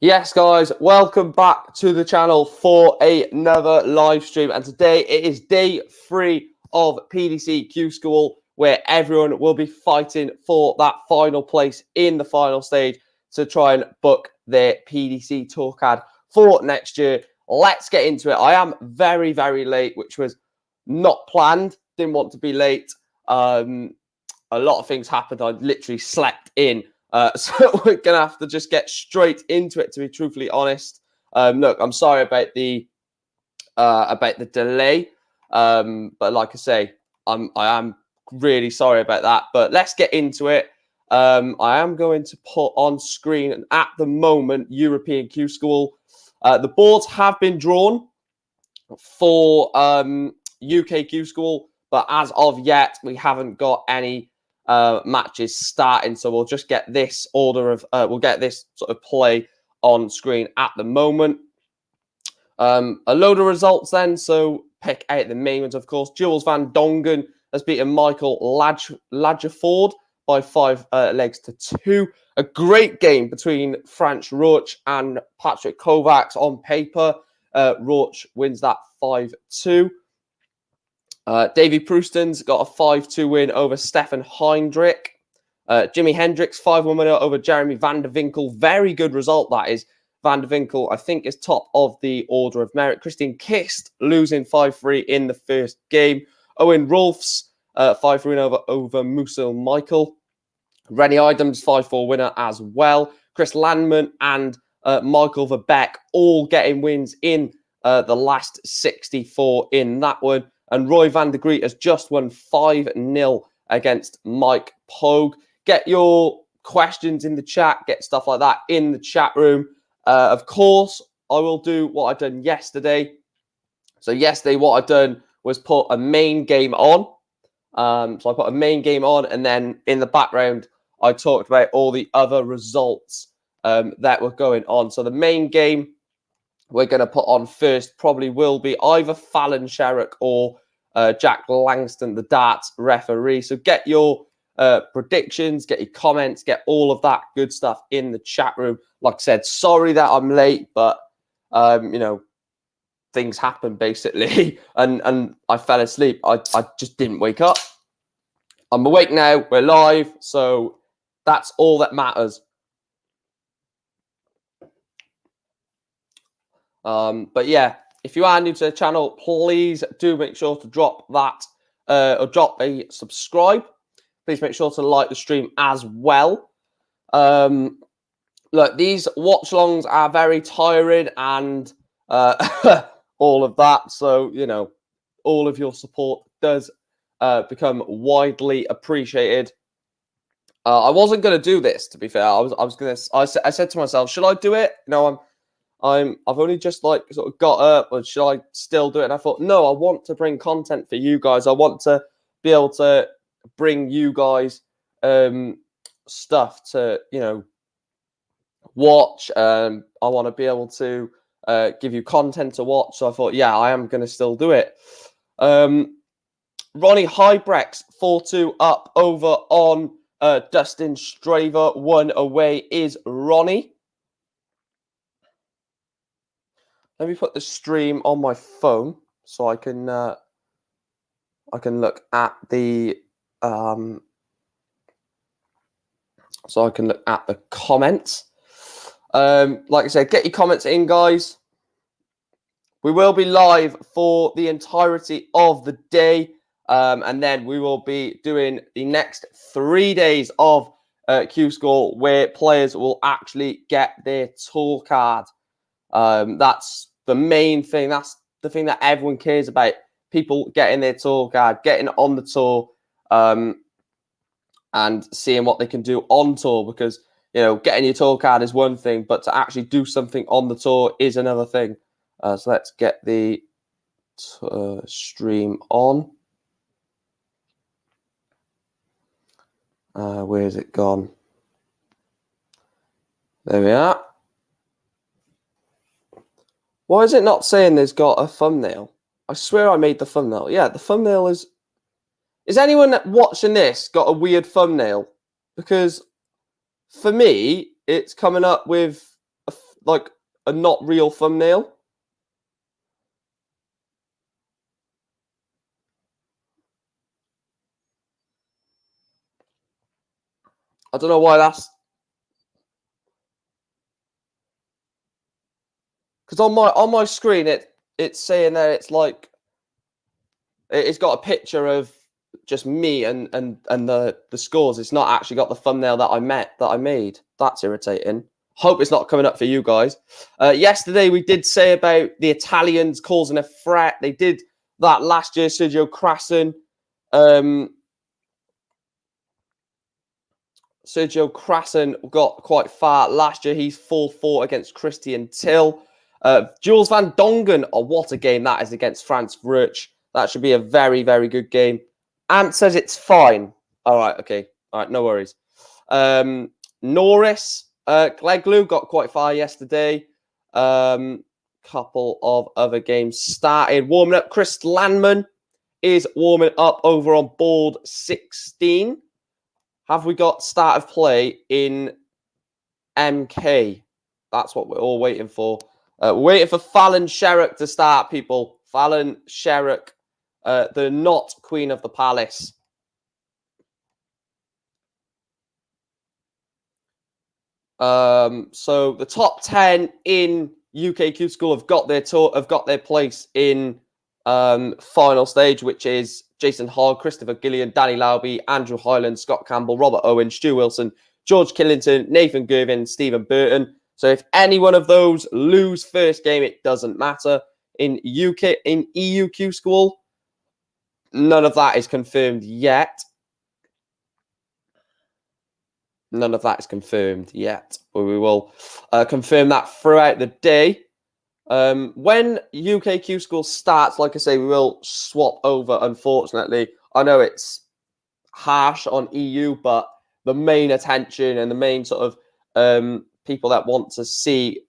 Yes, guys, welcome back to the channel for another live stream. And today it is day 3 of PDC Q School, where everyone will be fighting for that final place in the final stage to try and book their PDC tour card for next year. Let's get into it. I am very, very late, which was not planned. Didn't want to be late. A lot of things happened. I literally slept in. So we're going to have to just get straight into it, to be truthfully honest. Look, I'm sorry about the delay. But like I say, I am really sorry about that. But let's get into it. I am going to put on screen at the moment European Q School. The boards have been drawn for UK Q School, but as of yet, we haven't got any matches starting, so we'll just get this order of we'll get this sort of play on screen at the moment. A load of results then, so pick out the main ones, of course. Jules van Dongen has beaten Michael Ladjeford by 5 legs to 2. A great game between Franz Roach and Patrick Kovacs on paper. Roach wins that 5-2. Davy Prouston's got a 5-2 win over Stefan Heindrich. Jimi Hendrix, 5-1 winner over Jeremy van der Winkel. Very good result, that is. Van der Winkel, I think, is top of the order of merit. Christian Kist losing 5-3 in the first game. Owen Rolfs, 5-3 win over Musil Michael. Rennie Idams, 5-4 winner as well. Chris Landman and Michael Verbeek all getting wins in the last 64 in that one. And Roy van der Greet has just won 5-0 against Mike Pogue. Get your questions in the chat. Get stuff like that in the chat room. Of course, I will do what I done yesterday. So yesterday, what I done was put a main game on. So I put a main game on, and then in the background, I talked about all the other results that were going on. So the main game we're going to put on first probably will be either Fallon Sherrock or Jack Langston, the darts referee. So get your predictions, get your comments, get all of that good stuff in the chat room. Like I said, sorry that I'm late, but you know, things happen basically, and I fell asleep. I just didn't wake up. I'm awake now. We're live, so that's all that matters. But yeah, if you are new to the channel, please do make sure to drop that or drop a subscribe. Please make sure to like the stream as well. Look, these watch-alongs are very tiring and all of that. So, you know, all of your support does become widely appreciated. I wasn't going to do this, to be fair. I said to myself, should I do it? You know, I've only just like sort of got up, or should I still do it? And I thought, no, I want to bring content for you guys. I want to be able to bring you guys stuff to, you know, watch. I want to be able to give you content to watch. So I thought, yeah, I am going to still do it. Ronnie Hybrex, 4-2 up over on Dustin Straver. 1 away is Ronnie. Let me put the stream on my phone so I can look at the comments. Like I said, get your comments in, guys. We will be live for the entirety of the day, and then we will be doing the next 3 days of Q School, where players will actually get their tour card. That's the main thing. That's the thing that everyone cares about. People getting their tour card, getting on the tour, and seeing what they can do on tour. Because, you know, getting your tour card is one thing, but to actually do something on the tour is another thing. So let's get the stream on. Where's it gone? There we are. Why is it not saying there's got a thumbnail? I swear I made the thumbnail. Yeah, the thumbnail is... Is anyone watching this got a weird thumbnail? Because for me, it's coming up with like a not real thumbnail. I don't know why that's, because on my screen it's saying that it's like it's got a picture of just me and the scores. It's not actually got the thumbnail that I made. That's irritating. Hope it's not coming up for you guys. Yesterday we did say about the Italians causing a threat. They did that last year. Sergio Crasson. Sergio Crasson got quite far last year. He's 4-4 against Christian Till. Jules van Dongen. Oh, what a game that is against France Vrch. That should be a very, very good game. Ant says it's fine. All right, okay. All right, no worries. Norris, Gleglu got quite far yesterday. Couple of other games started. Warming up. Chris Landman is warming up over on board 16. Have we got start of play in MK? That's what we're all waiting for. We're waiting for Fallon Sherrock to start, people. Fallon Sherrock, the not Queen of the Palace. So the top 10 in UK Q School have got their place in final stage, which is Jason Hogg, Christopher Gillian, Danny Lauby, Andrew Hyland, Scott Campbell, Robert Owen, Stu Wilson, George Killington, Nathan Gervin, Stephen Burton. So if any one of those lose first game, it doesn't matter. In EU Q School, none of that is confirmed yet. None of that is confirmed yet, but we will confirm that throughout the day. When UKQ School starts, like I say, we will swap over, unfortunately. I know it's harsh on EU, but the main attention and the main sort of people that want to see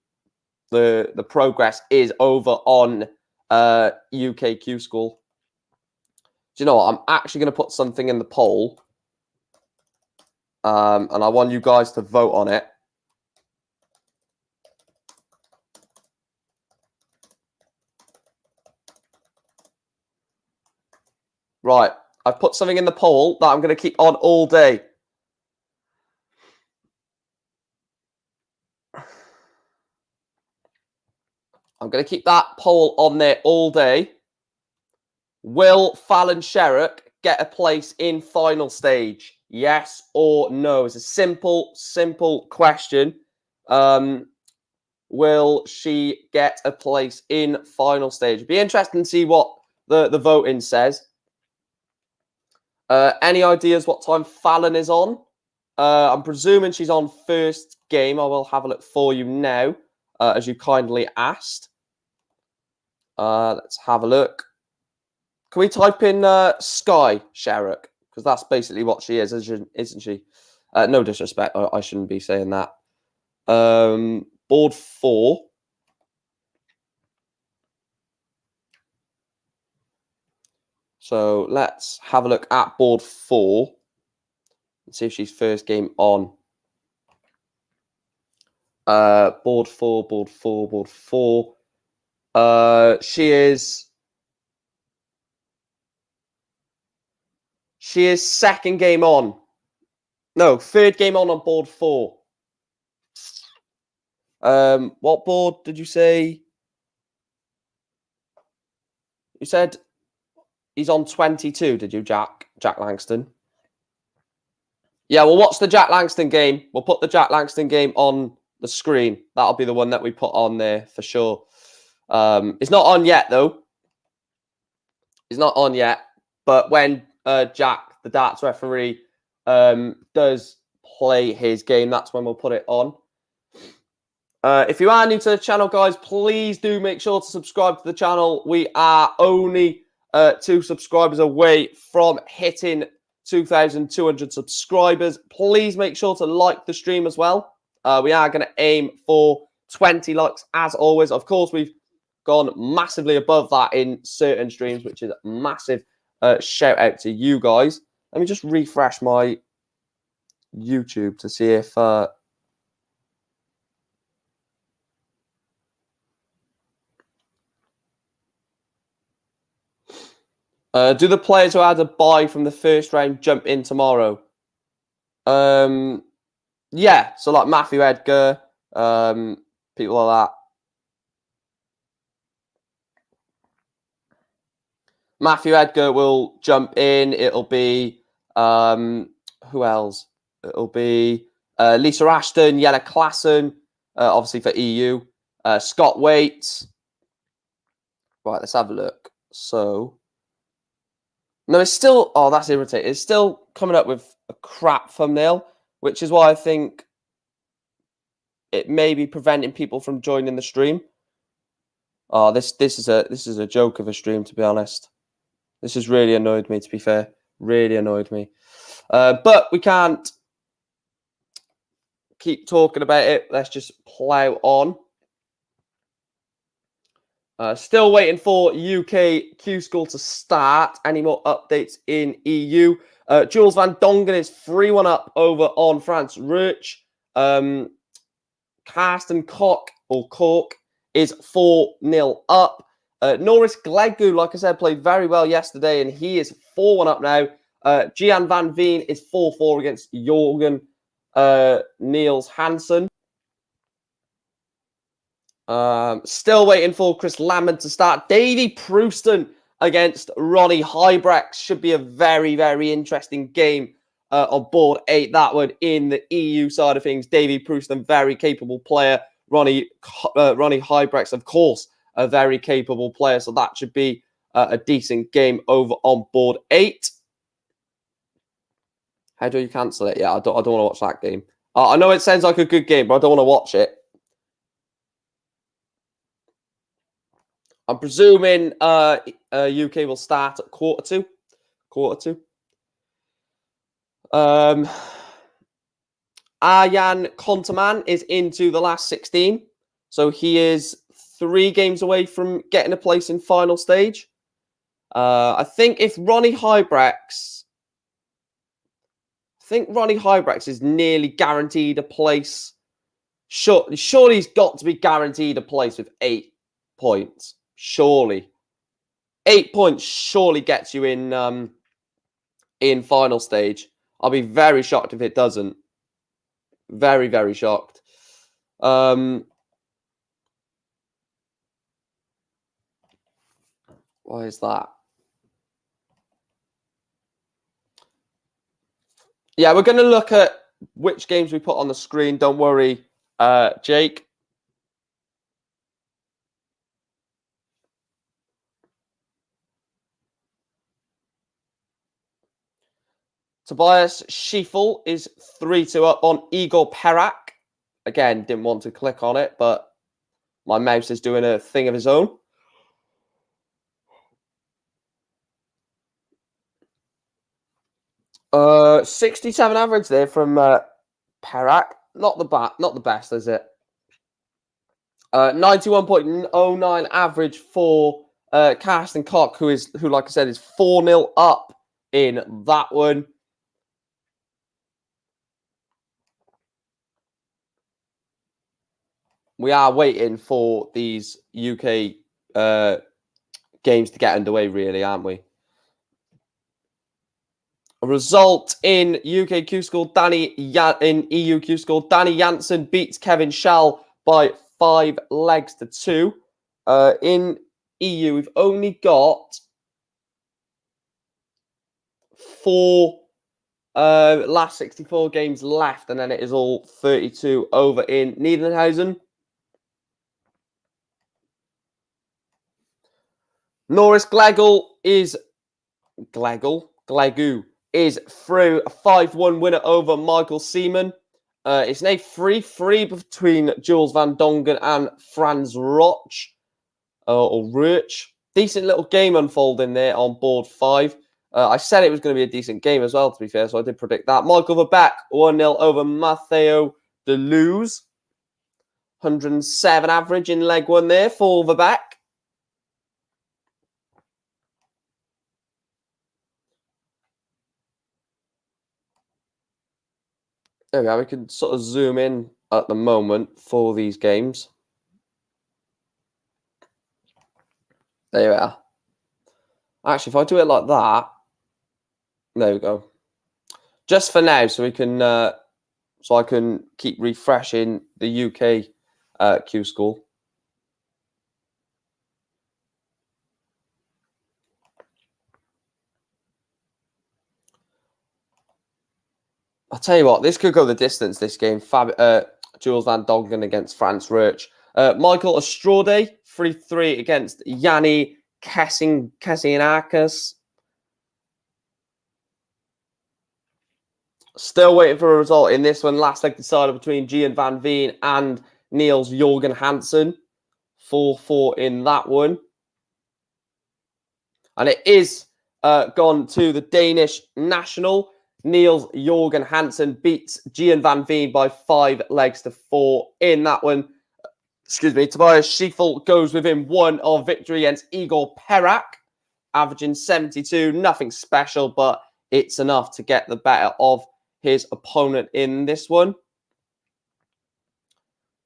the progress is over on UKQ School. Do you know what? I'm actually going to put something in the poll. And I want you guys to vote on it. Right. I've put something in the poll that I'm going to keep on all day. I'm going to keep that poll on there all day. Will Fallon Sherrock get a place in final stage? Yes or no? It's a simple question. Will she get a place in final stage? It'd be interesting to see what the voting says. Any ideas what time Fallon is on? I'm presuming she's on first game. I will have a look for you now, as you kindly asked. Let's have a look. Can we type in Sky Sherrock? Because that's basically what she is, isn't she? No disrespect, I shouldn't be saying that. Board 4. So let's have a look at board 4 and see if she's first game on. Board 4. She is second game on. No, third game on board 4. What board did you say? You said he's on 22, did you, Jack Langston? Yeah, we'll watch the Jack Langston game. We'll put the Jack Langston game on the screen. That'll be the one that we put on there for sure. It's not on yet, though. It's not on yet. But when Jack, the darts referee, does play his game, that's when we'll put it on. If you are new to the channel, guys, please do make sure to subscribe to the channel. We are only 2 subscribers away from hitting 2,200 subscribers. Please make sure to like the stream as well. We are going to aim for 20 likes as always. Of course, we've gone massively above that in certain streams, which is a massive shout out to you guys. Let me just refresh my YouTube to see if Do the players who had a bye from the first round jump in tomorrow? Yeah, so like Matthew Edgar, people like that. Matthew Edgar will jump in. It'll be who else? It'll be Lisa Ashton, Jelle Klassen, obviously for EU. Scott Waits. Right, let's have a look. So no, it's still. Oh, that's irritating. It's still coming up with a crap thumbnail, which is why I think it may be preventing people from joining the stream. Oh, this is a joke of a stream, to be honest. This has really annoyed me, to be fair. Really annoyed me. But we can't keep talking about it. Let's just plow on. Still waiting for UK Q School to start. Any more updates in EU? Jules Van Dongen is 3-1 up over on France Roach. Karsten Cork is 4-0 up. Norris Gleggu, like I said, played very well yesterday, and he is 4-1 up now. Gian Van Veen is 4-4 against Jorgen Niels Hansen. Still waiting for Chris Lamond to start. Davy Prouston against Ronnie Hybrex. Should be a very, very interesting game on board 8. That one in the EU side of things. Davy Prouston, very capable player. Ronnie Hybrex, of course, a very capable player. So that should be a decent game over on board 8. How do you cancel it? Yeah, I don't want to watch that game. I know it sounds like a good game, but I don't want to watch it. I'm presuming UK will start at quarter two. Arjan Konterman is into the last 16. So he is 3 games away from getting a place in final stage. I think if Ronnie Hybrex is nearly guaranteed a place. Surely he's got to be guaranteed a place with 8 points. Surely. 8 points surely gets you in final stage. I'll be very shocked if it doesn't. Very, very shocked. Why is that? Yeah, we're going to look at which games we put on the screen. Don't worry, Jake. Tobias Schieffel is 3-2 up on Igor Perak. Again, didn't want to click on it, but my mouse is doing a thing of his own. Uh, 67 average there from Perak. Not the best, is it? 91.09 average for Karsten Koch, who like I said is 4-0 up in that one. We are waiting for these UK games to get underway, really, aren't we? A result in UK Q School, in EU Q School, Danny Janssen beats Kevin Schall by 5 legs to 2. In EU, we've only got 4 last 64 games left, and then it is all 32 over in Niederhausen. Norris Gleggu is through a 5-1 winner over Michael Seaman. It's now 3-3 between Jules Van Dongen and Franz Roch. Or Roach. Decent little game unfolding there on board 5. I said it was going to be a decent game as well, to be fair, so I did predict that. Michael Verbeek, 1-0 over Matteo Deleuze. 107 average in leg 1 there for Verbeek. There we are. We can sort of zoom in at the moment for these games. There we are. Actually, if I do it like that, there we go. Just for now, so we can, so I can keep refreshing the UK Q School. I'll tell you what, this could go the distance, this game. Jules Van Dongen against Frans Roach. Michael Ostrode, 3-3 against Yanni Kessianakis. Still waiting for a result in this one. Last leg decided between Gian Van Veen and Niels Jorgen Hansen. 4-4 in that one. And it is gone to the Danish national. Niels Jorgen Hansen beats Gian Van Veen by 5 legs to 4 in that one. Excuse me. Tobias Schieffel goes within 1 of victory against Igor Perak, averaging 72. Nothing special, but it's enough to get the better of his opponent in this one.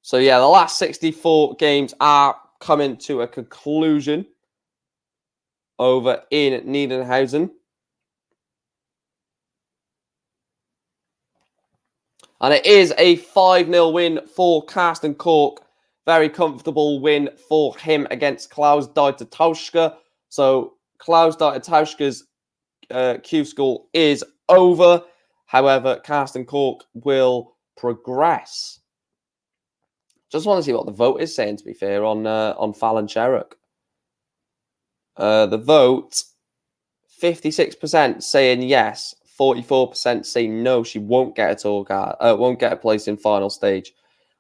So, yeah, the last 64 games are coming to a conclusion over in Niederhausen. And it is a 5-0 win for Carsten Kork. Very comfortable win for him against Klaus Dieter Tauschke. So Klaus Dieter Tauschke's Q School is over. However, Carsten Kork will progress. Just want to see what the vote is saying, to be fair, on Fallon Sherrock. The vote, 56% saying yes, 44% saying no, she won't get a tour card, won't get a place in final stage.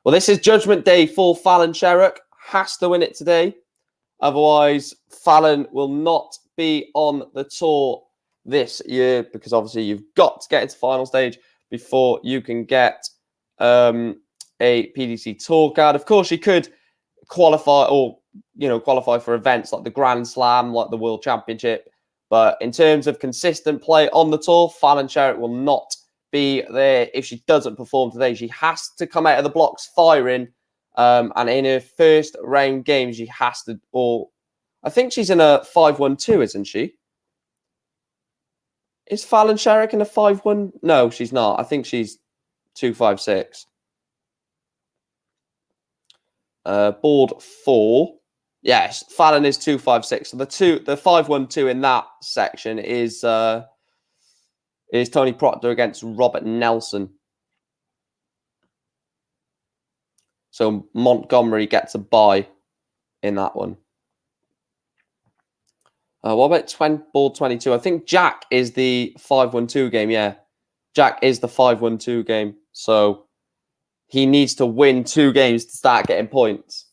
Well, this is Judgment Day for Fallon Sherrock. Has to win it today. Otherwise, Fallon will not be on the tour this year, because obviously you've got to get into final stage before you can get a PDC tour card. Of course, she could qualify or, qualify for events like the Grand Slam, like the World Championship. But in terms of consistent play on the tour, Fallon Sherrock will not be there if she doesn't perform today. She has to come out of the blocks firing. And in her first round game, she has to, or I think she's in a 5-1-2, isn't she? Is Fallon Sherrock in a 5-1? No, she's not. I think she's 2-5-6. Board 4. Yes, Fallon is 2-5-6. So the 5-1-2 in that section is Tony Proctor against Robert Nelson. So Montgomery gets a bye in that one. What about board 22? I think Jack is the 5-1-2 game. Yeah, Jack is the 5-1-2 game. So he needs to win 2 games to start getting points,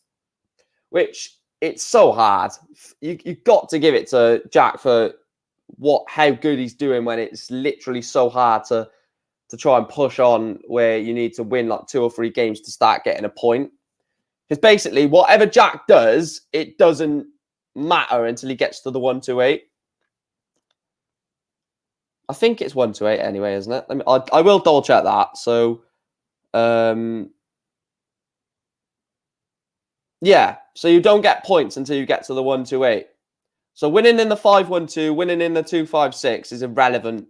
which it's so hard. You've got to give it to Jack for how good he's doing when it's literally so hard to try and push on, where you need to win like 2 or 3 games to start getting a point. Because basically, whatever Jack does, it doesn't matter until he gets to the 1-2-8. I think it's 1-2-8 anyway, isn't it? I will double check that. So, yeah. So you don't get points until you get to the 1-2-8. So winning in the 5-1-2, winning in the 2-5-6 is irrelevant.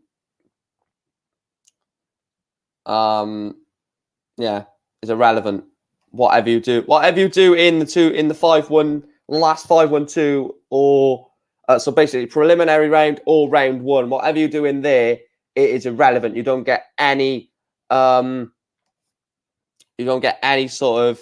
Yeah, is irrelevant. Whatever you do in the 5-1, last 5-1-2, or so basically preliminary round or round 1, whatever you do in there, it is irrelevant. You don't get any sort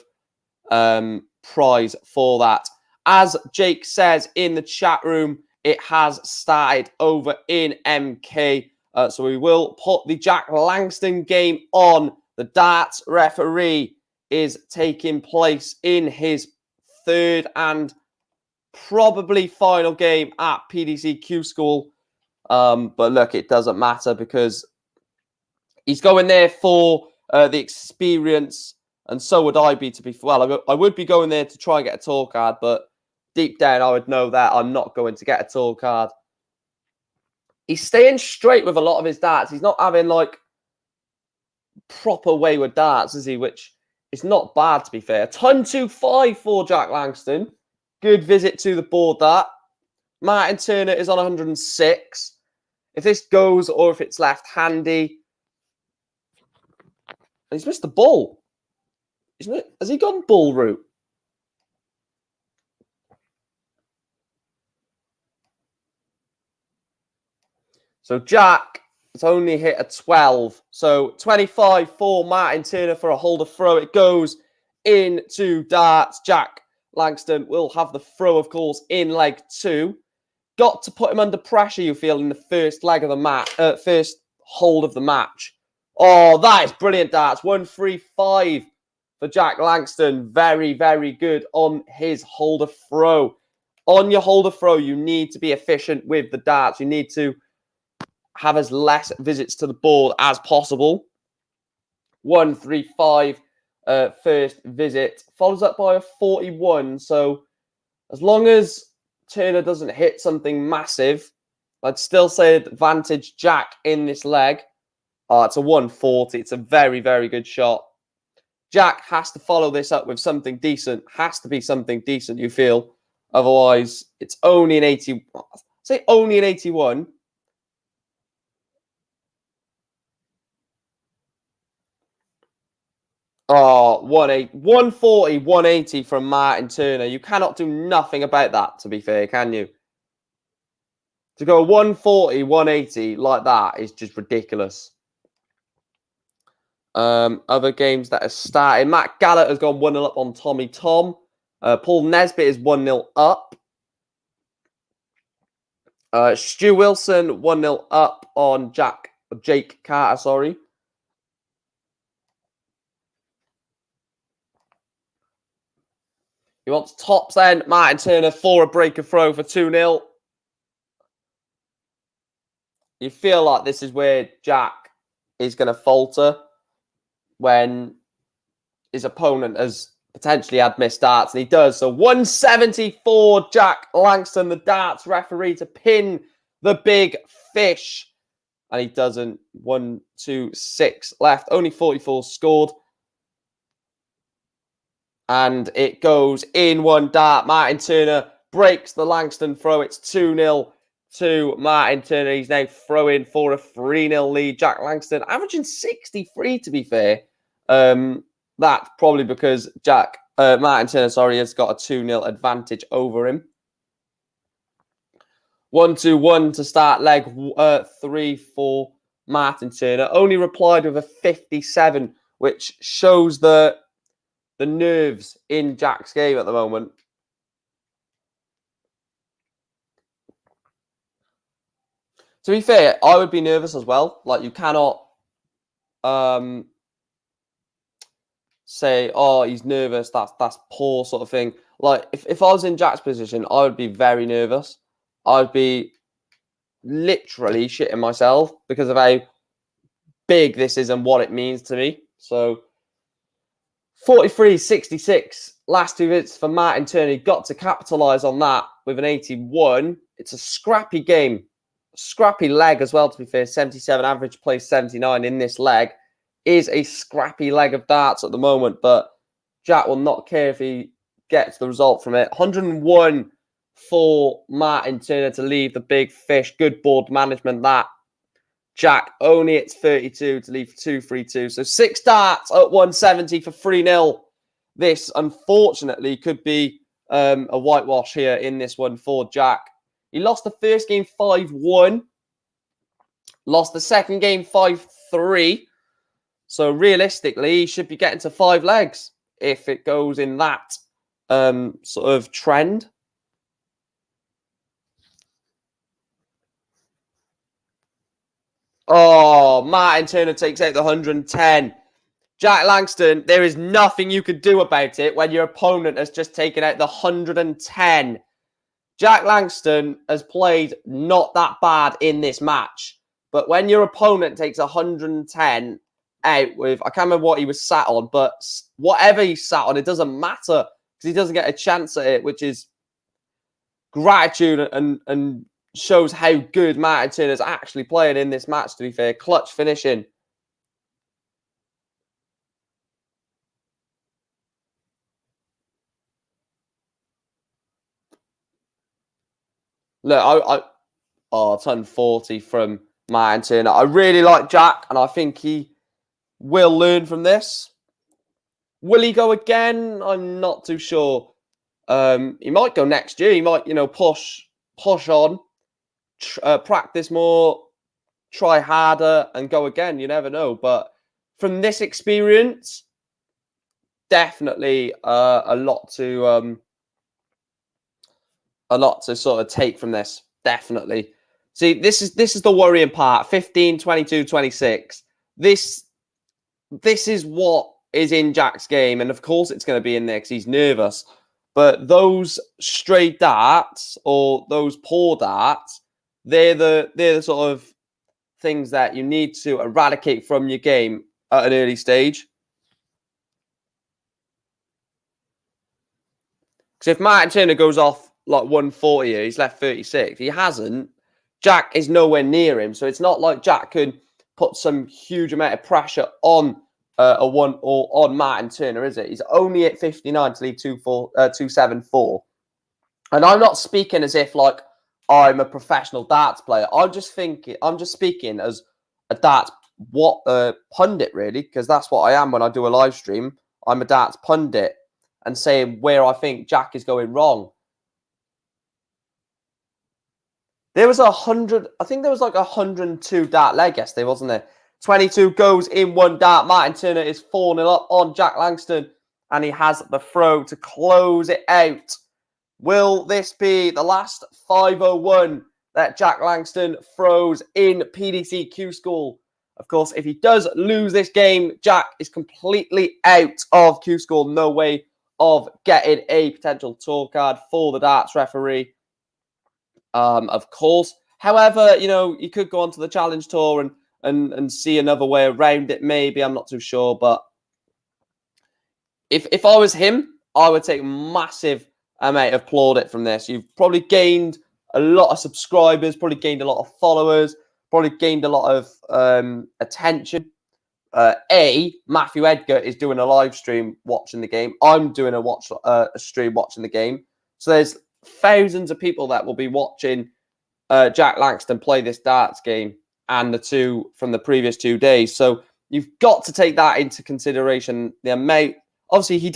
of prize for that. As Jake says in the chat room, it has started over in MK. So we will put the Jack Langston game on. The darts referee is taking place in his 3rd and probably final game at PDC Q School. But look, it doesn't matter because he's going there for the experience, and so would I be, to be well. I would be going there to try and get a tour card, but deep down I would know that I'm not going to get a tour card. He's staying straight with a lot of his darts. He's not having like proper wayward darts, is he? Which is not bad, to be fair. Ton 2-5 for Jack Langston. Good visit to the board, that. Martin Turner is on 106. If this goes or if it's left-handy, he's missed the ball. Isn't it? Has he gone bull route? So Jack has only hit a 12. So 25 for Martin Turner for a holder throw. It goes into darts. Jack Langston will have the throw, of course, in leg 2. Got to put him under pressure, you feel, in the first leg of the match, first hold of the match. Oh, that is brilliant darts. 1-3-5 for Jack Langston. Very, very good on his holder throw. On your holder throw, you need to be efficient with the darts. You need to have as less visits to the board as possible. 1-3-5 first visit. Follows up by a 41. So as long as Turner doesn't hit something massive, I'd still say advantage Jack in this leg. It's a 140. It's a very, very good shot. Jack has to follow this up with something decent. Has to be something decent, you feel. Otherwise, it's only an 80. Say only an 81. Oh, 140, 180 from Martin Turner. You cannot do nothing about that, to be fair, can you? To go 140, 180 like that is just ridiculous. Other games that are starting. Matt Gallett has gone 1-0 up on Tommy Tom. Paul Nesbitt is 1-0 up. Stu Wilson 1-0 up on Jake Carter, sorry. He wants tops then. Martin Turner for a breaker throw for 2-0. You feel like this is where Jack is going to falter when his opponent has potentially had missed darts, and he does. So 174, Jack Langston, the darts referee, to pin the big fish. And he doesn't. 1, 2, 6 left. Only 44 scored. And it goes in one dart. Martin Turner breaks the Langston throw. It's 2-0 to Martin Turner. He's now throwing for a 3-0 lead. Jack Langston averaging 63, to be fair. That's probably because Martin Turner, has got a 2-0 advantage over him. 1-2-1 to start leg 3 for Martin Turner. Only replied with a 57, which shows the nerves in Jack's game at the moment. To be fair, I would be nervous as well. Like, you cannot say, oh, he's nervous, that's poor sort of thing. Like, if I was in Jack's position, I would be very nervous. I'd be literally shitting myself because of how big this is and what it means to me. So 43-66, last 2 hits for Martin Turner. He got to capitalise on that with an 81. It's a scrappy game. Scrappy leg as well, to be fair. 77, average place 79 in this leg. Is a scrappy leg of darts at the moment, but Jack will not care if he gets the result from it. 101 for Martin Turner to leave the big fish. Good board management, that. Jack only hits 32 to leave 2-3-2. So 6 darts at 170 for 3-0. This, unfortunately, could be a whitewash here in this one for Jack. He lost the first game 5-1. Lost the second game 5-3. So realistically, he should be getting to 5 legs if it goes in that sort of trend. Oh, Martin Turner takes out the 110. Jack Langston, there is nothing you could do about it when your opponent has just taken out the 110. Jack Langston has played not that bad in this match. But when your opponent takes 110 out with, I can't remember what he was sat on, but whatever he sat on, it doesn't matter because he doesn't get a chance at it, which is gratitude and shows how good Martin Turner is actually playing in this match, to be fair. Clutch finishing. Look, oh, 1040 from Martin Turner. I really like Jack, and I think he will learn from this. Will he go again? I'm not too sure. He might go next year. He might, push on, practice more, try harder, and go again. You never know. But from this experience, definitely a lot to sort of take from this. Definitely. See, this is the worrying part. 15, 22, 26. This is what is in Jack's game, and of course it's going to be in there because he's nervous. But those stray darts or those poor darts, they're the sort of things that you need to eradicate from your game at an early stage. Because if Martin Turner goes off like 140 here, he's left 36. He hasn't. Jack is nowhere near him, so it's not like Jack could put some huge amount of pressure on a one or on Martin Turner, is it? He's only at 59 to leave 274. And I'm not speaking as if like I'm a professional darts player. I'm just speaking as a darts pundit, really, because that's what I am when I do a live stream. I'm a darts pundit and saying where I think Jack is going wrong. There was 100, I think there was like 102 dart leg yesterday, wasn't there? 22 goes in one dart. Martin Turner is 4-0 up on Jack Langston, and he has the throw to close it out. Will this be the last 501 that Jack Langston throws in PDC Q School? Of course, if he does lose this game, Jack is completely out of Q School. No way of getting a potential tour card for the darts referee. Of course. However, you could go on to the Challenge Tour and see another way around it, maybe. I'm not too sure. But if I was him, I would take massive amount of plaudit from this. You've probably gained a lot of subscribers, probably gained a lot of followers, probably gained a lot of attention. Matthew Edgar is doing a live stream watching the game. I'm doing a stream watching the game. So there's thousands of people that will be watching Jack Langston play this darts game and the two from the previous 2 days. So you've got to take that into consideration. The amount, obviously, he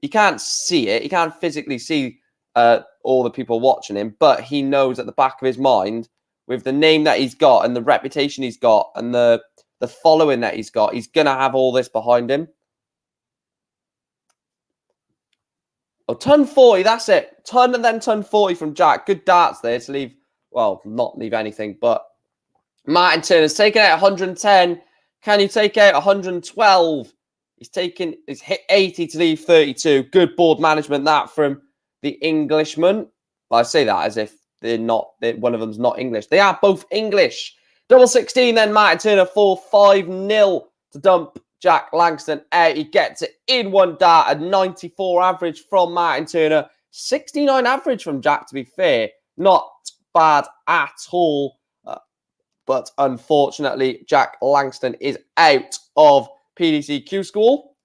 can't see it. He can't physically see all the people watching him, but he knows at the back of his mind, with the name that he's got and the reputation he's got and the following that he's got, he's going to have all this behind him. Oh, ton 40, that's it. Ton and then ton 40 from Jack. Good darts there to leave, well, not leave anything, but Martin Turner's taken out 110. Can you take out 112? He's hit 80 to leave 32. Good board management, that from the Englishman. Well, I say that as if one of them's not English. They are both English. Double 16 then, Martin Turner 4-5-0 to dump Jack Langston out. He gets it in one dart, a 94 average from Martin Turner. 69 average from Jack, to be fair. Not bad at all. But unfortunately, Jack Langston is out of PDC Q School.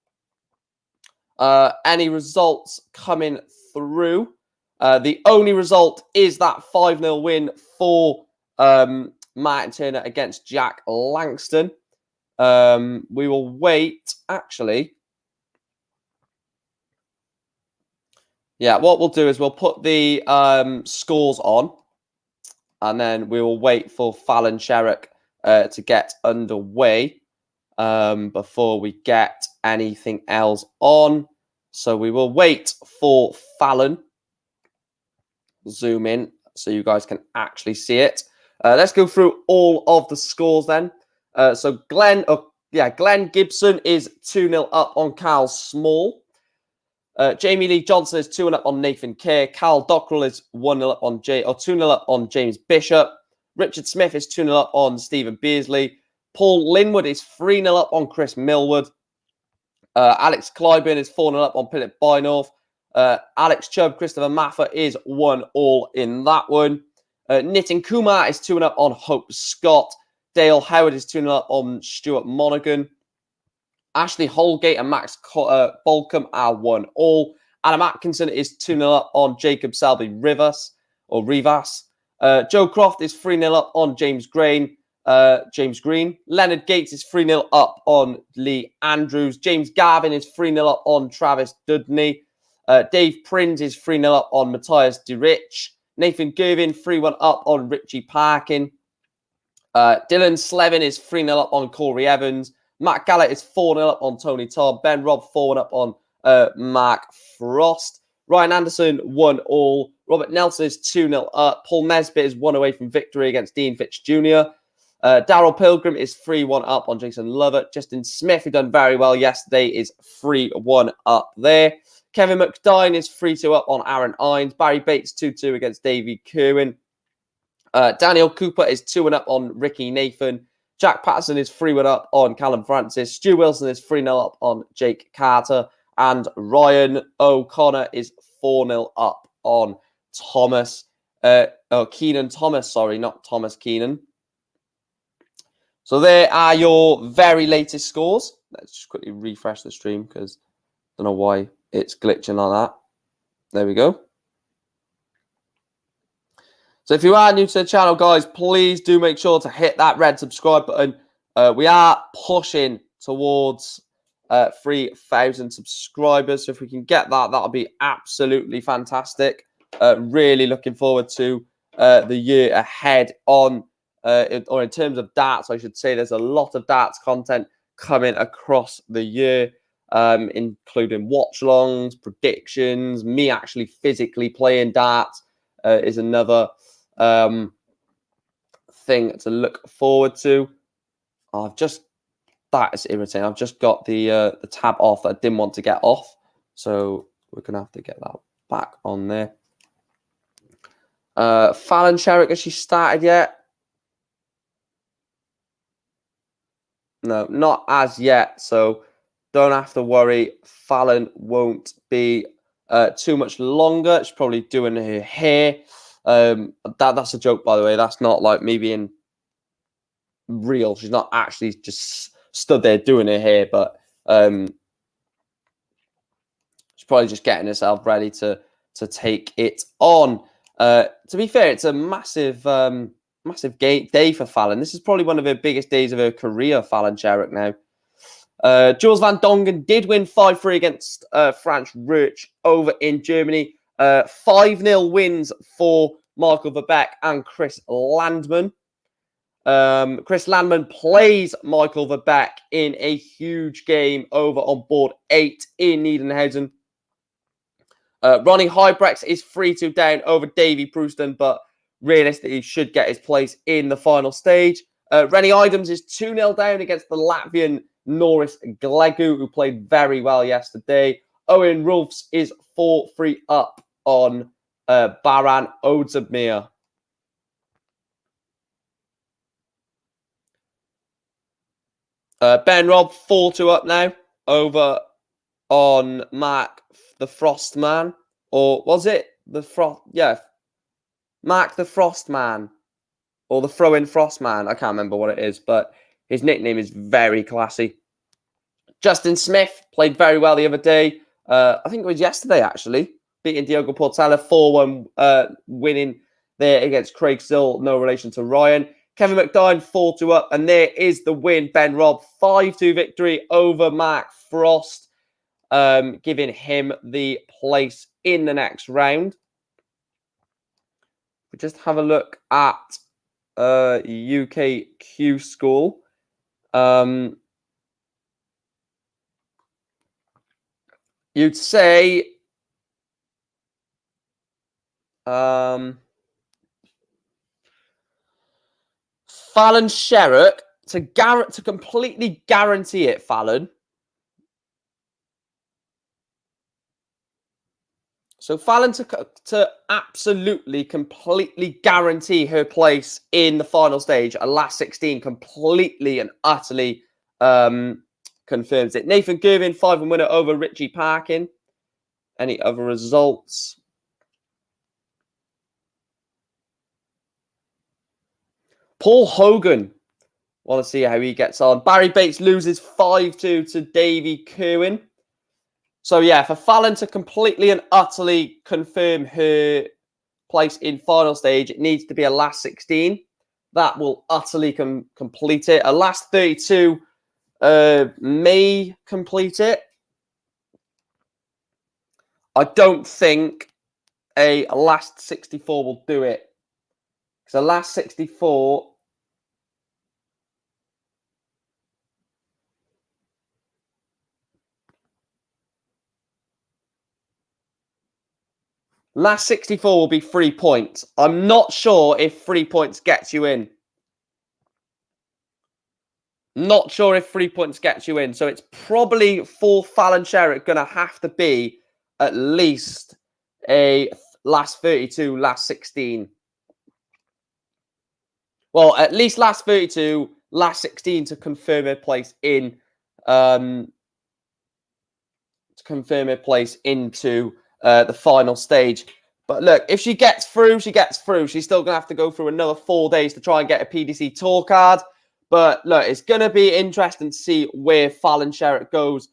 Any results coming through? The only result is that 5-0 win for Martin Turner against Jack Langston. We will wait, actually. Yeah, what we'll do is we'll put the scores on, and then we will wait for Fallon Sherrick to get underway before we get anything else on. So we will wait for Fallon. Zoom in so you guys can actually see it. Let's go through all of the scores then. So Glenn Gibson is 2-0 up on Carl Small. Jamie Lee Johnson is 2-0 up on Nathan Kerr. Carl Dockrell is 1-0 up on 2-0 up on James Bishop. Richard Smith is 2-0 up on Stephen Beersley. Paul Linwood is 3-0 up on Chris Millwood. Alex Clyburn is 4-0 up on Philip Bynorth. Alex Chubb, Christopher Maffa is 1-all in that one. Nitin Kumar is 2-0 up on Hope Scott. Dale Howard is 2-0 up on Stuart Monaghan. Ashley Holgate and Max Bolcom are 1-all. Adam Atkinson is 2-0 up on Jacob Selby Rivas. Joe Croft is 3-0 up on James Green. Leonard Gates is 3-0 up on Lee Andrews. James Gavin is 3-0 up on Travis Dudney. Dave Prinz is 3-0 up on Matthias DeRich. Nathan Gervin 3-1 up on Richie Parkin. Dylan Slevin is 3-0 up on Corey Evans. Matt Gallett is 4-0 up on Tony Todd. Ben Robb 4-1 up on Mark Frost. Ryan Anderson 1-all. Robert Nelson is 2-0 up. Paul Nesbitt is 1 away from victory against Dean Fitch Jr. Daryl Pilgrim is 3-1 up on Jason Lovett. Justin Smith, who done very well yesterday, is 3-1 up there. Kevin McDine is 3-2 up on Aaron Ines. Barry Bates 2-2 against Davey Kerwin. Daniel Cooper is 2-1 up on Ricky Nathan. Jack Patterson is 3-1 up on Callum Francis. Stu Wilson is 3-0 up on Jake Carter. And Ryan O'Connor is 4-0 up on Keenan Thomas. Sorry, not Thomas Keenan. So there are your very latest scores. Let's just quickly refresh the stream because I don't know why it's glitching like that. There we go. So if you are new to the channel, guys, please do make sure to hit that red subscribe button. We are pushing towards 3,000 subscribers. So if we can get that, that'll be absolutely fantastic. Really looking forward to the year ahead or in terms of darts, I should say. There's a lot of darts content coming across the year, including watch-alongs, predictions, me actually physically playing darts is another thing to look forward to. That is irritating. I've just got the tab off that I didn't want to get off, so we're gonna have to get that back on there. Fallon Sherrick, has she started yet? No, not as yet. So don't have to worry. Fallon won't be too much longer. She's probably doing her hair. That's a joke, by the way. That's not like me being real. She's not actually just stood there doing her hair, but she's probably just getting herself ready to take it on. To be fair, it's a massive day for Fallon. This is probably one of her biggest days of her career, Fallon Sherrick now. Jules van Dongen did win 5-3 against Franz Roach over in Germany. 5-0 wins for Michael Verbeek and Chris Landman. Chris Landman plays Michael Verbeek in a huge game over on board 8 in Niedenhausen. Ronnie Hybrex is 3-2 down over Davy Prouston, but realistically should get his place in the final stage. Rennie Idams is 2-0 down against the Latvian Norris Glegu, who played very well yesterday. Owen Rolfs is 4-3 up on Baran Odzabmir. Ben Robb 4-2 up now over on Mark the Frostman, or was it the Frost? Yeah, Mark the Frostman, or the Throw-In Frostman. I can't remember what it is, but his nickname is very classy. Justin Smith played very well the other day. I think it was yesterday, actually, beating Diogo Portela 4-1, winning there against Craig Still, no relation to Ryan. Kevin McDine 4-2 up, and there is the win. Ben Robb 5-2 victory over Mark Frost, giving him the place in the next round. We just have a look at UK Q School. You'd say Fallon Sherrick to completely guarantee it, Fallon. So Fallon to absolutely, completely guarantee her place in the final stage, a last 16, completely and utterly confirms it. Nathan Gervin, 5-1 winner over Richie Parkin. Any other results? Paul Hogan. Want to see how he gets on. Barry Bates loses 5-2 to Davey Kerwin. So, yeah, for Fallon to completely and utterly confirm her place in final stage, it needs to be a last 16. That will utterly complete it. A last 32 may complete it. I don't think a last 64 will do it. Because a last 64... Last 64 will be 3 points. I'm not sure if 3 points gets you in. Not sure if 3 points gets you in. So it's probably for Fallon Sherritt going to have to be at least a last 32, last 16. Well, at least last 32, last 16 to confirm her place in. To confirm her place into the final stage. But look, if she gets through, she gets through. She's still going to have to go through another 4 days to try and get a PDC tour card. But look, it's going to be interesting to see where Fallon Sherritt goes.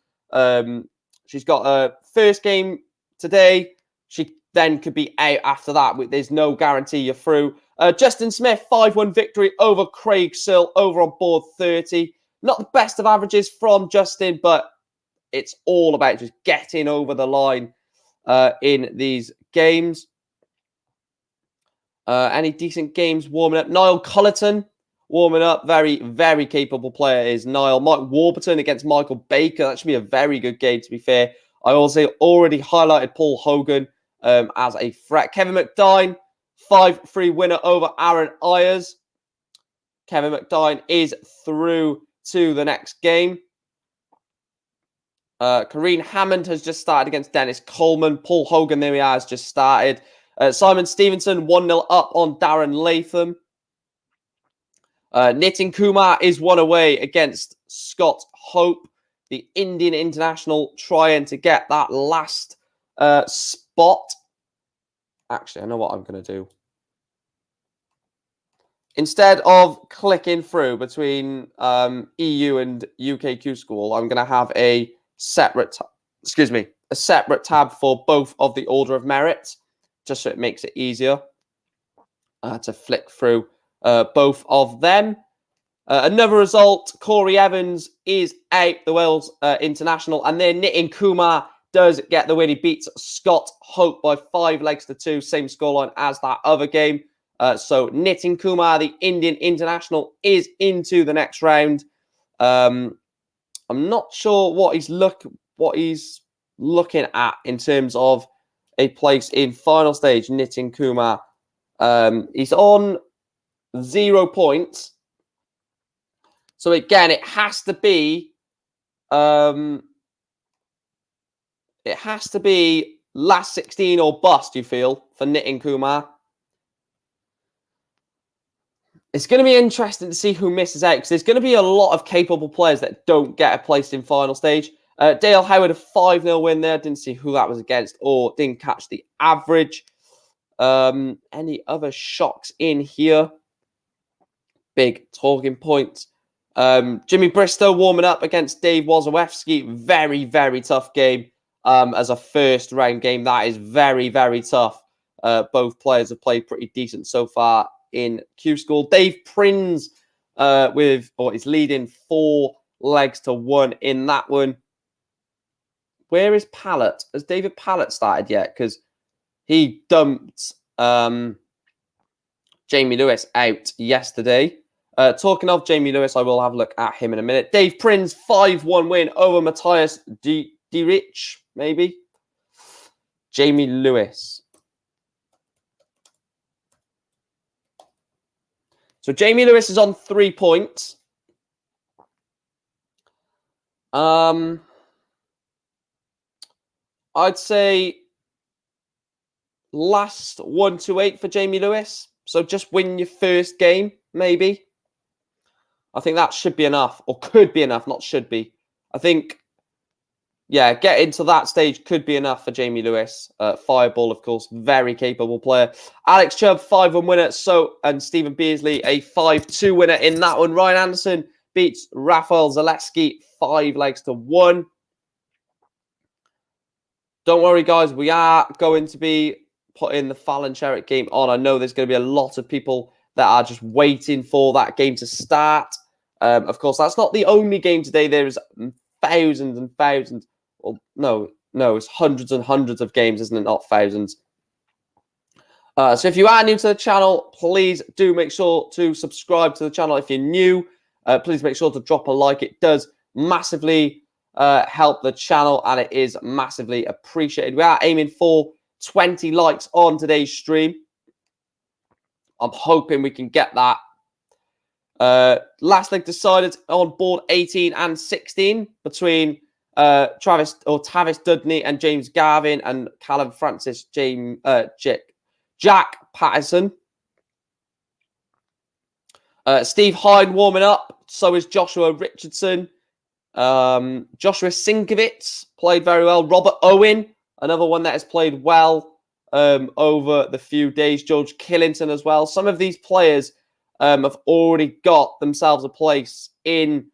She's got a first game today. She then could be out after that. There's no guarantee you're through. Justin Smith, 5-1 victory over Craig Searle over on board 30. Not the best of averages from Justin, but it's all about just getting over the line in these games. Any decent games warming up? Niall Cullerton warming up. Very, very capable player is Niall. Mike Warburton against Michael Baker. That should be a very good game, to be fair. I also already highlighted Paul Hogan as a threat. Kevin McDine, 5-3 winner over Aaron Ayers. Kevin McDine is through to the next game. Kareen Hammond has just started against Dennis Coleman. Paul Hogan, there he has just started. Simon Stevenson, 1-0 up on Darren Latham. Nitin Kumar is 1 away against Scott Hope. The Indian international trying to get that last spot. Actually, I know what I'm going to do. Instead of clicking through between EU and UKQ school, I'm going to have a separate tab for both of the order of merit, just so it makes it easier to flick through both of them. Another result, Corey Evans is out, the Wales international, and then Nitin Kumar does get the win. He beats Scott Hope by 5 legs to 2, same scoreline as that other game. So Nitin Kumar, the Indian international, is into the next round. I'm not sure what he's looking at in terms of a place in final stage. Nitin Kumar, he's on 0 points. So again, it has to be last 16 or bust, you feel, for Nitin Kumar. It's going to be interesting to see who misses out, because there's going to be a lot of capable players that don't get a place in final stage. Dale Howard, a 5-0 win there. Didn't see who that was against or didn't catch the average. Any other shocks in here? Big talking points. Jimmy Bristow warming up against Dave Wozowski. Very, very tough game as a first round game. That is very, very tough. Both players have played pretty decent so far in Q School. Dave Prins is leading 4 legs to 1 in that one. Where is Pallett? Has David Pallett started yet? Because he dumped Jamie Lewis out yesterday. Talking of Jamie Lewis, I will have a look at him in a minute. Dave Prins, 5-1 win over Matthias Dierich, maybe. Jamie Lewis. So Jamie Lewis is on 3 points. I'd say last 1-8 for Jamie Lewis. So just win your first game, maybe. I think that should be enough, or could be enough, not should be. I think, yeah, getting to that stage could be enough for Jamie Lewis. Fireball, of course, very capable player. Alex Chubb, 5-1 winner. And Stephen Beasley, a 5-2 winner in that one. Ryan Anderson beats Rafael Zaleski 5 legs to 1. Don't worry, guys. We are going to be putting the Fallon Sherrick game on. I know there's going to be a lot of people that are just waiting for that game to start. Of course, that's not the only game today. There's thousands and thousands. Well, no, it's hundreds and hundreds of games, isn't it? Not thousands. So if you are new to the channel, please do make sure to subscribe to the channel. If you're new, please make sure to drop a like. It does massively help the channel, and it is massively appreciated. We are aiming for 20 likes on today's stream. I'm hoping we can get that. Last leg decided on board 18 and 16 between Tavis Dudney and James Garvin and Callum Francis, Jack Patterson. Steve Hyde warming up. So is Joshua Richardson. Joshua Sinkovitz played very well. Robert Owen, another one that has played well over the few days. George Killington as well. Some of these players have already got themselves a place in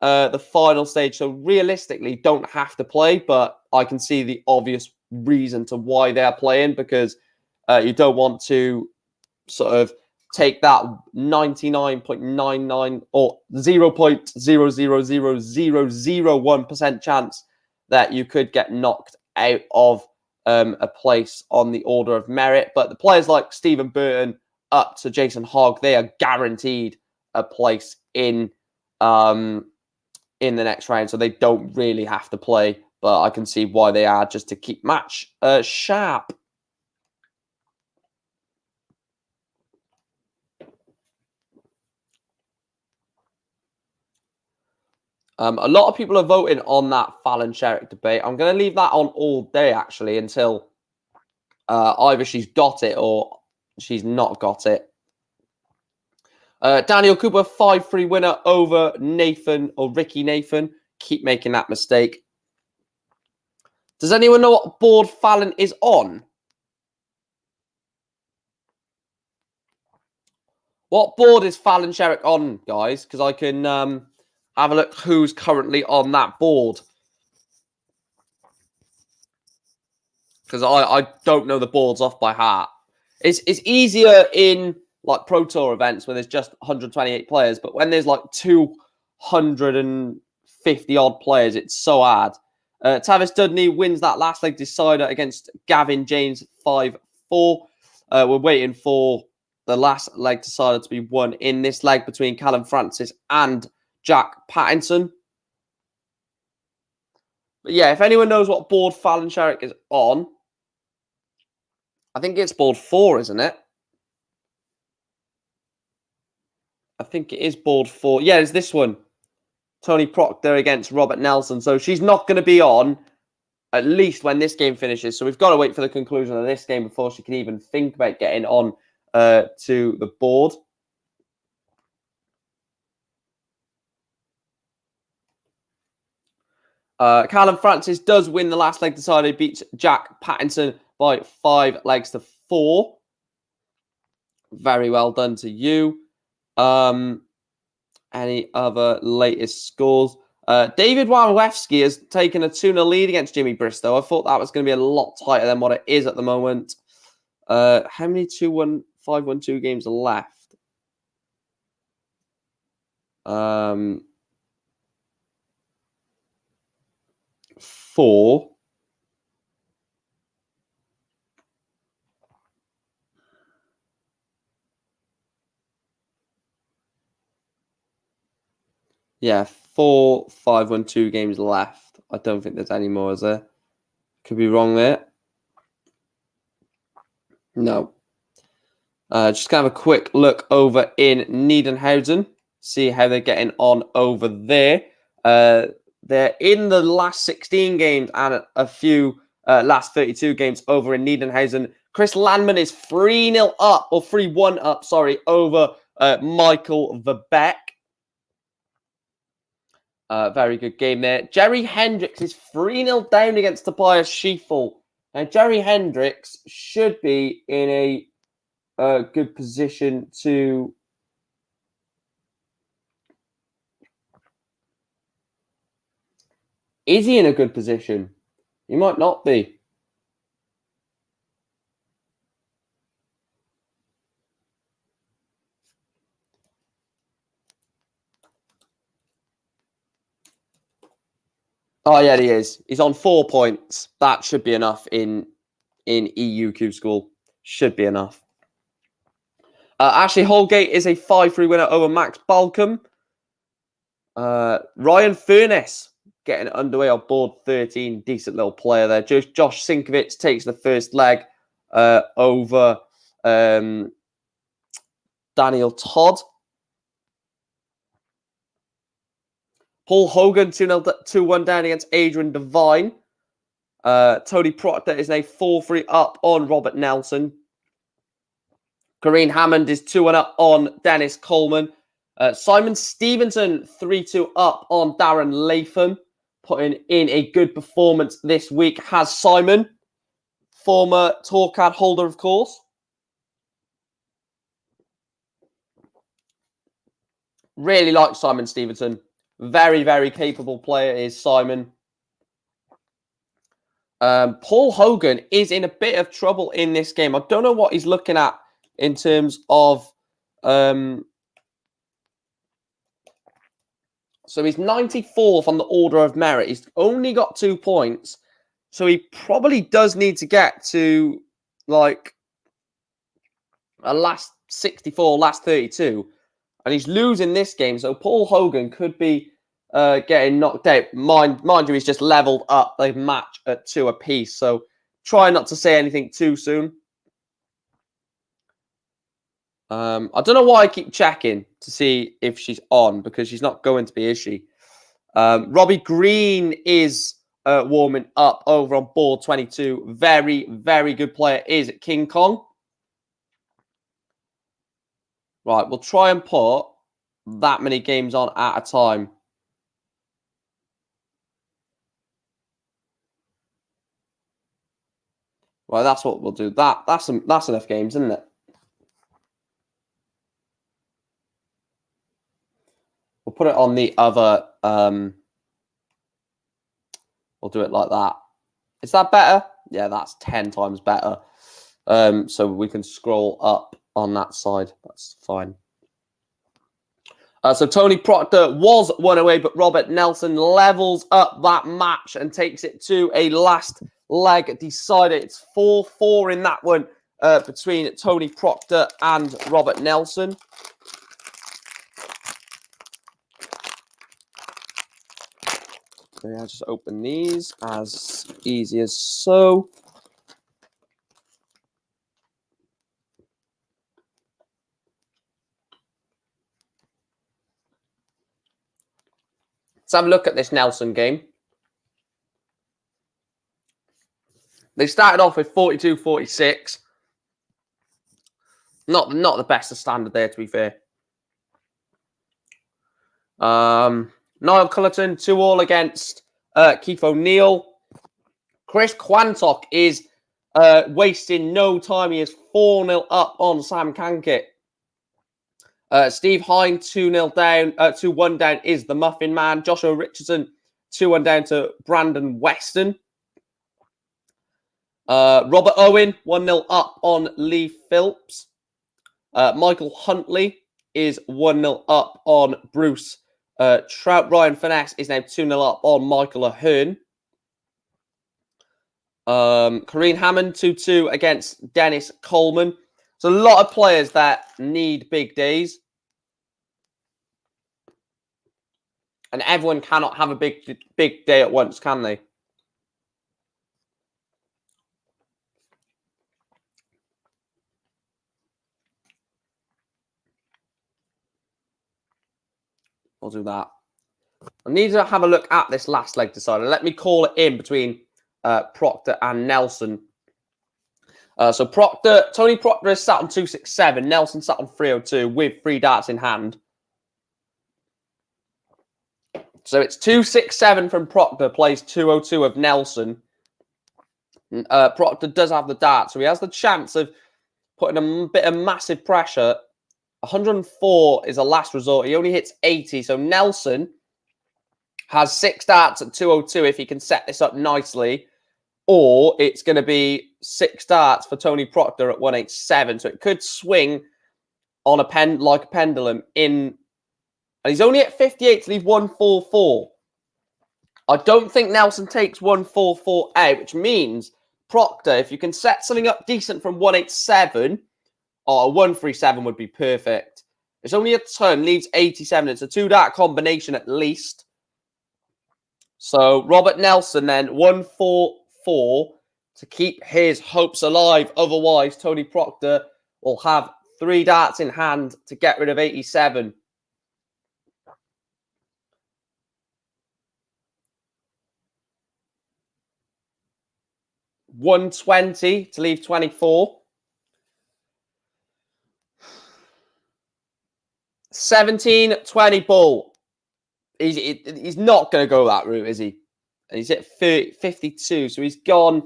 the final stage. So realistically, don't have to play. But I can see the obvious reason to why they're playing, because you don't want to sort of take that 99.99 or 0.0000001% chance that you could get knocked out of a place on the order of merit. But the players like Stephen Burton up to Jason Hogg, they are guaranteed a place in the next round, so they don't really have to play. But I can see why they are, just to keep match sharp. A lot of people are voting on that Fallon Sherrick debate. I'm going to leave that on all day, actually, until either she's got it or she's not got it. Daniel Cooper, 5-3 winner over Nathan or Ricky Nathan. Keep making that mistake. Does anyone know what board Fallon is on? What board is Fallon Sherrick on, guys? Because I can have a look who's currently on that board. Because I don't know the boards off by heart. It's easier in like Pro Tour events when there's just 128 players, but when there's like 250 odd players, it's so hard. Tavis Dudney wins that last leg decider against Gavin James 5-4. We're waiting for the last leg decider to be won in this leg between Callum Francis and Jack Pattinson. But yeah, if anyone knows what board Fallon Sherrick is on, I think it's board 4, isn't it? I think it is board 4. Yeah, it's this one. Tony Proctor against Robert Nelson. So she's not going to be on, at least when this game finishes. So we've got to wait for the conclusion of this game before she can even think about getting on to the board. Callum Francis does win the last leg decider. He beats Jack Pattinson by 5 legs to 4. Very well done to you. Any other latest scores? David Wawewski has taken a 2-0 lead against Jimmy Bristow. I thought that was going to be a lot tighter than what it is at the moment. How many 2-1, 5-1-2 games are left? 4. Yeah, 4 5-1-2 games left. I don't think there's any more, is there? Could be wrong there. No. Just kind of a quick look over in Niedenhausen. See how they're getting on over there. They're in the last 16 games and a few last 32 games over in Niedenhausen. Chris Landman is 3-0 up, or 3-1 up, sorry, over Michael Verbeek. Very good game there. Jerry Hendricks is 3-0 down against Tobias Schieffel. Now, Jerry Hendricks should be in a good position to... Is he in a good position? He might not be. Oh, yeah, he is. He's on 4 points. That should be enough in EU Q School. Should be enough. Ashley Holgate is a 5-3 winner over Max Balcom. Ryan Furness getting underway on board 13. Decent little player there. Josh Sinkovich takes the first leg over Daniel Todd. Paul Hogan 2-1 down against Adrian Devine. Tony Proctor is now 4-3 up on Robert Nelson. Corrine Hammond is 2-1 up on Dennis Coleman. Simon Stevenson 3-2 up on Darren Latham. Putting in a good performance this week has Simon. Former Torcad holder, of course. Really like Simon Stevenson. Very, very capable player is Simon. Paul Hogan is in a bit of trouble in this game. I don't know what he's looking at in terms of... so he's 94th on the order of merit. He's only got 2 points. So he probably does need to get to, like, a last 64, last 32. And he's losing this game. So Paul Hogan could be getting knocked out. Mind you, he's just leveled up. They match at 2 apiece. So try not to say anything too soon. I don't know why I keep checking to see if she's on, because she's not going to be, is she? Robbie Green is warming up over on board 22. Very, very good player is King Kong. Right, we'll try and put that many games on at a time. Right, that's what we'll do. That's enough games, isn't it? We'll put it on the other. We'll do it like that. Is that better? Yeah, that's 10 times better. So we can scroll up on that side. That's fine. So Tony Proctor was 1 away, but Robert Nelson levels up that match and takes it to a last leg decider. It's 4-4 in that one between Tony Proctor and Robert Nelson. So yeah, just open these as easy as so. Let's have a look at this Nelson game. They started off with 42-46. Not the best of standard there, to be fair. Niall Cullerton, 2-2 against Keith O'Neill. Chris Quantock is wasting no time. He is 4-0 up on Sam Kankit. Steve Hine, 2-0 down, 2-1 down is the Muffin Man. Joshua Richardson, 2-1 down to Brandon Weston. Robert Owen, 1-0 up on Lee Phillips. Michael Huntley is 1-0 up on Bruce Trout. Ryan Finesse is now 2-0 up on Michael Ahern. Corrine Hammond, 2-2 against Dennis Coleman. So a lot of players that need big days. And everyone cannot have a big day at once, can they? I'll do that. I need to have a look at this last leg decider. Let me call it in between Proctor and Nelson. So Tony Proctor is sat on 267. Nelson sat on 302 with 3 darts in hand. So it's 267 from Proctor, plays 202 of Nelson. Proctor does have the dart, so he has the chance of putting a bit of massive pressure. 104 is a last resort. He only hits 80, so Nelson has 6 darts at 202 if he can set this up nicely. Or it's going to be 6 darts for Tony Proctor at 187. So it could swing on like a pendulum in. And he's only at 58 to leave 144. I don't think Nelson takes 144 out, which means Proctor, if you can set something up decent from 187, or a 137 would be perfect. It's only a ton, leaves 87. It's a 2-dart combination at least. So Robert Nelson then 144 to keep his hopes alive. Otherwise, Tony Proctor will have 3 darts in hand to get rid of 87. $120 to leave 24. 17-20 ball. He's not going to go that route, is he? And he's at 52, so he's gone.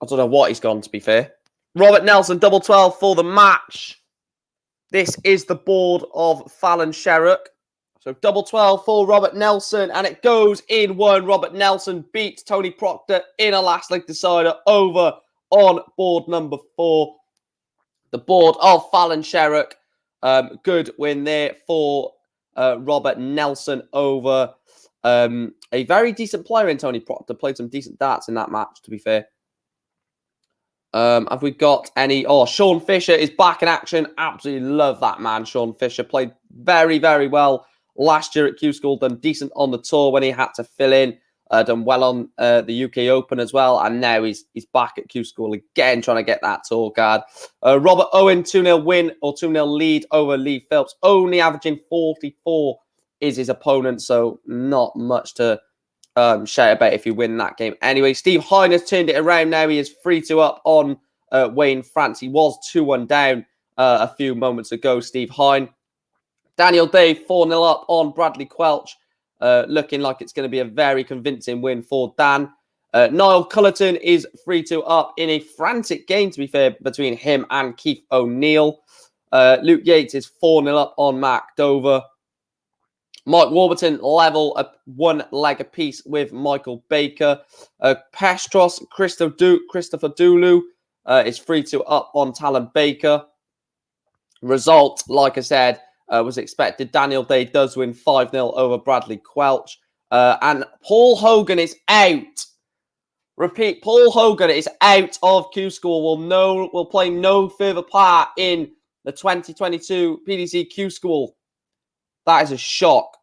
I don't know what he's gone, to be fair. Robert Nelson, double 12 for the match. This is the board of Fallon Sherrock. So double 12 for Robert Nelson, and it goes in one. Robert Nelson beats Tony Proctor in a last leg decider over on board number 4. The board of Fallon Sherrock. Good win there for Robert Nelson over a very decent player in Tony Proctor. Played some decent darts in that match, to be fair. Have we got any? Oh, Sean Fisher is back in action. Absolutely love that man. Sean Fisher played very, very well last year at Q School. Done decent on the tour when he had to fill in. Done well on the UK Open as well. And now he's back at Q School again, trying to get that tour card. Robert Owen, 2-0 win or 2-0 lead over Lee Phelps. Only averaging 44 is his opponent. So not much to shout about if you win that game. Anyway, Steve Hine has turned it around now. He is 3-2 up on Wayne France. He was 2-1 down a few moments ago, Steve Hine. Daniel Day, 4-0 up on Bradley Quelch. Looking like it's going to be a very convincing win for Dan. Niall Cullerton is 3-2 up in a frantic game, to be fair, between him and Keith O'Neill. Luke Yates is 4-0 up on Mark Dover. Mike Warburton level at 1 leg apiece with Michael Baker. Pestros, Christopher Dulu is 3-2 up on Talon Baker. Result, like I said, was expected. Daniel Day does win 5-0 over Bradley Quelch. And Paul Hogan is out. Repeat, Paul Hogan is out of Q School. Will play no further part in the 2022 PDC Q School. That is a shock.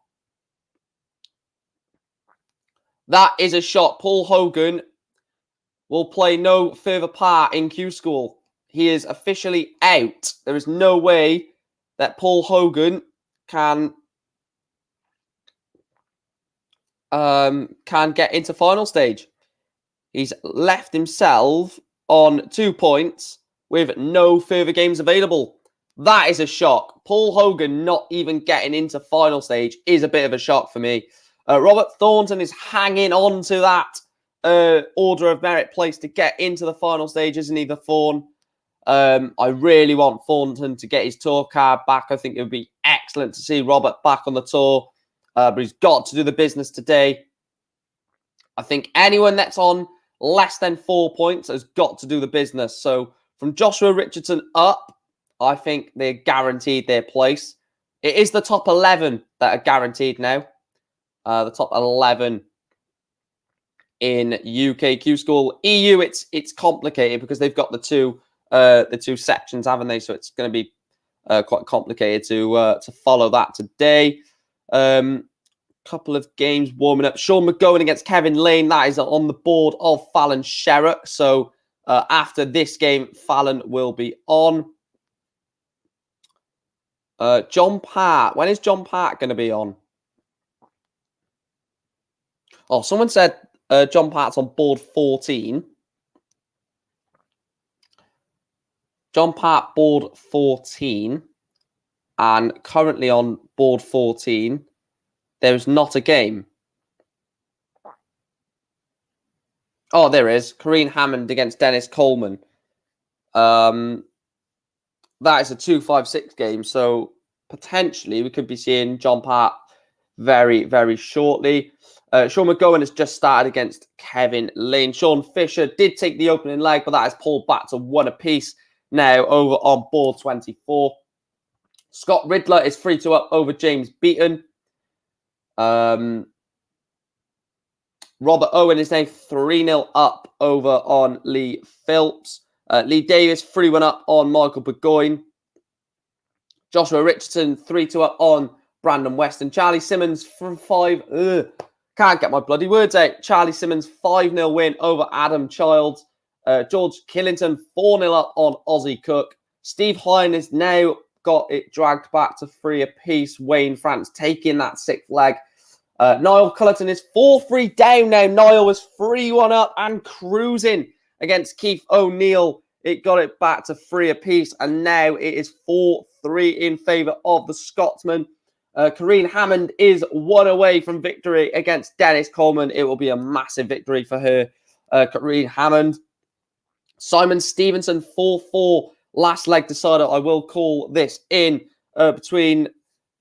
That is a shock. Paul Hogan will play no further part in Q School. He is officially out. There is no way that Paul Hogan can get into final stage. He's left himself on 2 points with no further games available. That is a shock. Paul Hogan not even getting into final stage is a bit of a shock for me. Robert Thornton is hanging on to that order of merit place to get into the final stage, isn't he, the Thorn? I really want Thornton to get his tour card back. I think it would be excellent to see Robert back on the tour. But he's got to do the business today. I think anyone that's on less than 4 points has got to do the business. So from Joshua Richardson up, I think they're guaranteed their place. It is the top 11 that are guaranteed now. The top 11 in UK Q School. EU, it's complicated because they've got the two sections, haven't they? So it's going to be quite complicated to follow that today. Couple of games warming up. Sean McGowan against Kevin Lane. That is on the board of Fallon Sherrock. So after this game, Fallon will be on. John Part. When is John Part going to be on? Oh, someone said John Part's on board 14. John Part board 14. And currently on board 14, there's not a game. Oh, there is. Corrine Hammond against Dennis Coleman. That is a 2-5-6 game. So potentially we could be seeing John Part very, very shortly. Sean McGowan has just started against Kevin Lane. Sean Fisher did take the opening leg, but that has pulled back to 1 apiece now over on board 24. Scott Riddler is 3-2 up over James Beaton. Robert Owen is now 3-0 up over on Lee Phillips. Lee Davis 3-1 up on Michael Burgoyne. Joshua Richardson 3-2 up on Brandon Weston. Charlie Simmons from 5. Can't get my bloody words out. Charlie Simmons 5-0 win over Adam Childs. George Killington 4-0 up on Ozzie Cook. Steve Hine has now got it dragged back to 3 apiece. Wayne France taking that 6th leg. Niall Cullerton is 4-3 down now. Niall was 3-1 up and cruising against Keith O'Neill. It got it back to 3 apiece, and now it is 4-3 in favour of the Scotsman. Karine Hammond is 1 away from victory against Dennis Coleman. It will be a massive victory for her, Karine Hammond. Simon Stevenson 4-4 last leg decider. I will call this in between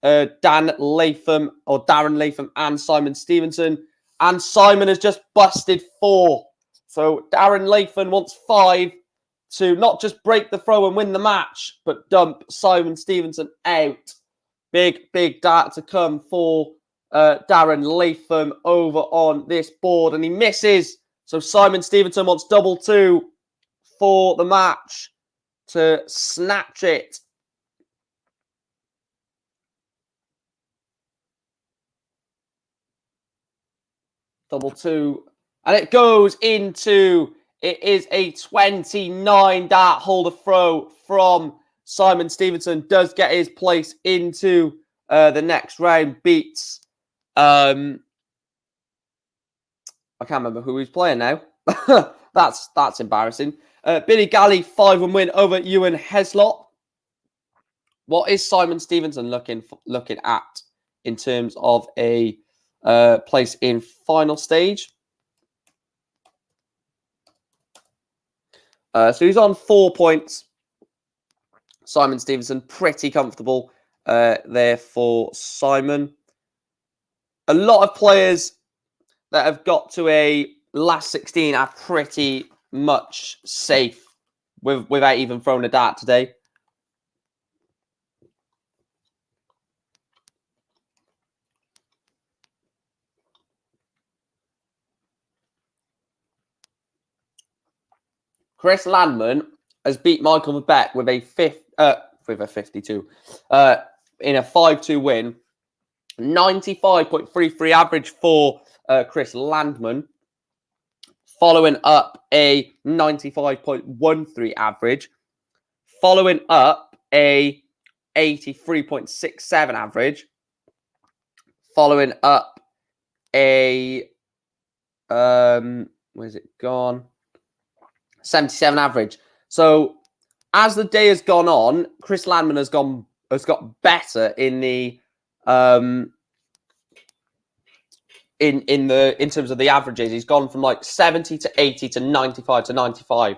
Darren Latham and Simon Stevenson. And Simon has just busted 4. So Darren Latham wants 5 to not just break the throw and win the match, but dump Simon Stevenson out. Big dart to come for Darren Latham over on this board. And he misses. So Simon Stevenson wants double 2 for the match to snatch it. Double 2. And it goes into... It is a 29 dart holder throw from Simon Stevenson. Does get his place into the next round. Beats... I can't remember who he's playing now. That's embarrassing. Billy Galley 5-1 win over Ewan Heslop. What is Simon Stevenson looking at in terms of a place in final stage? So he's on 4 points. Simon Stevenson, pretty comfortable there for Simon. A lot of players that have got to a last 16 are pretty much safe without even throwing a dart today. Chris Landman has beat Michael Beck with a 52 in a 5-2 win. 95.33 average for Chris Landman, following up a 95.13 average, following up a 83.67 average, following up a where's it gone? 77 average. So as the day has gone on, Chris Landman has got better in the in terms of the averages. He's gone from like 70 to 80 to 95 to 95.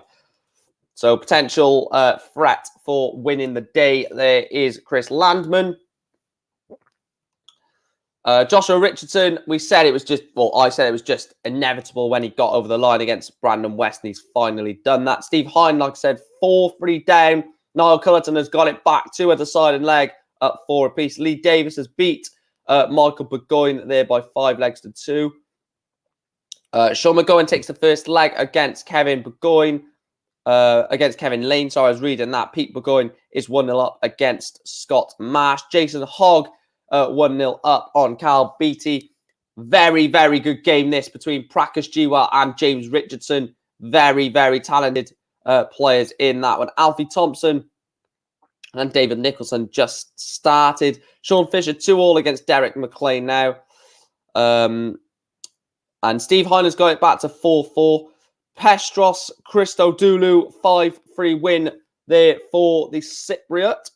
So potential threat for winning the day there is Chris Landman. Joshua Richardson, I said it was just inevitable when he got over the line against Brandon West, and he's finally done that. Steve Hine, like I said, 4-3 down. Niall Cullerton has got it back to a deciding leg up 4 apiece. Lee Davis has beat Michael Burgoyne there by 5 legs to 2. Sean McGowan takes the first leg against Kevin Lane. Sorry, I was reading that. Pete Burgoyne is 1-0 up against Scott Marsh. Jason Hogg 1-0 up on Carl Beattie. Very, very good game this between Prakash Jiwa and James Richardson. Very, very talented players in that one. Alfie Thompson and David Nicholson just started. Sean Fisher 2-2 against Derek McLean now. And Steve Hine has got it back to 4-4. Pestros Christodoulou 5-3 win there for the Cypriot.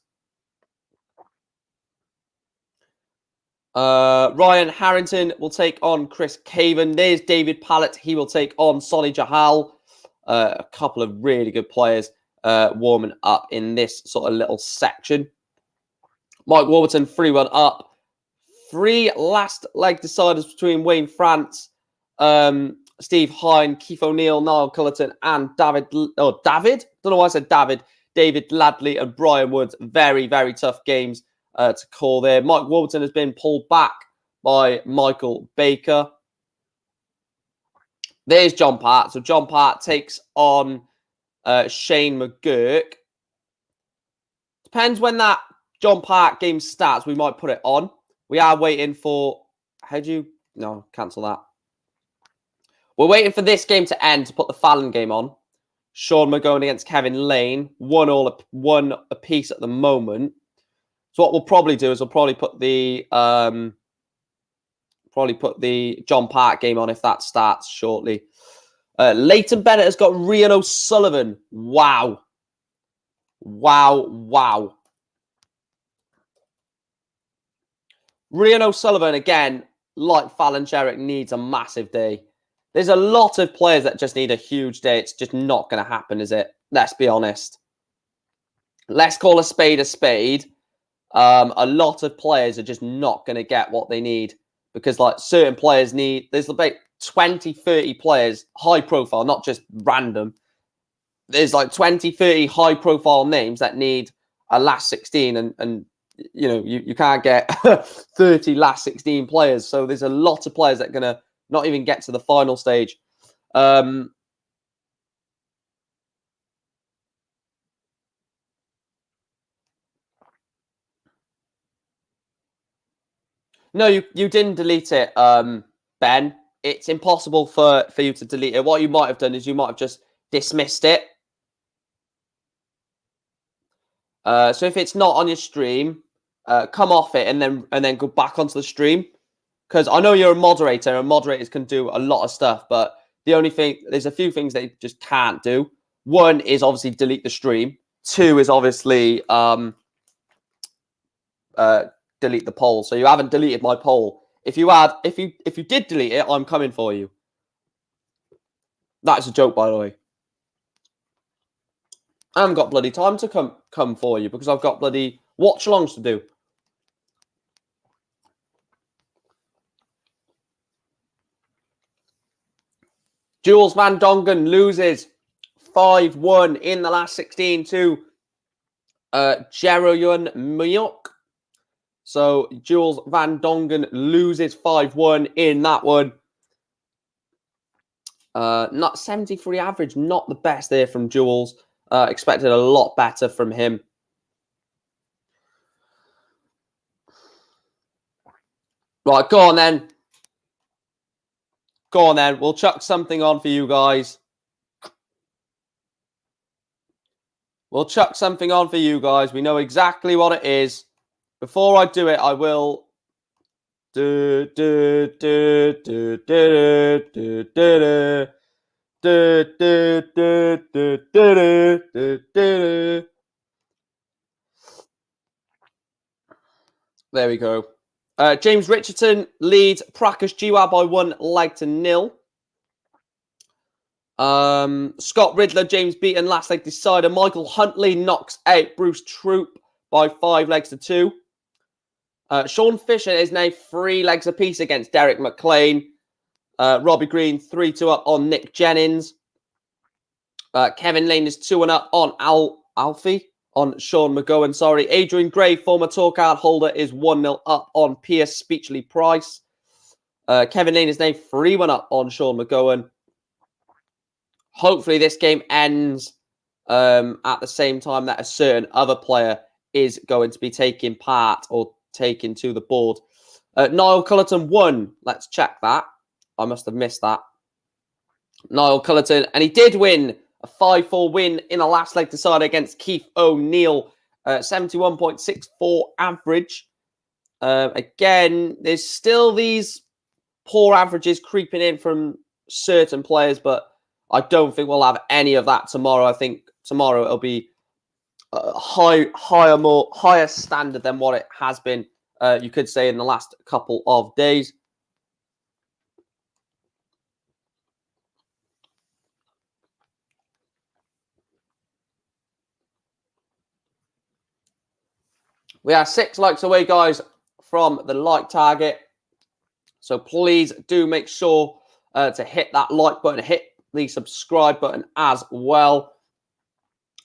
Ryan Harrington will take on Chris Caven. There's David Pallett. He will take on Sonny Jahal. A couple of really good players warming up in this sort of little section. Mike Warburton 3-1 up. 3 last leg deciders between Wayne France, Steve Hine, Keith O'Neill, Niall Cullerton, and David. Don't know why I said David. David Ladley and Brian Woods. Very, very tough games to call there. Mike Warburton has been pulled back by Michael Baker. There's John Part. So John Part takes on Shane McGurk. Depends when that John Part game starts. We might put it on. We are waiting for... No, cancel that. We're waiting for this game to end to put the Fallon game on. Sean McGowan against Kevin Lane. One apiece at the moment. So what we'll probably do is we'll probably put the John Part game on if that starts shortly. Leighton Bennett has got Rian O'Sullivan. Wow. Wow. Rian O'Sullivan, again, like Fallon Sherrick, needs a massive day. There's a lot of players that just need a huge day. It's just not going to happen, is it? Let's be honest. Let's call a spade a spade. A lot of players are just not going to get what they need because, like, certain players need... There's about 20, 30 players, high profile, not just random. There's like 20, 30 high profile names that need a last 16 and you know, you can't get 30 last 16 players. So there's a lot of players that are going to not even get to the final stage. No, you didn't delete it, Ben. It's impossible for you to delete it. What you might have done is you might have just dismissed it. So if it's not on your stream, come off it and then go back onto the stream. Because I know you're a moderator and moderators can do a lot of stuff, but the only thing, there's a few things they just can't do. One is obviously delete the stream. Two is obviously delete the poll. So you haven't deleted my poll. If you did delete it, I'm coming for you. That's a joke, by the way. I haven't got bloody time to come for you because I've got bloody watch-alongs to do. Jules Van Dongen loses 5-1 in the last 16 to Jeroen Muyok. So Jules Van Dongen loses 5-1 in that one. Not 73 average, not the best there from Jules. Expected a lot better from him. Right, go on then. Go on then. We'll chuck something on for you guys. We'll chuck something on for you guys. We know exactly what it is. Before I do it, I will... There we go. James Richardson leads Prakash Jiwa by 1-0. Scott Riddler, James Beaton, last leg decider. Michael Huntley knocks out Bruce Troop by 5-2. Sean Fisher is now 3 legs apiece against Derek McLean. Robbie Green 3-2 up on Nick Jennings. Kevin Lane is 2-1 up on Alfie. On Sean McGowan, sorry. Adrian Gray, former tour card holder, is 1-0 up on Pierce Speechley Price. Kevin Lane is now 3-1 up on Sean McGowan. Hopefully this game ends at the same time that a certain other player is going to be taking part or taken to the board. Niall Cullerton won. Let's check that. I must have missed that. Niall Cullerton, and he did win. A 5-4 win in a last leg decider against Keith O'Neill. 71.64 average. Again, there's still these poor averages creeping in from certain players, but I don't think we'll have any of that tomorrow. I think tomorrow it'll be higher standard than what it has been, you could say, in the last couple of days. We are 6 likes away, guys, from the like target. So please do make sure to hit that like button, hit the subscribe button as well.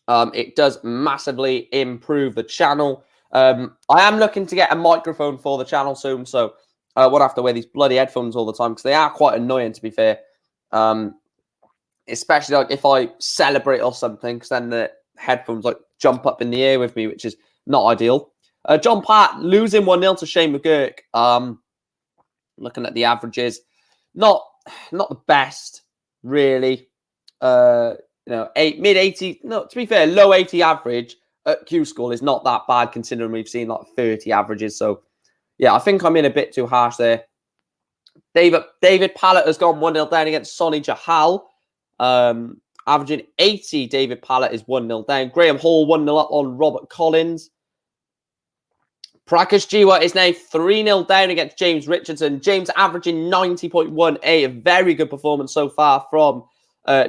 It does massively improve the channel. I am looking to get a microphone for the channel soon, so I won't have to wear these bloody headphones all the time because they are quite annoying, to be fair. Especially like if I celebrate or something, because then the headphones like jump up in the air with me, which is not ideal. John Part losing 1-0 to Shane McGurk. Looking at the averages, not the best, really. Mid 80. No, to be fair, low 80 average at Q School is not that bad considering we've seen like 30 averages. So yeah, I think I'm in a bit too harsh there. David Pallett has gone 1-0 down against Sonny Jahal. Averaging 80, David Pallett is 1-0 down. Graham Hall 1-0 up on Robert Collins. Prakash Jiwa is now 3-0 down against James Richardson. James averaging 90.18. A very good performance so far from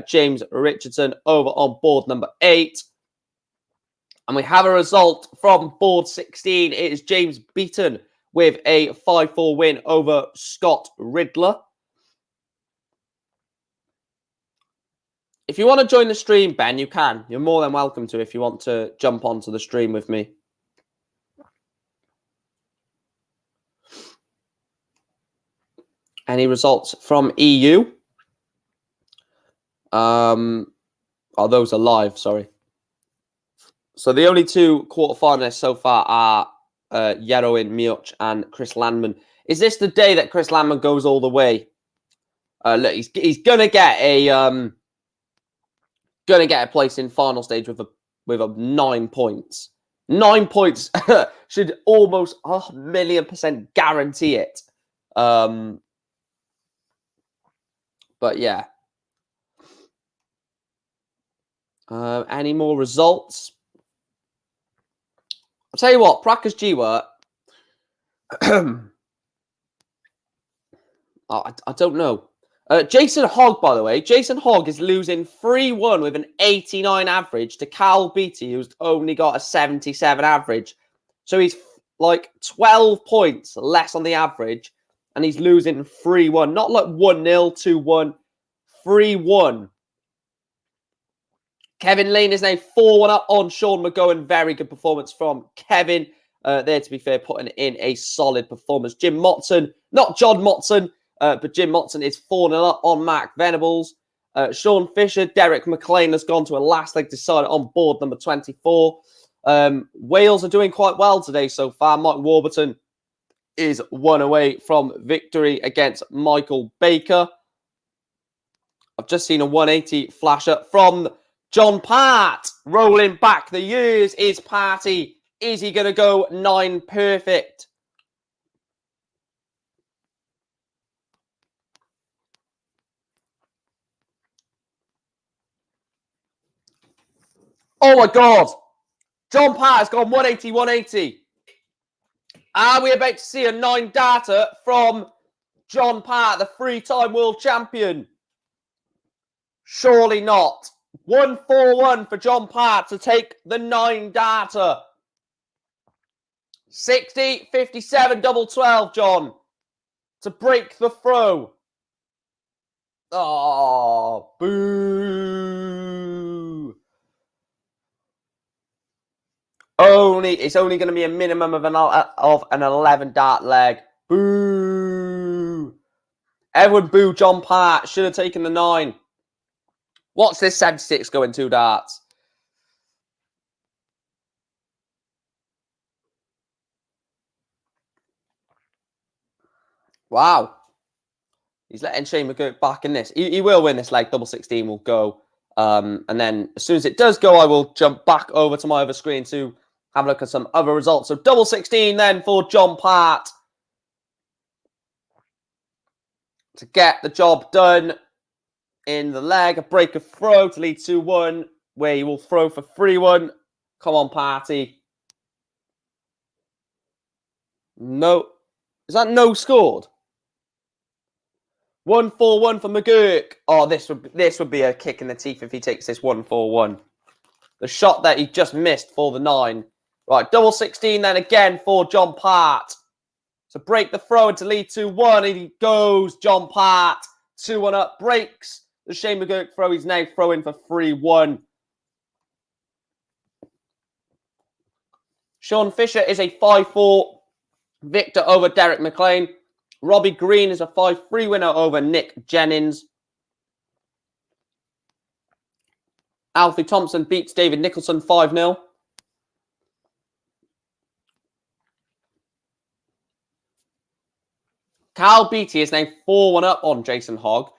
James Richardson over on board number 8. And we have a result from board 16. It is James Beaton with a 5-4 win over Scott Riddler. If you want to join the stream, Ben, you can. You're more than welcome to if you want to jump onto the stream with me. Any results from EU? Those are live, sorry. So the only 2 quarterfinalists so far are Jeroen Mioch and Chris Landman. Is this the day that Chris Landman goes all the way? Look, he's gonna get a place in final stage with a 9 points. 9 points should almost 1,000,000% guarantee it. But yeah. Any more results? I'll tell you what, Prakash Jiwa. I don't know. Jason Hogg, by the way. Jason Hogg is losing 3-1 with an 89 average to Cal Beatty, who's only got a 77 average. So he's like 12 points less on the average, and he's losing 3-1. Not like 1-0, 2-1, 3-1. Kevin Lane is now 4-1 up on Sean McGowan. Very good performance from Kevin. There, to be fair, putting in a solid performance. Jim Motson, not John Motson, but Jim Motson is 4-0 up on Mark Venables. Sean Fisher, Derek McLean has gone to a last leg decider on board number 24. Wales are doing quite well today so far. Mike Warburton is 1 away from victory against Michael Baker. I've just seen a 180 flash up from John Part. Rolling back the years is Party. Is he going to go 9 perfect? Oh my God. John Part has gone 180, 180. Are we about to see a 9 data from John Part, the 3-time world champion? Surely not. 1-4-1 for John Part to take the 9 data. 60, 57, double 12, John, to break the throw. Oh, boo. It's only going to be a minimum of an 11 dart leg. Boo. Everyone boo John Part. Should have taken the 9. What's this 76 going 2 darts? Wow. He's letting Shane McGurk back in this. He will win this leg. Double 16 will go. And then as soon as it does go, I will jump back over to my other screen to have a look at some other results. So double 16 then for John Part to get the job done in the leg. A break of throw to lead 2-1, where he will throw for 3-1. Come on, Party. No. Is that no scored? 1-4-1 for McGurk. Oh, this would be a kick in the teeth if he takes this 1-4-1. The shot that he just missed for the 9. Right, double 16 then again for John Part. To break the throw and to lead 2-1. And he goes, John Part. 2-1 up, breaks the Shane McGurk throw. He's now throwing for 3-1. Sean Fisher is a 5-4 victor over Derek McLean. Robbie Green is a 5-3 winner over Nick Jennings. Alfie Thompson beats David Nicholson 5-0. Carl Beattie is now 4-1 up on Jason Hogg.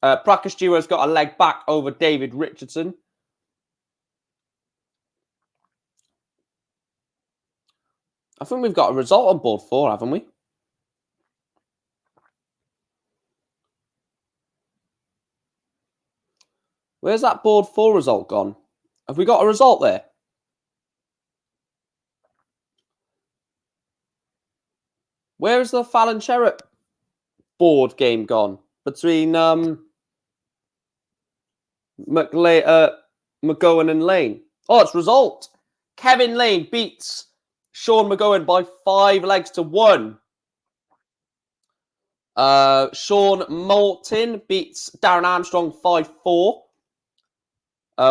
Prakash Jiwa has got a leg back over David Richardson. I think we've got a result on board 4, haven't we? Where's that board 4 result gone? Have we got a result there? Where is the Fallon Sherritt board game gone? Between McGowan and Lane. Oh, it's result. Kevin Lane beats Sean McGowan by 5 legs to 1. Sean Moulton beats Darren Armstrong 5-4.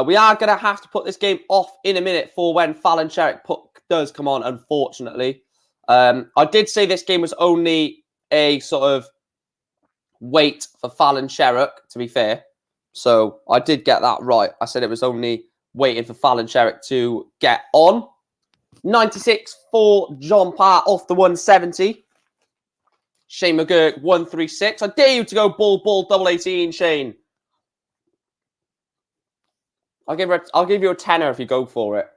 We are going to have to put this game off in a minute for when Fallon Sherritt does come on, unfortunately. I did say this game was only a sort of wait for Fallon Sherritt, to be fair. So I did get that right. I said it was only waiting for Fallon Sherritt to get on. 96 for John Parr off the 170. Shane McGurk 136. I dare you to go ball, double 18, Shane. I'll give you a tenner if you go for it.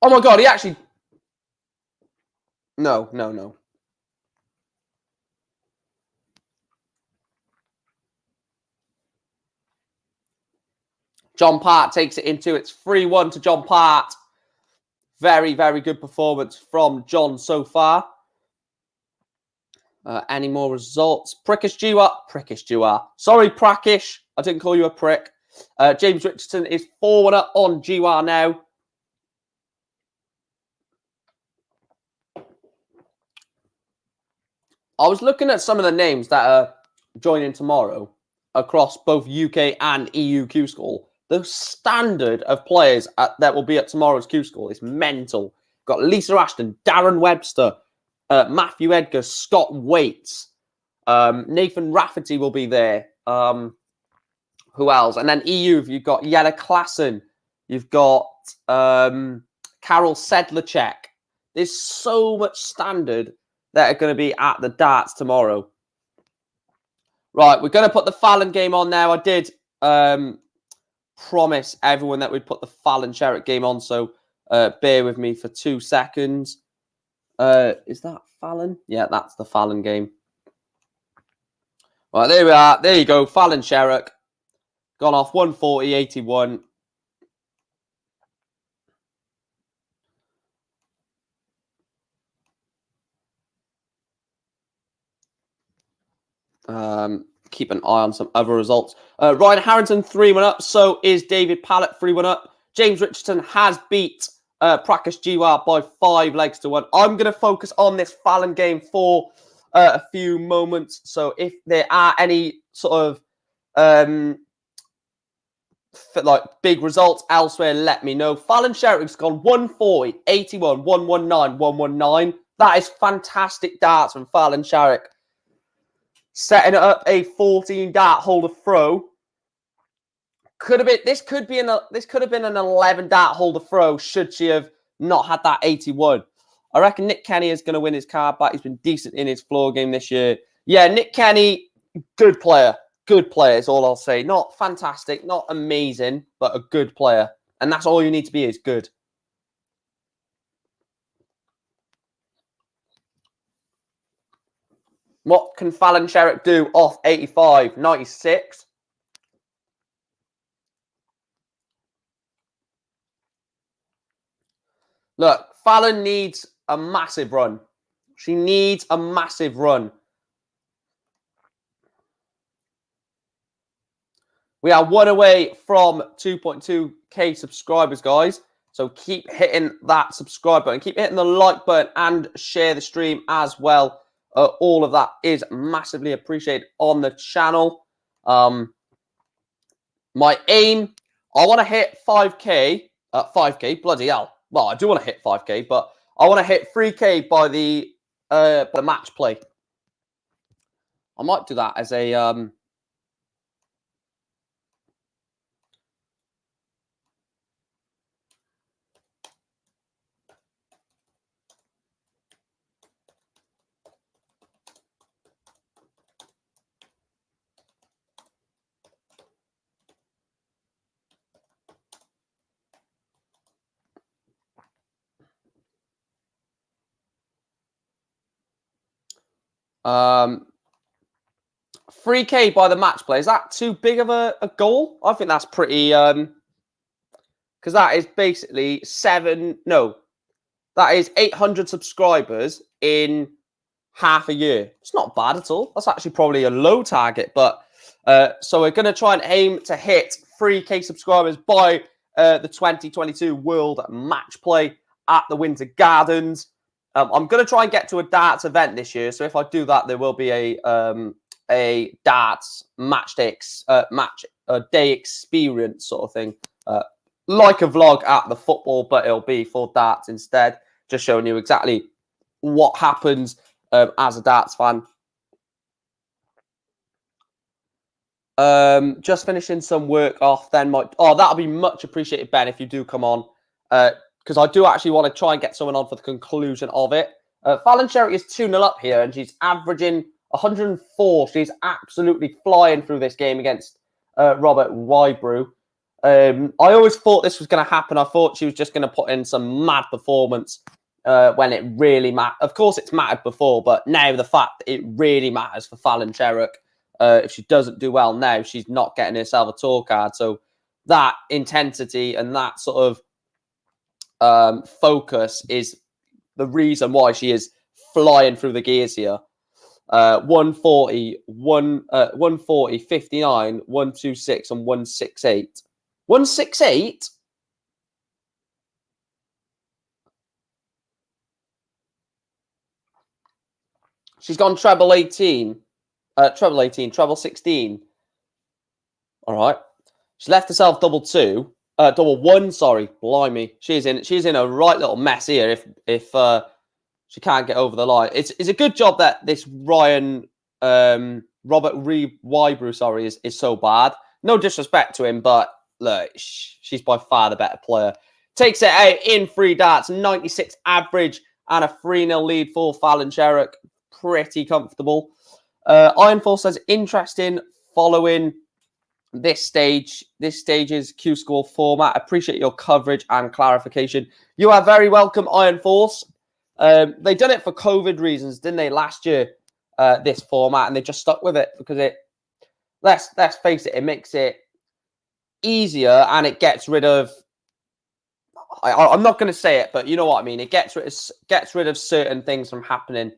Oh my God, he actually... No. John Part takes it into it's 3-1 to John Part. Very, very good performance from John so far. Any more results? Prickish Jiwa. Sorry, Prackish. I didn't call you a prick. James Richardson is 4-1 up on Jiwa now. I was looking at some of the names that are joining tomorrow across both UK and EU Q School. The standard of players that will be at tomorrow's Q School is mental. Got Lisa Ashton, Darren Webster, Matthew Edgar, Scott Waits, Nathan Rafferty will be there. Who else? And then EU, you've got Jella Klassen. You've got Carol Sedlacek. There's so much standard that are going to be at the darts tomorrow. Right, we're going to put the Fallon game on now. I did promise everyone that we'd put the Fallon Sherritt game on, so bear with me for 2 seconds. Is that Fallon? Yeah, that's the Fallon game. Right, there we are. There you go. Fallon Sherritt. Gone off 140.81. Keep an eye on some other results. Ryan Harrington 3-1 up. So is David Pallett 3-1 up. James Richardson has beat Prakash Jiwa by 5 legs to 1. I'm going to focus on this Fallon game for a few moments. So if there are any sort of like big results elsewhere, let me know. Fallon Sherritt's gone 140, 81, 119, 119. That is fantastic darts from Fallon Sherritt. Setting up a 14 dart holder throw. This could have been an 11 dart holder throw should she have not had that 81. I reckon Nick Kenny is going to win his card back. He's been decent in his floor game this year. Yeah, Nick Kenny, good player. Good player is all I'll say. Not fantastic, not amazing, but a good player. And that's all you need to be is good. What can Fallon Sherritt do off 85, 96? Look, Fallon needs a massive run. She needs a massive run. We are 1 away from 2.2k subscribers, guys. So keep hitting that subscribe button. Keep hitting the like button and share the stream as well. All of that is massively appreciated on the channel. My aim, I want to hit 5k. 5k, bloody hell. Well, I do want to hit 5k, but I want to hit 3k by the match play. I might do that as a 3K by the match play. Is that too big of a goal? I think that's pretty... Because that is basically that is 800 subscribers in half a year. It's not bad at all. That's actually probably a low target. But so we're going to try and aim to hit 3K subscribers by the 2022 World Match Play at the Winter Gardens. I'm going to try and get to a darts event this year. So if I do that, there will be a darts day experience sort of thing. Like a vlog at the football, but it'll be for darts instead. Just showing you exactly what happens as a darts fan. Just finishing some work off, then that'll be much appreciated, Ben, if you do come on. Because I do actually want to try and get someone on for the conclusion of it. Fallon Sherrick is 2-0 up here, and she's averaging 104. She's absolutely flying through this game against Robert Wybrew. I always thought this was going to happen. I thought she was just going to put in some mad performance when it really mattered. Of course, it's mattered before, but now the fact that it really matters for Fallon Sherrick. If she doesn't do well now, she's not getting herself a tour card. So that intensity and that sort of focus is the reason why she is flying through the gears here. 140, 140, 59, 126, and 168. 168? She's gone treble 18. Treble 18, treble 16. All right. She left herself double 1, sorry. Blimey. She's in a right little mess here if she can't get over the line. It's a good job that this Robert Wybrew, sorry, is so bad. No disrespect to him, but look, she's by far the better player. Takes it out in 3 darts, 96 average, and a 3-0 lead for Fallon Sherrick. Pretty comfortable. Iron Force says, interesting following this stage's Q School format. Appreciate your coverage and clarification. You are very welcome, Iron Force. They done it for COVID reasons, didn't they, last year, this format, and they just stuck with it because let's face it, it makes it easier and it gets rid of, I'm not going to say it, but you know what I mean. It gets rid of certain things from happening.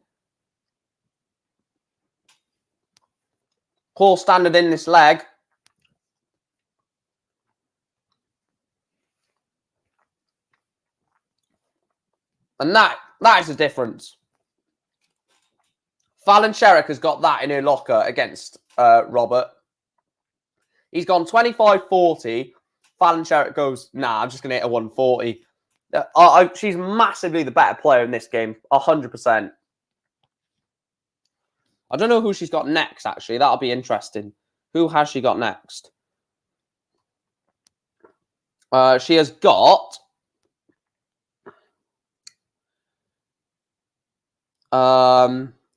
Poor standard in this leg. And that is the difference. Fallon Sherrick has got that in her locker against Robert. He's gone 25-40. Fallon Sherrick goes, nah, I'm just going to hit a 140. She's massively the better player in this game, 100%. I don't know who she's got next, actually. That'll be interesting. Who has she got next? She has got...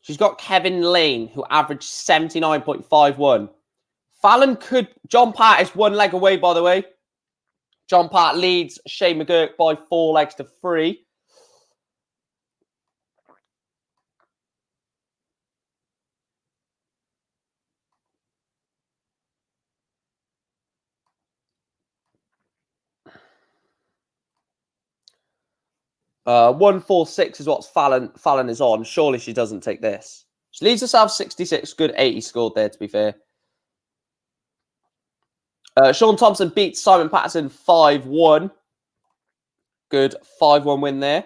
she's got Kevin Lane, who averaged 79.51. Fallon could... John Part is 1 leg away, by the way. John Part leads Shane McGurk by 4 legs to 3. Uh, 146 is what Fallon is on. Surely she doesn't take this. She leaves herself 66. Good 80 scored there, to be fair. Sean Thompson beats Simon Patterson 5-1. Good 5-1 win there.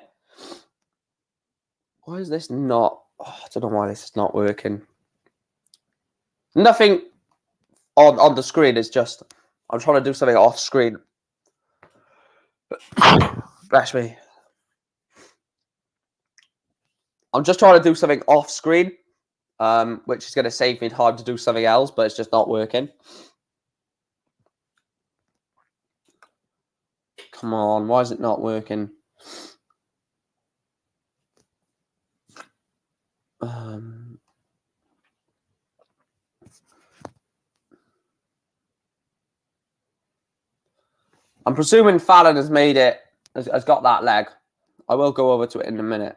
Why is this not... Oh, I don't know why this is not working. Nothing on the screen. Is just... I'm trying to do something off screen. Bless me. I'm just trying to do something off screen, which is going to save me time to do something else, but it's just not working. Come on, why is it not working? I'm presuming Fallon has made it, has got that leg. I will go over to it in a minute.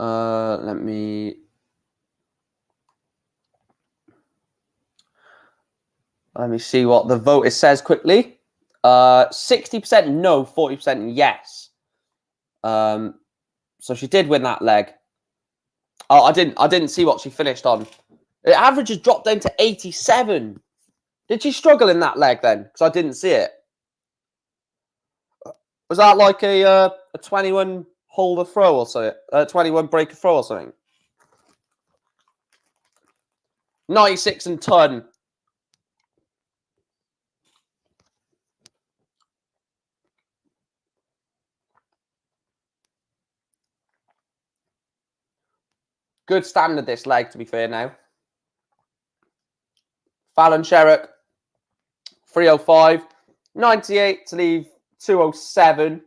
Let me see what the vote says quickly. 60% no, 40% yes. So she did win that leg. Oh, I didn't see what she finished on. The average has dropped down to 87. Did she struggle in that leg then? Because I didn't see it. Was that like a 21 holder throw or something? 21 breaker throw or something? 96 and ton. Good standard this leg, to be fair now. Fallon Sherrock, 305. 98 to leave 207.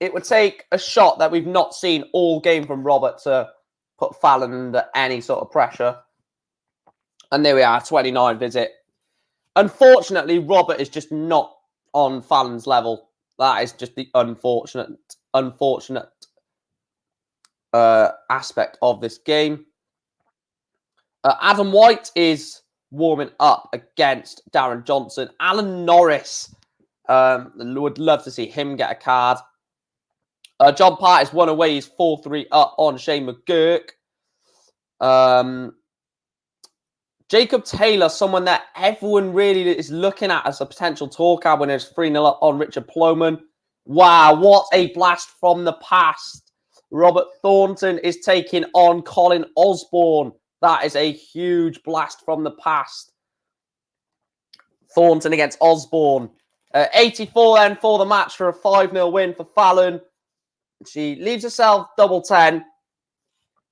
It would take a shot that we've not seen all game from Robert to put Fallon under any sort of pressure. And there we are, 29 visit. Unfortunately, Robert is just not on Fallon's level. That is just the unfortunate aspect of this game. Adam White is warming up against Darren Johnson. Alan Norris, would love to see him get a card. John Part is one away. He's 4-3 up on Shane McGurk. Jacob Taylor, someone that everyone really is looking at as a potential tour card when it's 3-0 up on Richard Ploman. Wow, what a blast from the past. Robert Thornton is taking on Colin Osborne. That is a huge blast from the past. Thornton against Osborne. 84 then for the match for a 5-0 win for Fallon. She leaves herself double 10.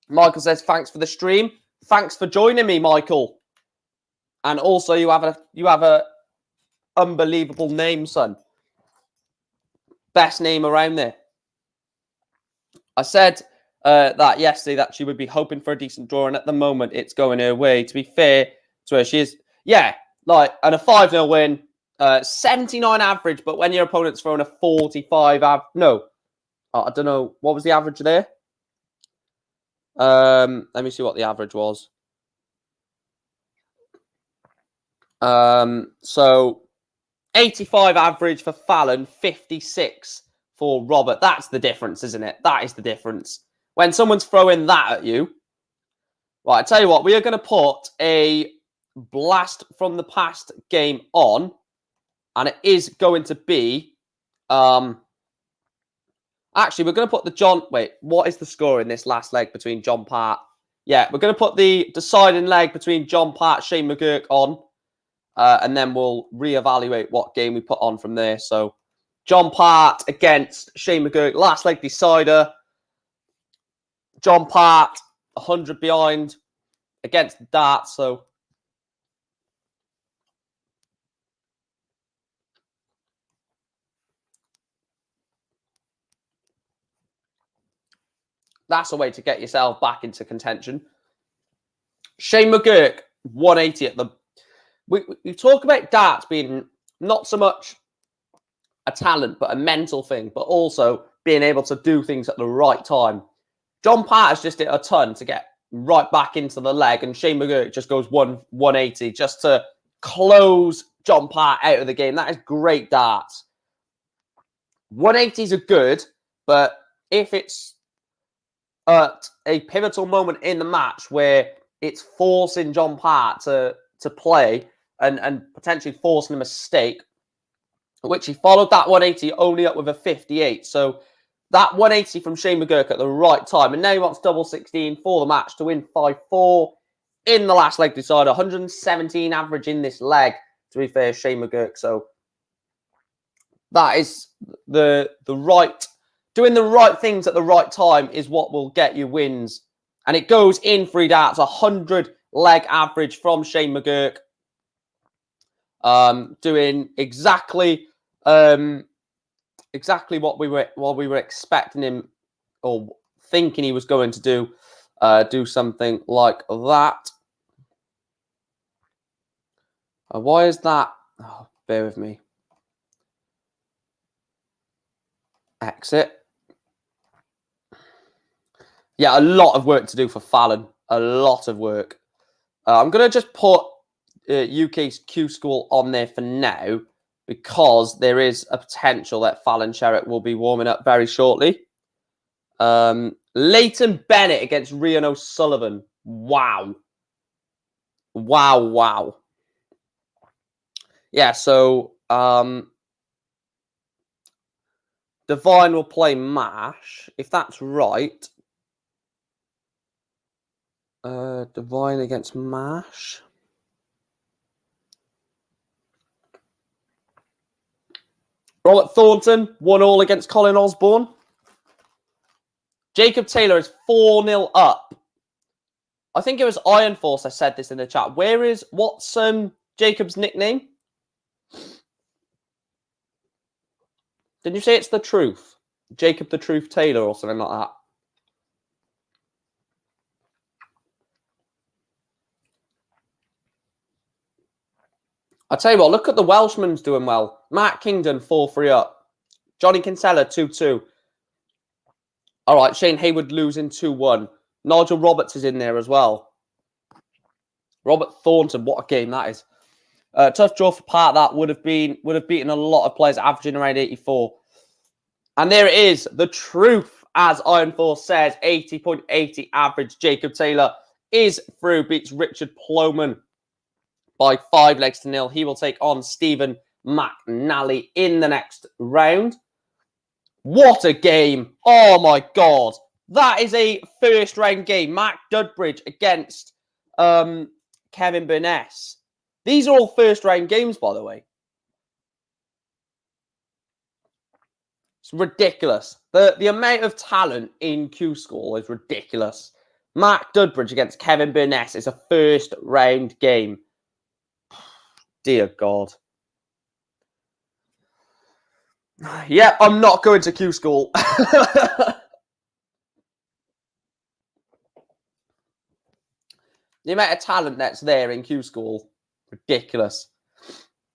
Michael says, thanks for the stream. Thanks for joining me, Michael. And also, you have a unbelievable name, son. Best name around there. I said that yesterday that she would be hoping for a decent draw, and at the moment, it's going her way. To be fair to her, she is, and a 5-0 win, 79 average, but when your opponent's throwing a 45 I don't know. What was the average there? Let me see what the average was. So 85 average for Fallon, 56 for Robert. That's the difference, isn't it? That is the difference. When someone's throwing that at you. Right, I tell you what, we are going to put a blast from the past game on, and it is going to be actually, we're going to put the John... Wait, what is the score in this last leg between John Part? Yeah, we're going to put the deciding leg between John Part, Shane McGurk on. And then we'll reevaluate what game we put on from there. So, John Part against Shane McGurk. Last leg decider. John Part, 100 behind against the Dart. So, that's a way to get yourself back into contention. Shane McGurk, 180 at the... We talk about darts being not so much a talent, but a mental thing, but also being able to do things at the right time. John Part has just hit a ton to get right back into the leg, and Shane McGurk just goes 180 just to close John Part out of the game. That is great darts. 180s are good, but if it's at a pivotal moment in the match where it's forcing John Part to play and potentially forcing a mistake, which he followed that 180 only up with a 58. So that 180 from Shane McGurk at the right time. And now he wants double 16 for the match to win 5-4 in the last leg decider. 117 average in this leg, to be fair, Shane McGurk. So that is the right... Doing the right things at the right time is what will get you wins. And it goes in 3 darts, 100 leg average from Shane McGurk. Doing exactly what we were expecting him or thinking he was going to do something like that. Why is that? Oh, bear with me. Exit. Yeah, a lot of work to do for Fallon. A lot of work. I'm going to just put UK's Q School on there for now because there is a potential that Fallon Sherrick will be warming up very shortly. Leighton Bennett against Rian O'Sullivan. Wow. Wow, wow. Yeah, so Divine will play Mash, if that's right. Divine against Mash. Robert Thornton, 1-1 against Colin Osborne. Jacob Taylor is 4-0 up. I think it was Iron Force. I said this in the chat. What's Jacob's nickname? Did you say it's the Truth? Jacob the Truth Taylor or something like that? I tell you what, look at the Welshman's doing well. Matt Kingdon, 4-3 up. Johnny Kinsella, 2-2. All right, Shane Hayward losing 2-1. Nigel Roberts is in there as well. Robert Thornton, what a game that is. Tough draw for part that would have beaten a lot of players, averaging around 84. And there it is, the truth, as Iron Force says, 80.80 average. Jacob Taylor is through, beats Richard Ploman by 5-0. He will take on Stephen McNally in the next round. What a game. Oh, my God. That is a first-round game. Mac Dudbridge against Kevin Burness. These are all first-round games, by the way. It's ridiculous. The amount of talent in Q School is ridiculous. Mac Dudbridge against Kevin Burness is a first-round game. Dear God. Yeah, I'm not going to Q School. The amount of talent that's there in Q School, ridiculous.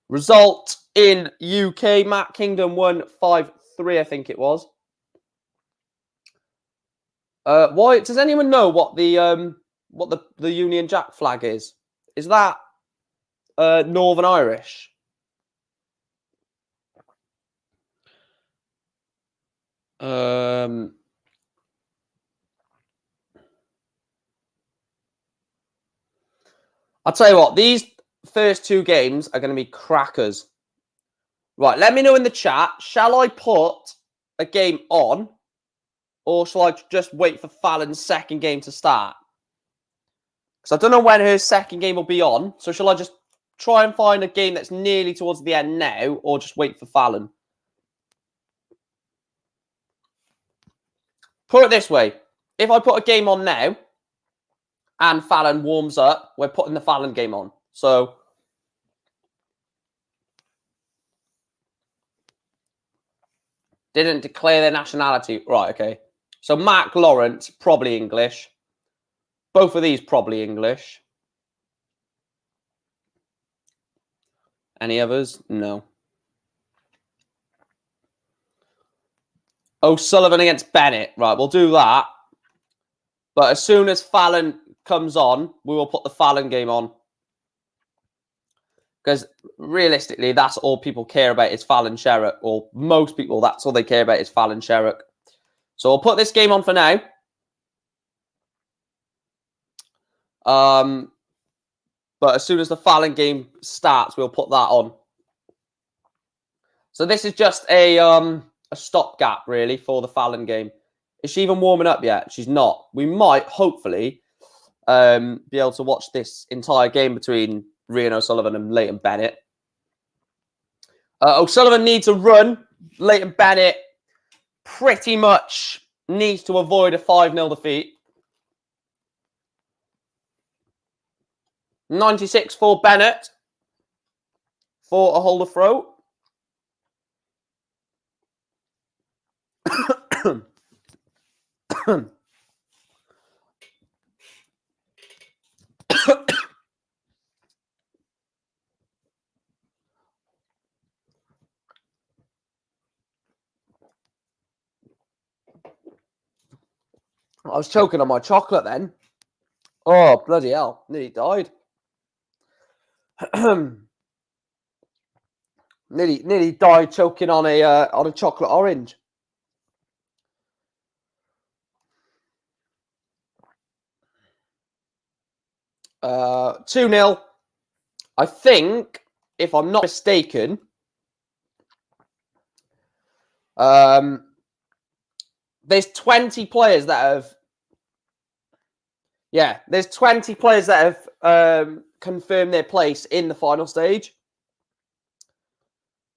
Result in UK, Matt Kingdom won 5-3, I think it was. Why does anyone know what the Union Jack flag is? Is that Northern Irish? I'll tell you what, these first two games are going to be crackers. Right, let me know in the chat. Shall I put a game on, or shall I just wait for Fallon's second game to start? Because I don't know when her second game will be on. So shall I just try and find a game that's nearly towards the end now, or just wait for Fallon? Put it this way. If I put a game on now, and Fallon warms up, we're putting the Fallon game on. So didn't declare their nationality. Right, okay. So Mark Lawrence, probably English. Both of these probably English. Any others? No. O'Sullivan against Bennett. Right, we'll do that. But as soon as Fallon comes on, we will put the Fallon game on. Because realistically, that's all people care about is Fallon Sherrick. Or most people, that's all they care about is Fallon Sherrick. So I'll put this game on for now. But as soon as the Fallon game starts, we'll put that on. So this is just a stopgap, really, for the Fallon game. Is she even warming up yet? She's not. We might, hopefully, be able to watch this entire game between Rian O'Sullivan and Leighton Bennett. O'Sullivan needs a run. Leighton Bennett pretty much needs to avoid a 5-0 defeat. 96 for Bennett for a holder throw. was choking on my chocolate then. Oh, bloody hell. Nearly died. nearly died choking on a chocolate orange. Uh, 2-0. I think, if I'm not mistaken, there's 20 players that have... Yeah, there's 20 players that have confirmed their place in the final stage.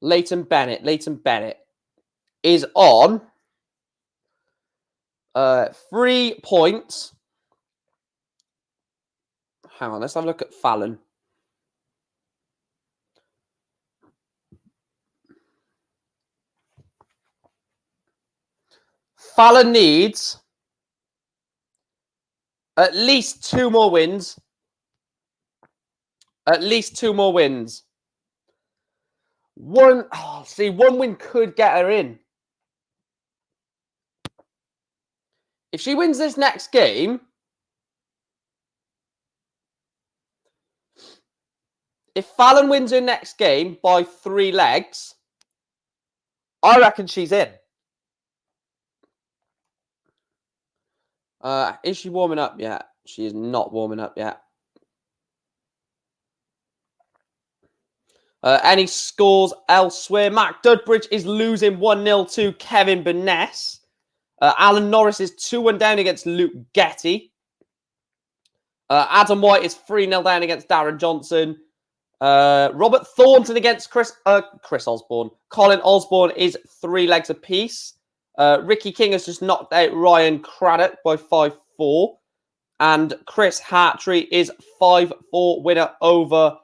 Leighton Bennett is on 3 points. Hang on, let's have a look at Fallon. Fallon needs at least 2 more wins. At least 2 more wins. One win could get her in. If she wins this next game, if Fallon wins her next game by 3 legs, I reckon she's in. Is she warming up yet? She is not warming up yet. Any scores elsewhere? Matt Dudbridge is losing 1-0 to Kevin Burness. Alan Norris is 2-1 down against Luke Getty. Adam White is 3-0 down against Darren Johnson. Robert Thornton against Chris Osborne. Colin Osborne is 3 legs apiece. Ricky King has just knocked out Ryan Craddock by 5-4. And Chris Hartree is 5-4 winner over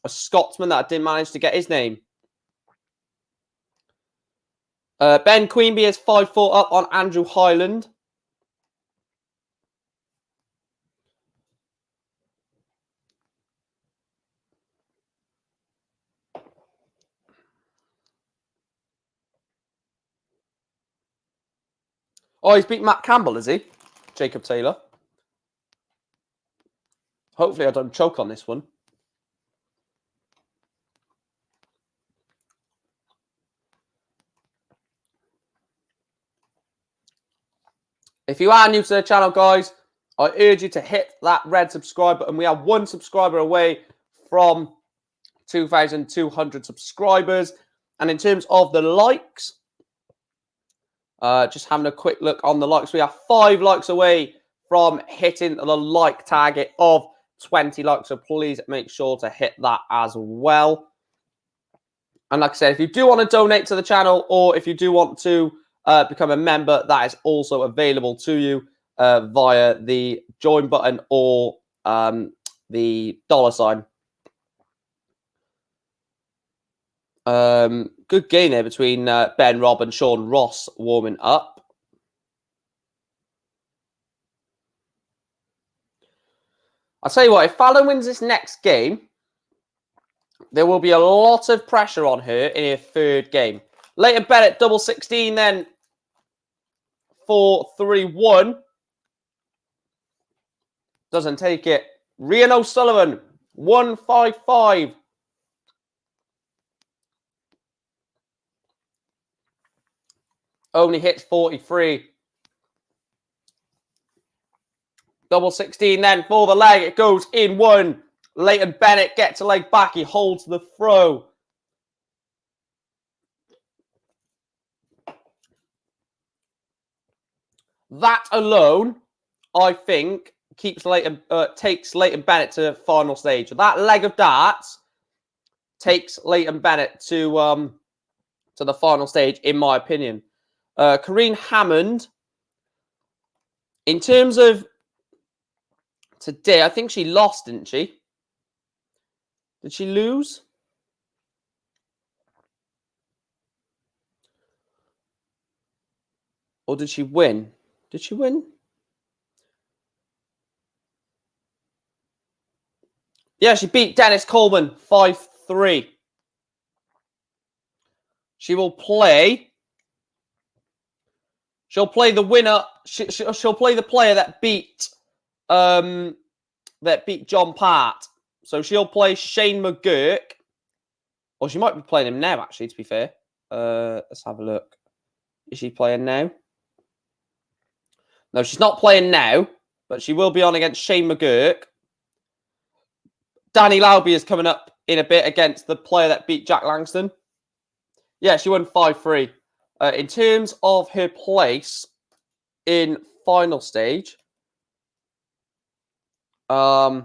a Scotsman that I didn't manage to get his name. Ben Queenby is 5-4 up on Andrew Highland. Oh, he's beat Matt Campbell, is he? Jacob Taylor. Hopefully I don't choke on this one. If you are new to the channel, guys, I urge you to hit that red subscribe button. We are 1 subscriber away from 2,200 subscribers. And in terms of the likes, just having a quick look on the likes, we are 5 likes away from hitting the like target of 20 likes. So please make sure to hit that as well. And like I said, if you do want to donate to the channel, or if you do want to become a member, that is also available to you via the join button or the $sign. Good game there between Ben Robb and Sean Ross warming up. I'll tell you what, if Fallon wins this next game, there will be a lot of pressure on her in her 3rd game. Leighton Bennett, double 16 then for 3-1. Doesn't take it. Rian O'Sullivan, 1-5-5. Only hits 43. Double 16 then for the leg. It goes in 1. Leighton Bennett gets a leg back. He holds the throw. That alone, I think, takes Leighton Bennett to the final stage. That leg of darts takes Leighton Bennett to the final stage, in my opinion. Corrine Hammond, in terms of today, I think she lost, didn't she? Did she lose? Or did she win? Did she win? Yeah, she beat Dennis Coleman 5-3. She will play. She'll play the winner she'll play the player that beat John Part. So she'll play Shane McGurk. Or she might be playing him now, actually, to be fair. Let's have a look. Is she playing now? No, she's not playing now, but she will be on against Shane McGurk. Danny Lauby is coming up in a bit against the player that beat Jack Langston. Yeah, she won 5-3. In terms of her place in final stage, it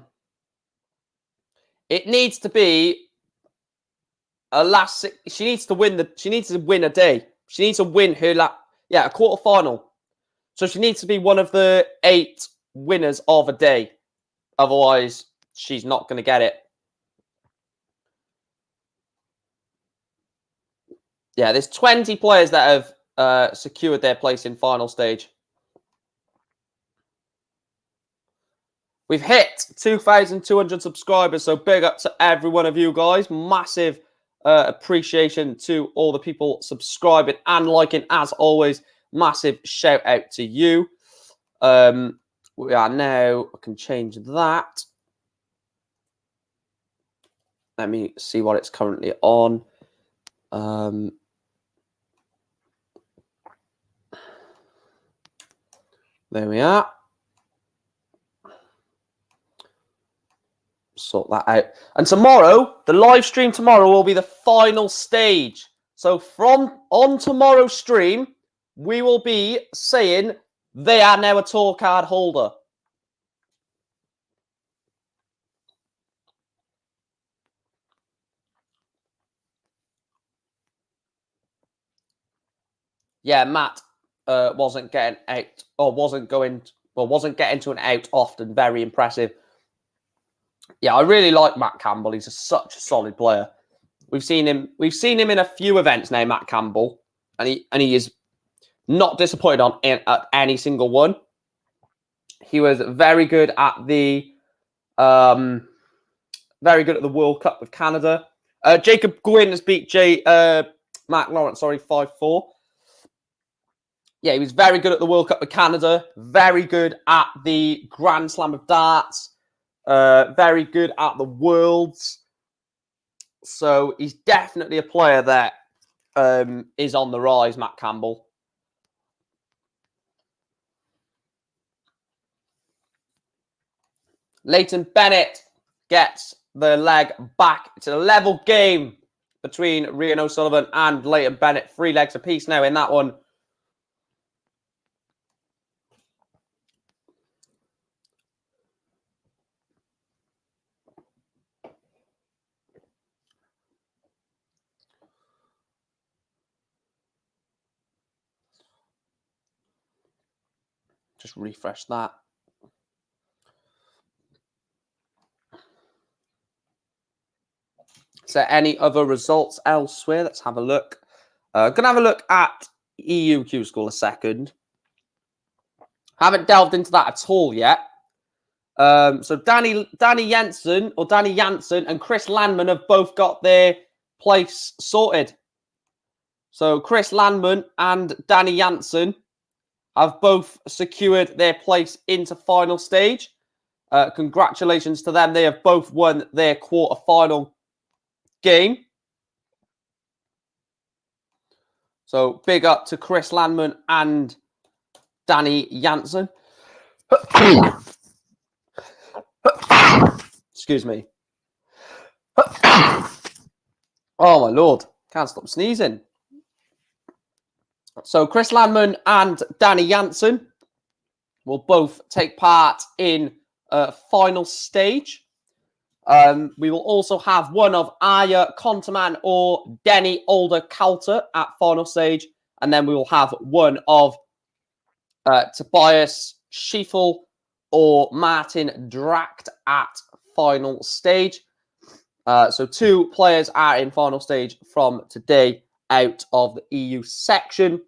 needs to be a last. She needs to win the. She needs to win a day. She needs to win her a quarter final. So she needs to be one of the 8 winners of a day. Otherwise, she's not going to get it. Yeah, there's 20 players that have secured their place in final stage. We've hit 2,200 subscribers, so big up to every one of you guys. Massive appreciation to all the people subscribing and liking. As always, massive shout out to you. We are now, I can change that. Let me see what it's currently on. There we are. Sort that out. And tomorrow, the live stream tomorrow will be the final stage. So on tomorrow's stream, we will be saying they are now a tour card holder. Yeah, Matt wasn't getting out, or wasn't getting to an out often. Very impressive. Yeah, I really like Matt Campbell. He's such a solid player. We've seen him in a few events now, Matt Campbell, and he is not disappointed at any single one. He was very good at the World Cup with Canada. Jacob Gwynn has beat Matt Lawrence, 5-4. Yeah, he was very good at the World Cup with Canada. Very good at the Grand Slam of Darts. Very good at the Worlds. So he's definitely a player that is on the rise, Matt Campbell. Leighton Bennett gets the leg back. It's a level game between Rian O'Sullivan and Leighton Bennett. 3 legs apiece now in that one. Just refresh that. Is there any other results elsewhere? Let's have a look. Going to have a look at EU Q School a second. Haven't delved into that at all yet. So Danny Jansen and Chris Landman have both got their place sorted. So Chris Landman and Danny Jansen have both secured their place into final stage. Congratulations to them. They have both won their quarter-final game. So big up to Chris Landman and Danny Jansen. Excuse me. Oh, my Lord. Can't stop sneezing. So Chris Landman and Danny Jansen will both take part in final stage. We will also have one of Aya Konterman or Denny Older-Kalter at final stage. And then we will have one of Tobias Schieffel or Martin Dracht at final stage. So 2 players are in final stage from today out of the EU section.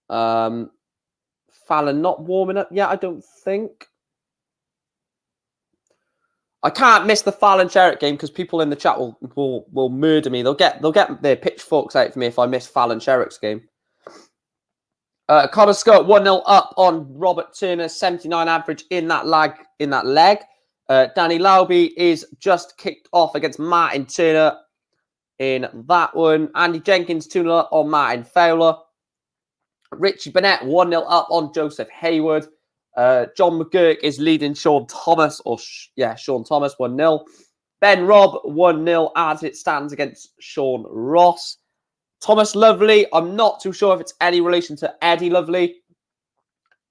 Fallon not warming up yet, I don't think. I can't miss the Fallon Sherrick game because people in the chat will murder me. They'll get their pitchforks out for me if I miss Fallon Sherrick's game. Connor Scott 1-0 up on Robert Turner, 79 average in that leg. Danny Lauby is just kicked off against Martin Turner in that one. Andy Jenkins 2-0 up on Martin Fowler. Richie Burnett 1-0 up on Joseph Hayward. John McGurk is leading Sean Thomas, Sean Thomas 1-0. Ben Robb 1-0 as it stands against Sean Ross. Thomas Lovely, I'm not too sure if it's any relation to Eddie Lovely,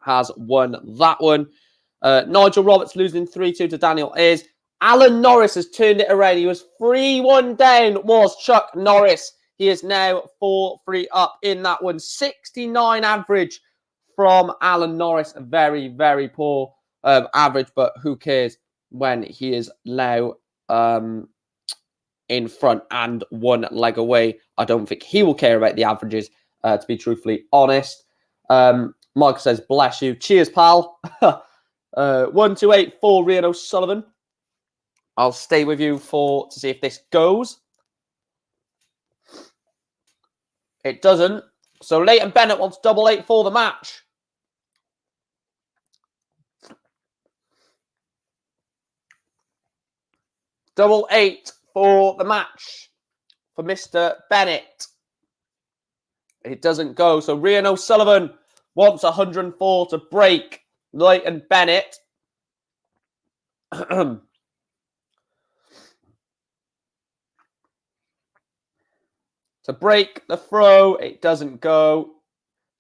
has won that one. Nigel Roberts losing 3-2 to Daniel Ayres. Alan Norris has turned it around. He was 3-1 down, was Chuck Norris. He is now 4-3 up in that one. 69 average from Alan Norris. Very, very poor average, but who cares when he is now in front and one leg away. I don't think he will care about the averages, to be truthfully honest. Michael says, bless you. Cheers, pal. 1-2-8 for Rian O'Sullivan. I'll stay with you to see if this goes. It doesn't. So Leighton Bennett wants 8-8 for the match. Double 8 for the match for Mr. Bennett. It doesn't go. So Rian O'Sullivan wants 104 to break Leighton Bennett. To break the throw, it doesn't go.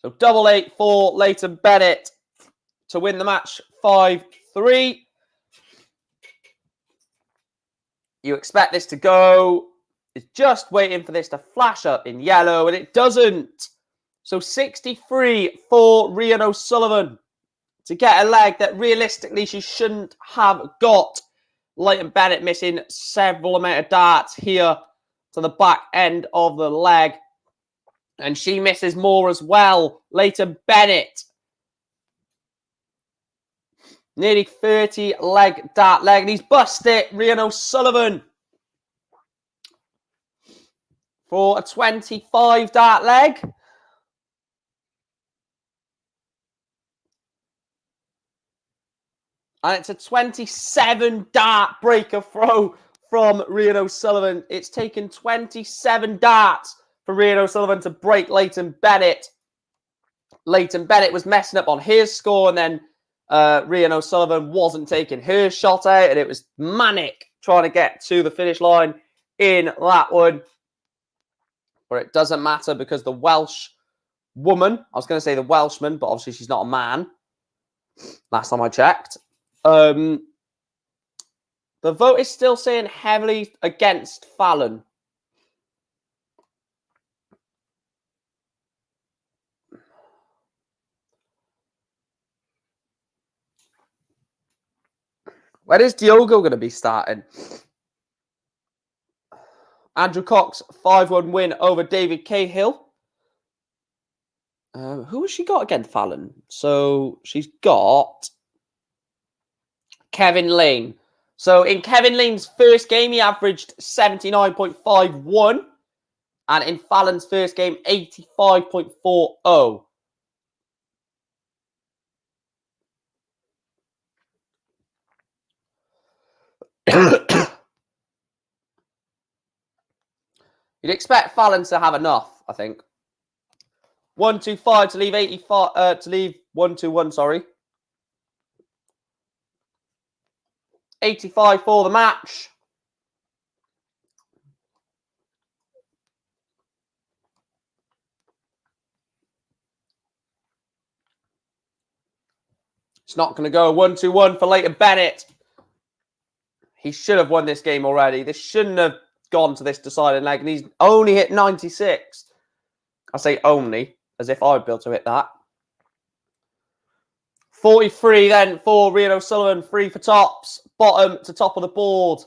So 8-8 for Leighton Bennett to win the match 5-3. You expect this to go. It's just waiting for this to flash up in yellow, and it doesn't. So 63 for Rian O'Sullivan to get a leg that realistically she shouldn't have got. Leighton Bennett missing several amount of darts here to the back end of the leg. And she misses more as well. Leighton Bennett. Nearly 30 dart leg. And he's busted it. Rian O'Sullivan. For a 25 dart leg. And it's a 27 dart breaker throw from Rian O'Sullivan. It's taken 27 darts for Rian O'Sullivan to break Leighton Bennett. Leighton Bennett was messing up on his score, and then Rian O'Sullivan wasn't taking her shot out, and it was manic trying to get to the finish line in that one. But it doesn't matter because the Welsh woman, I was going to say the Welshman, but obviously she's not a man. Last time I checked. The vote is still saying heavily against Fallon. When is Diogo going to be starting? Andrew Cox, 5-1 win over David Cahill. Who has she got against Fallon? So she's got Kevin Lane. So in Kevin Lane's first game, he averaged 79.51. And in Fallon's first game, 85.40. You'd expect Fallon to have enough, I think. 1-2-5 to leave 85 to leave 1-2-1, sorry. 85 for the match. It's not going to go. 1-2-1 for Leighton Bennett. He should have won this game already. This shouldn't have gone to this deciding leg, and he's only hit 96. I say only, as if I'd be able to hit that. 43 then for Rian O'Sullivan. 3 for tops. Bottom to top of the board.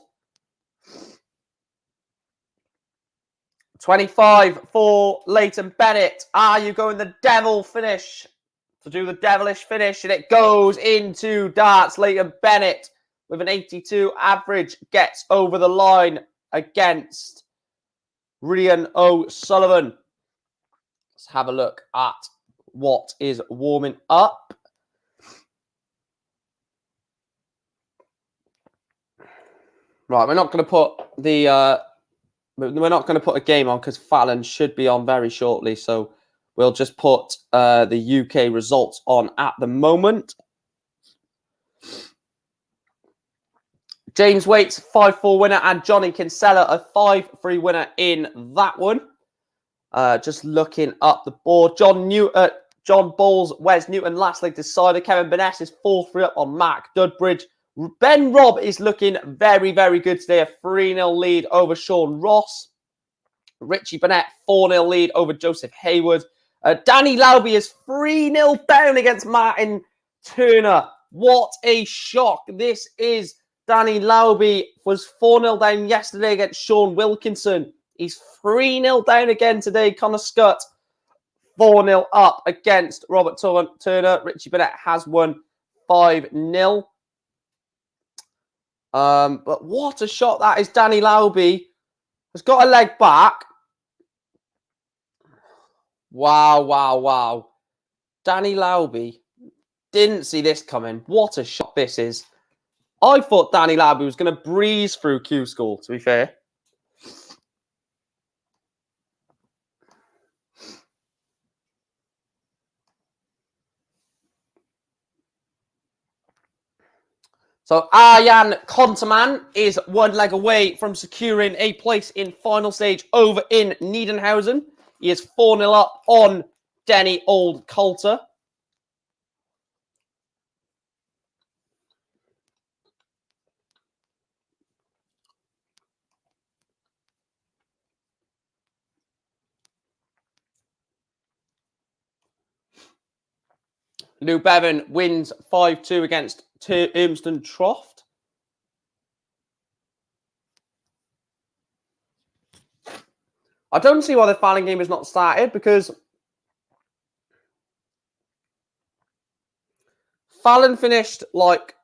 25 for Leighton Bennett. Are you going the devil finish? To do the devilish finish, and it goes into darts. Leighton Bennett with an 82 average gets over the line against Rian O'Sullivan. Let's have a look at what is warming up. Right, we're not going to put the we're not going to put a game on because Fallon should be on very shortly. So we'll just put the UK results on at the moment. James Waits, 5-4 winner, and Johnny Kinsella, a 5-3 winner in that one. Just looking up the board. John Bowles, Wes Newton, last leg decider. Kevin Burness is 4-3 up on Mac Dudbridge. Ben Robb is looking very, very good today. A 3-0 lead over Sean Ross. Richie Burnett, 4-0 lead over Joseph Hayward. Danny Lauby is 3-0 down against Martin Turner. What a shock. This is Danny Lauby. Was 4-0 down yesterday against Sean Wilkinson. He's 3-0 down again today. Connor Scott, 4-0 up against Robert Turner. Richie Burnett has won 5-0. But what a shot that is. Danny Lauby has got a leg back. Wow, wow, wow. Danny Lauby didn't see this coming. What a shot this is. I thought Danny Lauby was going to breeze through Q School, to be fair. So Arjan Konterman is one leg away from securing a place in final stage over in Niedenhausen. He is 4-0 up on Denny Old Coulter. Lou Bevan wins 5-2 against Urmston Troft. I don't see why the Fallon game has not started, because Fallon finished like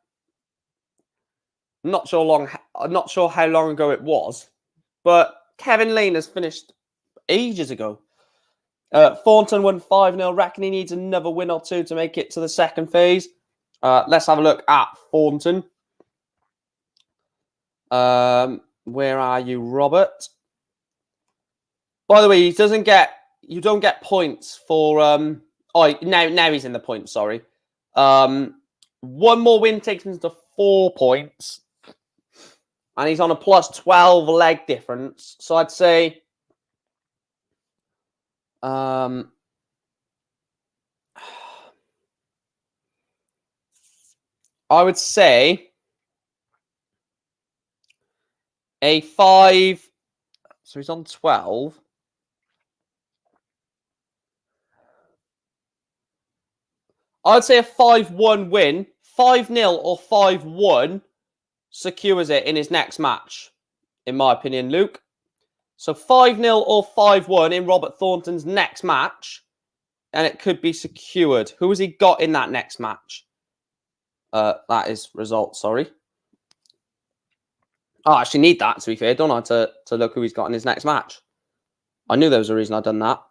not sure how long ago it was, but Kevin Lane has finished ages ago. Thornton won 5-0. Reckon he needs another win or two to make it to the second phase. Let's have a look at Thornton. Where are you, Robert? By the way, you don't get points for now he's in the points, sorry. One more win takes him to 4 points. And he's on a plus 12 leg difference. So I'd say I would say a 5. So he's on 12. I'd say a 5-1 win. 5-0 or 5-1 secures it in his next match, in my opinion, Luke. So 5-0 or 5-1 in Robert Thornton's next match, and it could be secured. Who has he got in that next match? That is results, sorry. Oh, I actually need that, to be fair, don't I, to look who he's got in his next match. I knew there was a reason I'd done that.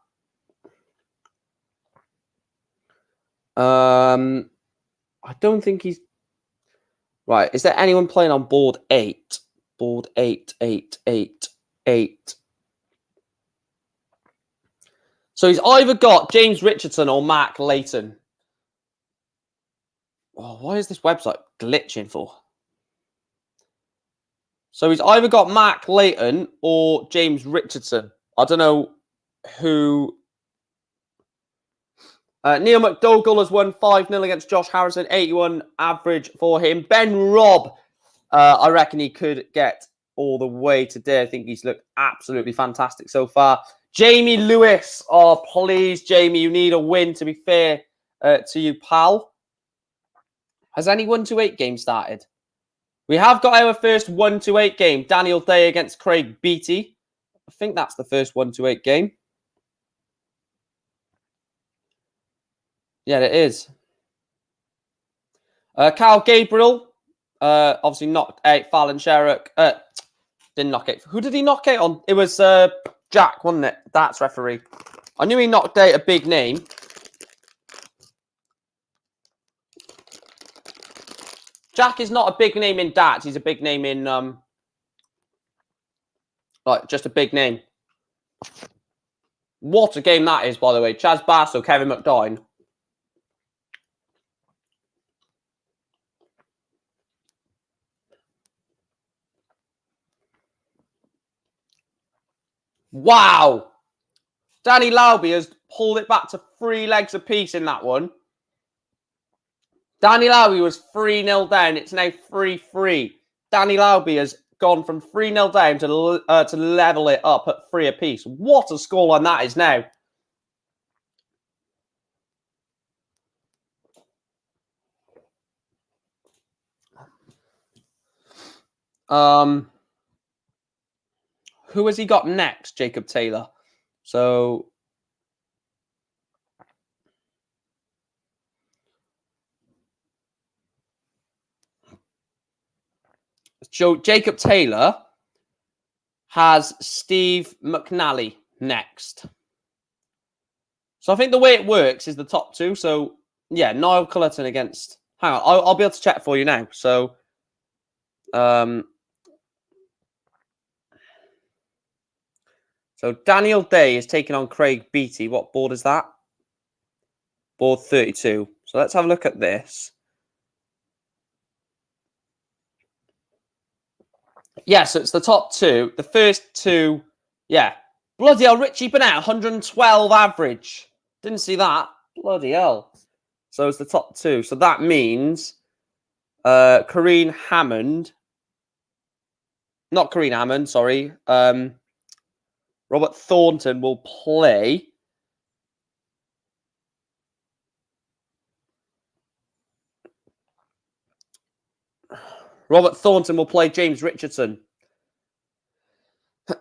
I don't think he's... Right, is there anyone playing on board 8? Board 8. So he's either got James Richardson or Mark Layton. Oh, why is this website glitching for? So he's either got Mark Layton or James Richardson. I don't know who... Neil McDougall has won 5-0 against Josh Harrison. 81 average for him. Ben Robb, I reckon he could get all the way today. I think he's looked absolutely fantastic so far. Jamie Lewis. Oh, please, Jamie, you need a win, to be fair to you, pal. Has any 1-8 game started? We have got our first 1-8 game. Daniel Day against Craig Beattie. I think that's the first 1-8 game. Yeah, it is. Carl Gabriel, obviously knocked out Fallon Sherrock. Didn't knock out. Who did he knock out on? It was Jack, wasn't it? That's referee. I knew he knocked out a big name. Jack is not a big name in darts. He's a big name in like just a big name. What a game that is, by the way. Chaz Barstow, Kevin McDine. Wow. Danny Lauby has pulled it back to 3 legs apiece in that one. Danny Lauby was 3-0 down. It's now 3-3. Danny Lauby has gone from 3-0 down to level it up at 3 apiece. What a scoreline that is now. Who has he got next? Jacob Taylor. So Jacob Taylor has Steve McNally next. So I think the way it works is the top 2. So yeah, Niall Cullerton against. Hang on, I'll be able to check for you now. So so Daniel Day is taking on Craig Beattie. What board is that? Board 32. So let's have a look at this. Yeah, so it's the top 2. The first 2, yeah. Bloody hell, Richie Burnett, 112 average. Didn't see that. Bloody hell. So it's the top 2. So that means Corrine Hammond. Not Corrine Hammond, sorry. Robert Thornton will play. Robert Thornton will play James Richardson.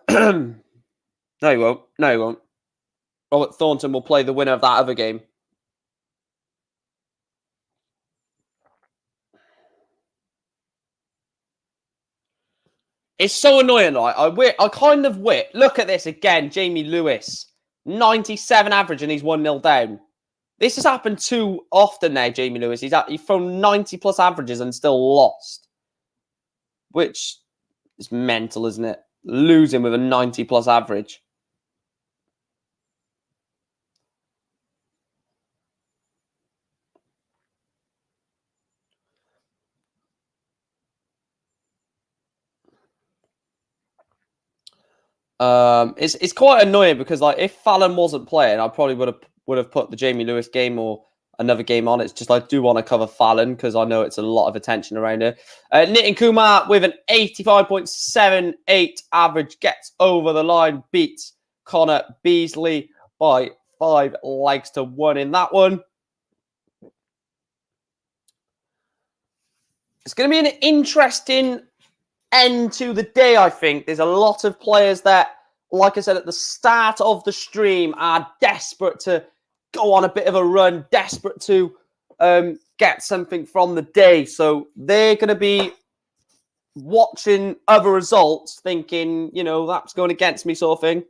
No, he won't. No, he won't. Robert Thornton will play the winner of that other game. It's so annoying, right? I kind of wit. Look at this again. Jamie Lewis, 97 average, and he's 1-0 down. This has happened too often now, Jamie Lewis. He's thrown 90+ averages and still lost. Which is mental, isn't it? Losing with a 90+ average. It's quite annoying because like if Fallon wasn't playing, I probably would have put the Jamie Lewis game or another game on. It's just I do want to cover Fallon because I know it's a lot of attention around here. Nitin Kumar with an 85.78 average gets over the line, beats Connor Beasley by 5 legs to 1 in that one. It's going to be an interesting end to the day, I think. There's a lot of players that, like I said at the start of the stream, are desperate to go on a bit of a run, desperate to get something from the day. So they're going to be watching other results, thinking, you know, that's going against me sort of thing.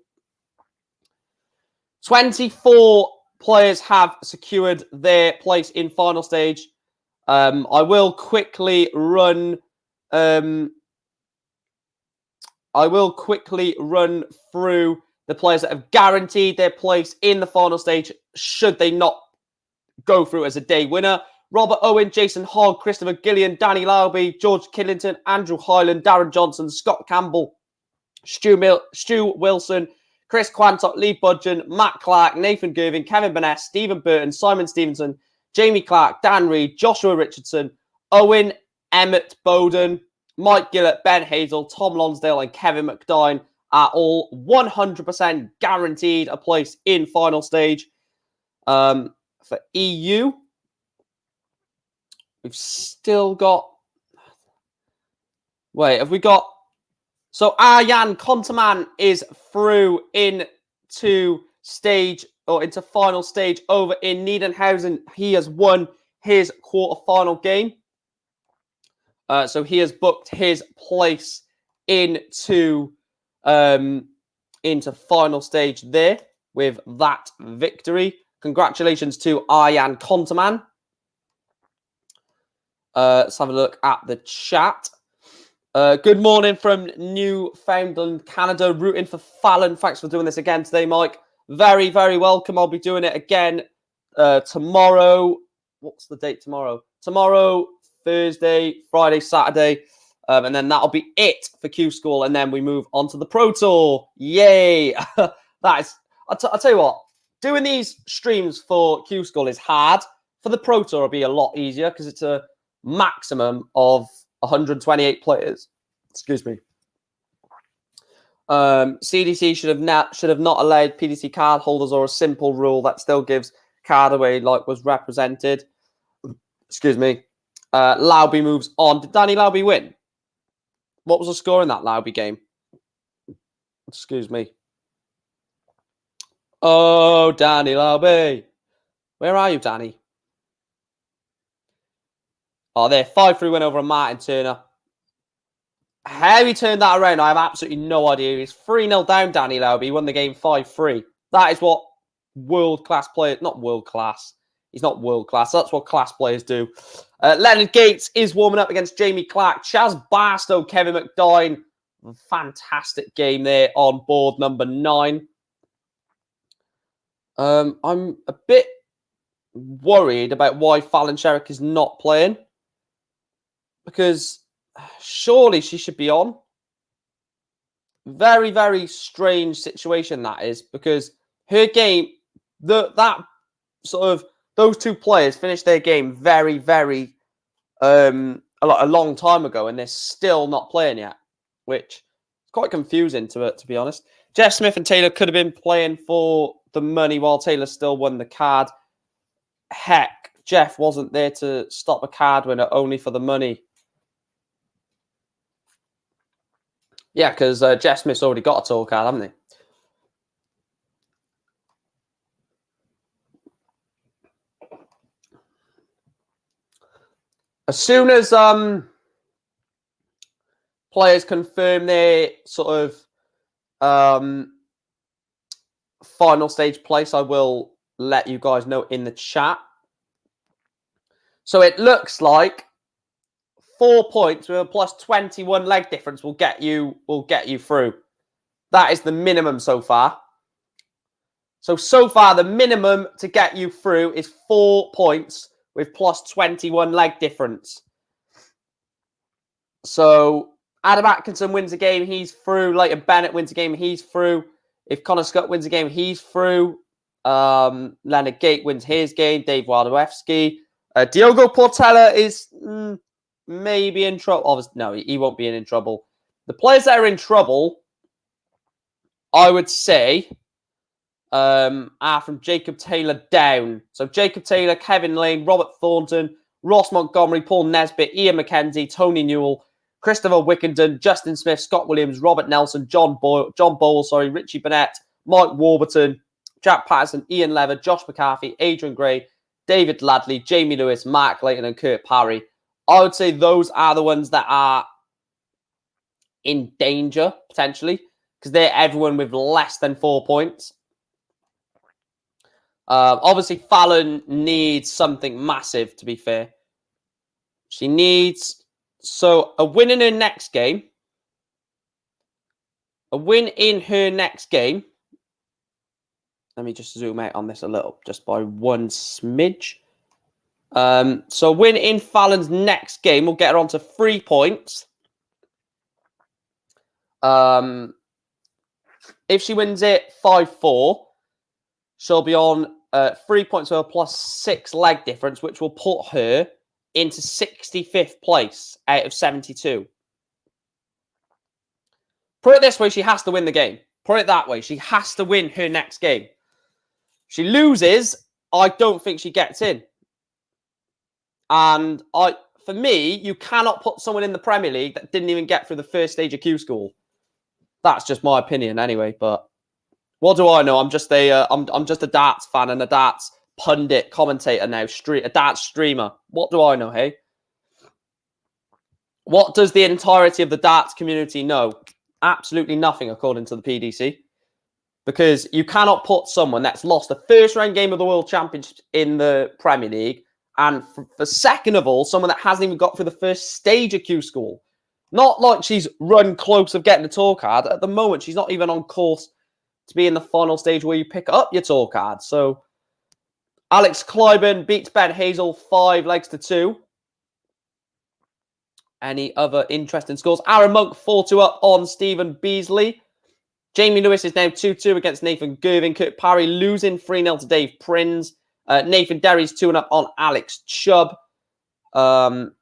24 players have secured their place in final stage. I will quickly run through the players that have guaranteed their place in the final stage should they not go through as a day winner. Robert Owen, Jason Hogg, Christopher Gillian, Danny Lauby, George Killington, Andrew Hyland, Darren Johnson, Scott Campbell, Stu Wilson, Chris Quantock, Lee Budgeon, Matt Clark, Nathan Gervin, Kevin Burness, Stephen Burton, Simon Stevenson, Jamie Clark, Dan Reed, Joshua Richardson, Owen, Emmett Bowden, Mike Gillett, Ben Hazel, Tom Lonsdale, and Kevin McDine are all 100% guaranteed a place in final stage. For EU, we've still got... Wait, have we got... So Arjan Konterman is through into stage or into final stage over in Niedenhausen. He has won his quarterfinal game. So he has booked his place into final stage there with that victory. Congratulations to Arjan Konterman. Let's have a look at the chat. Good morning from Newfoundland, Canada. Rooting for Fallon. Thanks for doing this again today, Mike. Very, very welcome. I'll be doing it again tomorrow. What's the date tomorrow? Tomorrow, Thursday, Friday, Saturday. And then that'll be it for Q School. And then we move on to the Pro Tour. Yay. I'll tell you what. Doing these streams for Q School is hard. For the Pro Tour, it'll be a lot easier because it's a maximum of 128 players. Excuse me. CDC should have not allowed PDC card holders, or a simple rule that still gives card away like was represented. Excuse me. Lauby moves on. Did Danny Lauby win? What was the score in that Lauby game? Excuse me. Oh, Danny Lauby. Where are you, Danny? Oh, there. 5-3 win over Martin Turner. How he turned that around, I have absolutely no idea. He's 3-0 down, Danny Lauby. He won the game 5-3. That is what world-class players... Not world-class. He's not world-class. That's what class players do. Leonard Gates is warming up against Jamie Clark. Chaz Barstow, Kevin McDine. Fantastic game there on board number 9. I'm a bit worried about why Fallon Sherrick is not playing. Because surely she should be on. Very, very strange situation that is. Because her game, that sort of, those two players finished their game very, very, a long time ago. And they're still not playing yet. Which is quite confusing to be honest. Jeff Smith and Taylor could have been playing for the money while Taylor still won the card. Heck, Jeff wasn't there to stop a card winner, only for the money. Yeah, because Jeff Smith's already got a tour card, haven't he? As soon as players confirm their sort of final stage place, I will let you guys know in the chat. So it looks like 4 points with a plus 21 leg difference will get you through. That is the minimum so far. So far, the minimum to get you through is 4 points with plus 21 leg difference. So Adam Atkinson wins a game, he's through. Leighton Bennett wins a game, he's through. If Connor Scott wins a game, he's through. Leonard Gate wins his game. Dave Wardowski. Diogo Portela is maybe in trouble. Obviously, no, he won't be in trouble. The players that are in trouble, I would say, are from Jacob Taylor down. So Jacob Taylor, Kevin Lane, Robert Thornton, Ross Montgomery, Paul Nesbitt, Ian McKenzie, Tony Newell, Christopher Wickenden, Justin Smith, Scott Williams, Robert Nelson, John Boyle, Richie Burnett, Mike Warburton, Jack Patterson, Ian Lever, Josh McCarthy, Adrian Gray, David Ladley, Jamie Lewis, Mark Layton, and Kurt Parry. I would say those are the ones that are in danger, potentially, because they're everyone with less than 4 points. Obviously, Fallon needs something massive, to be fair. She needs... So, a win in her next game. A win in her next game. Let me just zoom out on this a little, just by one smidge. So, win in Fallon's next game will get her on to 3 points. If she wins it 5-4, she'll be on 3 points with a plus 6 leg difference, which will put her into 65th place out of 72. Put it this way, she has to win the game. Put it that way, she has to win her next game. She loses, I don't think she gets in. And for me, you cannot put someone in the Premier League that didn't even get through the first stage of Q School. That's just my opinion anyway, but what do I know? I'm just a darts fan and a darts pundit, commentator now, a darts streamer. What do I know, hey? What does the entirety of the darts community know? Absolutely nothing, according to the PDC. Because you cannot put someone that's lost the first round game of the World Championship in the Premier League And for second of all, someone that hasn't even got through the first stage of Q School. Not like she's run close of getting a tour card. At the moment, she's not even on course to be in the final stage where you pick up your tour card. So Alex Kleiben beats Ben Hazel 5 legs to 2. Any other interesting scores? Aaron Monk 4-2 up on Stephen Beasley. Jamie Lewis is now 2-2 against Nathan Gervin. Kirk Parry losing 3-0 to Dave Prinz. Nathan Derry's 2-1 up on Alex Chubb.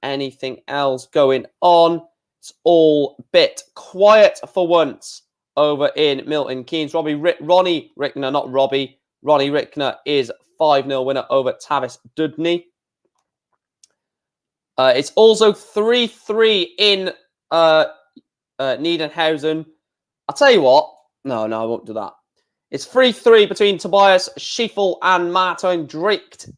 Anything else going on? It's all a bit quiet for once over in Milton Keynes. Ronnie Rickner is 5-0 winner over Tavis Dudney. It's also 3-3 in Niedenhausen. I'll tell you what. No, I won't do that. It's 3-3 between Tobias Schieffel and Martin Dracht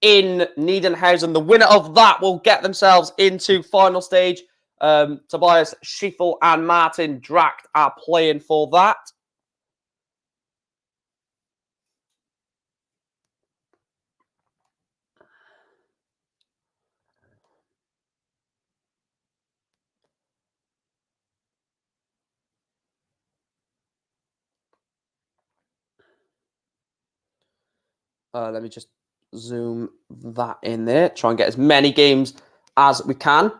in Niedenhausen. The winner of that will get themselves into final stage. Tobias Schieffel and Martin Dracht are playing for that. Let me just zoom that in there. Try and get as many games as we can.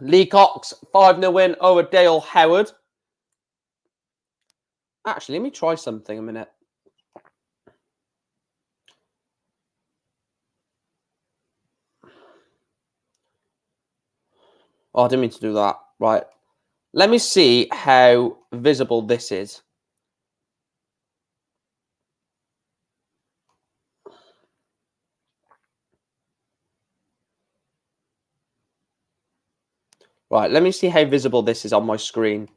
Lee Cox, 5-0 win over Dale Howard. Actually, let me try something a minute. Oh, I didn't mean to do that. Right. Let me see how visible this is. Right, let me see how visible this is on my screen.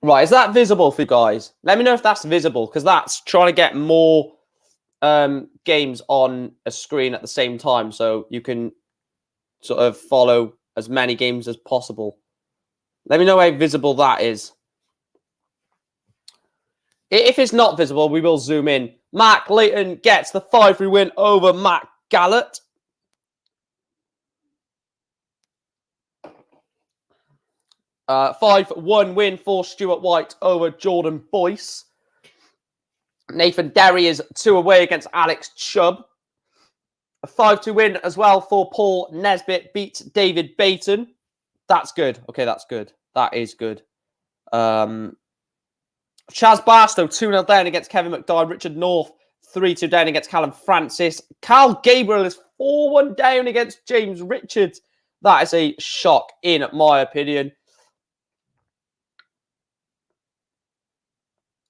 Right, is that visible for you guys? Let me know if that's visible, because that's trying to get more games on a screen at the same time, so you can sort of follow as many games as possible. Let me know how visible that is. If it's not visible, we will zoom in. Mark Layton gets the 5-3 win over Matt Gallett. Uh, 5-1 win for Stuart White over Jordan Boyce. Nathan Derry is 2 away against Alex Chubb. A 5-2 win as well for Paul Nesbitt. Beats David Bayton. That's good. Okay, that's good. That is good. Chaz Barstow 2-0 down against Kevin McDowell. Richard North 3-2 down against Callum Francis. Carl Gabriel is 4-1 down against James Richards. That is a shock in my opinion.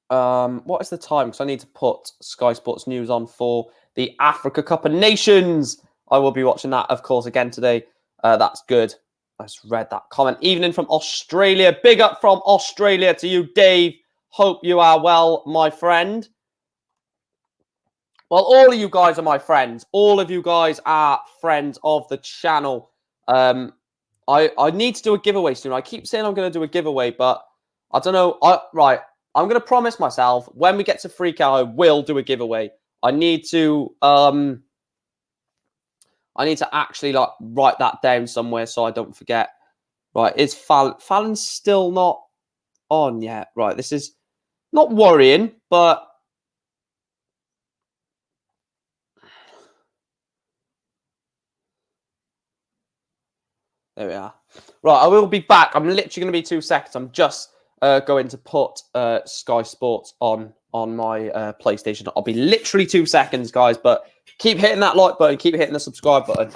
What is the time? Because I need to put Sky Sports News on for the Africa Cup of Nations. I will be watching that, of course, again today. That's good. I just read that comment. Evening from Australia. Big up from Australia to you, Dave. Hope you are well, my friend. Well, all of you guys are my friends. All of you guys are friends of the channel. I need to do a giveaway soon. I keep saying I'm going to do a giveaway, but I don't know. I'm going to promise myself when we get to Freak Out, I will do a giveaway. I need to actually like write that down somewhere so I don't forget. Right, is Fallon's still not on yet? Right, this is not worrying, but there we are. Right, I will be back. I'm literally going to be 2 seconds. I'm just going to put Sky Sports on my PlayStation. I'll be literally 2 seconds, guys, but keep hitting that like button, keep hitting the subscribe button.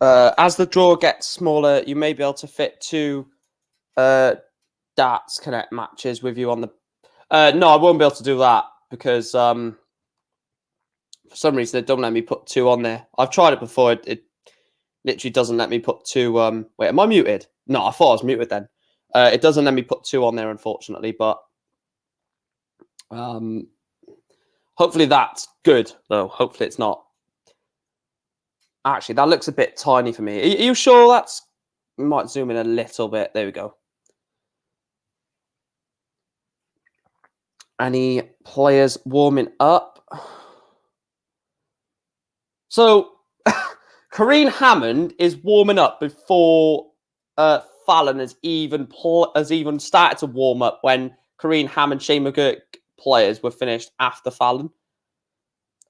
As the draw gets smaller, you may be able to fit 2 Darts Connect matches with you on the... no, I won't be able to do that because for some reason they don't let me put 2 on there. I've tried it before. It literally doesn't let me put 2... wait, am I muted? No, I thought I was muted then. It doesn't let me put 2 on there, unfortunately, but hopefully that's good, though. Hopefully it's not. Actually, that looks a bit tiny for me. Are you sure that's... We might zoom in a little bit. There we go. Any players warming up? So, Kareen Hammond is warming up before Fallon has even started to warm up when Kareen Hammond, Shane McGurk players were finished after Fallon.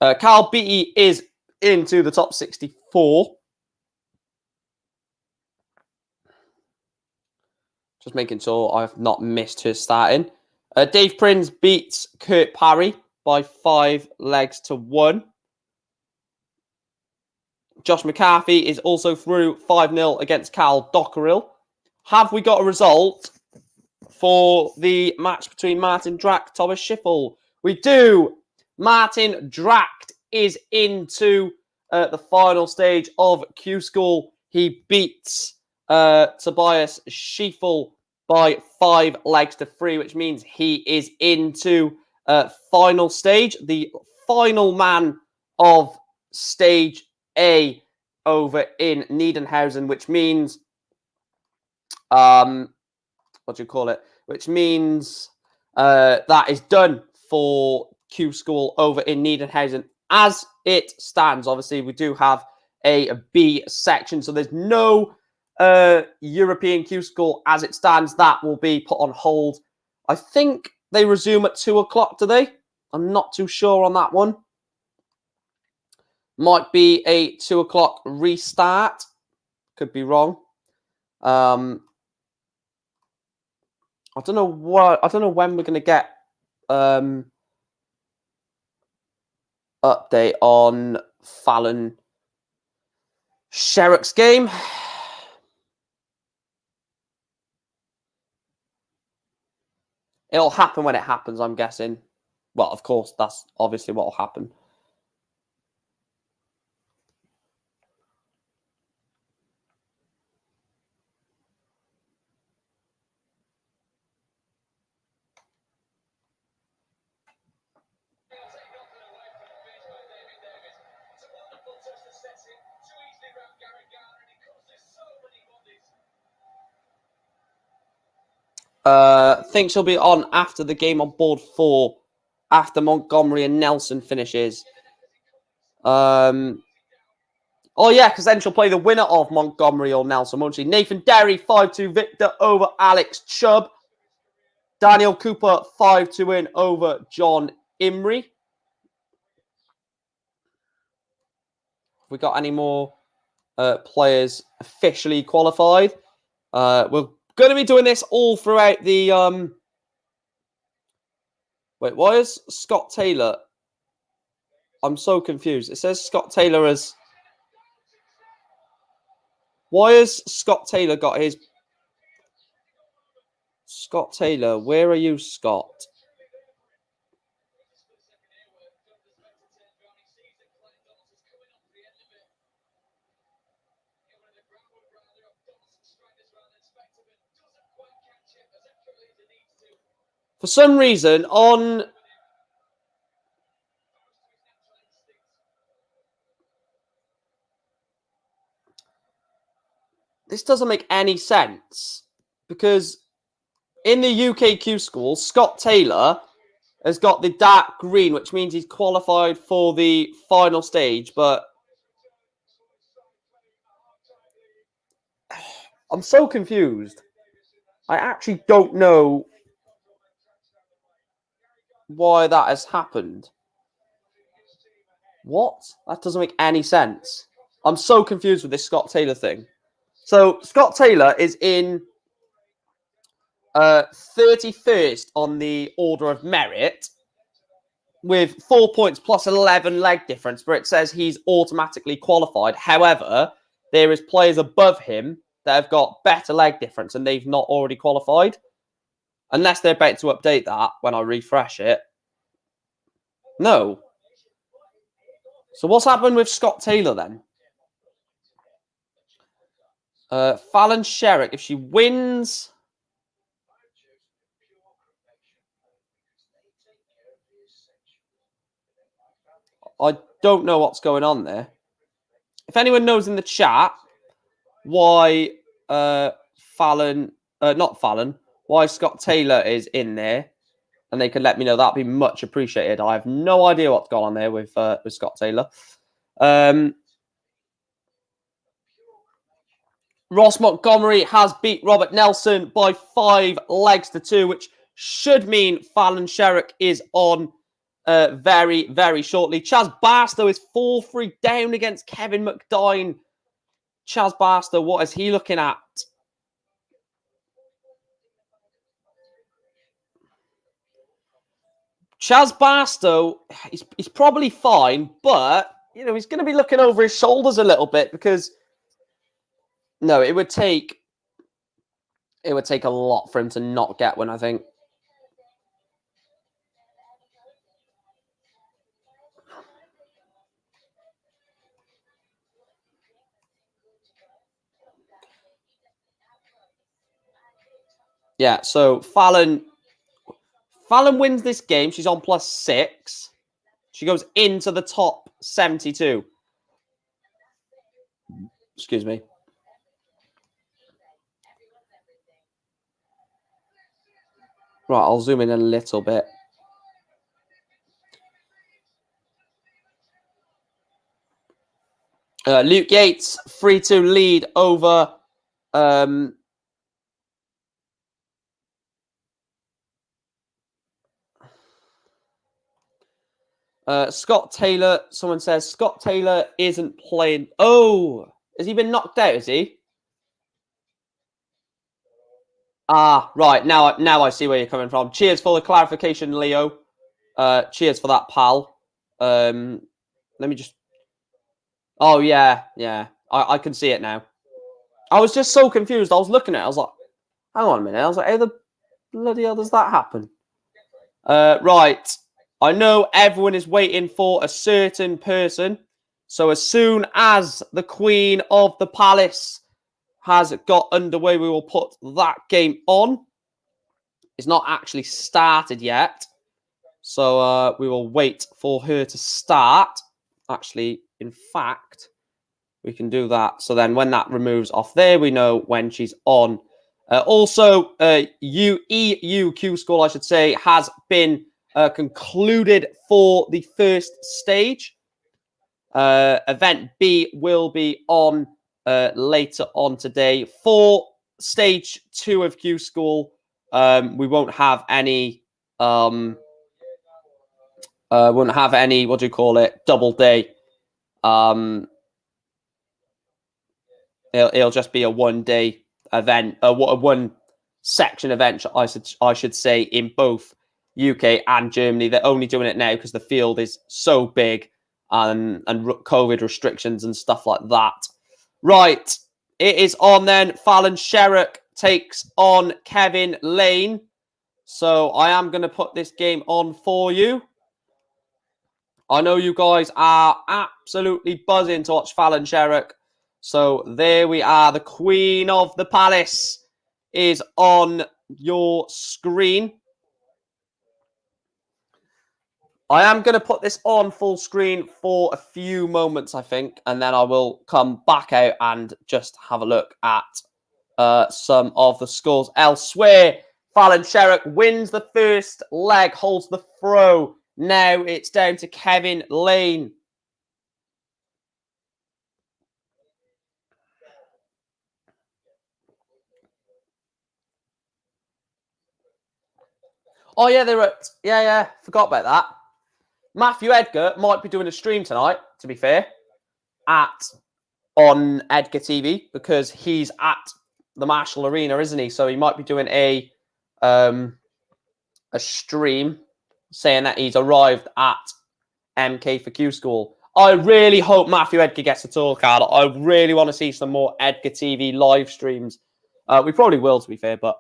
Carl Beattie is into the top 64. Just making sure I've not missed her starting. Dave Prince beats Kurt Parry by 5 legs to 1. Josh McCarthy is also through 5-0 against Carl Dockerill. Have we got a result for the match between Martin Dracht, Thomas Schiffel? We do. Martin Dracht is into the final stage of Q School. He beats Tobias Schiffel by 5 legs to 3, which means he is into final stage. The final man of stage A over in Niedenhausen, which means what do you call it? Which means that is done for Q School over in Niedenhausen. As it stands, obviously, we do have a B section, so there's no European Q School as it stands. That will be put on hold. I think they resume at 2 o'clock today. I'm not too sure on that one. Might be a 2 o'clock restart. Could be wrong. I don't know when we're going to get update on Fallon Sherrick's game. It'll happen when it happens, I'm guessing. Well, of course, that's obviously what will happen. Think she'll be on after the game on board 4, after Montgomery and Nelson finishes. Oh yeah, because then she'll play the winner of Montgomery or Nelson, won't she? Nathan Derry 5-2 victor over Alex Chubb. Daniel Cooper 5-2 win over John Imrie. Have we got any more players officially qualified? We're going to be doing this all throughout the... Wait, why is Scott Taylor... I'm so confused. It says Scott Taylor as... Why has Scott Taylor got his... Scott Taylor, where are you, Scott? For some reason, on... This doesn't make any sense. Because in the UKQ school, Scott Taylor has got the dark green, which means he's qualified for the final stage. But I'm so confused. I actually don't know why that has happened. What? That doesn't make any sense. I'm so confused with this Scott Taylor thing. So Scott Taylor is in 31st on the order of merit with 4 points plus 11 leg difference, where it says he's automatically qualified. However, there is players above him that have got better leg difference and they've not already qualified. Unless they're about to update that when I refresh it. No. So what's happened with Scott Taylor then? Fallon Sherrick, if she wins... I don't know what's going on there. If anyone knows in the chat why Fallon, not Fallon, why Scott Taylor is in there, and they can let me know, that'd be much appreciated. I have no idea what's gone on there with Scott Taylor. Ross Montgomery has beat Robert Nelson by 5 legs to 2, which should mean Fallon Sherrick is on very, very shortly. Chaz Barstow is 4-3 down against Kevin McDine. Chaz Barstow, what is he looking at? Chaz Barstow, he's probably fine, but you know he's going to be looking over his shoulders a little bit because no, it would take a lot for him to not get one, I think. Yeah, so Fallon wins this game. She's on +6. She goes into the top 72. Excuse me. Right, I'll zoom in a little bit. Luke Yates, 3-2 lead over Scott Taylor. Someone says Scott Taylor isn't playing. Oh, has he been knocked out, is he? Ah, right. Now I see where you're coming from. Cheers for the clarification, Leo. Cheers for that, pal. Let me just... Oh, yeah. I can see it now. I was just so confused. I was looking at it. I was like, hang on a minute. I was like, how the bloody hell does that happen? Right. I know everyone is waiting for a certain person. So as soon as the Queen of the Palace has got underway, we will put that game on. It's not actually started yet. So we will wait for her to start. Actually, in fact, we can do that. So then when that removes off there, we know when she's on. Also, EUQ school, I should say, has been concluded for the first stage. Event B will be on later on today. For stage 2 of Q school, we won't have any what do you call it, double day. It'll just be a 1-day event, a 1 section event, I should say, in both UK and Germany. They're only doing it now because the field is so big and COVID restrictions and stuff like that. Right, it is on then. Fallon Sherrick takes on Kevin Lane. So I am going to put this game on for you. I know you guys are absolutely buzzing to watch Fallon Sherrick. So there we are. The Queen of the Palace is on your screen. I am going to put this on full screen for a few moments, I think, and then I will come back out and just have a look at some of the scores elsewhere. Fallon Sherrick wins the first leg, holds the throw. Now it's down to Kevin Lane. Oh, yeah, they're at... Yeah, forgot about that. Matthew Edgar might be doing a stream tonight, to be fair, on Edgar TV, because he's at the Marshall Arena, isn't he? So he might be doing a stream saying that he's arrived at MK4Q School. I really hope Matthew Edgar gets a tour card. I really want to see some more Edgar TV live streams. We probably will, to be fair, but...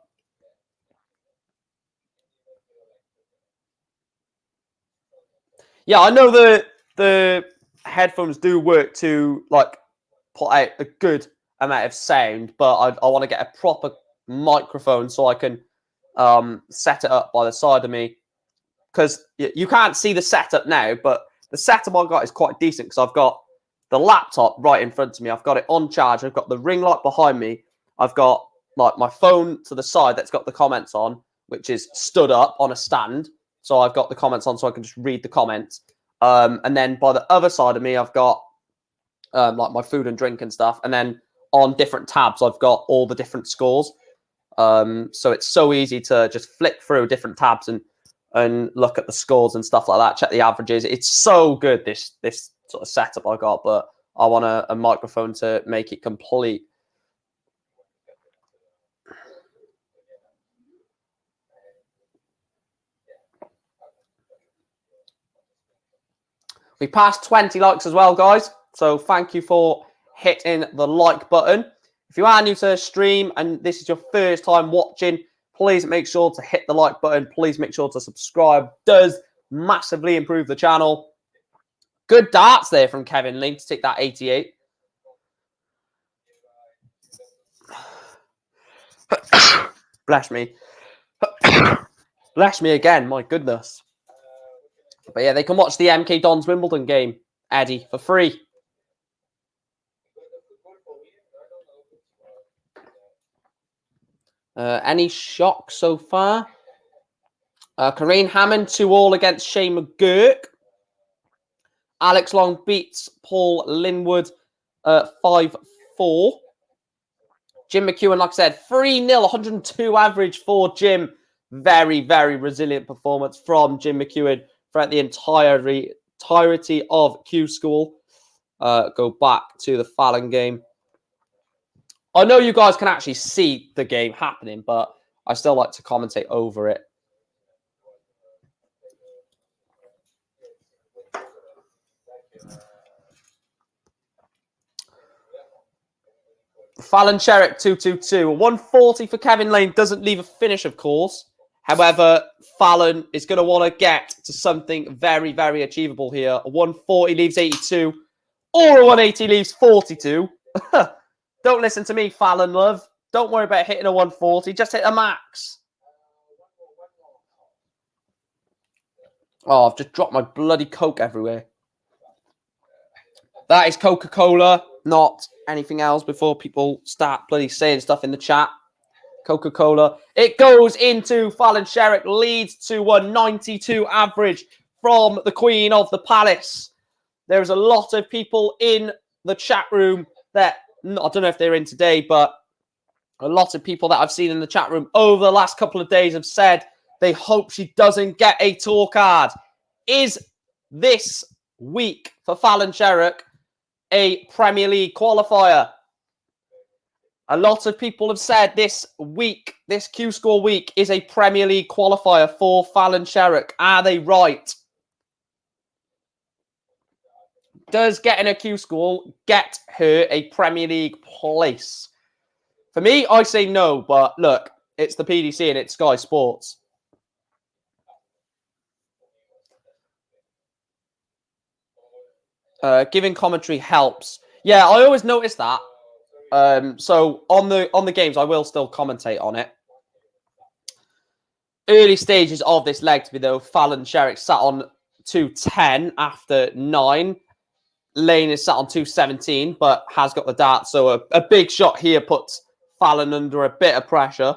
Yeah, I know the headphones do work to, like, put out a good amount of sound, but I want to get a proper microphone so I can set it up by the side of me. Because you can't see the setup now, but the setup I've got is quite decent because I've got the laptop right in front of me. I've got it on charge. I've got the ring light behind me. I've got like my phone to the side that's got the comments on, which is stood up on a stand. So I've got the comments on so I can just read the comments. And then by the other side of me, I've got like my food and drink and stuff. And then on different tabs, I've got all the different scores. So it's so easy to just flick through different tabs and look at the scores and stuff like that, check the averages. It's so good, this sort of setup I got, but I want a microphone to make it complete. We passed 20 likes as well, guys. So thank you for hitting the like button. If you are new to the stream and this is your first time watching, please make sure to hit the like button. Please make sure to subscribe. It does massively improve the channel. Good darts there from Kevin Link to take that 88. Bless me. Bless me again, my goodness. But yeah, they can watch the MK Dons Wimbledon game, Eddie, for free. Any shock so far? Karine Hammond 2-2 against Shane McGurk. Alex Long beats Paul Linwood 5-4. Jim McEwen, like I said, 3-0, 102 average for Jim. Very, very resilient performance from Jim McEwen throughout the entirety of Q School. Go back to the Fallon game. I know you guys can actually see the game happening, but I still like to commentate over it. Fallon Sherrick 2-2-2. 140 for Kevin Lane. Doesn't leave a finish, of course. However, Fallon is going to want to get to something very, very achievable here. A 140 leaves 82. Or a 180 leaves 42. Don't listen to me, Fallon, love. Don't worry about hitting a 140. Just hit a max. Oh, I've just dropped my bloody Coke everywhere. That is Coca-Cola, not anything else before people start bloody saying stuff in the chat. Coca-Cola. It goes into Fallon Sherrick, leads to 192 average from the Queen of the Palace. There's a lot of people in the chat room that, I don't know if they're in today, but a lot of people that I've seen in the chat room over the last couple of days have said they hope she doesn't get a tour card. Is this week for Fallon Sherrick a Premier League qualifier? A lot of people have said this week, this Q Score week, is a Premier League qualifier for Fallon Sherrick. Are they right? Does getting a Q Score get her a Premier League place? For me, I say no, but look, it's the PDC and it's Sky Sports. Giving commentary helps. Yeah, I always notice that. So on the games, I will still commentate on it. Early stages of this leg to be though, Fallon Sherrick sat on 210 after 9. Lane is sat on 217, but has got the dart. So a big shot here puts Fallon under a bit of pressure.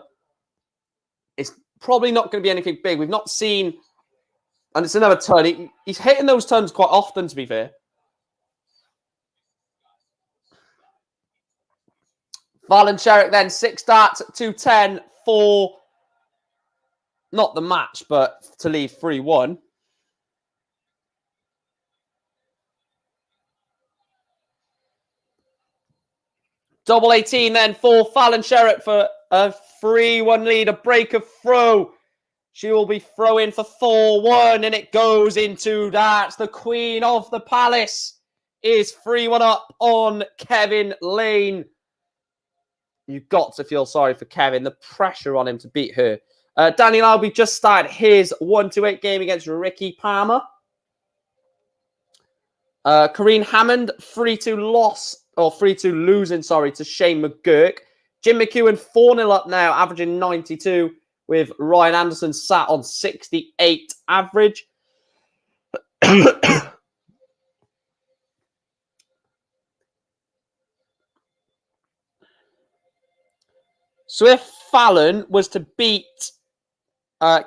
It's probably not going to be anything big. We've not seen, and it's another turn. He's hitting those turns quite often, to be fair. Fallon Sherrick then 6 darts at 210 for not the match, but to leave 3-1. Double 18 then for Fallon Sherrick for a 3-1 lead, a break of throw. She will be throwing for 4-1 and it goes into darts. The Queen of the Palace is 3-1 up on Kevin Lane. You've got to feel sorry for Kevin. The pressure on him to beat her. Daniel Albie just started his 1-8 game against Ricky Palmer. Kareen Hammond, 3-2 loss, or 3-2 losing, sorry, to Shane McGurk. Jim McEwen, 4-0 up now, averaging 92, with Ryan Anderson sat on 68 average. So if Fallon was to beat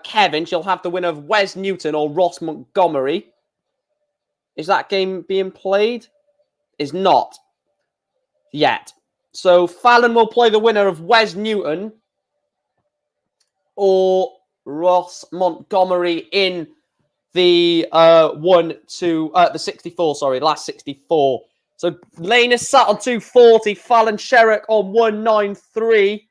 Kevin, she'll have the winner of Wes Newton or Ross Montgomery. Is that game being played? Is not yet. So Fallon will play the winner of Wes Newton or Ross Montgomery in the the 64, sorry, last 64. So Lane is sat on 240, Fallon Sherrock on 193.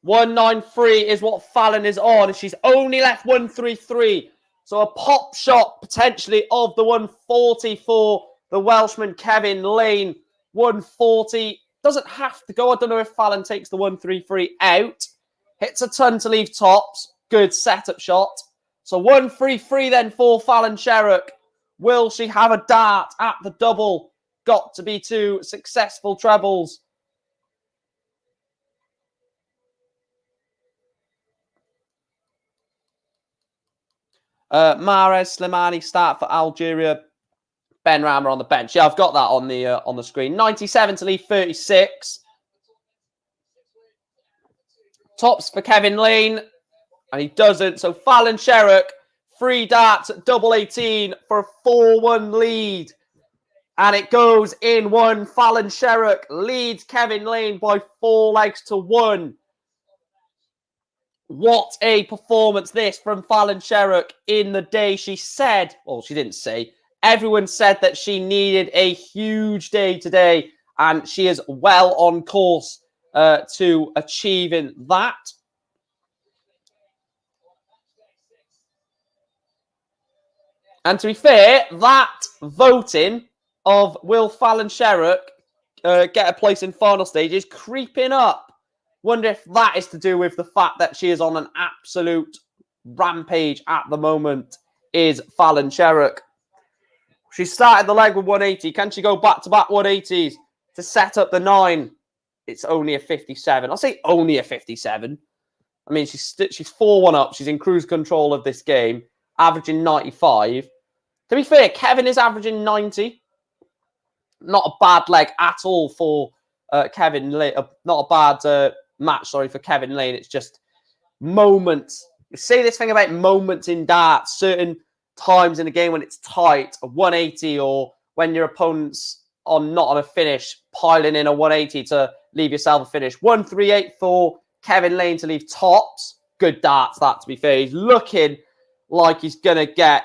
$193 is what Fallon is on. She's only left 133. So a pop shot potentially of the 140 for the Welshman Kevin Lane. 140 doesn't have to go. I don't know if Fallon takes the 133 out. Hits a ton to leave tops. Good setup shot. So 133 then for Fallon Sherrock. Will she have a dart at the double? Got to be 2 successful trebles. Mahrez Slimani start for Algeria. Ben Rama on the bench. Yeah, I've got that on the screen. 97 to leave 36. Tops for Kevin Lane. And he doesn't. So Fallon Sherrock, 3 darts at double 18 for a 4-1 lead. And it goes in 1. Fallon Sherrock leads Kevin Lane by 4 legs to 1. What a performance this from Fallon Sherrock in the day. She said, well, she didn't say, everyone said that she needed a huge day today, and she is well on course to achieving that. And to be fair, that voting of will Fallon Sherrock get a place in final stage is creeping up. Wonder if that is to do with the fact that she is on an absolute rampage at the moment, is Fallon Sherrock. She started the leg with 180. Can she go back-to-back 180s to set up the 9? It's only a 57. I'll say only a 57. I mean, she's 4-1 up. She's in cruise control of this game, averaging 95. To be fair, Kevin is averaging 90. Not a bad leg at all for Kevin Lane. Not a bad match, sorry, for Kevin Lane. It's just moments. You say this thing about moments in darts, certain times in the game when it's tight, a 180, or when your opponent's not on a finish, piling in a 180 to leave yourself a finish. 138 for Kevin Lane to leave tops. Good darts, that, to be fair. He's looking like he's going to get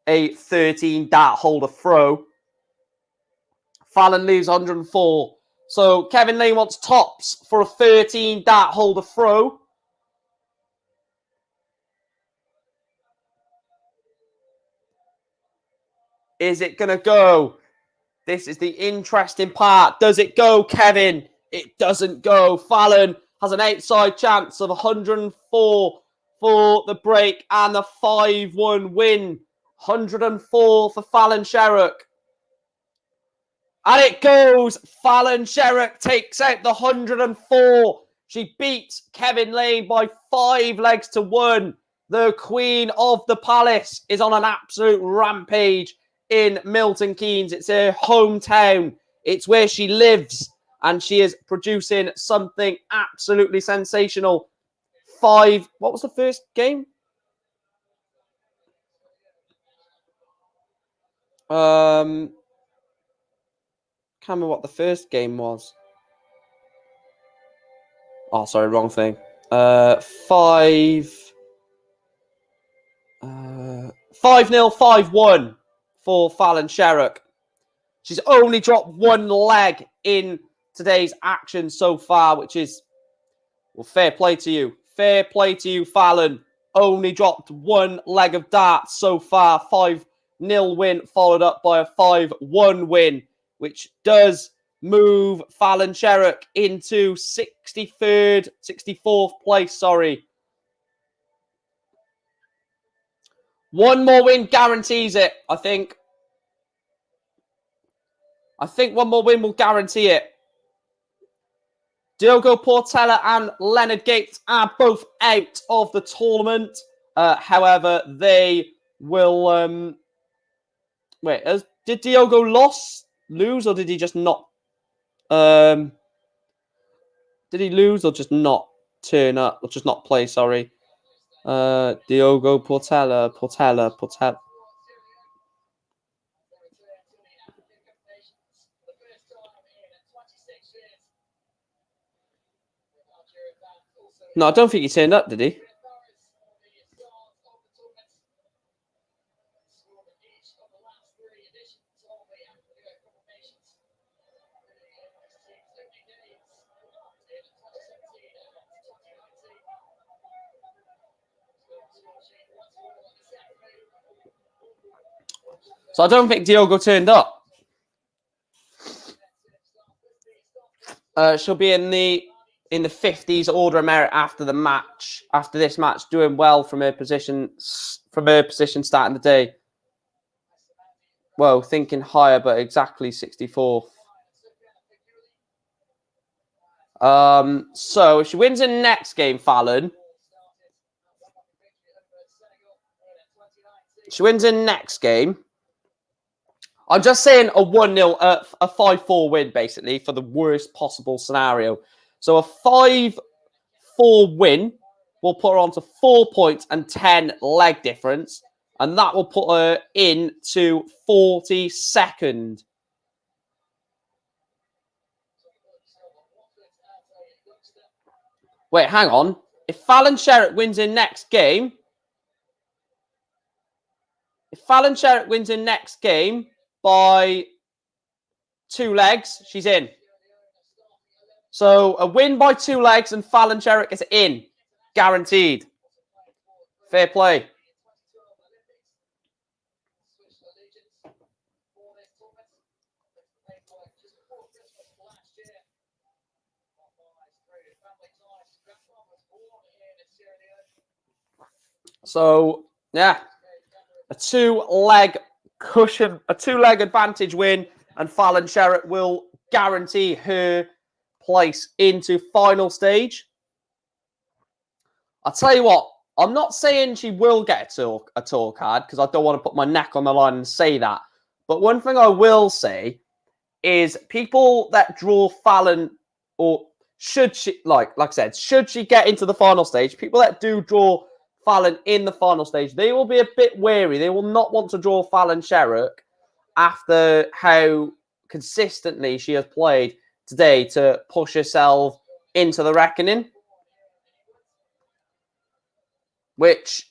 a 13 dart holder throw. Fallon leaves 104. So Kevin Lane wants tops for a 13 dart holder throw. Is it going to go? This is the interesting part. Does it go, Kevin? It doesn't go. Fallon has an outside chance of 104 for the break and the 5-1 win. 104 for Fallon Sherrock. And it goes. Fallon Sherrock takes out the 104. She beats Kevin Lane by 5 legs to 1. The Queen of the Palace is on an absolute rampage in Milton Keynes. It's her hometown. It's where she lives. And she is producing something absolutely sensational. What was the first game? Can't remember what the first game was. Oh, sorry, wrong thing. 5-0, 5-1 for Fallon Sherrock. She's only dropped 1 leg in today's action so far, which is, well, fair play to you. Fair play to you, Fallon. only dropped one leg of darts so far. 5-0 win followed up by a 5-1 win, which does move Fallon Sherrock into 64th place, sorry. One more win guarantees it, I think. I think one more win will guarantee it. Diogo Portela and Leonard Gates are both out of the tournament. However, they will... wait, did Diogo lose or did he just not... did he lose or just not turn up? Or just not play, sorry. Diogo Portela. No, I don't think he turned up, did he? So I don't think Diogo turned up. She'll be in the 50s order of merit after the match. After this match, doing well from her position starting the day. Well, thinking higher, but exactly 64th. So if she wins in next game, Fallon. She wins in next game. I'm just saying a 1-0, a 5-4 win, basically, for the worst possible scenario. So a 5-4 win will put her on to 4 points and 10 leg difference. And that will put her into 42nd. Wait, hang on. If Fallon Sherrock wins in next game... If Fallon Sherrock wins in next game by 2 legs, she's in. So a win by 2 legs and Fallon Sherrock is in. Guaranteed. Fair play. So, yeah. A 2-leg cushion, a 2-leg advantage win, and Fallon Sherrock will guarantee her place into final stage. I'll tell you what, I'm not saying she will get a tour card because I don't want to put my neck on the line and say that. But one thing I will say is people that draw Fallon, or should she, like I said, should she get into the final stage, people that do draw Fallon in the final stage, they will be a bit wary. They will not want to draw Fallon Sherrock after how consistently she has played today to push herself into the reckoning. Which,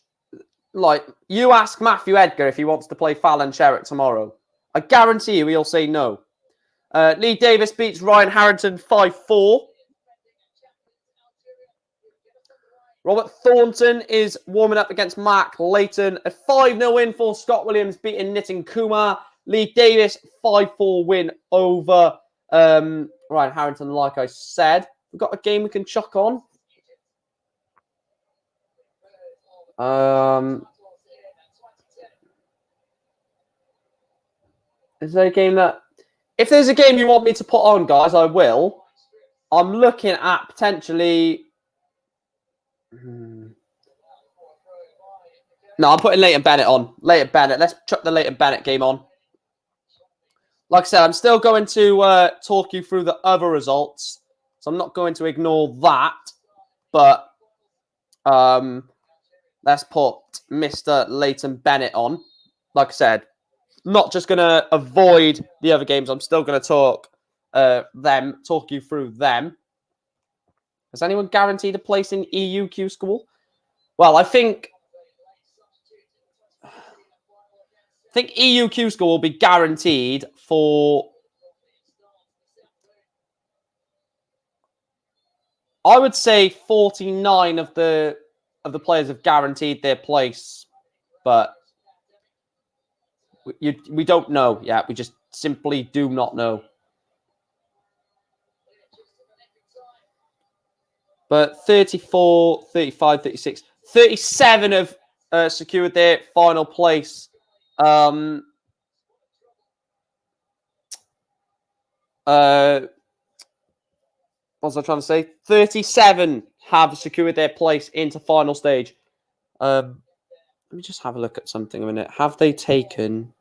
like, you ask Matthew Edgar if he wants to play Fallon Sherrock tomorrow. I guarantee you he'll say no. Lee Davis beats Ryan Harrington 5-4. Robert Thornton is warming up against Mark Layton. A 5-0 win for Scott Williams, beating Nitin Kumar. Lee Davis, 5-4 win over Ryan Harrington, like I said. We've got a game we can chuck on. Is there a game that... If there's a game you want me to put on, guys, I will. I'm looking at potentially... No, I'm putting Leighton Bennett on. Leighton Bennett. Let's chuck the Leighton Bennett game on. Like I said, I'm still going to talk you through the other results. So I'm not going to ignore that. But let's put Mr. Leighton Bennett on. Like I said, not just going to avoid the other games. I'm still going to talk you through them. Has anyone guaranteed a place in EUQ school? Well, I think EUQ school will be guaranteed for... I would say 49 of the of the players have guaranteed their place, but we don't know yet. We just simply do not know. But 34, 35, 36, 37 have secured their final place. What was I trying to say? 37 have secured their place into final stage. Let me just have a look at something a minute. Have they taken...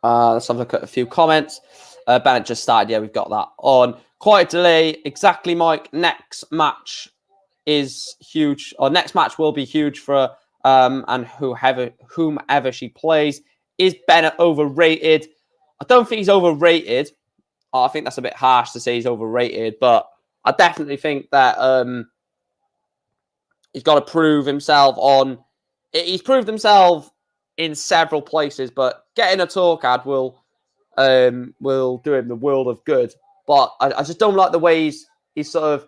let's have a look at a few comments. Bennett just started. Yeah, we've got that on. Quite a delay. Exactly, Mike. Next match is huge. Or next match will be huge for and whomever she plays. Is Bennett overrated? I don't think he's overrated. I think that's a bit harsh to say he's overrated, but I definitely think that he's got to prove himself on... He's proved himself in several places, but getting a tour card will do him the world of good. But I just don't like the way he's sort of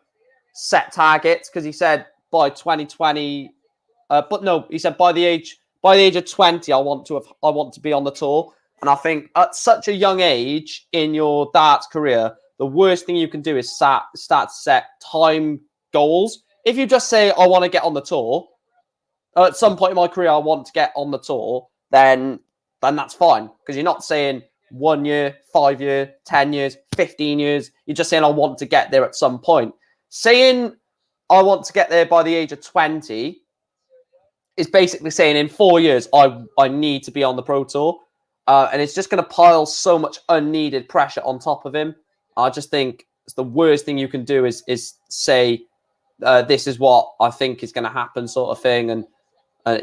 set targets, because he said by 2020, but no, he said by the age of 20, I want to be on the tour. And I think at such a young age in your darts career, the worst thing you can do is start to set time goals. If you just say, I want to get on the tour, at some point in my career, I want to get on the tour, then that's fine. Because you're not saying 1 year, 5 years, 10 years, 15 years. You're just saying, I want to get there at some point. Saying, I want to get there by the age of 20 is basically saying in 4 years, I need to be on the Pro Tour. And it's just going to pile so much unneeded pressure on top of him. I just think it's the worst thing you can do is say, this is what I think is going to happen, sort of thing. And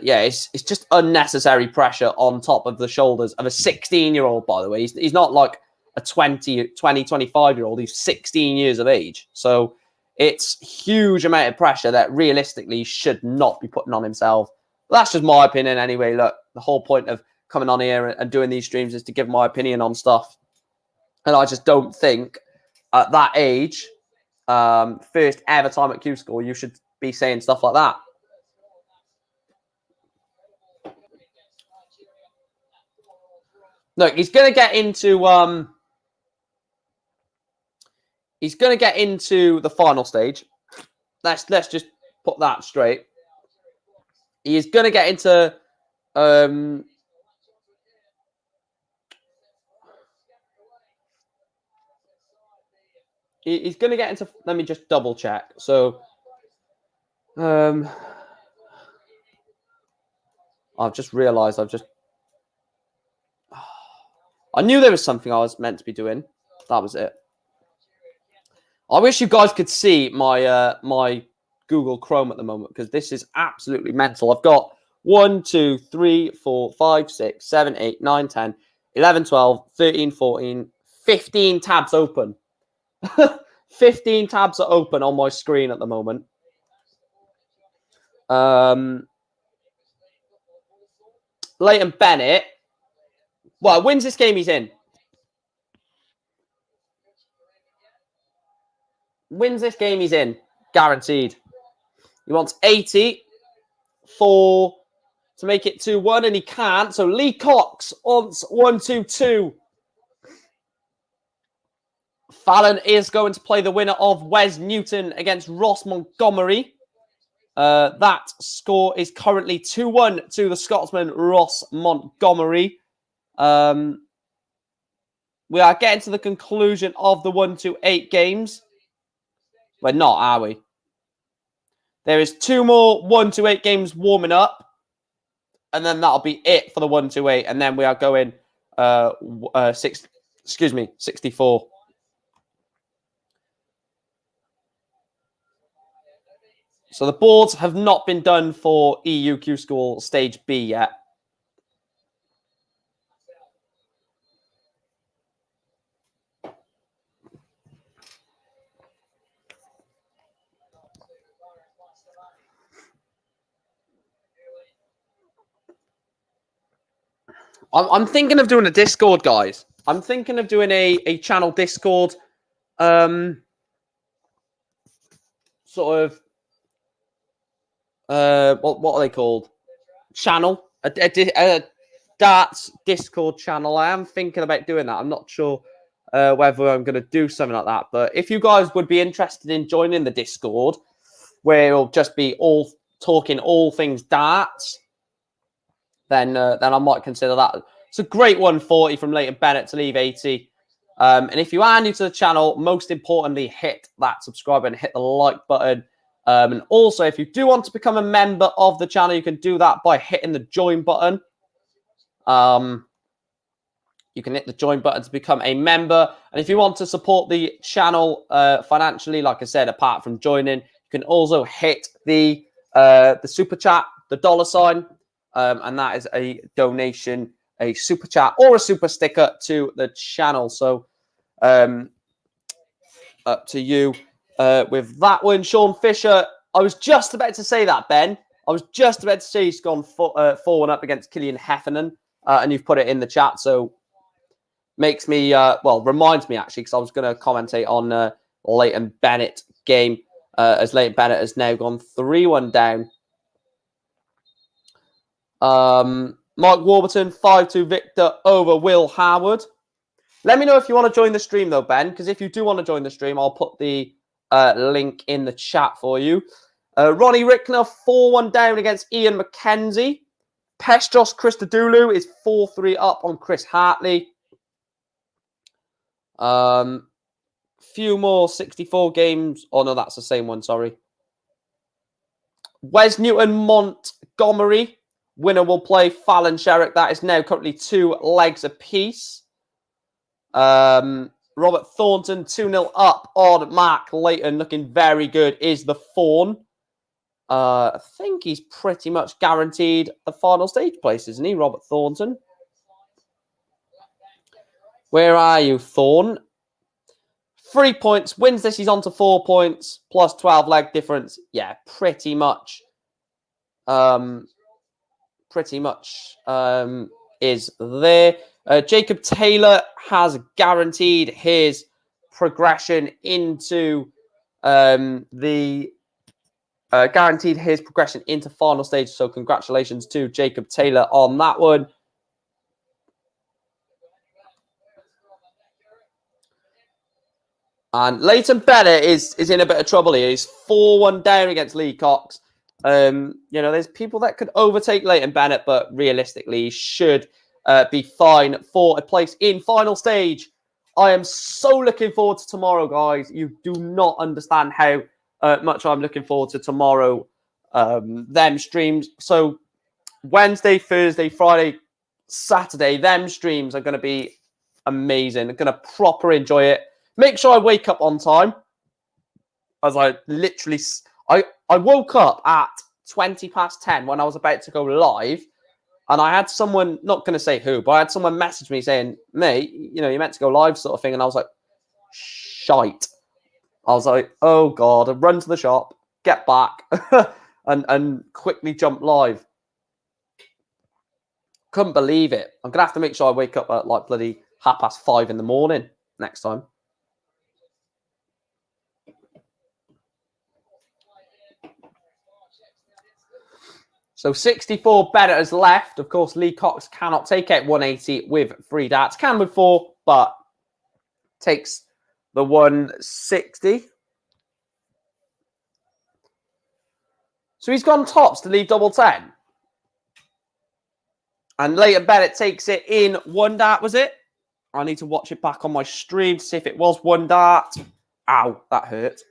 yeah, it's just unnecessary pressure on top of the shoulders of a 16-year-old, by the way. He's not like a 20, 25-year-old. He's 16 years of age. So it's huge amount of pressure that realistically should not be putting on himself. That's just my opinion anyway. Look, the whole point of coming on here and doing these streams is to give my opinion on stuff. And I just don't think at that age, first ever time at Q School, you should be saying stuff like that. Look, he's going to get into the final stage. Let's just put that straight. He is going to get into he's going to get into... Let me just double check. So I've just realized I knew there was something I was meant to be doing. That was it. I wish you guys could see my my Google Chrome at the moment, because this is absolutely mental. I've got 1, 2, 3, 4, 5, 6, 7, 8, 9, 10, 11, 12, 13, 14, 15 tabs open. 15 tabs are open on my screen at the moment. Leighton Bennett, well, wins this game, he's in. Wins this game, he's in. Guaranteed. He wants 80 to make it 2-1, and he can't. So Lee Cox wants 1-2-2. Fallon is going to play the winner of Wes Newton against Ross Montgomery. That score is currently 2-1 to the Scotsman Ross Montgomery. We are getting to the conclusion of the 1-2-8 games. We're not, are we? There is 2 more 1-2-8 games warming up, and then that'll be it for the 1-2-8, and then we are going 64. So the boards have not been done for EU Q School Stage B yet. I'm thinking of doing a Discord, guys. I'm thinking of doing a channel Discord. Sort of. What are they called? Channel. A darts Discord channel. I am thinking about doing that. I'm not sure whether I'm going to do something like that. But if you guys would be interested in joining the Discord, where it'll just be all talking all things darts, then I might consider that. It's a great 140 from Leighton Bennett to leave 80. And if you are new to the channel, most importantly, hit that subscribe button, hit the like button. And also, if you do want to become a member of the channel, you can do that by hitting the join button. You can hit the join button to become a member. And if you want to support the channel financially, like I said, apart from joining, you can also hit the super chat, the $sign, and that is a donation, a super chat or a super sticker to the channel. So up to you with that one. Sean Fisher, I was just about to say that, Ben. I was just about to say he's gone 4-1 up against Killian Heffernan, and you've put it in the chat. So makes me, reminds me actually, because I was going to commentate on Leighton Bennett game, as Leighton Bennett has now gone 3-1 down. Mark Warburton, 5-2 victor over Will Howard. Let me know if you want to join the stream, though, Ben, because if you do want to join the stream, I'll put the link in the chat for you. Ronnie Rickner, 4-1 down against Ian McKenzie. Pestros Christodoulou is 4-3 up on Chris Hartley. Few more 64 games. Oh, no, that's the same one, sorry. Wes Newton Montgomery. Winner will play Fallon Sherrick. That is now currently 2 legs apiece. Robert Thornton, 2-0 up on Mark Leighton. Looking very good is the Fawn. I think he's pretty much guaranteed the final stage place, isn't he, Robert Thornton? Where are you, Thorn? 3 points. Wins this, he's on to 4 points. Plus 12 leg difference. Yeah, pretty much. Is there. Jacob Taylor has guaranteed his progression into final stage. So congratulations to Jacob Taylor on that one. And Leighton Bennett is in a bit of trouble here. He's 4-1 down against Lee Cox. There's people that could overtake Leighton Bennett, but realistically, he should be fine for a place in final stage. I am so looking forward to tomorrow, guys. You do not understand how much I'm looking forward to tomorrow. Them streams. So Wednesday, Thursday, Friday, Saturday, them streams are going to be amazing. I'm going to proper enjoy it. Make sure I wake up on time. As I literally... I woke up at 10:20 when I was about to go live, and I had someone, not going to say who, but I had someone message me saying, mate, you're meant to go live sort of thing. And I was like, shite. I was like, oh, God, I run to the shop, get back, and quickly jump live. Couldn't believe it. I'm going to have to make sure I wake up at like bloody 5:30 in the morning next time. So 64 bettors left. Of course, Lee Cox cannot take out 180 with 3 darts. Can with 4, but takes the 160. So he's gone tops to leave double 10. And Leighton Bennett takes it in 1 dart, was it? I need to watch it back on my stream to see if it was 1 dart. Ow, that hurt.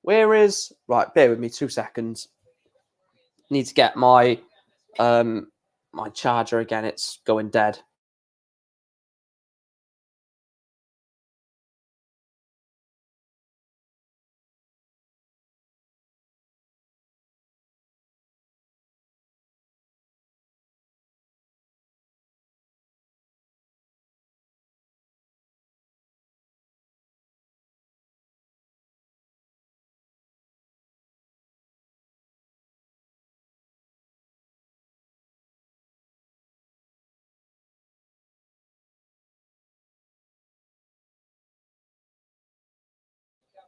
Where is... Right, bear with me 2 seconds. Need to get my my charger again. It's going dead.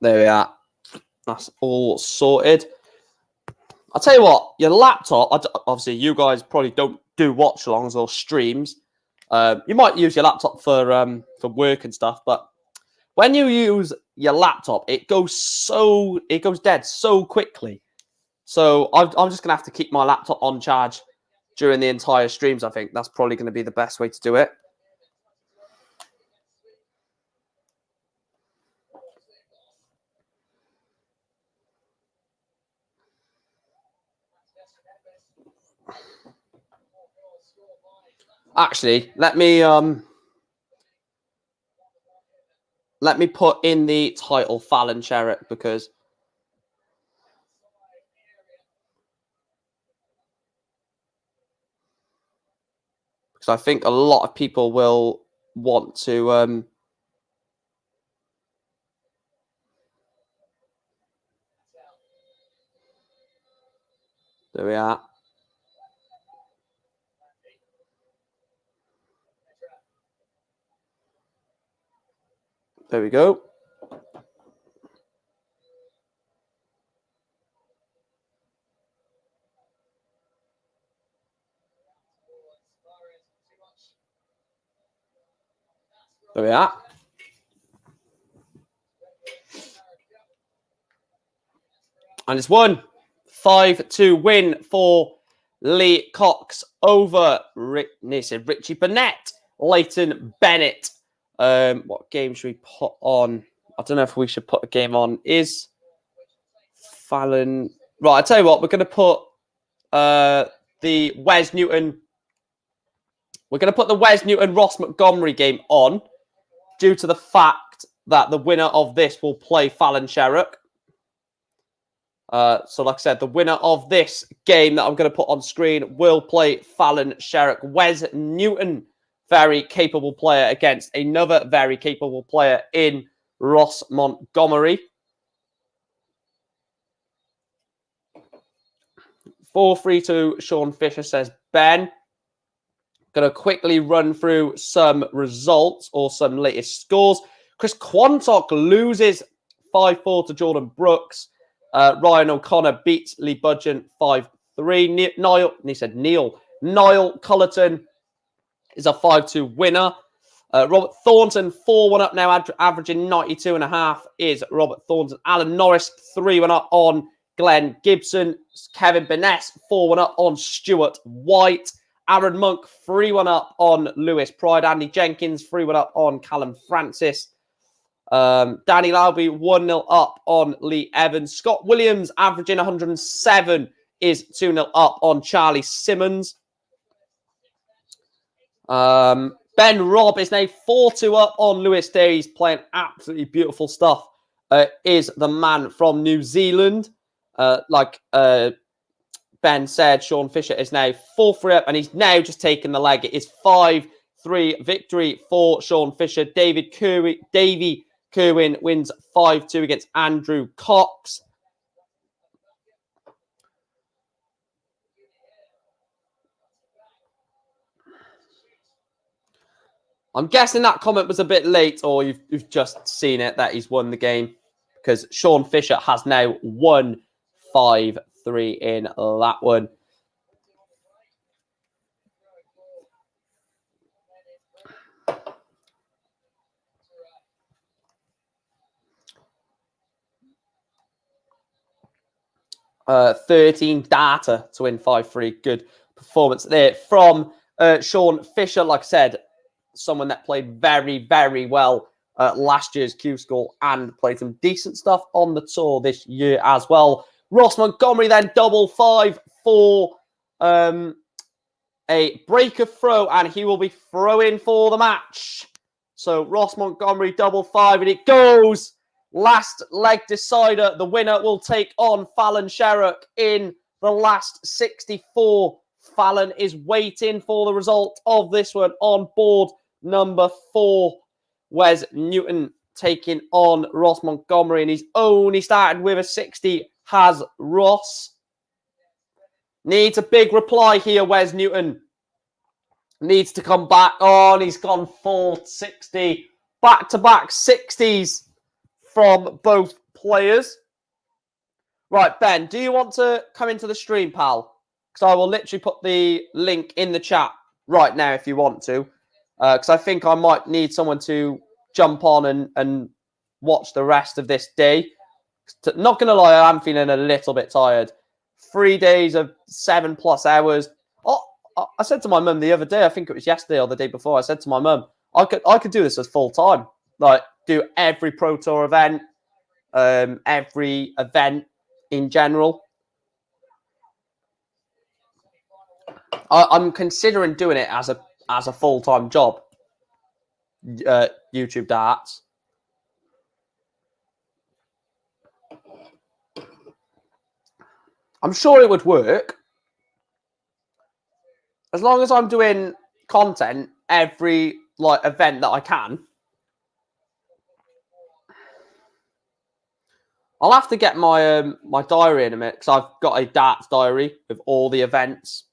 There we are. That's all sorted. I'll tell you what, your laptop, obviously you guys probably don't do watch-alongs or streams. You might use your laptop for work and stuff, but when you use your laptop, it goes dead so quickly. So I'm just going to have to keep my laptop on charge during the entire streams, I think. That's probably going to be the best way to do it. Actually, let me put in the title Fallon Sherrick because I think a lot of people will want to there we are. There we go. There we are. And it's 5-2 win for Lee Cox over Richie Burnett, Leighton Bennett. What game should we put on? I don't know if we should put a game on. Is Fallon... Right, I'll tell you what. We're going to put the Wes Newton... We're going to put the Wes Newton-Ross Montgomery game on due to the fact that the winner of this will play Fallon Sherrick. So like I said, the winner of this game that I'm going to put on screen will play Fallon Sherrick. Wes Newton, very capable player against another very capable player in Ross Montgomery. 4-3 to Sean Fisher, says Ben. Going to quickly run through some results or some latest scores. Chris Quantock loses 5-4 to Jordan Brooks. Ryan O'Connor beats Lee Budgeon 5-3. Niall Cullerton is a 5-2 winner. Robert Thornton 4-1 up now, averaging 92.5 is Robert Thornton. Alan Norris 3-1 up on Glenn Gibson. Kevin Burness 4-1 up on Stuart White. Aaron Monk 3-1 up on Lewis Pride. Andy Jenkins 3-1 up on Callum Francis. Danny Lauby 1-0 up on Lee Evans. Scott Williams averaging 107 is 2-0 up on Charlie Simmons. Ben Robb is now 4-2 up on Lewis Day. He's playing absolutely beautiful stuff. Is the man from New Zealand. Ben said, Sean Fisher is now 4-3 up, and he's now just taken the leg. It is 5-3 victory for Sean Fisher. Davy Kerwin wins 5-2 against Andrew Cox. I'm guessing that comment was a bit late, or you've just seen it, that he's won the game, because Sean Fisher has now won 5-3 in that one. Uh, 13 data to win 5-3. Good performance there from Sean Fisher. Like I said, someone that played very, very well last year's Q School and played some decent stuff on the tour this year as well. Ross Montgomery then double 5 for a breaker throw, and he will be throwing for the match. So Ross Montgomery double 5, and it goes. Last leg decider. The winner will take on Fallon Sherrick in the last 64. Fallon is waiting for the result of this one on board number 4. Wes Newton taking on Ross Montgomery, and he's only started with a 60. Has Ross. Needs a big reply here, Wes Newton. Needs to come back on. He's gone full 60. Back-to-back 60s from both players. Right, Ben, do you want to come into the stream, pal? Because I will literally put the link in the chat right now if you want to. Because I think I might need someone to jump on and watch the rest of this day. Not going to lie, I am feeling a little bit tired. 3 days of 7+ hours. Oh, I said to my mum the other day, I think it was yesterday or the day before, I said to my mum, I could do this as full time. Like, do every Pro Tour event, every event in general. I'm considering doing it as a full-time job. YouTube darts. I'm sure it would work. As long as I'm doing content every event that I can. I'll have to get my my diary in a minute because I've got a darts diary with all the events.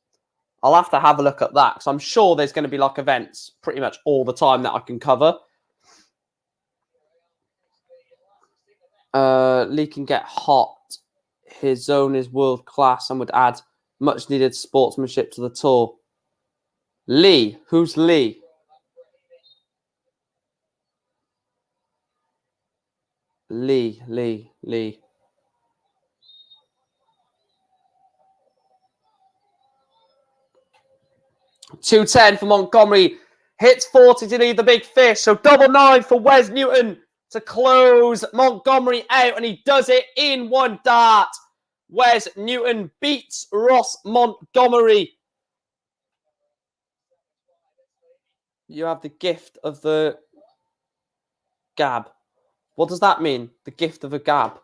I'll have to have a look at that because I'm sure there's going to be like events pretty much all the time that I can cover. Lee can get hot. His zone is world class and would add much needed sportsmanship to the tour. Lee, who's Lee? Lee. 210 for Montgomery. Hits 40 to lead the big fish. So double 9 for Wes Newton to close Montgomery out. And he does it in one dart. Wes Newton beats Ross Montgomery. You have the gift of the gab. What does that mean? The gift of a gab.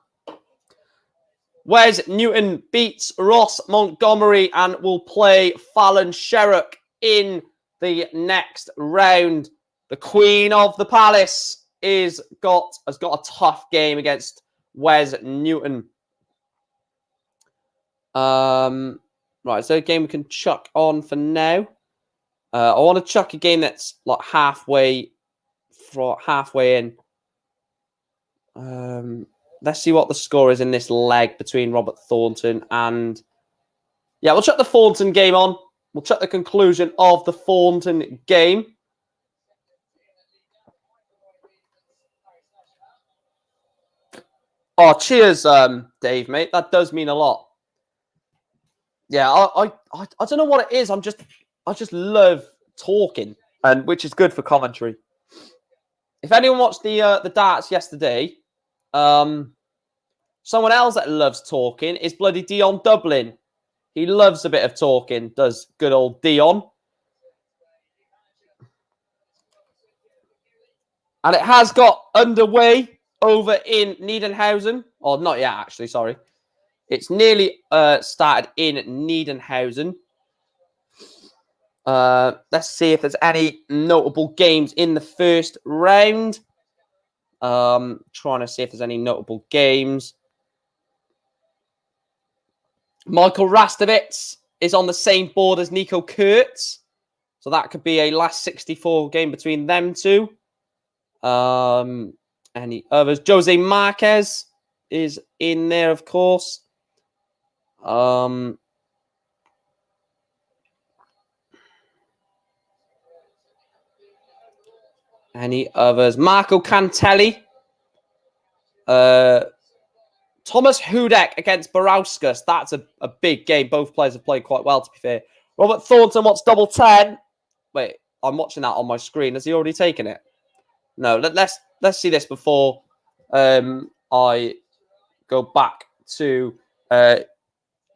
Wes Newton beats Ross Montgomery and will play Fallon Sherrock in the next round. The Queen of the Palace has got a tough game against Wes Newton. Right, so a game we can chuck on for now. I want to chuck a game that's like halfway in. Let's see what the score is in this leg between Robert Thornton and... Yeah, we'll chuck the Thornton game on. We'll check the conclusion of the Thornton game. Oh, cheers, Dave, mate. That does mean a lot. Yeah, I don't know what it is. I just love talking, and which is good for commentary. If anyone watched the darts yesterday, someone else that loves talking is bloody Dion Dublin. He loves a bit of talking, does good old Dion. And it has got underway over in Niedenhausen. Or not yet, actually, sorry. It's nearly started in Niedenhausen. Let's see if there's any notable games in the first round. Trying to see if there's any notable games. Michael Rastovitz is on the same board as Nico Kurtz. So that could be a last 64 game between them two. Any others? Jose Marquez is in there, of course. Any others? Marco Cantelli. Thomas Hudek against Barauskas. That's a big game. Both players have played quite well, to be fair. Robert Thornton wants double 10. Wait, I'm watching that on my screen. Has he already taken it? No, let's see this before I go back to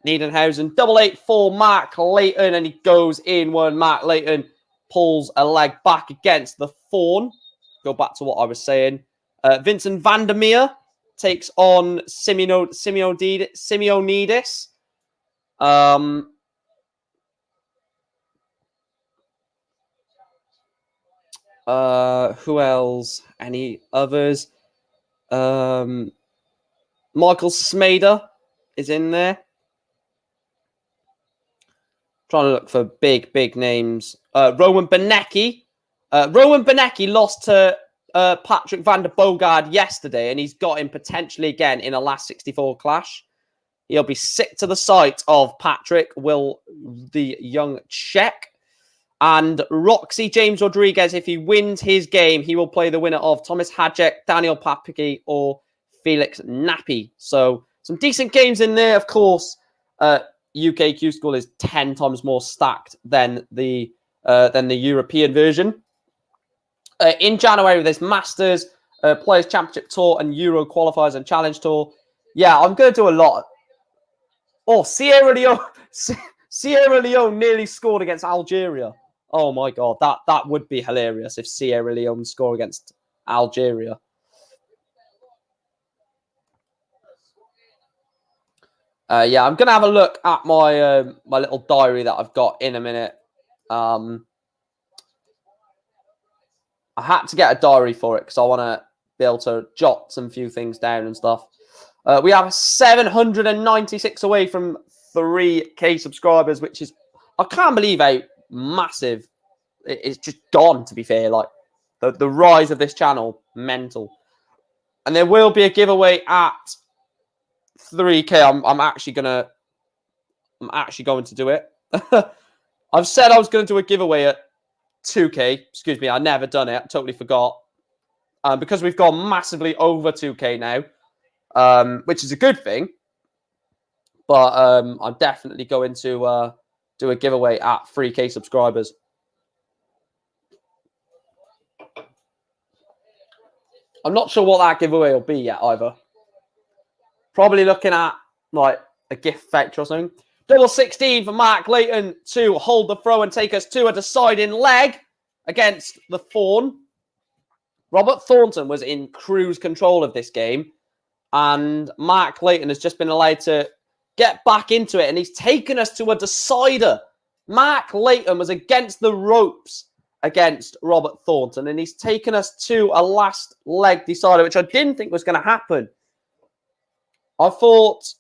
Niedenhausen. Double 8 for Mark Layton, and he goes in one. Mark Layton pulls a leg back against the Fawn. Go back to what I was saying. Vincent Vandermeer takes on Simeonidis. Who else? Any others? Michael Smader is in there. Trying to look for big names. Roman Benecki. Roman Benecki lost to Patrick van der Bogard yesterday, and he's got him potentially again in a last 64 clash. He'll be sick to the sight of Patrick, will the young Czech. And Roxy James Rodriguez, if he wins his game, he will play the winner of Thomas Hadjek, Daniel Papiki, or Felix Nappi. So some decent games in there. Of course, UK Q School is 10 times more stacked than the European version. In January, there's Masters, Players Championship Tour, and Euro Qualifiers and Challenge Tour. Yeah, I'm going to do a lot. Oh, Sierra Leone nearly scored against Algeria. Oh my God, that would be hilarious if Sierra Leone score against Algeria. Yeah, I'm gonna have a look at my my little diary that I've got in a minute. I had to get a diary for it because I want to be able to jot some few things down and stuff. We have 796 away from 3K subscribers, which is, I can't believe how massive it's just gone, to be fair. Like the rise of this channel, mental. And there will be a giveaway at 3K. I'm actually going to do it. I've said I was going to do a giveaway at 2K. Excuse me, I never done it. I totally forgot. Because we've gone massively over 2K now, which is a good thing. But I'm definitely going to do a giveaway at 3K subscribers. I'm not sure what that giveaway will be yet either. Probably looking at like a gift voucher or something. Double 16 for Mark Layton to hold the throw and take us to a deciding leg against the Thorn. Robert Thornton was in cruise control of this game, and Mark Layton has just been allowed to get back into it, and he's taken us to a decider. Mark Layton was against the ropes against Robert Thornton, and he's taken us to a last leg decider, which I didn't think was going to happen. I thought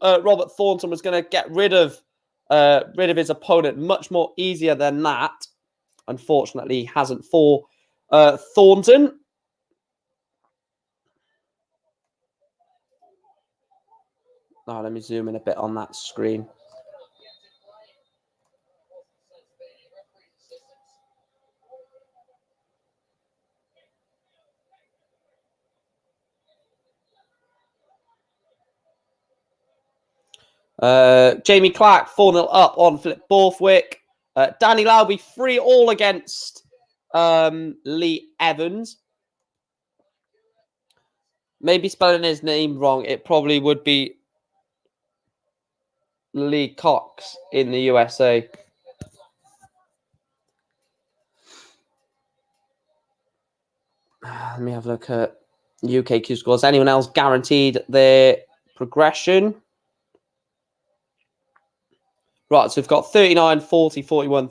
Robert Thornton was going to get rid of his opponent much more easier than that. Unfortunately, he hasn't for Thornton. Oh, let me zoom in a bit on that screen. Jamie Clark 4-0 up on Philip Borthwick. Danny Lowby 3-all against Lee Evans. Maybe spelling his name wrong. It probably would be Lee Cox in the USA. Let me have a look at UK Q scores. Anyone else guaranteed their progression? Right, so we've got 39, 40, 41,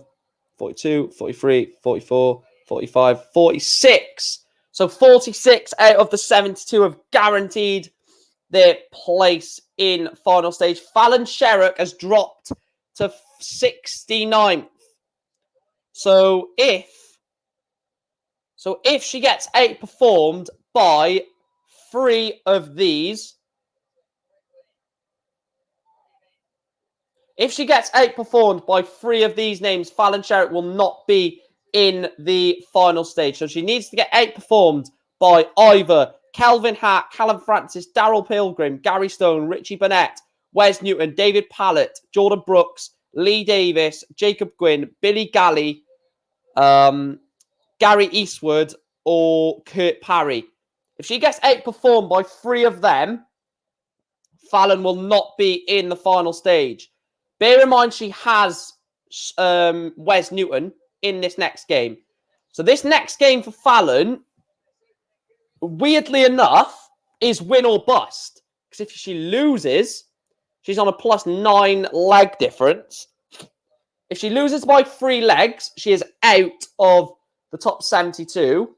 42, 43, 44, 45, 46. So 46 out of the 72 have guaranteed their place in final stage. Fallon Sherrock has dropped to 69th. So if she gets outperformed by 3 of these, if she gets outperformed by 3 of these names, Fallon Sherrock will not be in the final stage. So she needs to get outperformed by either Kelvin Hart, Callum Francis, Daryl Pilgrim, Gary Stone, Richie Burnett, Wes Newton, David Pallett, Jordan Brooks, Lee Davis, Jacob Gwynn, Billy Galley, Gary Eastwood, or Kurt Parry. If she gets outperformed by 3 of them, Fallon will not be in the final stage. Bear in mind, she has Wes Newton in this next game. So this next game for Fallon, weirdly enough, is win or bust. Because if she loses, she's on a +9 leg difference. If she loses by 3 legs, she is out of the top 72,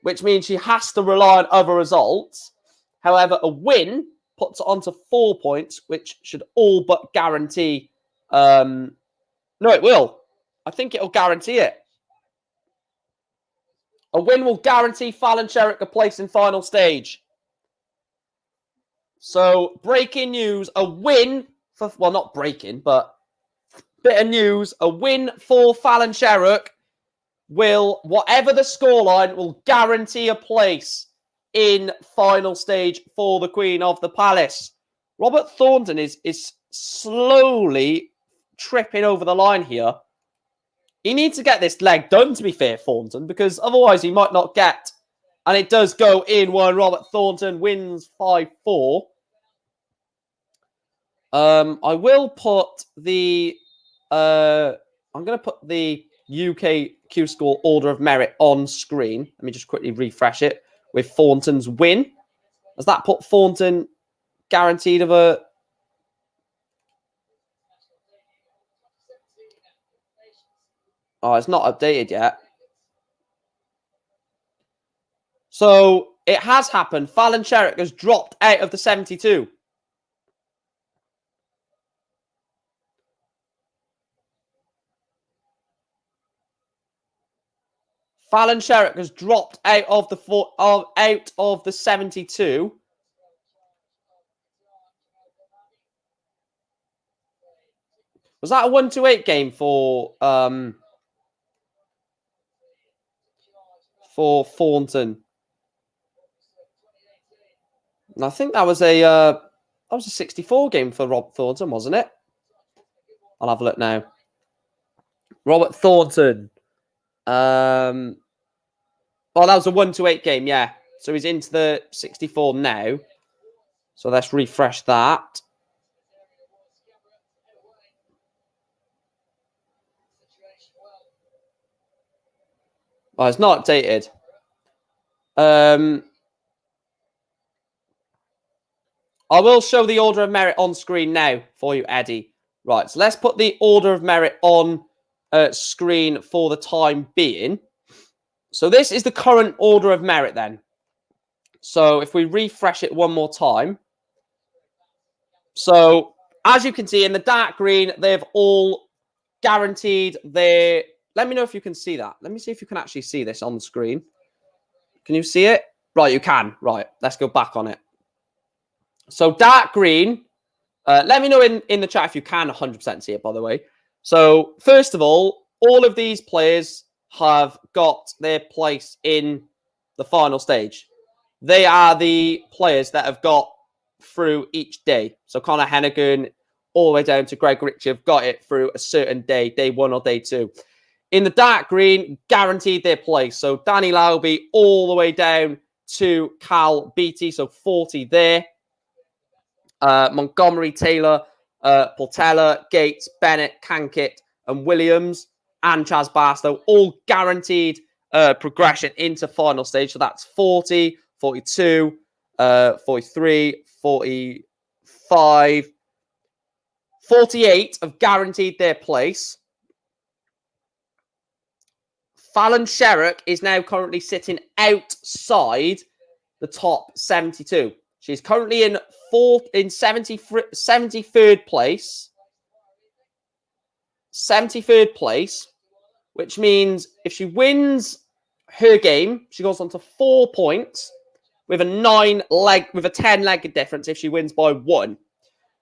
which means she has to rely on other results. However, a win puts it onto 4 points, which should all but guarantee. No, it will. I think it'll guarantee it. A win will guarantee Fallon Sherrick a place in final stage. So, breaking news, a win for, well, not breaking, but bit of news, a win for Fallon Sherrick will, whatever the scoreline, will guarantee a place in final stage for the Queen of the Palace. Robert Thornton is slowly tripping over the line here. He needs to get this leg done, to be fair, Thornton, because otherwise he might not get. And it does go in one. Robert Thornton wins 5-4. I will put the... I'm going to put the UK Q School Order of Merit on screen. Let me just quickly refresh it with Thornton's win. Has that put Thornton guaranteed of a... Oh, it's not updated yet. So it has happened. Fallon Sherrick has dropped out of the 72. Fallon Sherrick has dropped out of the 72. Was that a 1-8 game for Thornton? And I think that was a 64 game for Rob Thornton, wasn't it? I'll have a look now. Robert Thornton. Well, that was a 1-8 game, yeah. So he's into the 64 now. So let's refresh that. Oh, it's not updated. I will show the Order of Merit on screen now for you, Eddie. Right, so let's put the Order of Merit on screen for the time being. So this is the current Order of Merit then. So if we refresh it one more time. So as you can see in the dark green, they've all guaranteed their... Let me know if you can see that. Let me see if you can actually see this on the screen. Can you see it? Right, you can. Right, let's go back on it. So dark green, let me know in the chat if you can 100% see it, by the way. So first of all of these players have got their place in the final stage. They are the players that have got through each day. So Conor Hennigan all the way down to Greg Ritchie have got it through a certain day 1 or day 2. In the dark green, guaranteed their place. So Danny Lowby all the way down to Cal Beattie, so 40 there. Montgomery, Taylor, Portela, Gates, Bennett, Kankit, and Williams, and Chaz Barstow, all guaranteed progression into final stage. So that's 40, 42, 43, 45, 48 have guaranteed their place. Fallon Sherrick is now currently sitting outside the top 72. She's currently in 73rd place. 73rd place, which means if she wins her game, she goes on to 4 points with a 10-legged difference if she wins by 1.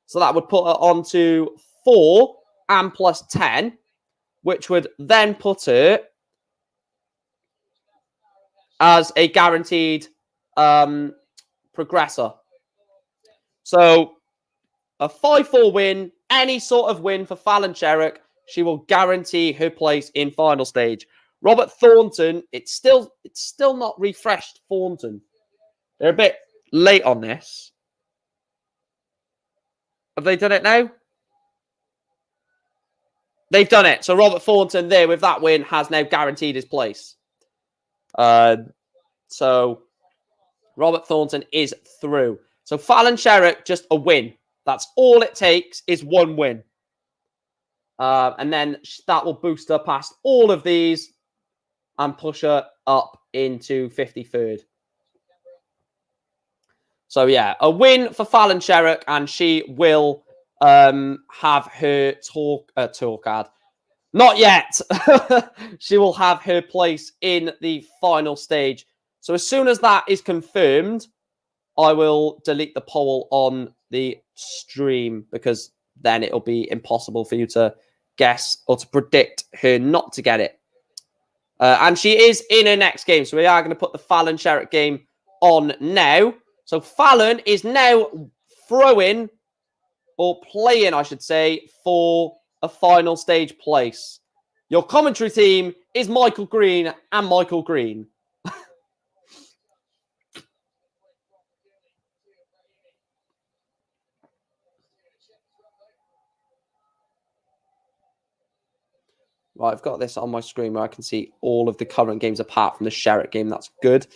So that would put her on to 4 and plus 10, which would then put her as a guaranteed progressor. So a 5-4 win, any sort of win for Fallon Sherrick, she will guarantee her place in final stage. Robert Thornton, it's still not refreshed Thornton. They're a bit late on this. Have they done it now? They've done it. So Robert Thornton there with that win has now guaranteed his place. So Robert Thornton is through. So Fallon Sherrick, just a win. That's all it takes is 1 win. And then that will boost her past all of these and push her up into 53rd. So yeah, a win for Fallon Sherrick, and she will have her tour card. Not yet. She will have her place in the final stage. So as soon as that is confirmed, I will delete the poll on the stream because then it'll be impossible for you to guess or to predict her not to get it. And she is in her next game. So we are going to put the Fallon Sherrick game on now. So Fallon is now throwing or playing, I should say, for a final stage place. Your commentary team is Michael Green and Michael Green. Right, I've got this on my screen where I can see all of the current games apart from the Sherrick game. That's good.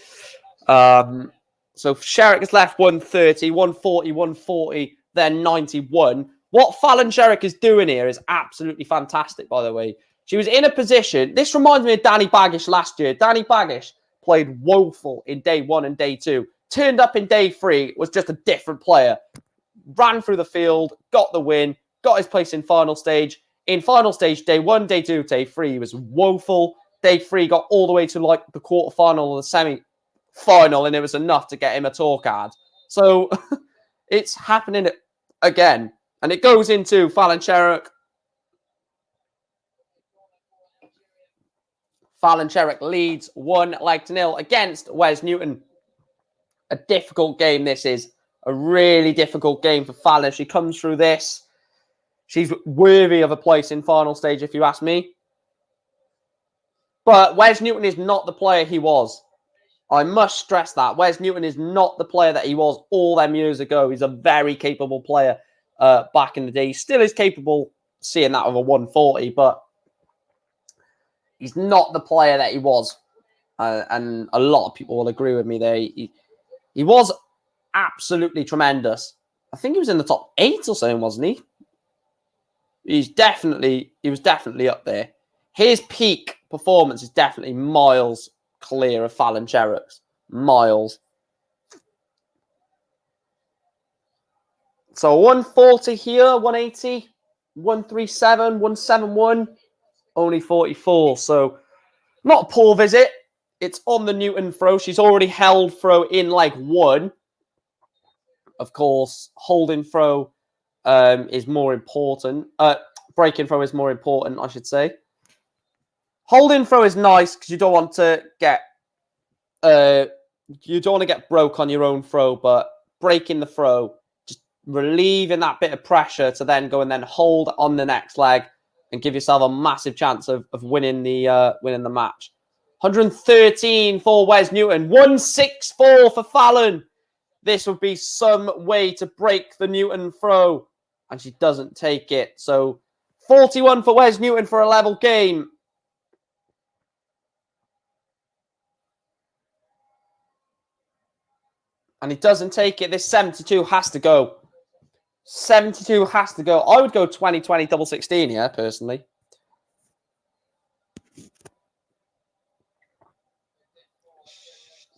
So Sherrick has left 130, 140, 140, then 91. What Fallon Sherrick is doing here is absolutely fantastic, by the way. She was in a position... This reminds me of Danny Baggish last year. Danny Baggish played woeful in day 1 and day 2. Turned up in day 3, was just a different player. Ran through the field, got the win, got his place in final stage. In final stage, day 1, day 2, day 3, he was woeful. Day 3 got all the way to like the quarterfinal or the semi-final, and it was enough to get him a tour card. So it's happening again. And it goes into Fallon Sherrick. Fallon Sherrick leads 1-0 against Wes Newton. A difficult game this is. A really difficult game for Fallon. She comes through this. She's worthy of a place in final stage, if you ask me. But Wes Newton is not the player he was. I must stress that. Wes Newton is not the player that he was all them years ago. He's a very capable player back in the day. He still is capable seeing that of a 140, but he's not the player that he was. And a lot of people will agree with me there. He was absolutely tremendous. I think he was in the top 8 or something, wasn't he? He was definitely up there. His peak performance is definitely miles clear of Fallon Sherrick's. Miles. So 140 here, 180, 137, 171, only 44. So not a poor visit. It's on the Newton throw. She's already held throw in like 1. Of course, holding throw is more important. Breaking throw is more important, I should say. Holding throw is nice because you don't want to get broke on your own throw, but breaking the throw, just relieving that bit of pressure to then go and then hold on the next leg and give yourself a massive chance of winning the match. 113 for Wes Newton, 164 for Fallon. This would be some way to break the Newton throw, and she doesn't take it. So 41 for Wes Newton for a level game. And he doesn't take it. This 72 has to go. 72 has to go. I would go 20-20 double 16 here, personally.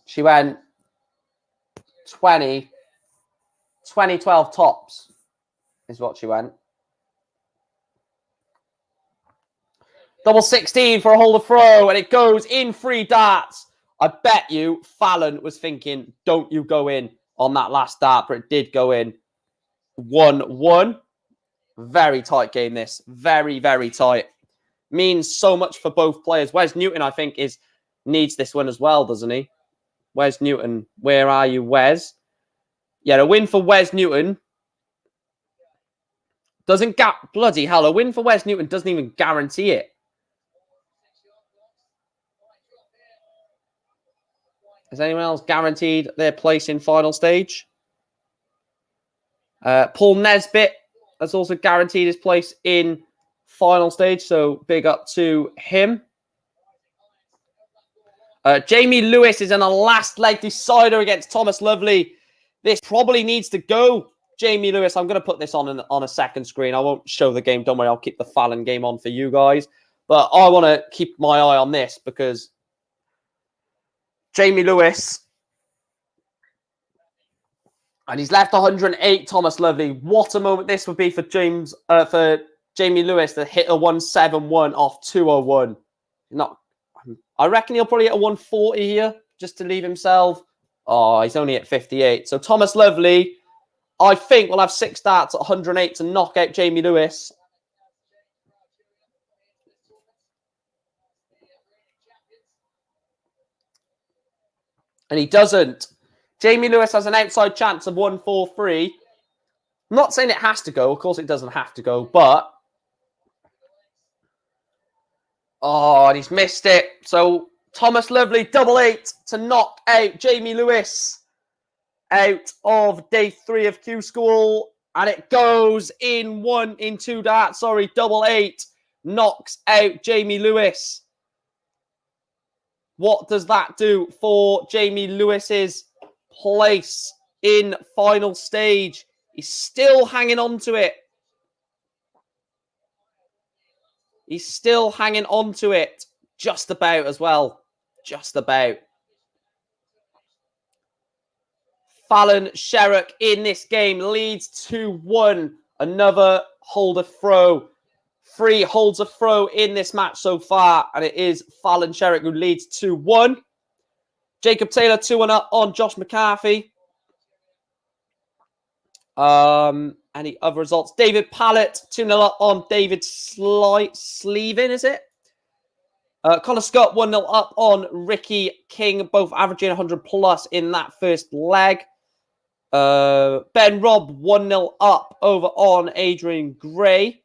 She went 20, 2012 tops is what she went. Double 16 for a hold of throw, and it goes in 3 darts. I bet you Fallon was thinking, don't you go in on that last dart, but it did go in. 1-1. Very tight game, this. Very, very tight. Means so much for both players. Wes Newton, I think, needs this one as well, doesn't he? Wes Newton, where are you, Wes? Yeah, a win for Wes Newton doesn't bloody hell. A win for Wes Newton doesn't even guarantee it. Has anyone else guaranteed their place in final stage? Paul Nesbitt has also guaranteed his place in final stage, so big up to him. Jamie Lewis is in a last leg decider against Thomas Lovely. This probably needs to go. Jamie Lewis, I'm going to put this on a second screen. I won't show the game. Don't worry, I'll keep the Fallon game on for you guys. But I want to keep my eye on this because Jamie Lewis, and he's left 108, Thomas Lovely. What a moment this would be for Jamie Lewis to hit a 171 off 201. Not, I reckon he'll probably hit a 140 here just to leave himself. Oh, he's only at 58. So Thomas Lovely, I think, will have 6 darts at 108 to knock out Jamie Lewis. And he doesn't. Jamie Lewis has an outside chance of 143. I'm not saying it has to go. Of course, it doesn't have to go. But... oh, and he's missed it. So Thomas Lovely, 88 to knock out Jamie Lewis out of day 3 of Q School. And it goes in 2 darts. Sorry, 88 knocks out Jamie Lewis. What does that do for Jamie Lewis's place in final stage? He's still hanging on to it. He's still hanging on to it. Just about as well. Just about. Fallon Sherrock in this game leads 2-1. Another holder throw. 3 holds a throw in this match so far. And it is Fallon Sherrock who leads 2-1. Jacob Taylor 2-1 up on Josh McCarthy. Any other results? David Pallett 2-0 up on David Sleevin, is it? Connor Scott 1-0 up on Ricky King, both averaging 100 plus in that first leg. Ben Robb 1-0 up over on Adrian Gray.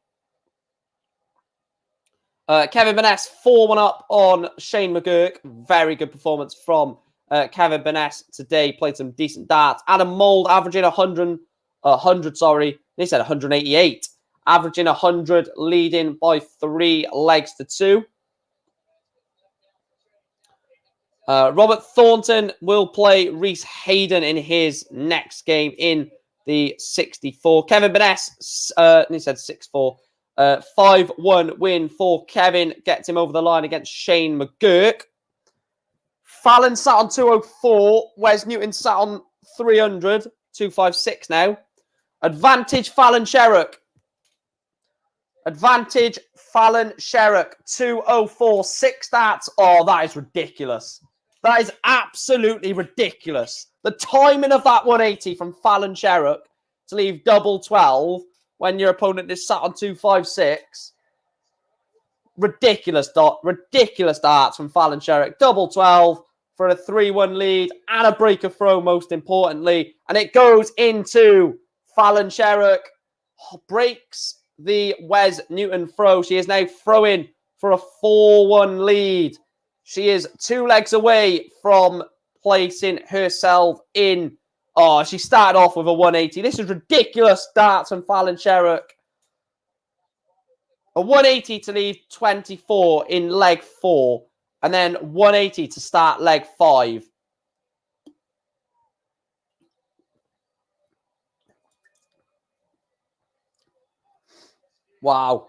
Kevin Burness 4-1 up on Shane McGurk. Very good performance from Kevin Burness today. Played some decent darts. Adam Mould averaging 100, They said 188. Averaging 100, leading by 3 legs to 2. Robert Thornton will play Reese Hayden in his next game in the 64. Kevin Burness, he said 6-4. 5-1 win for Kevin. Gets him over the line against Shane McGurk. Fallon sat on 204. Wes Newton sat on 300. 256 now. Advantage Fallon Sherrock. Advantage Fallon Sherrock. 204. 6 starts. Oh, that is ridiculous. That is absolutely ridiculous. The timing of that 180 from Fallon Sherrock to leave double 12 when your opponent is sat on 256. Ridiculous darts from Fallon Sherrock. Double 12 for a 3-1 lead and a break of throw, most importantly. And it goes into Fallon Sherrock. Breaks the Wes Newton throw. She is now throwing for a 4-1 lead. She is 2 legs away from placing herself in. Oh, she started off with a 180. This is ridiculous darts from Fallon Sherrock. A 180 to leave 24 in leg 4. And then 180 to start leg 5. Wow.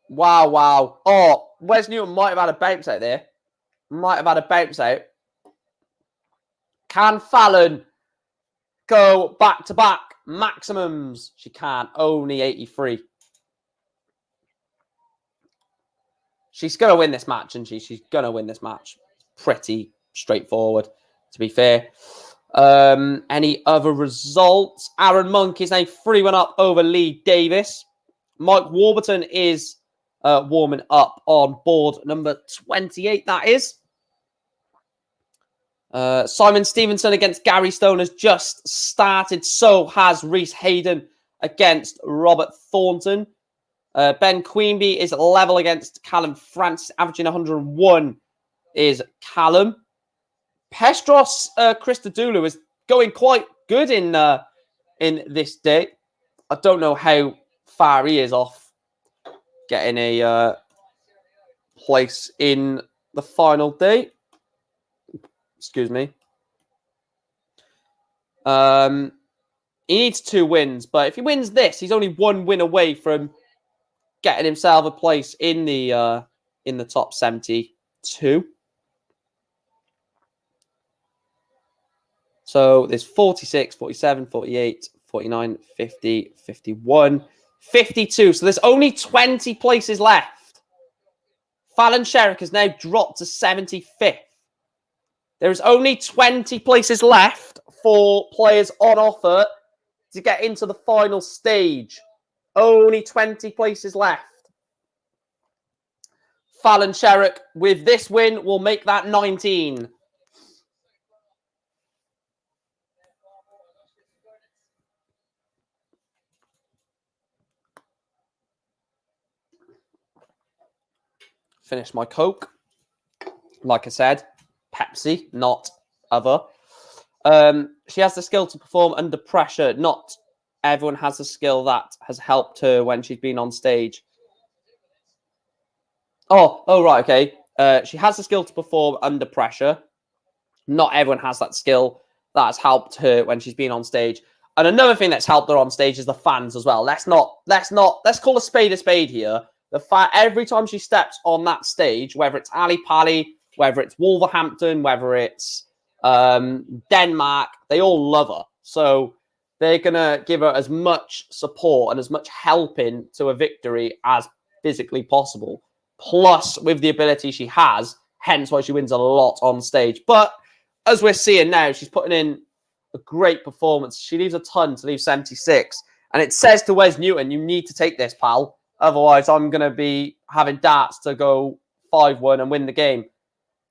Wow, wow. Oh, Wes Newton might have had a bounce out there. Might have had a bounce out. Can Fallon go back-to-back maximums? She can't. Only 83. She's going to win this match, and she's going to win this match. Pretty straightforward, to be fair. Any other results? Aaron Monk is now 3-1 up over Lee Davis. Mike Warburton is warming up on board number 28, that is. Simon Stevenson against Gary Stone has just started. So has Reese Hayden against Robert Thornton. Ben Queenby is level against Callum Francis, averaging 101 is Callum. Pestros Christodoulou is going quite good in this day. I don't know how far he is off getting a place in the final day. Excuse me. He needs 2 wins, but if he wins this, he's only 1 win away from getting himself a place in the top 72. So there's 46, 47, 48, 49, 50, 51, 52. So there's only 20 places left. Fallon Sherrick has now dropped to 75th. There's only 20 places left for players on offer to get into the final stage. Only 20 places left. Fallon Sherrick, with this win, will make that 19. Finish my Coke. Like I said, Pepsi, not other. She has the skill to perform under pressure. Not everyone has the skill that has helped her when she's been on stage. Oh, right, okay. She has the skill to perform under pressure. Not everyone has that skill that has helped her when she's been on stage. And another thing that's helped her on stage is the fans as well. Let's call a spade here. Every time she steps on that stage, whether it's Ali Pali, whether it's Wolverhampton, whether it's Denmark, they all love her. So they're going to give her as much support and as much helping to a victory as physically possible. Plus, with the ability she has, hence why she wins a lot on stage. But as we're seeing now, she's putting in a great performance. She leaves a ton to leave 76. And it says to Wes Newton, you need to take this, pal. Otherwise, I'm going to be having darts to go 5-1 and win the game.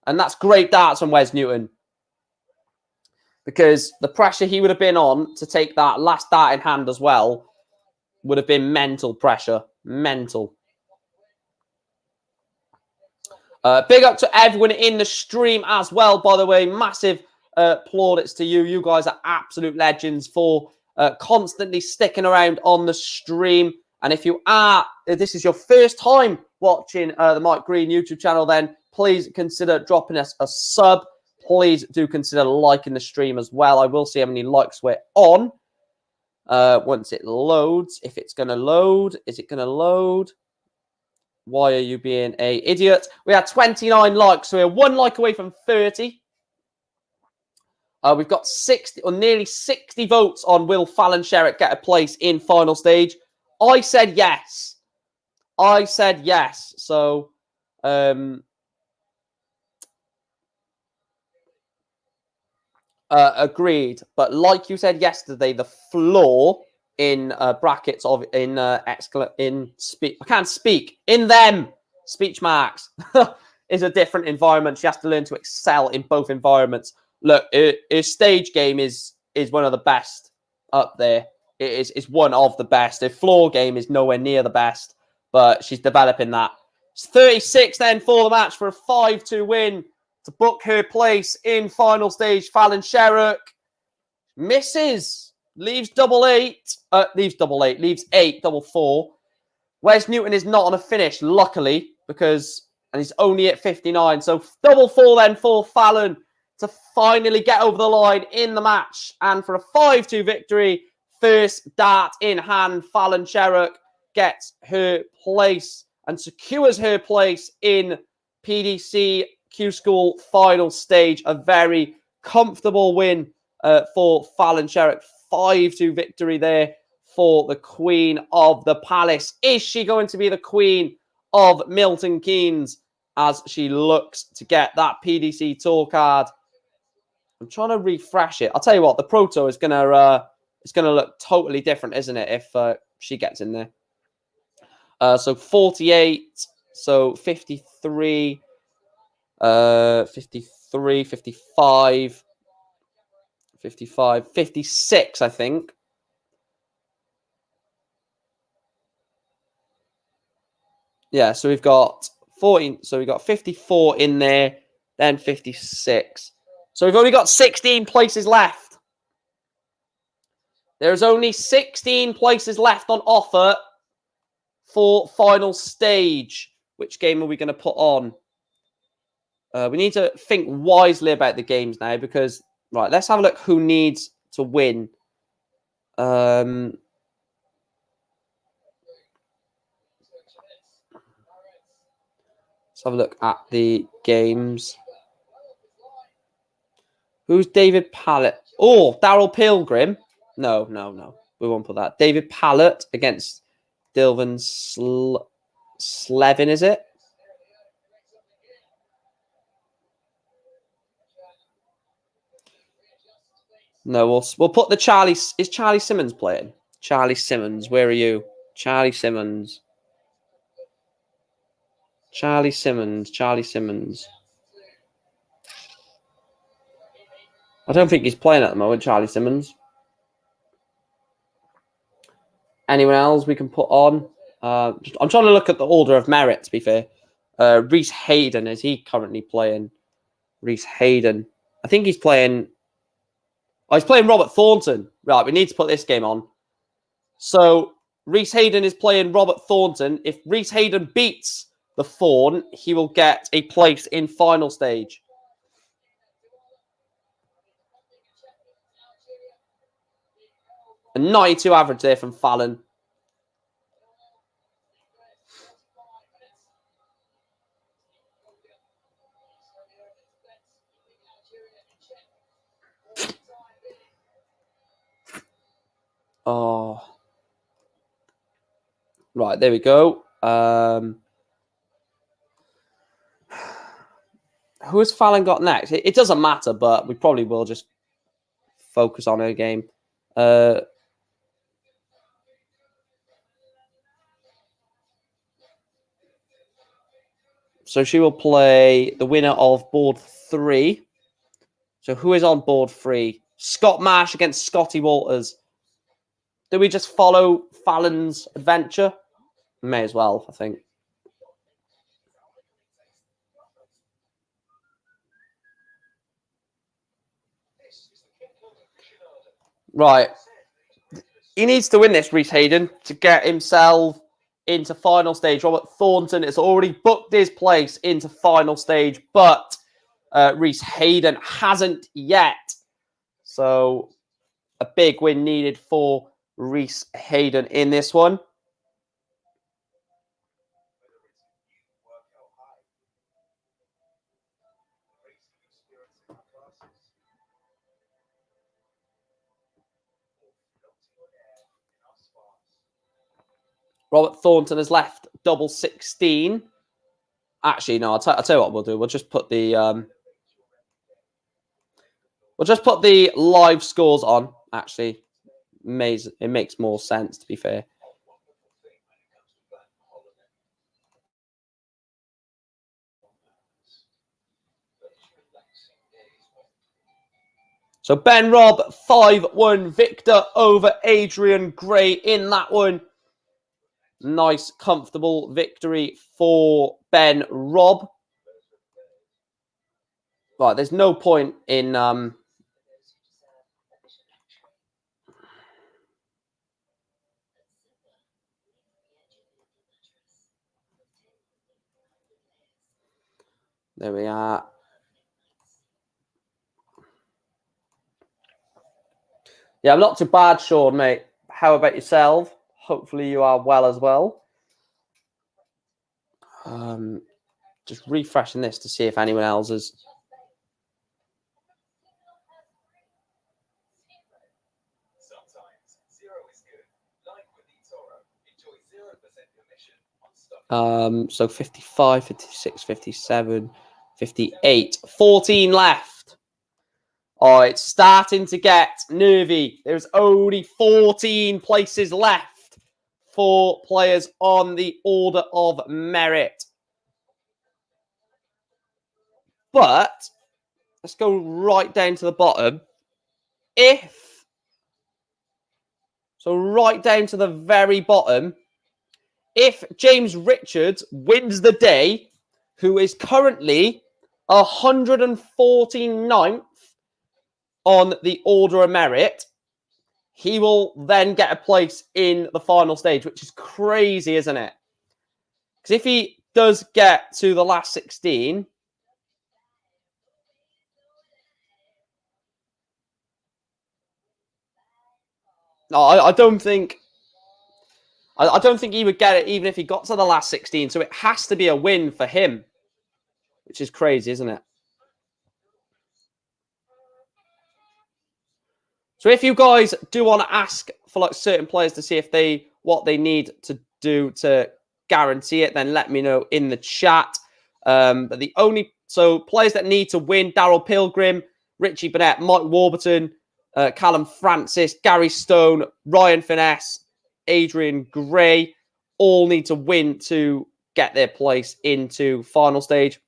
And that's great darts from Wes Newton. Because the pressure he would have been on to take that last dart in hand as well would have been mental pressure. Mental. Big up to everyone in the stream as well, by the way. Massive plaudits to you. You guys are absolute legends for constantly sticking around on the stream. And if this is your first time watching the Mike Green YouTube channel, then please consider dropping us a sub. Please do consider liking the stream as well. I will see how many likes we're on once it loads. If it's going to load, is it going to load? Why are you being an idiot? We had 29 likes, so we're 1 like away from 30. We've got 60 or nearly 60 votes on will Fallon Sherrick get a place in final stage. I said yes. I said yes. So, agreed. But like you said yesterday, the floor in brackets of speech marks is a different environment. She has to learn to excel in both environments. Look, her stage game is one of the best up there. It's one of the best. Her floor game is nowhere near the best, but she's developing that. It's 36 then for the match for a 5-2 win to book her place in final stage. Fallon Sherrick misses. Leaves 8, double 4. Wes Newton is not on a finish, luckily, and he's only at 59. So double 4 then for Fallon to finally get over the line in the match. And for a 5-2 victory, first dart in hand, Fallon Sherrick gets her place and secures her place in PDC Q School final stage. A very comfortable win for Fallon Sherrick. 5-2 victory there for the Queen of the Palace. Is she going to be the Queen of Milton Keynes as she looks to get that PDC tour card? I'm trying to refresh it. I'll tell you what, the Pro Tour is gonna look totally different, isn't it, if she gets in there? So 48, so 53, 53, 55. 55, 56, I think. Yeah, so we've got 14. So we've got 54 in there, then 56. So we've only got 16 places left. There's only 16 places left on offer for final stage. Which game are we going to put on? We need to think wisely about the games now because... Right, let's have a look who needs to win. Let's have a look at the games. Who's David Pallett? Oh, Daryl Pilgrim. No. We won't put that. David Pallett against Dilvan Slevin, is it? No, we'll put the Charlie. Is Charlie Simmons playing? Charlie Simmons, where are you? Charlie Simmons. Charlie Simmons. Charlie Simmons. I don't think he's playing at the moment, Charlie Simmons. Anyone else we can put on? I'm trying to look at the order of merit, to be fair. Reese Hayden, is he currently playing? Reese Hayden. I think he's playing... Oh, he's playing Robert Thornton. Right, we need to put this game on. So, Reese Hayden is playing Robert Thornton. If Reese Hayden beats the Thorn, he will get a place in final stage. A 92 average there from Fallon. Oh. Right, there we go. Who has Fallon got next? It doesn't matter, but we probably will just focus on her game. So she will play the winner of board 3. So who is on board 3? Scott Marsh against Scotty Walters. Do we just follow Fallon's adventure? May as well, I think. Right. He needs to win this, Reese Hayden, to get himself into final stage. Robert Thornton has already booked his place into final stage, but Reese Hayden hasn't yet. So a big win needed for Reese Hayden in this one. Robert Thornton has left double 16. Actually, no, I'll tell you what we'll do. We'll just put the live scores on. Actually, it makes more sense, to be fair. So Ben Robb, 5-1 victor over Adrian Gray in that one. Nice, comfortable victory for Ben Robb. Right, there's no point in... There we are. Yeah, I'm not too bad, Sean, mate. How about yourself? Hopefully you are well as well. Just refreshing this to see if anyone else is... So 55, 56, 57, 58. 14 left. Oh, it's starting to get nervy. There's only 14 places left for players on the order of merit. But let's go right down to the bottom. So right down to the very bottom, if James Richards wins the day, who is currently 149th on the order of merit, he will then get a place in the final stage, which is crazy, isn't it? Because if he does get to the last 16... No, I don't think he would get it even if he got to the last 16. So it has to be a win for him, which is crazy, isn't it? So if you guys do want to ask for like certain players to see if what they need to do to guarantee it, then let me know in the chat. But the only players that need to win: Daryl Pilgrim, Richie Burnett, Mike Warburton, Callum Francis, Gary Stone, Ryan Finesse, Adrian Gray, all need to win to get their place into final stage.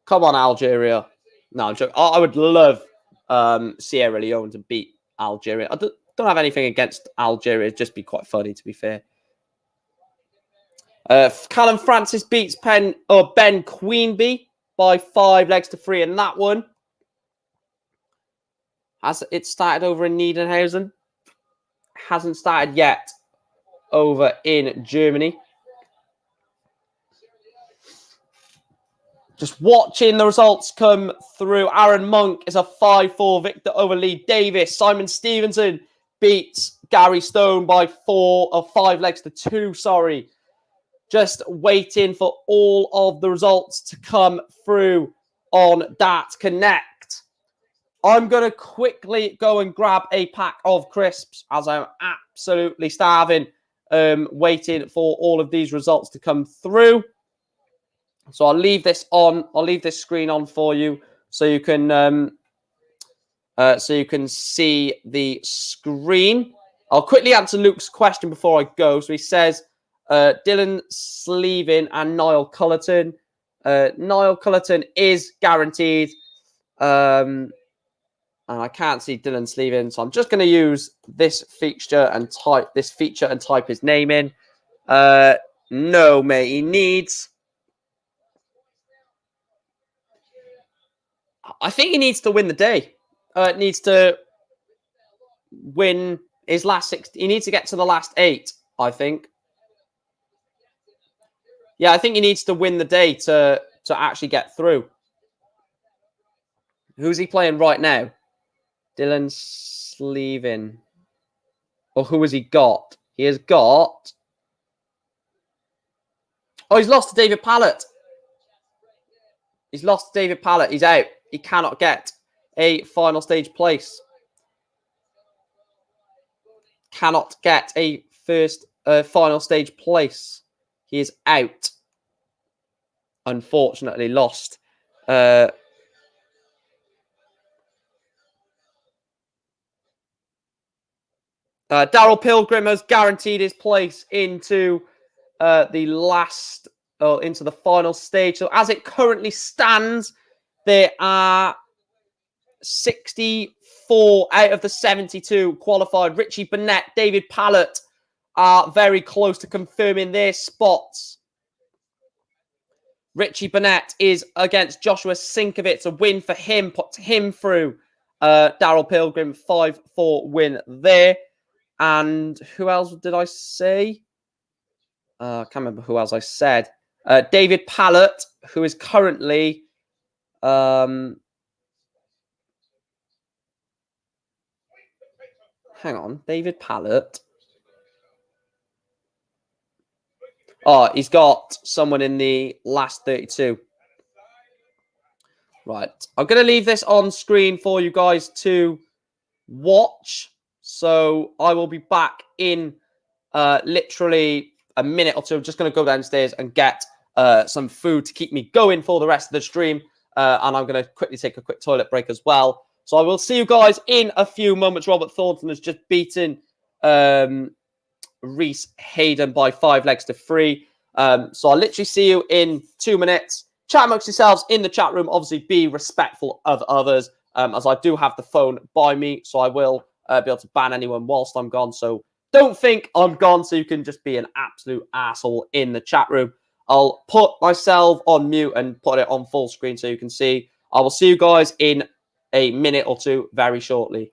Come on, Algeria. No, I'm joking. I would love Sierra Leone to beat Algeria. I don't have anything against Algeria. It'd just be quite funny, to be fair. Callum Francis beats Ben Queenby by 5 legs to 3 in that one. Has it started over in Niederhausen? Hasn't started yet over in Germany. Just watching the results come through. Aaron Monk is a 5-4 victor over Lee Davis. Simon Stevenson beats Gary Stone by 5 legs to 2. Sorry. Just waiting for all of the results to come through on that Connect. I'm going to quickly go and grab a pack of crisps as I'm absolutely starving, waiting for all of these results to come through. So I'll leave this on. I'll leave this screen on for you so you can see the screen. I'll quickly answer Luke's question before I go. So he says Dylan Sleevin and Niall Cullerton. Niall Cullerton is guaranteed. And I can't see Dylan Sleevin, so I'm just going to use this feature and type his name in. No, mate, he needs. I think he needs to win the day. Needs to win his last 6. He needs to get to the last 8, I think. Yeah, I think he needs to win the day to actually get through. Who's he playing right now? Dylan Sleevin. Or who has he got? He has got. Oh, he's lost to David Pallett. He's lost to David Pallett. He's out. He cannot get a final stage place. Cannot get a final stage place. He is out. Unfortunately, lost. Daryl Pilgrim has guaranteed his place into into the final stage. So as it currently stands, there are 64 out of the 72 qualified. Richie Burnett, David Pallett are very close to confirming their spots. Richie Burnett is against Joshua Sinkovitz. A win for him, puts him through. Daryl Pilgrim, 5-4 win there. And who else did I say? I can't remember who else I said. David Pallett, who is currently... hang on. David Pallett. Oh, he's got someone in the last 32. Right. I'm going to leave this on screen for you guys to watch. So I will be back in literally a minute or two. I'm just going to go downstairs and get some food to keep me going for the rest of the stream. And I'm going to quickly take a quick toilet break as well. So I will see you guys in a few moments. Robert Thornton has just beaten Reese Hayden by 5 legs to 3. So I'll literally see you in 2 minutes. Chat amongst yourselves in the chat room. Obviously, be respectful of others, as I do have the phone by me. So I will be able to ban anyone whilst I'm gone. So don't think I'm gone so you can just be an absolute asshole in the chat room. I'll put myself on mute and put it on full screen so you can see. I will see you guys in a minute or two very shortly.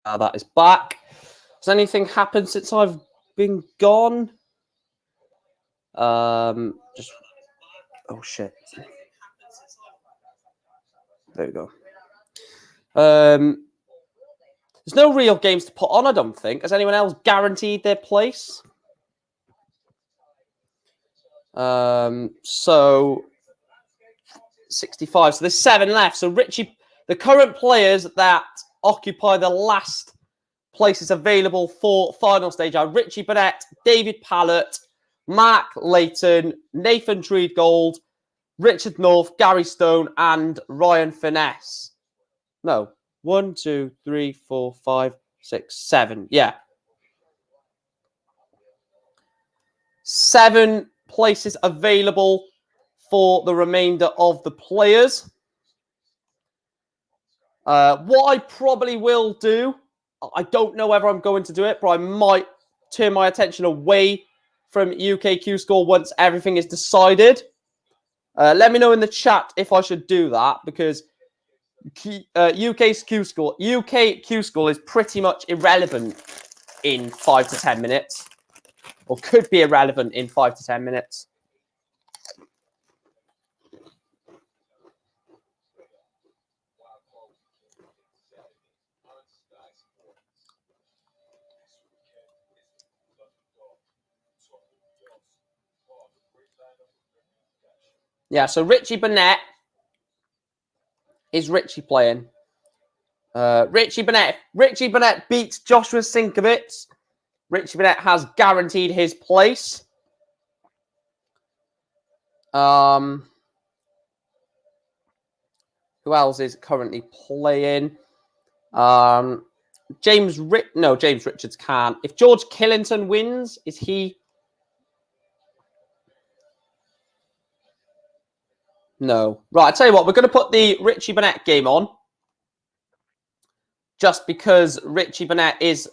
That is back. Has anything happened since I've been gone? Just oh shit. There we go. There's no real games to put on, I don't think. Has anyone else guaranteed their place? So 65. So there's 7 left. So Richie, the current players that occupy the last places available for final stage are Richie Burnett, David Pallett, Mark Layton, Nathan Treadgold, Richard North, Gary Stone, and Ryan Finesse. No. 1, 2, 3, 4, 5, 6, 7. Yeah. 7 places available for the remainder of the players. What I probably will do, I don't know whether I'm going to do it, but I might turn my attention away from UK Q School once everything is decided. Let me know in the chat if I should do that, because UK Q School is pretty much irrelevant in 5 to 10 minutes, or could be irrelevant in 5 to 10 minutes. Yeah, so Richie Burnett is Richie playing. Richie Burnett beats Joshua Sinkovitz. Richie Burnett has guaranteed his place. Who else is currently playing? James Richards can't. If George Killington wins, is he? No. Right, I tell you what, we're going to put the Richie Burnett game on. Just because Richie Burnett is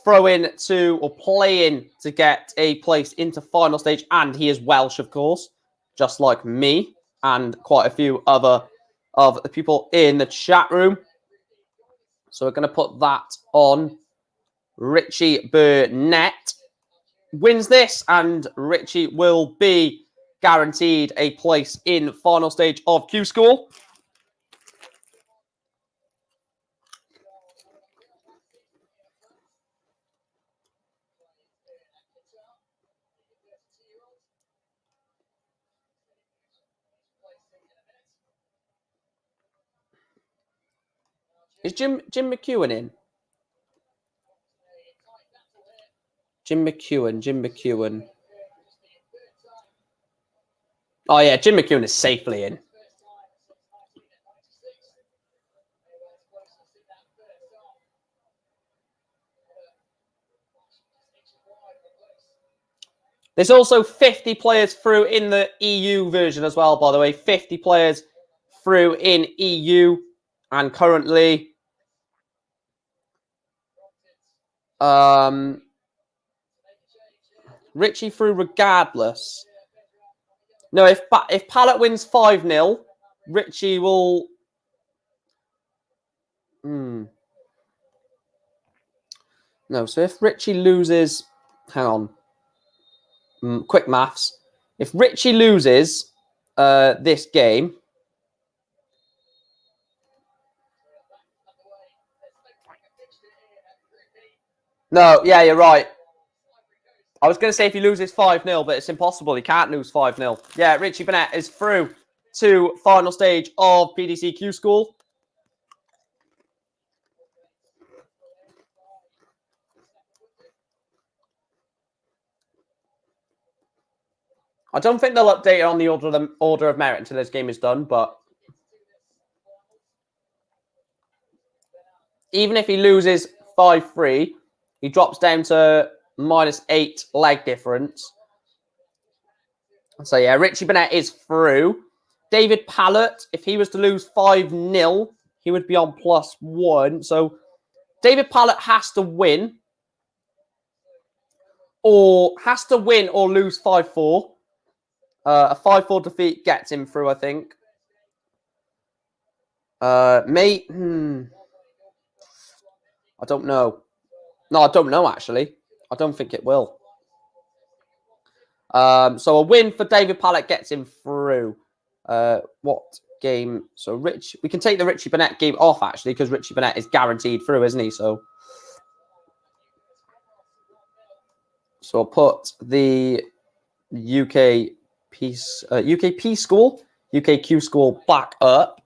throwing to or playing to get a place into final stage, and he is Welsh, of course, just like me and quite a few other of the people in the chat room. So we're going to put that on. Richie Burnett wins this, and Richie will be guaranteed a place in final stage of Q School. Is Jim McEwen in? Jim McEwen. Oh, yeah, Jim McEwen is safely in. There's also 50 players through in the EU version as well, by the way. 50 players through in EU. And currently, Richie through regardless. No, if Pallett wins 5-0, Richie will... No, so if Richie loses... Hang on. Quick maths. If Richie loses this game... No, yeah, you're right. I was going to say if he loses 5-0, but it's impossible. He can't lose 5-0. Yeah, Richie Burnett is through to final stage of PDC Q School. I don't think they'll update it on the order of merit until this game is done, but even if he loses 5-3, he drops down to -8 leg difference. So yeah, Richie Burnett is through. David Pallett, if he was to lose 5-0, he would be on +1. So David Pallett has to win or lose 5-4. A 5-4 defeat gets him through, I think. I don't know. No, I don't know, actually. I don't think it will. So a win for David Pallett gets him through. What game? So we can take the Richie Burnett game off, actually, because Richie Burnett is guaranteed through, isn't he? So I'll put the UKP school, UKQ school back up.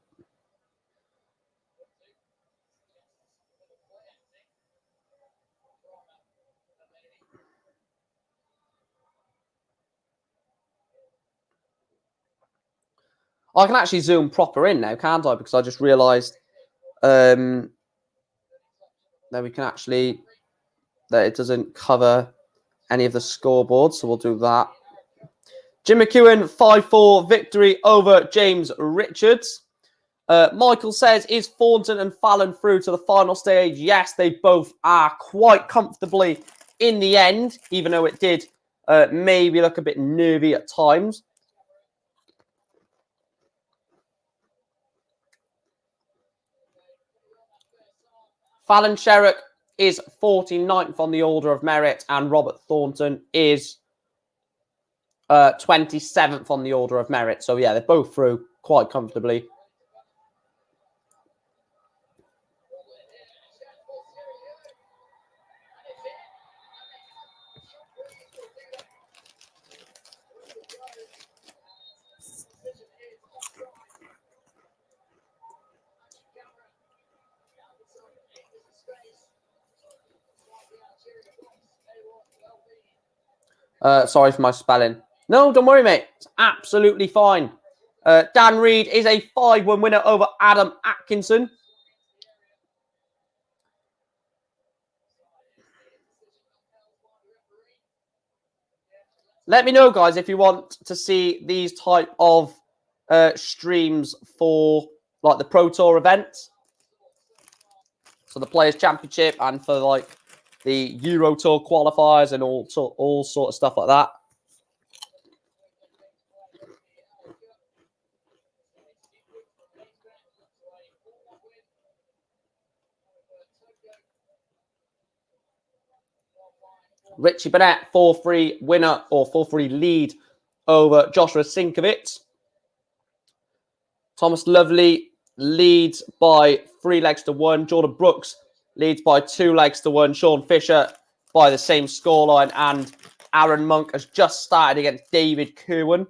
I can actually zoom proper in now, can't I? Because I just realised that we can actually, that it doesn't cover any of the scoreboards. So we'll do that. Jim McEwen, 5-4 victory over James Richards. Michael says, is Thornton and Fallon through to the final stage? Yes, they both are quite comfortably in the end, even though it did maybe look a bit nervy at times. Fallon Sherrock is 49th on the order of merit, and Robert Thornton is 27th on the order of merit. So, yeah, they're both through quite comfortably. Sorry for my spelling. No, don't worry, mate. It's absolutely fine. Dan Reed is a 5-1 winner over Adam Atkinson. Let me know, guys, if you want to see these type of streams for like the Pro Tour events. So the Players Championship and for like the Euro Tour qualifiers and all sort of stuff like that. Richie Burnett, 4-3 winner or 4-3 lead over Joshua Sinkovitz. Thomas Lovely leads by 3 legs to 1. Jordan Brooks leads by 2 legs to 1. Sean Fisher by the same scoreline. And Aaron Monk has just started against David Kerwin.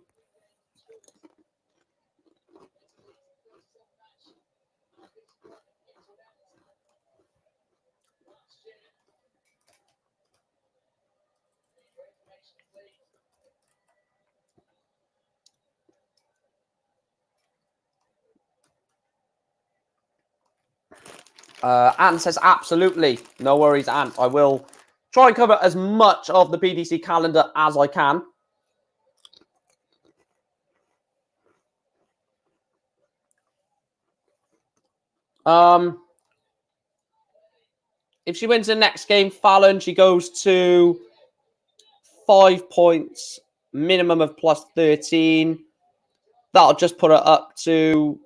Ant says, absolutely. No worries, Ant. I will try and cover as much of the PDC calendar as I can. If she wins the next game, Fallon, she goes to 5 points, minimum of plus 13. That'll just put her up to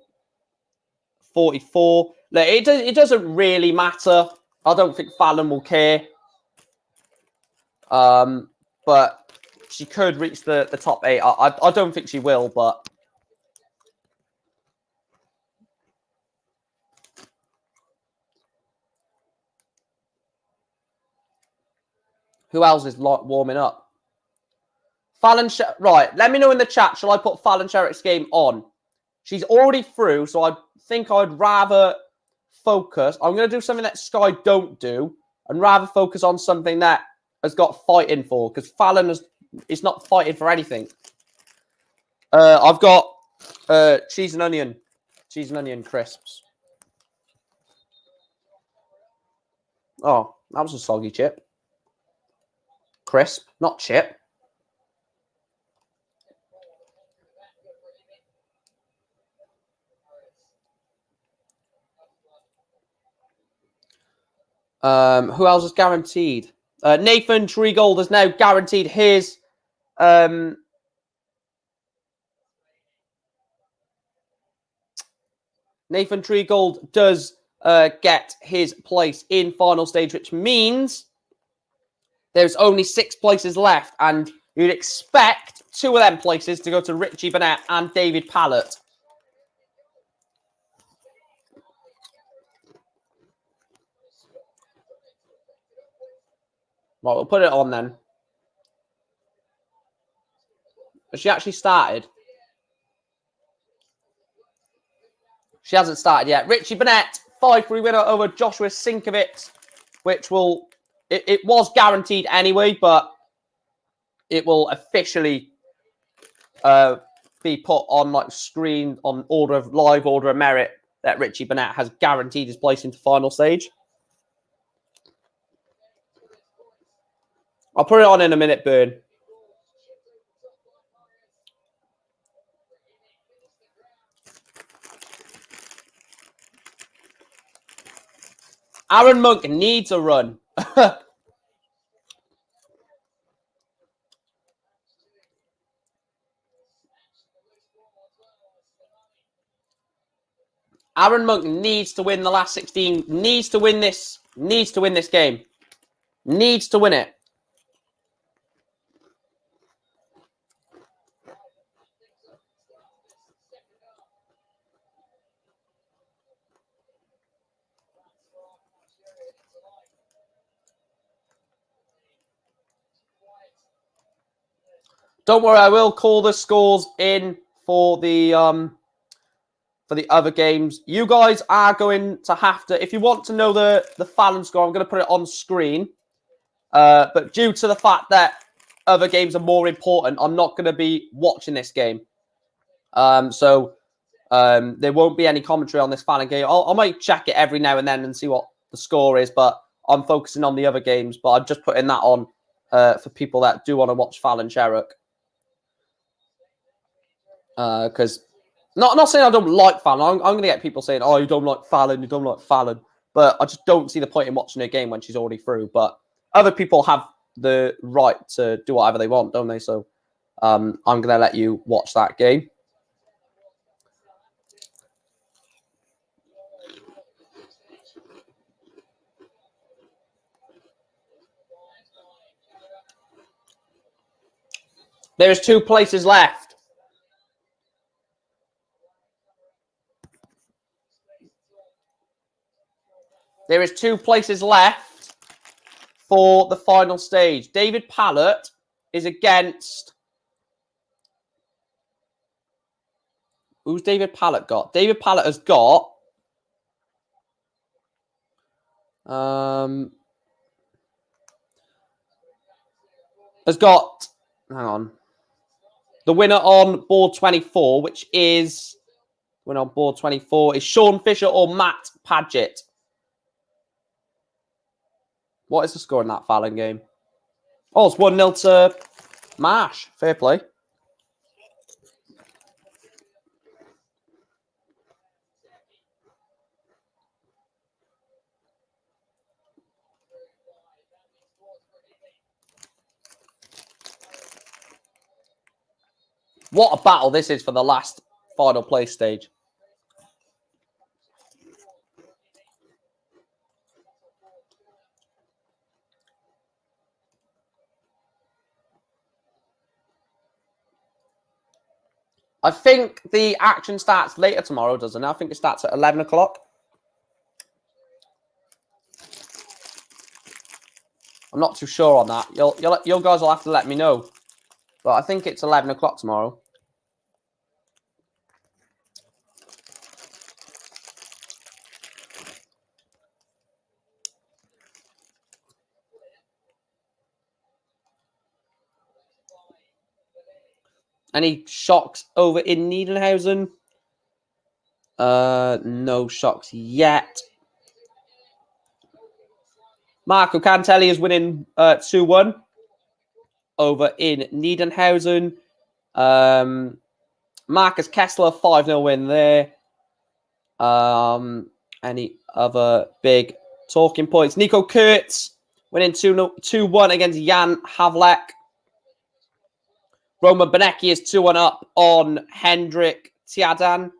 44. Look, it doesn't really matter. I don't think Fallon will care. But she could reach the top 8. I don't think she will, but who else is warming up? Fallon, right, let me know in the chat. Shall I put Fallon Sherrock's game on? She's already through, so I think I'd rather focus. I'm going to do something that Sky don't do and rather focus on something that has got fighting for, because Fallon is not fighting for anything. I've got cheese and onion crisps. Oh, that was a soggy chip. Crisp, not chip. Who else is guaranteed? Nathan Treegold has now guaranteed his Nathan Treegold does get his place in final stage, which means there's only 6 places left, and you'd expect 2 of them places to go to Richie Burnett and David Pallett. Right, we'll put it on then. Has she actually started? She hasn't started yet. Richie Burnett, 5-3 winner over Joshua Sinkovitz, which will... It was guaranteed anyway, but it will officially be put on like screen on live order of merit that Richie Burnett has guaranteed his place into final stage. I'll put it on in a minute, Burn. Aaron Monk needs a run. Aaron Monk needs to win the last 16. Needs to win this. Needs to win this game. Needs to win it. Don't worry, I will call the scores in for the other games. You guys are going to have to, if you want to know the Fallon score, I'm going to put it on screen. But due to the fact that other games are more important, I'm not going to be watching this game. So there won't be any commentary on this Fallon game. I might check it every now and then and see what the score is, but I'm focusing on the other games. But I'm just putting that on for people that do want to watch Fallon Sherrock. Because not saying I don't like Fallon. I'm going to get people saying, "Oh, you don't like Fallon, you don't like Fallon," but I just don't see the point in watching a game when she's already through. But other people have the right to do whatever they want, don't they? So I'm going to let you watch that game. There's 2 places left. There is 2 places left for the final stage. David Pallett is against... Who's David Pallett got? David Pallett has got... Hang on. The winner on board 24, which is... Winner on board 24 is Sean Fisher or Matt Padgett. What is the score in that Fallon game? Oh, it's 1-0 to Marsh. Fair play. What a battle this is for the last final place stage. I think the action starts later tomorrow, doesn't it? I think it starts at 11 o'clock. I'm not too sure on that. You guys will have to let me know. But I think it's 11 o'clock tomorrow. Any shocks over in Niedenhausen? No shocks yet. Marco Cantelli is winning 2-1 over in Niedenhausen. Marcus Kessler, 5-0 win there. Any other big talking points? Nico Kurtz winning 2-1 against Jan Havlek. Roman Benecki is 2-1 up on Hendrik Tiadan.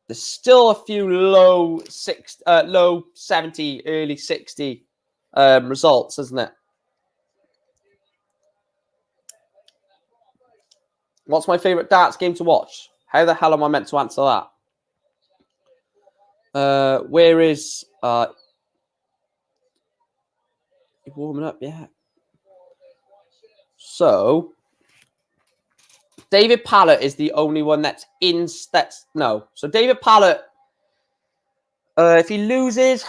There's still a few low 70, early 60 results, isn't it? What's my favourite darts game to watch? How the hell am I meant to answer that? Where is warming up? Yeah. So David Pallett is the only one that's in. No. So David Pallett, if he loses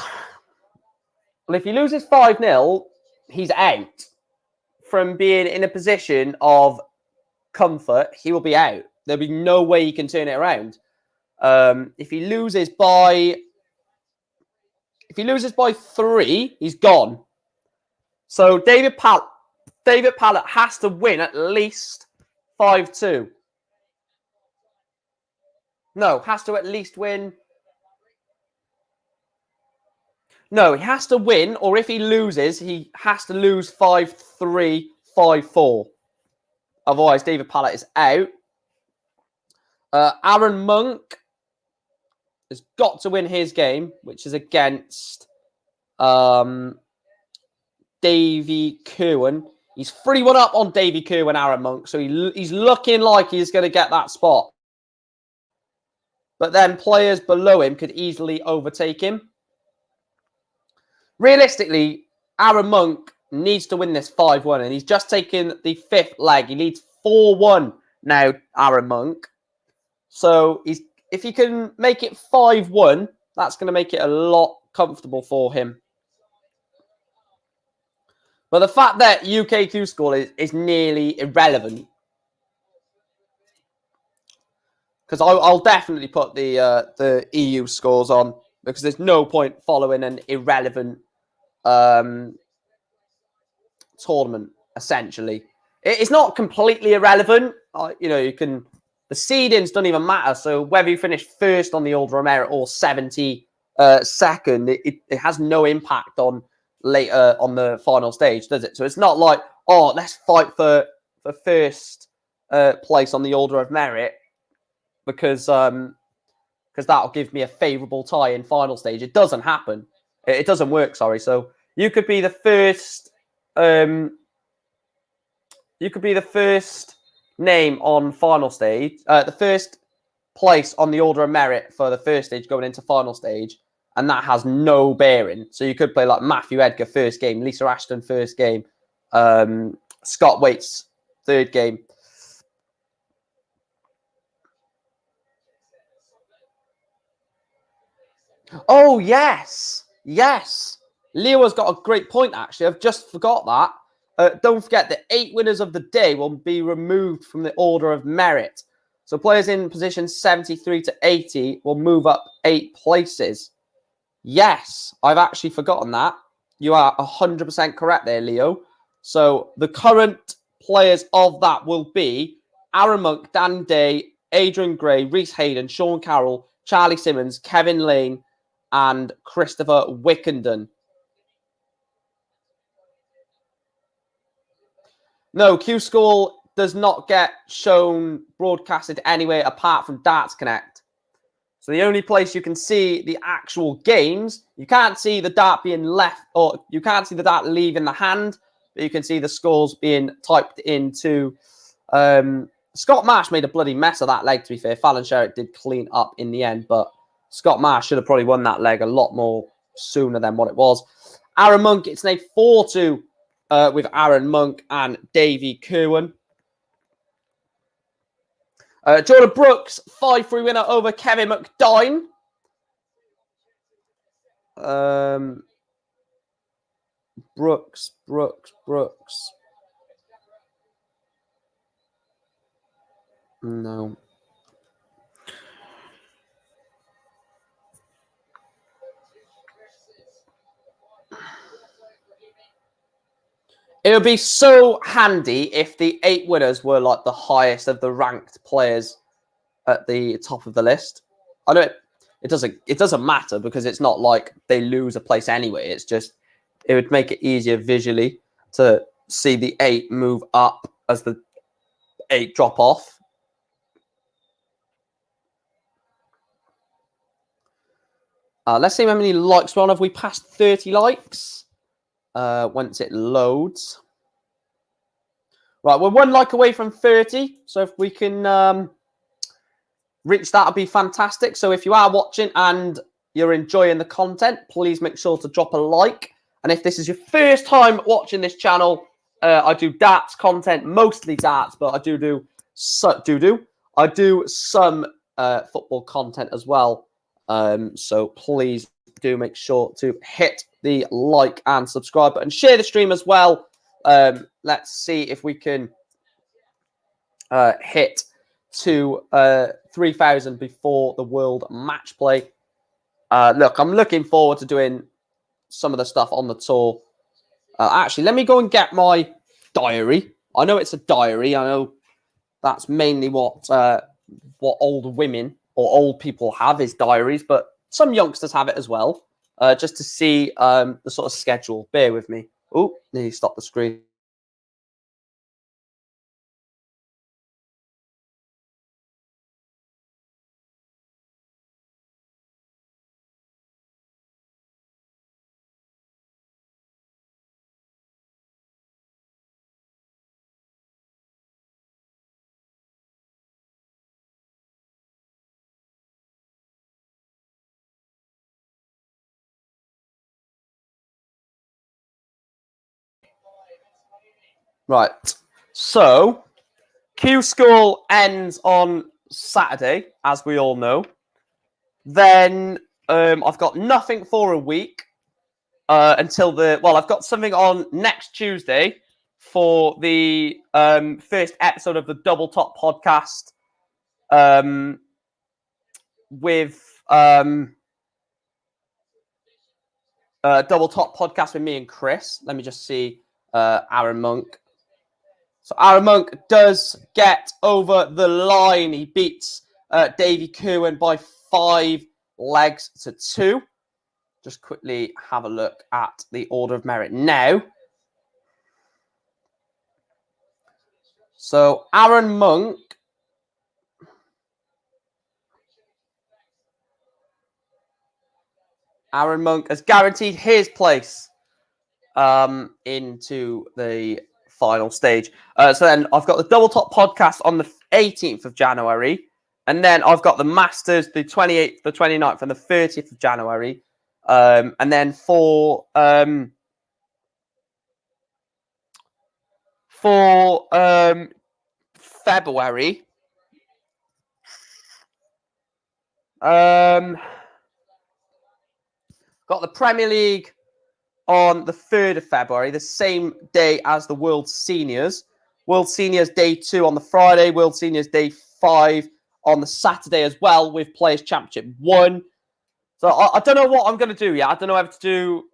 5-0, he's out from being in a position of comfort. He will be out. There'll be no way he can turn it around. If he loses by 3, he's gone. So David Pallett has to win at least 5-2. No, has to at least win. No, he has to win, or if he loses, he has to lose 5-3, 5-4. Otherwise, David Pallett is out. Aaron Monk has got to win his game, which is against Davy Kerwin. He's 3-1 up on Davy Kerwin, Aaron Monk, so he's looking like he's going to get that spot. But then players below him could easily overtake him. Realistically, Aaron Monk needs to win this 5-1, and he's just taken the 5th leg. He leads 4-1 now, Aaron Monk. So if he can make it 5-1, that's going to make it a lot comfortable for him. But the fact that UKQ score is nearly irrelevant, because I'll definitely put the EU scores on, because there's no point following an irrelevant tournament, essentially. It's not completely irrelevant. The seedings don't even matter. So whether you finish first on the Order of Merit or 72nd, it has no impact on later on the final stage, does it? So it's not like, oh, let's fight for first place on the Order of Merit because that'll give me a favourable tie in final stage. It doesn't happen. It doesn't work, sorry. So you could be the first name on final stage, the first place on the Order of Merit for the first stage going into final stage, and that has no bearing. So you could play like Matthew Edgar first game, Lisa Ashton first game, Scott Waits third game. Oh, yes. Leo has got a great point, actually. I've just forgot that. Don't forget the 8 winners of the day will be removed from the Order of Merit. So players in positions 73 to 80 will move up 8 places. Yes, I've actually forgotten that. You are 100% correct there, Leo. So the current players of that will be Aaron Monk, Dan Day, Adrian Gray, Reese Hayden, Sean Carroll, Charlie Simmons, Kevin Lane, and Christopher Wickenden. No, Q School does not get shown broadcasted anywhere apart from Darts Connect. So the only place you can see the actual games, you can't see the dart being left, or you can't see the dart leaving the hand, but you can see the scores being typed into. Scott Marsh made a bloody mess of that leg, to be fair. Fallon Sherritt did clean up in the end, but Scott Marsh should have probably won that leg a lot more sooner than what it was. Aaron Monk, it's now 4-2 with Aaron Monk and Davy Kerwin. Jordan Brooks, 5-3 winner over Kevin McDine. Brooks. No. It would be so handy if the 8 winners were like the highest of the ranked players at the top of the list. I know it doesn't matter because it's not like they lose a place anyway. It's just it would make it easier visually to see the 8 move up as the 8 drop off. Let's see how many likes we're on. Have we passed 30 likes? Once it loads. Right, we're 1 like away from 30. So if we can reach that, would be fantastic. So if you are watching and you're enjoying the content, please make sure to drop a like. And if this is your first time watching this channel, I do darts content, mostly darts, but I do some football content as well. So please do make sure to hit the like and subscribe button. Share the stream as well. Let's see if we can hit to 3,000 before the World Match Play. Look, I'm looking forward to doing some of the stuff on the tour. Actually, let me go and get my diary. I know it's a diary. I know that's mainly what old women or old people have is diaries, but some youngsters have it as well, just to see the sort of schedule. Bear with me. Oh, nearly stopped the screen. Right. So, Q School ends on Saturday, as we all know. Then I've got nothing for a week until I've got something on next Tuesday for the first episode of the Double Top podcast with Double Top podcast with me and Chris. Let me just see Aaron Monk. So Aaron Monk does get over the line. He beats Davey Kerwin by 5 legs to 2. Just quickly have a look at the order of merit now. So Aaron Monk has guaranteed his place into the final stage. So then I've got the Double Top podcast on the 18th of January. And then I've got the Masters, the 28th, the 29th, and the 30th of January. And then for February, got the Premier League on the 3rd of February, the same day as the World Seniors. World Seniors Day 2 on the Friday, World Seniors Day 5 on the Saturday as well, with Players Championship 1. So I don't know what I'm going to do yet. I don't know how to do...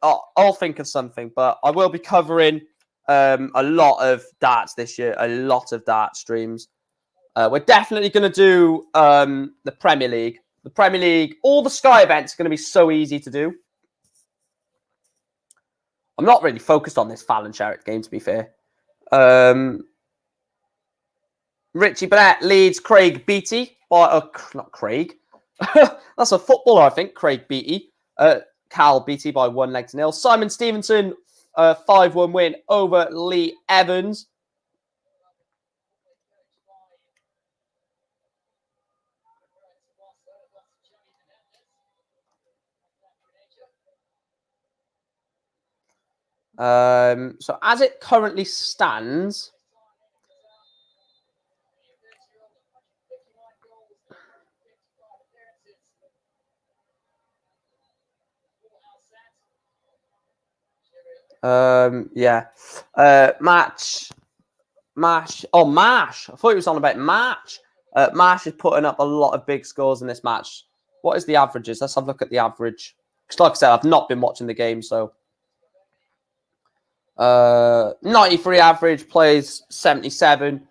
I'll think of something, but I will be covering a lot of darts this year, a lot of dart streams. We're definitely going to do the Premier League. The Premier League, all the Sky events are going to be so easy to do. I'm not really focused on this Fallon Sherritt game, to be fair. Richie Burnett leads Craig Beattie by... not Craig. That's a footballer, I think, Craig Beattie. Cal Beattie by 1 leg to 0. Simon Stevenson, 5-1 win over Lee Evans. So as it currently stands, Mash. Oh, Mash. I thought he was on about Match. Mash is putting up a lot of big scores in this match. What is the averages? Let's have a look at the average. Because like I said, I've not been watching the game, so... 93 average, plays 77.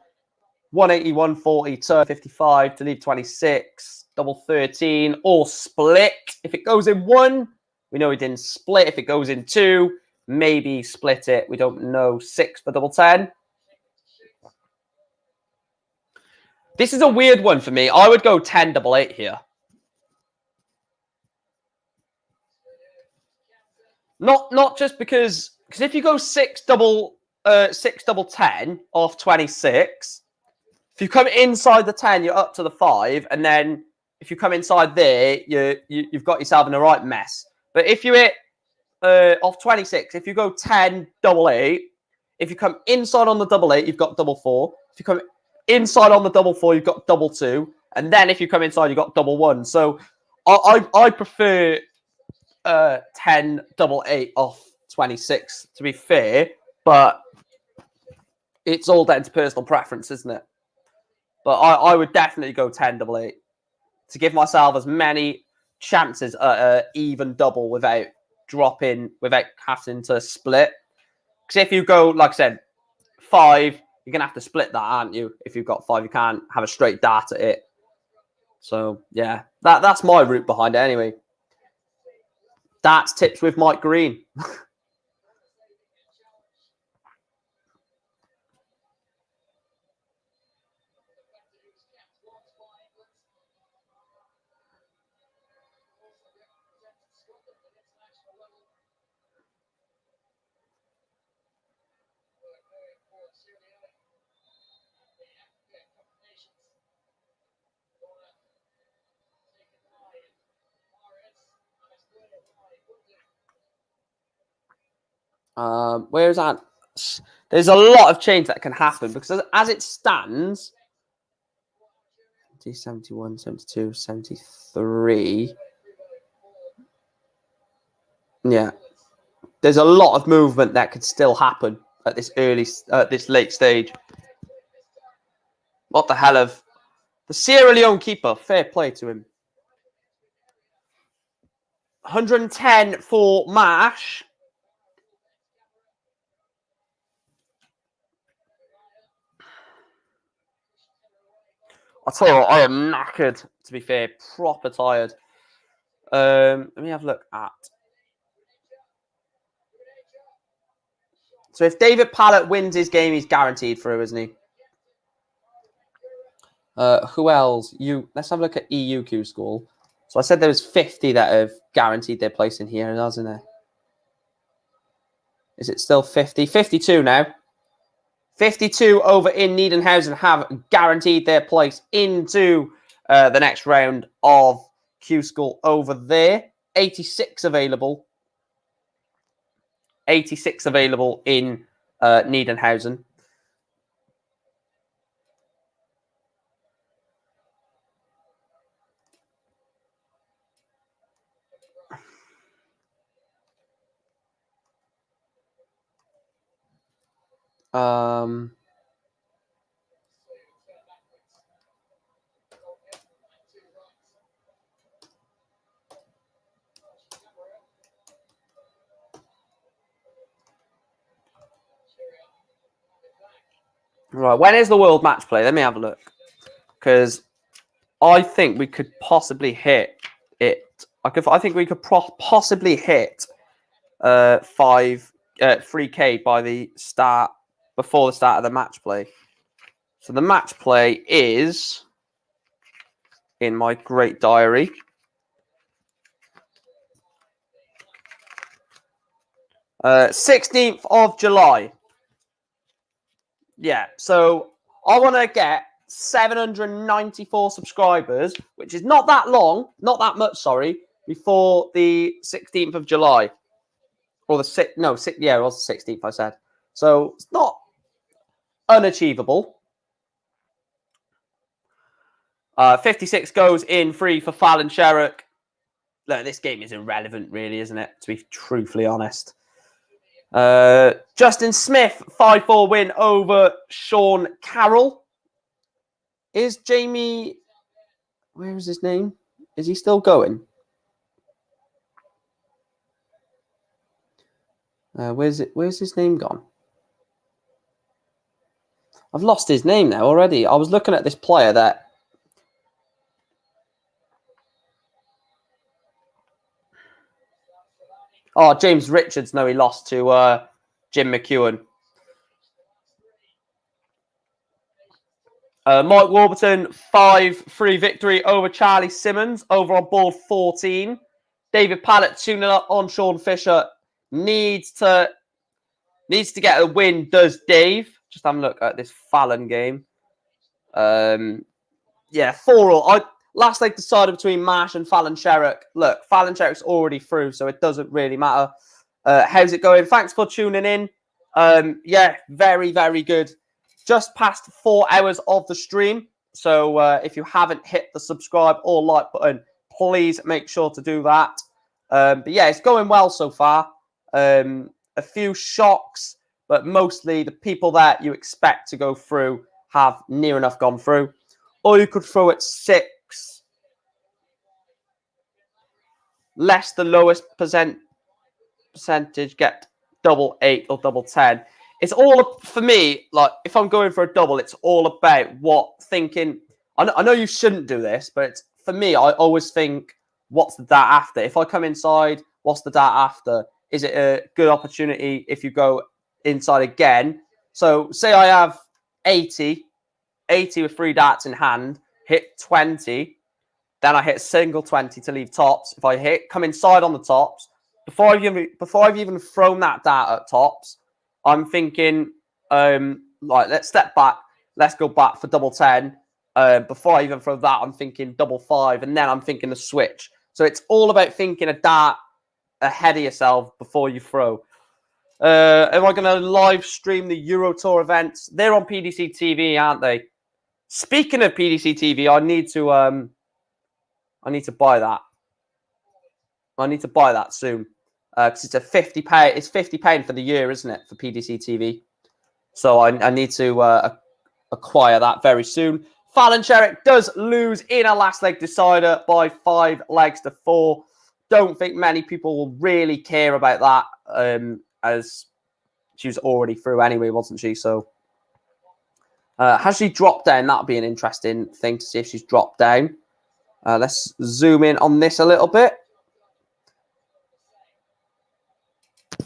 180, 140, turn 55, to leave 26, double 13, or split. If it goes in 1, we know he didn't split. If it goes in 2, maybe split it. We don't know. 6 for double 10. This is a weird one for me. I would go 10 double 8 here. Not just because if you go 6-double-10 off 26, if you come inside the 10, you're up to the 5, and then if you come inside there, you've got yourself in the right mess. But if you hit off 26, if you go 10-double-8, if you come inside on the double-8, you've got double-4. If you come inside on the double-4, you've got double-2, and then if you come inside, you've got double-1. So I prefer 10-double-8 off 26, to be fair, but it's all down to personal preference, isn't it? But I would definitely go 10-double-8 to give myself as many chances at even double without having to split. Because if you go, like I said, 5, you're going to have to split that, aren't you? If you've got 5, you can't have a straight dart at it. So, yeah, that's my route behind it anyway. Darts tips with Mike Green. Where's that? There's a lot of change that can happen because as it stands, 71, 72, 73. Yeah. There's a lot of movement that could still happen at this this late stage. What the hell of the Sierra Leone keeper? Fair play to him. 110 for Mash. I tell you what, I am knackered, to be fair. Proper tired. Let me have a look at. So if David Pallett wins his game, he's guaranteed through, isn't he? Who else? Let's have a look at EUQ school. So I said there was 50 that have guaranteed their place in here, doesn't it? Is it still 50? 52 now. 52 over in Niedenhausen have guaranteed their place into the next round of Q School over there. 86 available. 86 available in Niedenhausen. Right, when is the World Match Play? Let me have a look. Because I think we could possibly hit it. I think we could possibly hit 3K by the start, before the start of the match play. So the match play is in my great diary. Uh, 16th of July. Yeah, so I want to get 794 subscribers, which is not that long, not that much, sorry, before the 16th of July. Or the 6th, no, yeah, it was the 16th, I said. So it's not unachievable. 56 goes in free for Fallon Sherrock. Look, this game is irrelevant, really, isn't it? To be truthfully honest. Justin Smith, 5-4 win over Sean Carroll. Is Jamie... Where is his name? Is he still going? Where's his name gone? I've lost his name now already. I was looking at this player that... Oh, James Richards. No, he lost to Jim McEwen. Mike Warburton, 5-3 victory over Charlie Simmons over on board 14. David Pallett 2-0 up on Sean Fisher. needs to get a win. Does Dave? Just have a look at this Fallon game. Yeah, 4-all. Last leg decided between Marsh and Fallon Sherrick. Look, Fallon Sherrick's already through, so it doesn't really matter. How's it going? Thanks for tuning in. Yeah, very, very good. Just past 4 hours of the stream. So if you haven't hit the subscribe or like button, please make sure to do that. But yeah, it's going well so far. A few shocks, but mostly the people that you expect to go through have near enough gone through. Or you could throw at 6. Less the lowest percentage get double 8 or double 10. It's all, for me, like, if I'm going for a double, it's all about thinking. I know you shouldn't do this, but it's, for me, I always think, what's the dart after? If I come inside, what's the dart after? Is it a good opportunity if you go inside again? So, say I have 80 with 3 darts in hand, hit 20, then I hit a single 20 to leave tops. If I come inside on the tops, before I've even thrown that dart at tops, I'm thinking, like, let's step back, let's go back for double 10. Before I even throw that, I'm thinking double 5, and then I'm thinking the switch. So it's all about thinking a dart ahead of yourself before you throw. Am I going to live stream the Euro Tour events? They're on PDC TV, aren't they? Speaking of PDC TV, I need to buy that. I need to buy that soon because it's a £50. It's £50 for the year, isn't it, for PDC TV? So I need to acquire that very soon. Fallon Sherrick does lose in a last leg decider by 5 legs to 4. Don't think many people will really care about that, as she was already through anyway, wasn't she? So has she dropped down? That'll be an interesting thing to see if she's dropped down. Let's zoom in on this a little bit.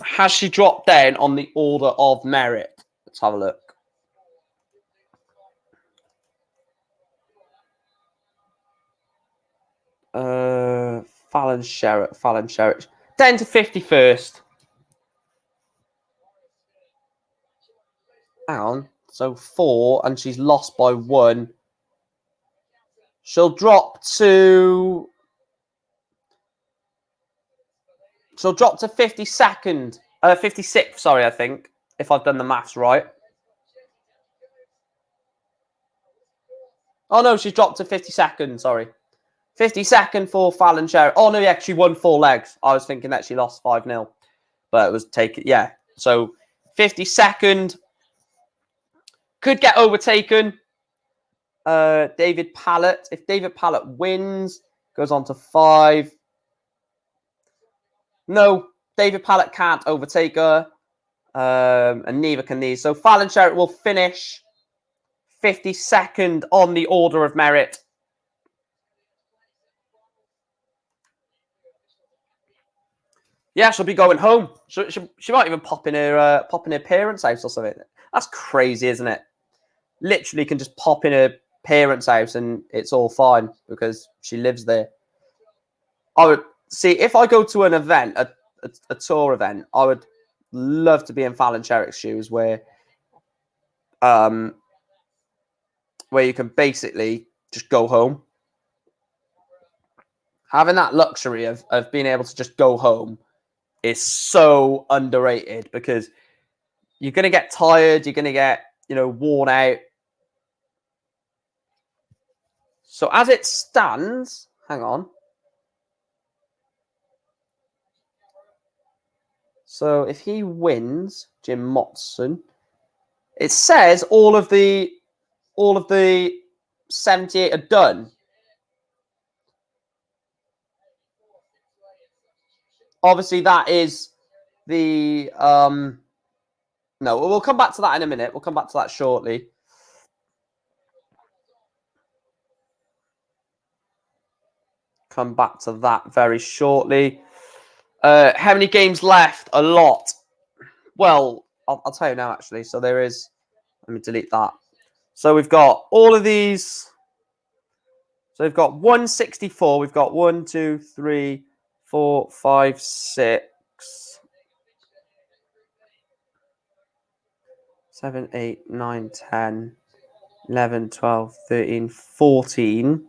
Has she dropped down on the order of merit? Let's have a look. Fallon Sherrick. Down to 51st. Hang on. So 4, and she's lost by 1. She'll drop to 52nd. 56th, sorry, I think, if I've done the maths right. Oh, no, she's dropped to 52nd, sorry. 52nd for Fallon Sherrick. Oh, no, yeah, she won 4 legs. I was thinking that she lost 5-0. But it was taken, yeah. So 52nd. Could get overtaken. David Pallett. If David Pallett wins, goes on to 5. No, David Pallett can't overtake her. And neither can these. So Fallon Sherrick will finish 52nd on the order of merit. Yeah, she'll be going home. She might even pop in her parents' house or something. That's crazy, isn't it? Literally can just pop in her parents' house and it's all fine because she lives there. I would see if I go to an event, a tour event, I would love to be in Fallon Sherrick's shoes where you can basically just go home. Having that luxury of being able to just go home is so underrated because you're going to get tired, you're going to get, worn out. So as it stands, hang on. So if he wins, Jim Motson, it says all of the 78 are done. Obviously, that is the no, we'll come back to that in a minute. We'll come back to that shortly. Come back to that very shortly. How many games left? A lot. Well, I'll tell you now, actually. So there is... Let me delete that. So we've got all of these. So we've got 164. We've got 1, 2, 3, 4, 5, 6. 7, 8, 9, 10, 11, 12, 13, 14.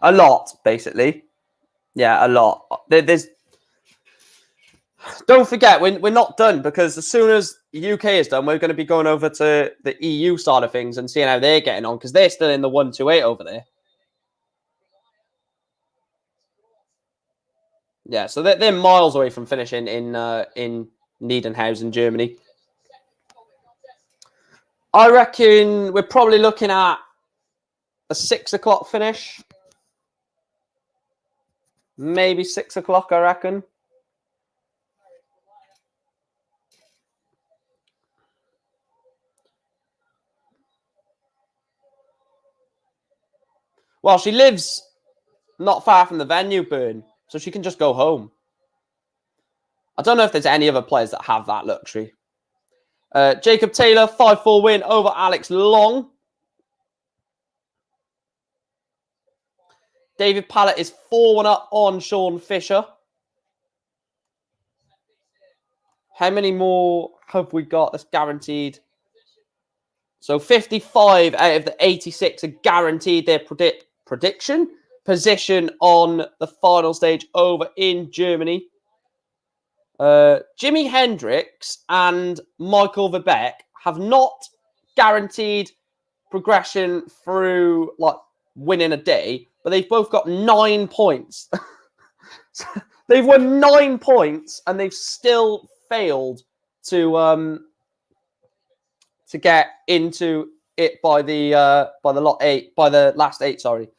A lot, basically. Yeah, a lot. There's. Don't forget, we're not done, because as soon as the UK is done, we're going to be going over to the EU side of things and seeing how they're getting on, because they're still in the 128 over there. Yeah, so they're miles away from finishing in Niedenhausen, Germany. I reckon we're probably looking at a 6 o'clock finish. Maybe 6 o'clock, I reckon. Well, she lives not far from the venue, Burn, so she can just go home. I don't know if there's any other players that have that luxury. Jacob Taylor, 5-4 win over Alex Long. David Pallett is 4-1 up on Sean Fisher. How many more have we got that's guaranteed? So 55 out of the 86 are guaranteed their prediction position on the final stage over in Germany. Jimi Hendrix and Michael Verbeek have not guaranteed progression through like winning a day, but they've both got 9 points. So they've won 9 points and they've still failed to get into it by the last 8. Sorry.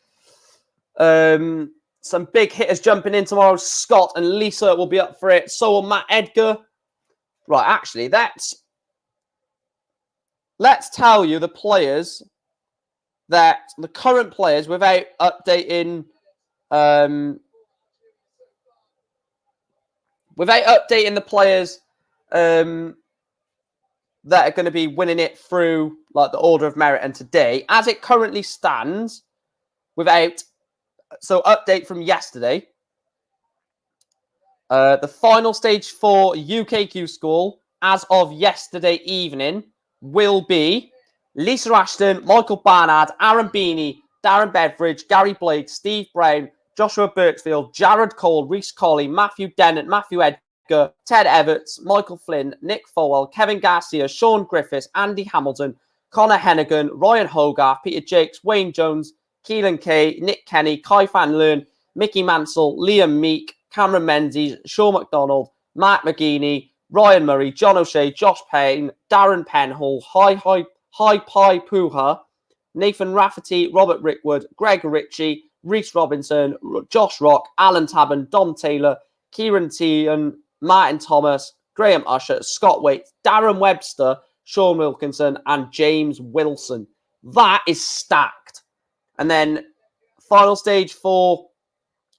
Some big hitters jumping in tomorrow. Scott and Lisa will be up for it. So will Matt Edgar. Right, actually, let's tell you the players that the current players without updating the players that are going to be winning it through like the order of merit. And today, as it currently stands, update from yesterday. The final stage for UKQ School as of yesterday evening will be Lisa Ashton, Michael Barnard, Aaron Beanie, Darren Bedfridge, Gary Blake, Steve Brown, Joshua Birchfield, Jared Cole, Reece Colley, Matthew Dennett, Matthew Edgar, Ted Everts, Michael Flynn, Nick Fowell, Kevin Garcia, Sean Griffiths, Andy Hamilton, Connor Hennigan, Ryan Hogarth, Peter Jakes, Wayne Jones, Keelan Kay, Nick Kenny, Kai Fan Learn, Mickey Mansell, Liam Meek, Cameron Menzies, Sean McDonald, Matt McGeaney, Ryan Murray, John O'Shea, Josh Payne, Darren Penhall, Hi Pi Puha, Nathan Rafferty, Robert Rickwood, Greg Ritchie, Reese Robinson, Josh Rock, Alan Tabben, Dom Taylor, Kieran Teahan, Martin Thomas, Graham Usher, Scott Waite, Darren Webster, Sean Wilkinson, and James Wilson. That is stacked. And then final stage for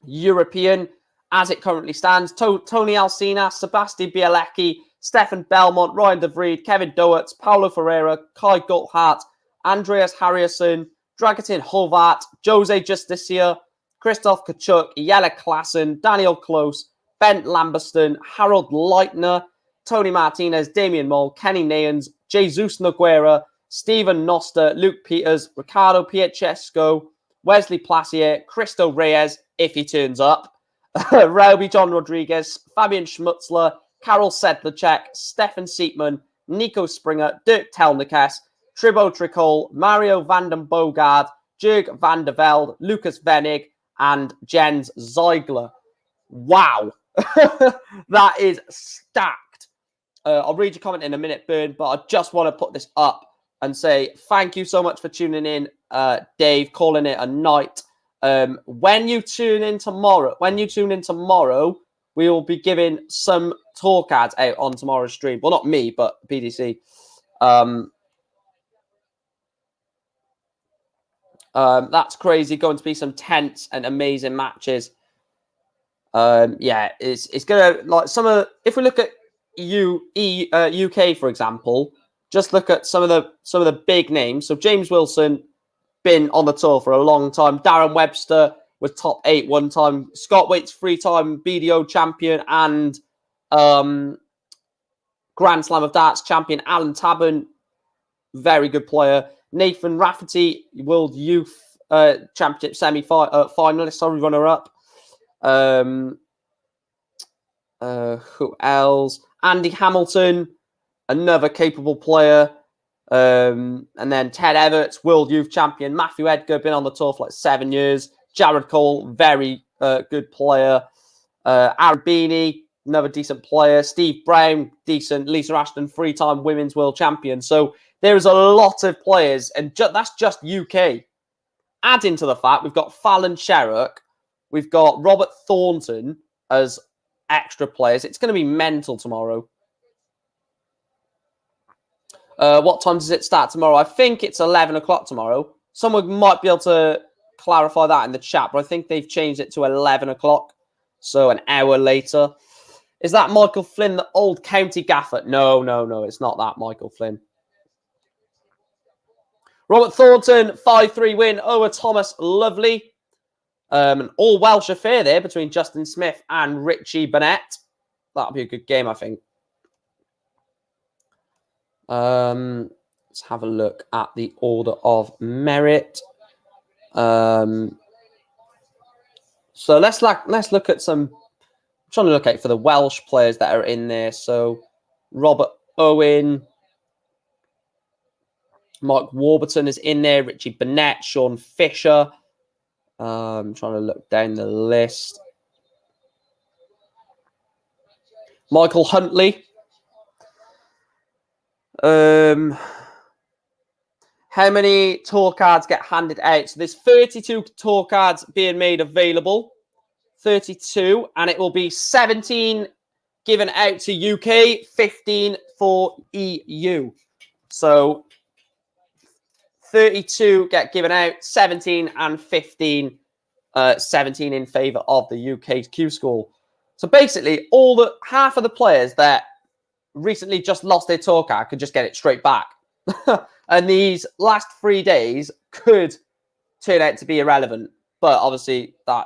European, as it currently stands, Tony Alcina, Sebastian Bielecki, Stefan Belmont, Ryan De Vriend, Kevin Doertz, Paulo Ferreira, Kai Gulthart, Andreas Harrison, Dragutin Hovat, Jose Justicia, Christoph Kachuk, Jelle Klassen, Daniel Close, Bent Lamberston, Harold Leitner, Tony Martinez, Damian Moll, Kenny Nayans, Jesus Noguera, Stephen Noster, Luke Peters, Ricardo Piechesco, Wesley Placier, Cristo Reyes, if he turns up, Rowby John Rodriguez, Fabian Schmutzler, Karol Sedlacek, Stefan Seatman, Nico Springer, Dirk Telnikes, Tribo Tricol, Mario Vanden Bogard, Jurg van der Velde, Lucas Venig, and Jens Ziegler. Wow. That is stacked. I'll read your comment in a minute, Bern, but I just want to put this up and say thank you so much for tuning in, Dave, calling it a night. When you tune in tomorrow, we will be giving some talk ads out on tomorrow's stream. Well, not me, but PDC. That's crazy. Going to be some tense and amazing matches. Yeah, it's gonna like some of. If we look at UK, for example, just look at some of the big names. So James Wilson been on the tour for a long time. Darren Webster was top 8 one time. Scott Waite's 3-time BDO champion and Grand Slam of Darts champion. Alan Tabern, very good player. Nathan Rafferty, World Youth Championship semi-finalist, sorry, runner-up. Who else? Andy Hamilton, another capable player. And then Ted Everts, World Youth Champion. Matthew Edgar, been on the tour for like 7 years. Jared Cole, very good player. Aaron Beanie, another decent player. Steve Brown, decent. Lisa Ashton, 3-time Women's World Champion. So there's a lot of players, and that's just UK. Adding to the fact, we've got Fallon Sherrock, we've got Robert Thornton as extra players. It's going to be mental tomorrow. What time does it start tomorrow? I think it's 11 o'clock tomorrow. Someone might be able to clarify that in the chat, but I think they've changed it to 11 o'clock. So an hour later. Is that Michael Flynn, the old county gaffer? No, it's not that Michael Flynn. Robert Thornton, 5-3 win over Thomas Lovely. An all Welsh affair there between Justin Smith and Richie Burnett. That'll be a good game, I think. Let's have a look at the order of merit. So let's look at some. I'm trying to look at for the Welsh players that are in there. So Robert Owen, Mike Warburton is in there. Richie Burnett, Sean Fisher. I'm trying to look down the list. Michael Huntley. How many tour cards get handed out? So there's 32 tour cards being made available. 32, and it will be 17 given out to UK, 15 for EU. So 32 get given out, 17 and 15, 17 in favour of the UK Q School. So basically, half of the players that recently just lost their tour card could just get it straight back. And these last 3 days could turn out to be irrelevant. But obviously, I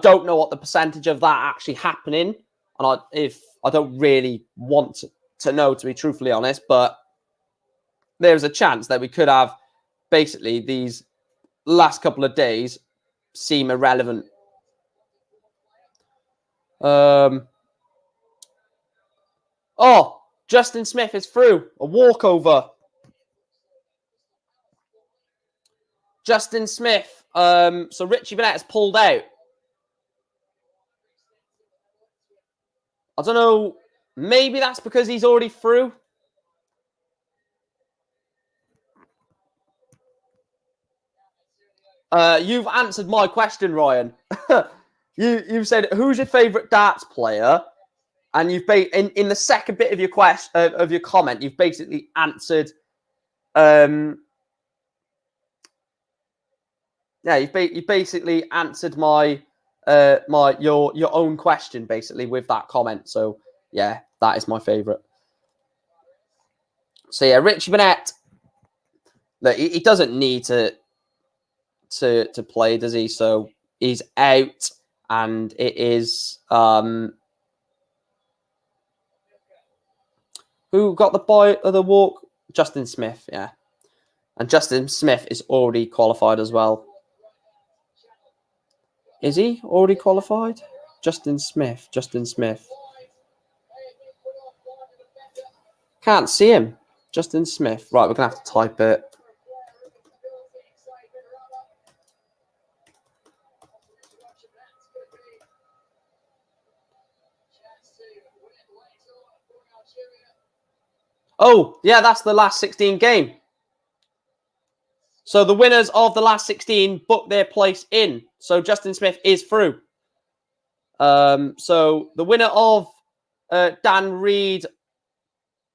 don't know what the percentage of that actually happening. And I don't really want to know, to be truthfully honest. But there's a chance that we could have basically these last couple of days seem irrelevant. Oh, Justin Smith is through. A walkover. Justin Smith. So Richie Burnett has pulled out. I don't know. Maybe that's because he's already through. You've answered my question, Ryan. You said, who's your favourite darts player? And you've in the second bit of your of your comment, you've basically answered. You've basically answered my your own question basically with that comment. So yeah, that is my favourite. So yeah, Richie Burnett. Look, he doesn't need to play, does he? So he's out, and it is who got the boy of the walk? Justin Smith, yeah. And Justin Smith is already qualified as well. Is he already qualified? Justin Smith. Can't see him. Justin Smith. Right, we're going to have to type it. Oh, yeah, that's the last 16 game. So the winners of the last 16 booked their place in. So Justin Smith is through. So the winner of Dan Reed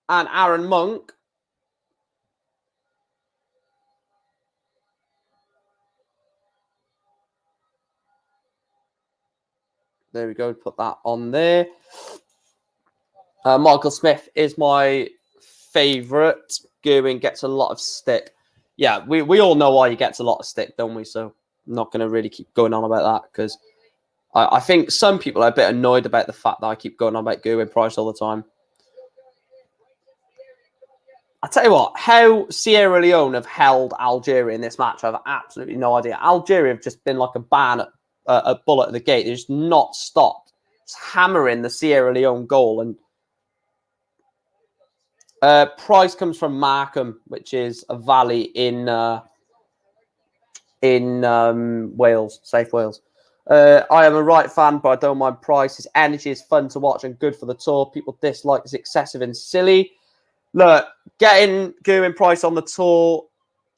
and Aaron Monk. There we go. Put that on there. Michael Smith is my favourite. Gerwin gets a lot of stick. Yeah, we all know why he gets a lot of stick, don't we? So I'm not going to really keep going on about that because I think some people are a bit annoyed about the fact that I keep going on about Gerwin Price all the time. I tell you what, how Sierra Leone have held Algeria in this match, I have absolutely no idea. Algeria have just been like a bullet at the gate. They've just not stopped. Just hammering the Sierra Leone goal. And Price comes from Markham, which is a valley in Wales, safe Wales. I am a right fan, but I don't mind Price. His energy is fun to watch and good for the tour. People dislike it's excessive and silly. Look, getting Gerwin Price on the tour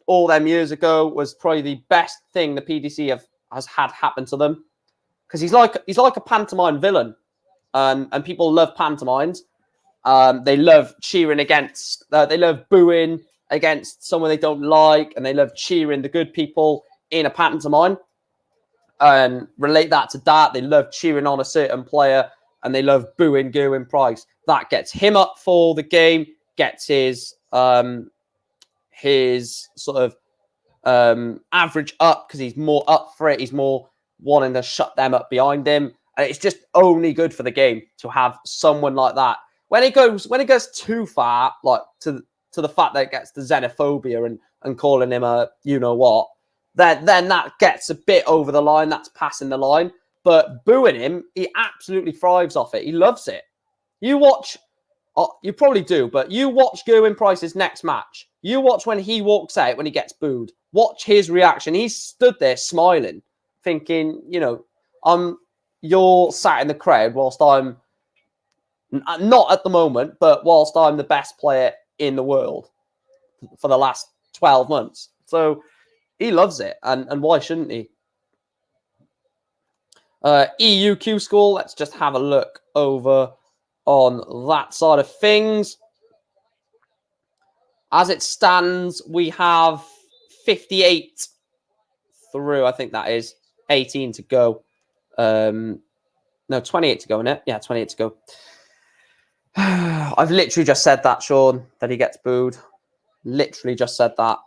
all them years ago was probably the best thing the PDC has had happen to them, because he's like a pantomime villain, and people love pantomimes. They love cheering against. They love booing against someone they don't like, and they love cheering the good people in a pantomime. And relate that to that. They love cheering on a certain player, and they love booing Gerwin Price. That gets him up for the game. Gets his sort of average up because he's more up for it. He's more wanting to shut them up behind him, and it's just only good for the game to have someone like that. When it goes too far, like to the fact that it gets to xenophobia and calling him a you know what, then that gets a bit over the line. That's passing the line. But booing him, he absolutely thrives off it. He loves it. You watch. You probably do, but you watch Gerwin Price's next match. You watch when he walks out, when he gets booed. Watch his reaction. He's stood there smiling, thinking, you're sat in the crowd whilst I'm not at the moment, but whilst I'm the best player in the world for the last 12 months. So he loves it, and why shouldn't he? EUQ school, let's just have a look over on that side of things. As it stands, we have 58 through. I think that is 18 to go. No, 28 to go, isn't it? Yeah, 28 to go. I've literally just said that, Sean, that he gets booed. Literally just said that.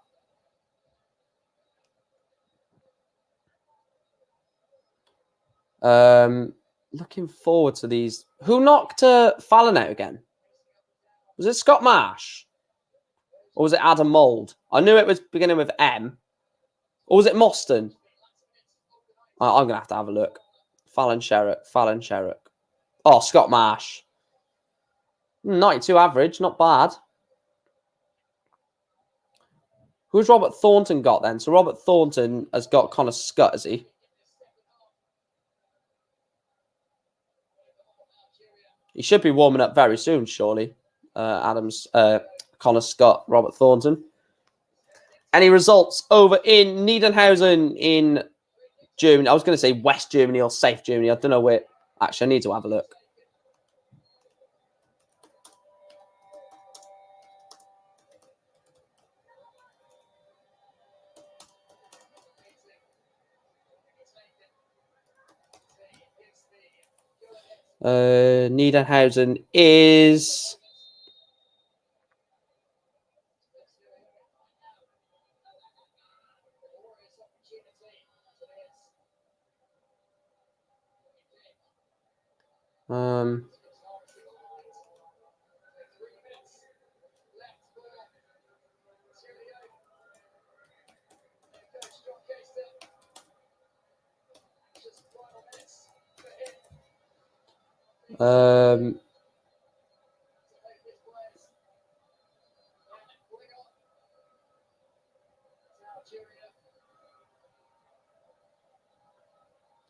Looking forward to these. Who knocked Fallon out again? Was it Scott Marsh? Or was it Adam Mould? I knew it was beginning with M. Or was it Mostyn? I'm going to have a look. Fallon Sherrock. Oh, Scott Marsh. 92 average, not bad. Who's Robert Thornton got then? So Robert Thornton has got Connor Scott, has he? He should be warming up very soon, surely. Connor Scott, Robert Thornton. Any results over in Niederhausen in Germany? I was going to say West Germany or Safe Germany. I don't know where. Actually, I need to have a look. Niederhausen is...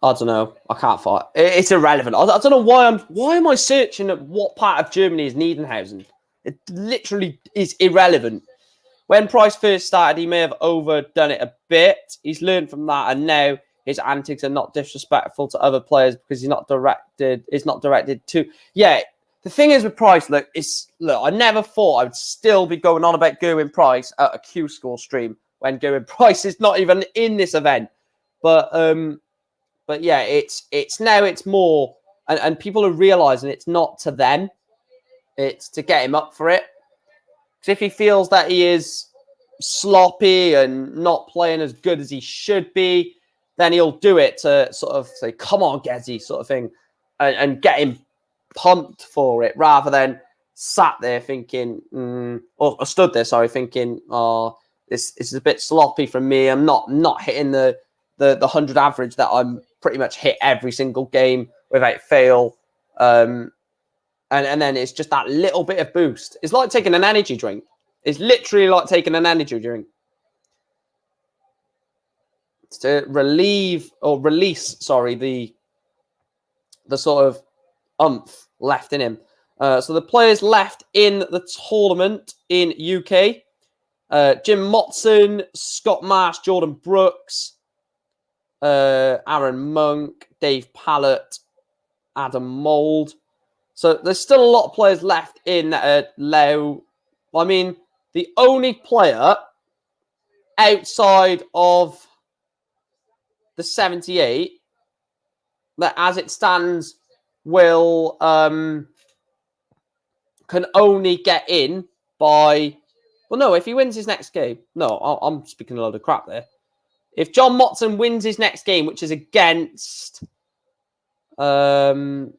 I don't know. I can't find it. It's irrelevant. I don't know why am I searching at what part of Germany is Niederhausen? It literally is irrelevant. When Price first started, he may have overdone it a bit. He's learned from that, and now his antics are not disrespectful to other players because he's not directed. It's not directed to. Yeah, the thing is with Price, look, I never thought I would still be going on about Gerwin Price at a Q School stream when Gerwin Price is not even in this event. But yeah, it's now it's more, and people are realizing it's not to them, it's to get him up for it. Because if he feels that he is sloppy and not playing as good as he should be, then he'll do it to sort of say, come on, Gezi, sort of thing, and get him pumped for it, rather than sat there thinking, or stood there, sorry, thinking, oh, this is a bit sloppy from me. I'm not hitting the 100 average that I'm pretty much hit every single game without fail. And then it's just that little bit of boost. It's like taking an energy drink. It's literally like taking an energy drink. It's to release, the sort of umph left in him. So the players left in the tournament in UK: Jim Motson, Scott Marsh, Jordan Brooks, Aaron Monk, Dave Pallett, Adam Mould. So there's still a lot of players left in Lau. I mean, the only player outside of the 78 that, as it stands, will can only get in by... Well, no, if he wins his next game... No, I'm speaking a load of crap there. If John Motson wins his next game, which is against Jordan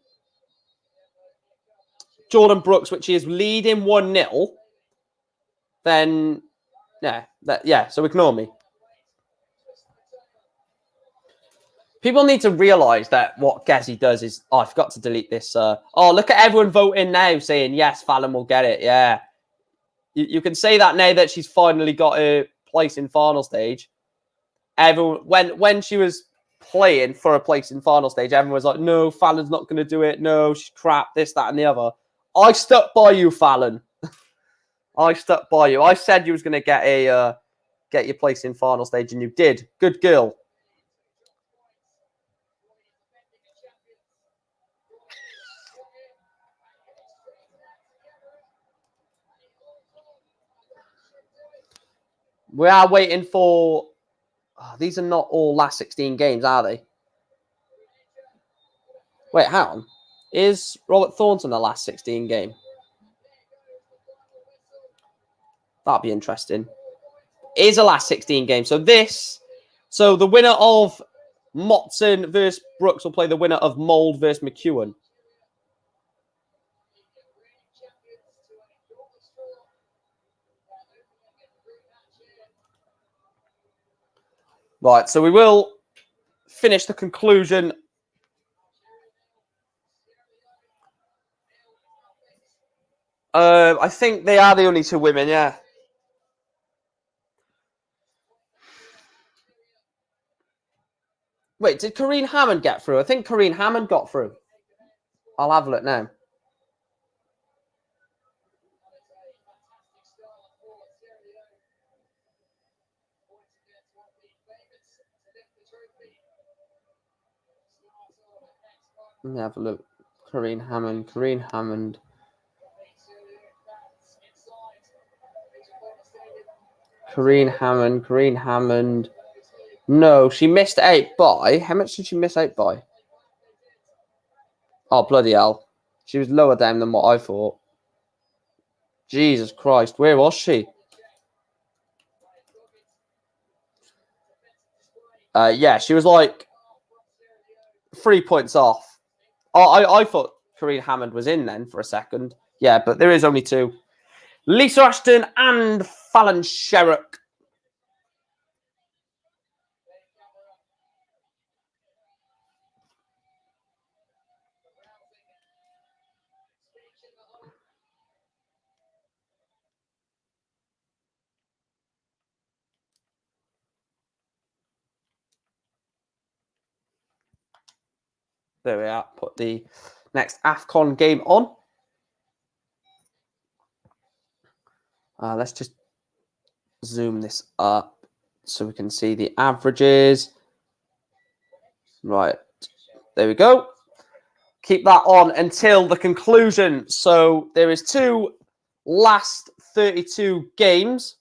Brooks, which is leading 1-0, then, so ignore me. People need to realise that what Gezi does is... Oh, I forgot to delete this. Oh, look at everyone voting now saying, yes, Fallon will get it. Yeah. You can say that now that she's finally got a place in final stage. Everyone, when she was playing for a place in final stage, everyone was like, no, Fallon's not going to do it. No, she's crap, this, that, and the other. I stuck by you, Fallon. I stuck by you. I said you was going to get your place in final stage, and you did. Good girl. We are waiting for... Oh, these are not all last 16 games, are they? Wait, hang on. Is Robert Thornton the last 16 game? That'd be interesting. Is a last 16 game. So the winner of Motson versus Brooks will play the winner of Mould versus McEwen. Right, so we will finish the conclusion. I think they are the only two women, yeah. Wait, did Corrine Hammond get through? I think Corrine Hammond got through. I'll have a look now. Let me have a look. Corrine Hammond. Corrine Hammond. No, she missed out by... How much did she miss out by? Oh, bloody hell. She was lower down than what I thought. Jesus Christ. Where was she? Yeah, she was like 3 points off. Oh, I thought Corrine Hammond was in then for a second. Yeah, but there is only two. Lisa Ashton and Fallon Sherrock. There we are. Put the next AFCON game on. Let's just zoom this up so we can see the averages. Right. There we go. Keep that on until the conclusion. So there is two last 32 games.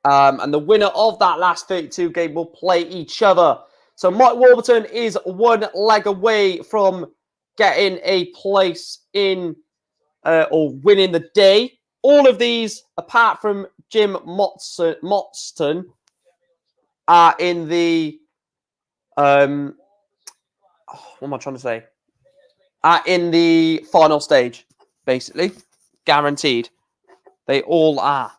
And the winner of that last 32 game will play each other. So Mike Warburton is one leg away from getting a place in or winning the day. All of these, apart from Jim Motson, are in the what am I trying to say? Are in the final stage, basically. Guaranteed. They all are.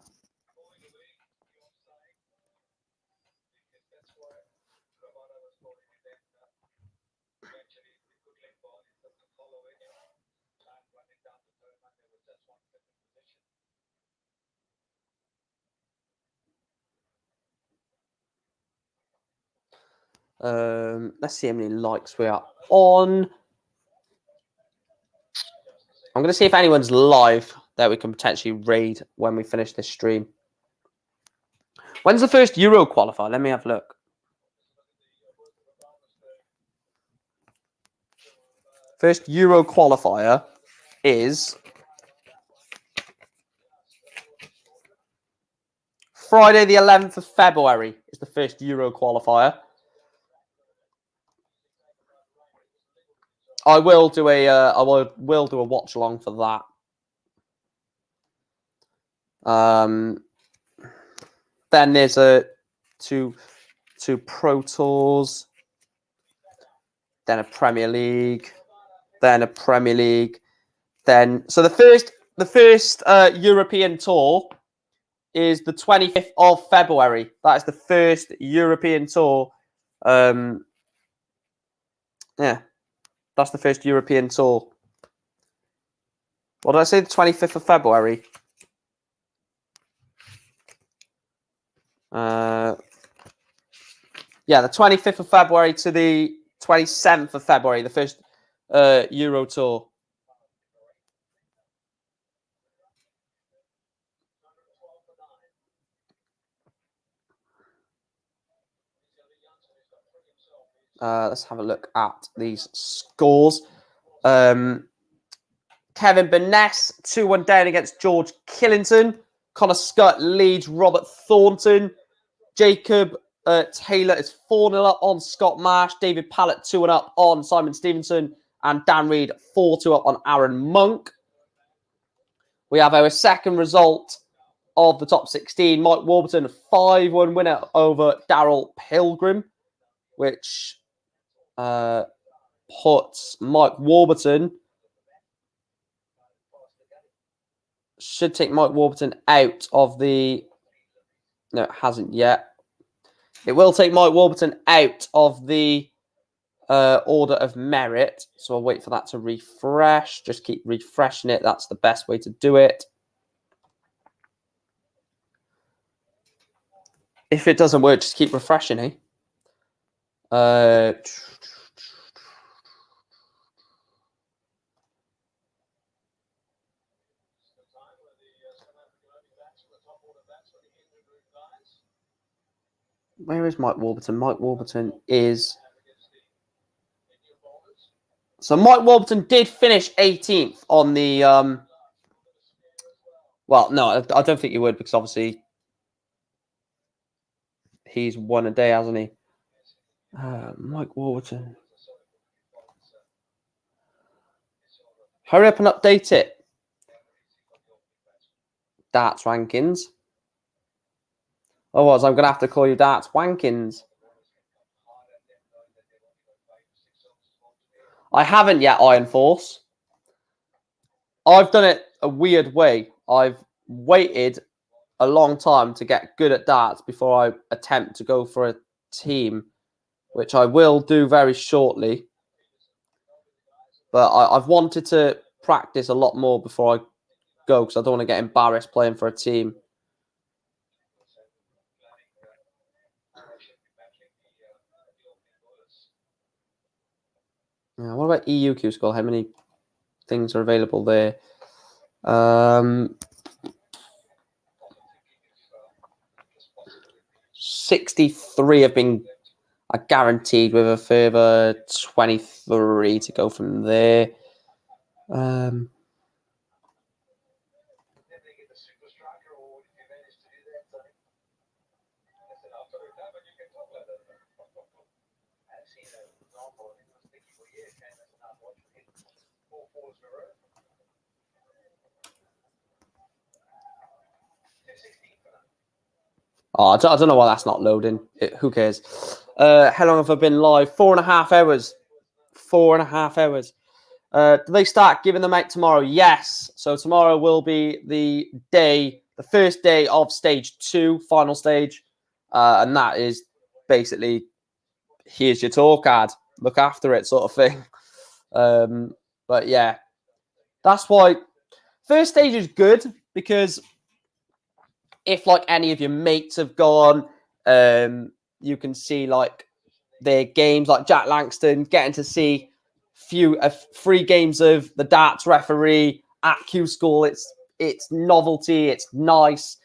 Let's see how many likes we are on. I'm going to see if anyone's live that we can potentially raid when we finish this stream. When's the first Euro qualifier? Let me have a look. First Euro qualifier is Friday the 11th of February is the first Euro qualifier. I will do a watch along for that. Then there's two Pro Tours, then a Premier League, then a Premier League, then so the first European tour is the 25th of February. That is the first European tour. Yeah, that's the first European tour. What did I say? The 25th of February. Yeah, the 25th of February to the 27th of February, the first Euro tour. Let's have a look at these scores. Kevin Burness, 2-1 down against George Killington. Connor Scott leads Robert Thornton. Jacob Taylor is 4-0 up on Scott Marsh. David Pallett 2-1 up on Simon Stevenson. And Dan Reed 4-2 up on Aaron Monk. We have our second result of the top 16. Mike Warburton, 5-1 winner over Daryl Pilgrim, which puts Mike Warburton, should take Mike Warburton out of the, no, it hasn't yet. It will take Mike Warburton out of the order of merit. So I'll wait for that to refresh. Just keep refreshing it. That's the best way to do it. If it doesn't work, just keep refreshing, eh? Where is Mike Warburton? Mike Warburton is... So Mike Warburton did finish 18th on the... Well, no, I don't think he would, because obviously he's won a day, hasn't he? Mike Warburton. Hurry up and update it. Darts rankings. Otherwise, I'm going to have to call you Darts Wankins. I haven't yet, Iron Force. I've done it a weird way. I've waited a long time to get good at darts before I attempt to go for a team, which I will do very shortly. But I've wanted to practice a lot more before I go, because I don't want to get embarrassed playing for a team. Yeah, what about EUQ School? How many things are available there? 63 have been guaranteed, with a further 23 to go from there. Oh, I don't know why that's not loading. Who cares? How long have I been live? 4.5 hours. 4.5 hours. Do they start giving them out tomorrow? Yes. So tomorrow will be the first day of stage 2, final stage. And that is basically, here's your tour card. Look after it, sort of thing. But yeah, that's why first stage is good, because if like any of your mates have gone, you can see like their games, like Jack Langston getting to see three games of the darts referee at Q School. It's novelty, it's nice,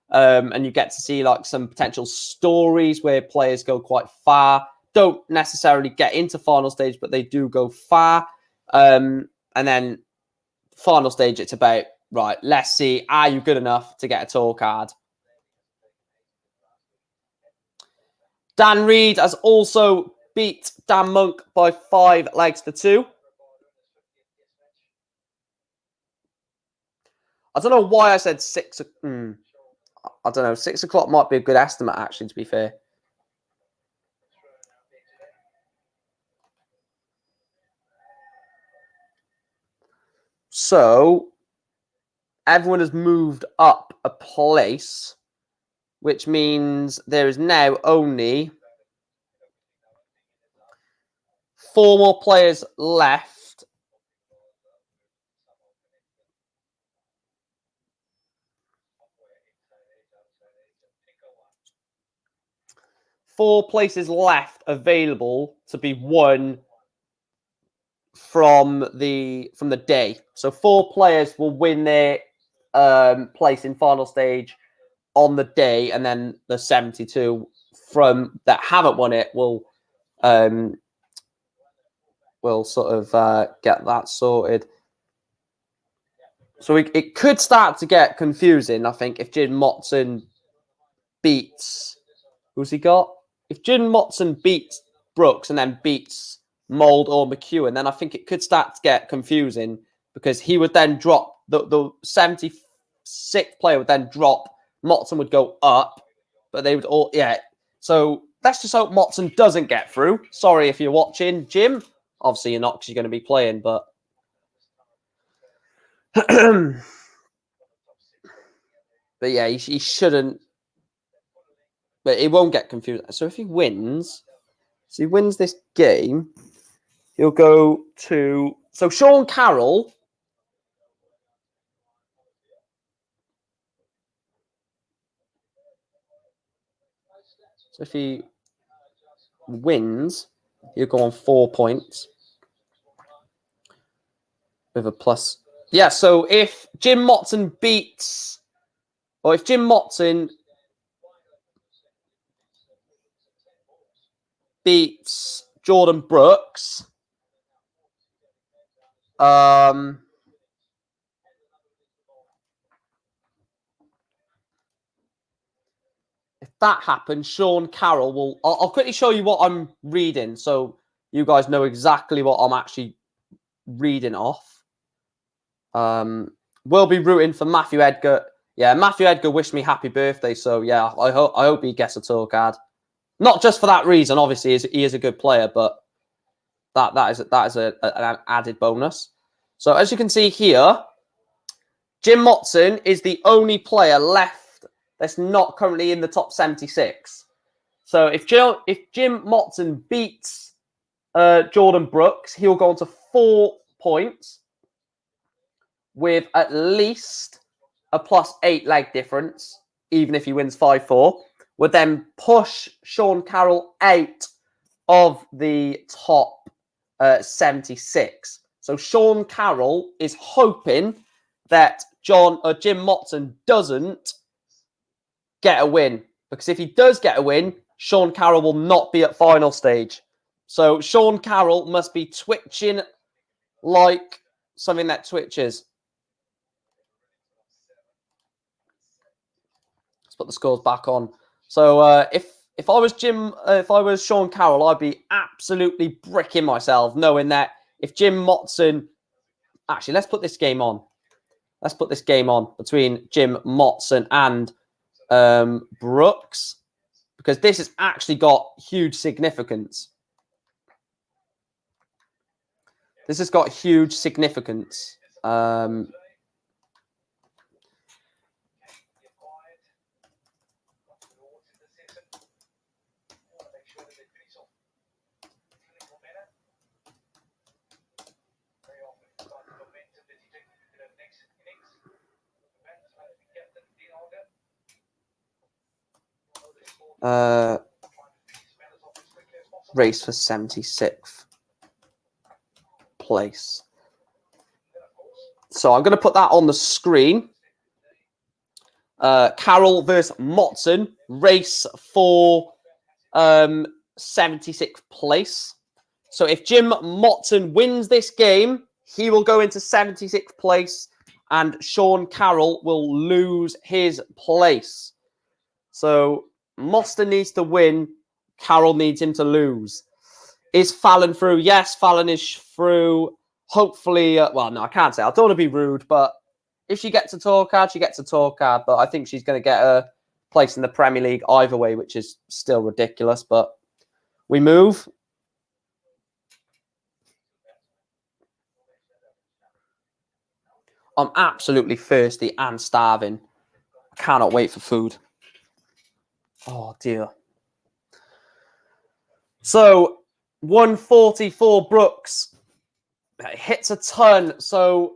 and you get to see like some potential stories where players go quite far. Don't necessarily get into final stage, but they do go far. And then final stage, it's about, right, let's see, are you good enough to get a tour card? Dan Reed has also beat Dan Monk by 5 legs to 2. I don't know why I said 6. I don't know. 6 o'clock might be a good estimate, actually, to be fair. So, everyone has moved up a place, which means there is now only 4 more players left. Four places left available to be won from the day. So 4 players will win their place in final stage on the day, and then the 72 from that haven't won it will sort of get that sorted. So it could start to get confusing, I think, if Jim Motson beats... Who's he got? If Jim Motson beats Brooks and then beats Mould or McEwen, then I think it could start to get confusing, because he would then drop, the 76th player would then drop, Motson would go up, but they would all... Yeah. So let's just hope Motson doesn't get through. Sorry if you're watching, Jim. Obviously you're not, because you're going to be playing, but... But yeah, he shouldn't. But it won't get confused. So if he wins, this game, he'll go to... So Sean Carroll... So if he wins, he'll go on 4 points with a plus. Yeah, so if Jim Motson beats... Or if Jim Motson beats Jordan Brooks, if that happens, Sean Carroll will... I'll quickly show you what I'm reading, so you guys know exactly what I'm actually reading off. We'll be rooting for Matthew Edgar. Yeah, Matthew Edgar wished me happy birthday, so yeah, I hope he gets a tour card. Not just for that reason, obviously, he is a good player, but that is an added bonus. So as you can see here, Jim Motson is the only player left that's not currently in the top 76. So if Jim Motson beats Jordan Brooks, he'll go on to 4 points with at least a +8 leg difference, even if he wins 5-4, would then push Sean Carroll out of the top 76. So Sean Carroll is hoping that Jim Motson doesn't get a win, because if he does get a win, Sean Carroll will not be at final stage. So Sean Carroll must be twitching like something that twitches. Let's put the scores back on. So if I was Sean Carroll, I'd be absolutely bricking myself, knowing that if Jim Motson... Actually, let's put this game on. Let's put this game on between Jim Motson and Brooks, because this has actually got huge significance. This has got huge significance. Race for 76th place. So I'm going to put that on the screen. Carroll versus Motson, race for 76th place. So if Jim Motson wins this game, he will go into 76th place and Sean Carroll will lose his place. So Motson needs to win. Carroll needs him to lose. Is Fallon through? Yes, Fallon is through. Hopefully, well, no, I can't say. I don't want to be rude, but if she gets a tour card, she gets a tour card. But I think she's going to get a place in the Premier League either way, which is still ridiculous. But we move. I'm absolutely thirsty and starving. I cannot wait for food. Oh, dear. So, 144 Brooks. Hits a ton. So,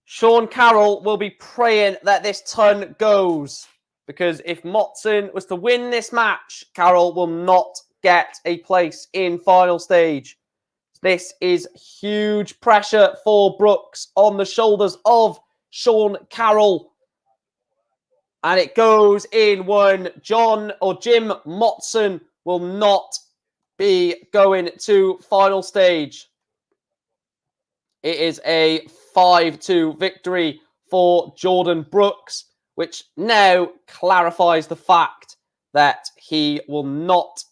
Sean Carroll will be praying that this ton goes. Because if Motson was to win this match, Carroll will not get a place in final stage. This is huge pressure for Brooks on the shoulders of Sean Carroll. And it goes in one. Jim Motson will not be going to final stage. It is a 5-2 victory for Jordan Brooks, which now clarifies the fact that he will not,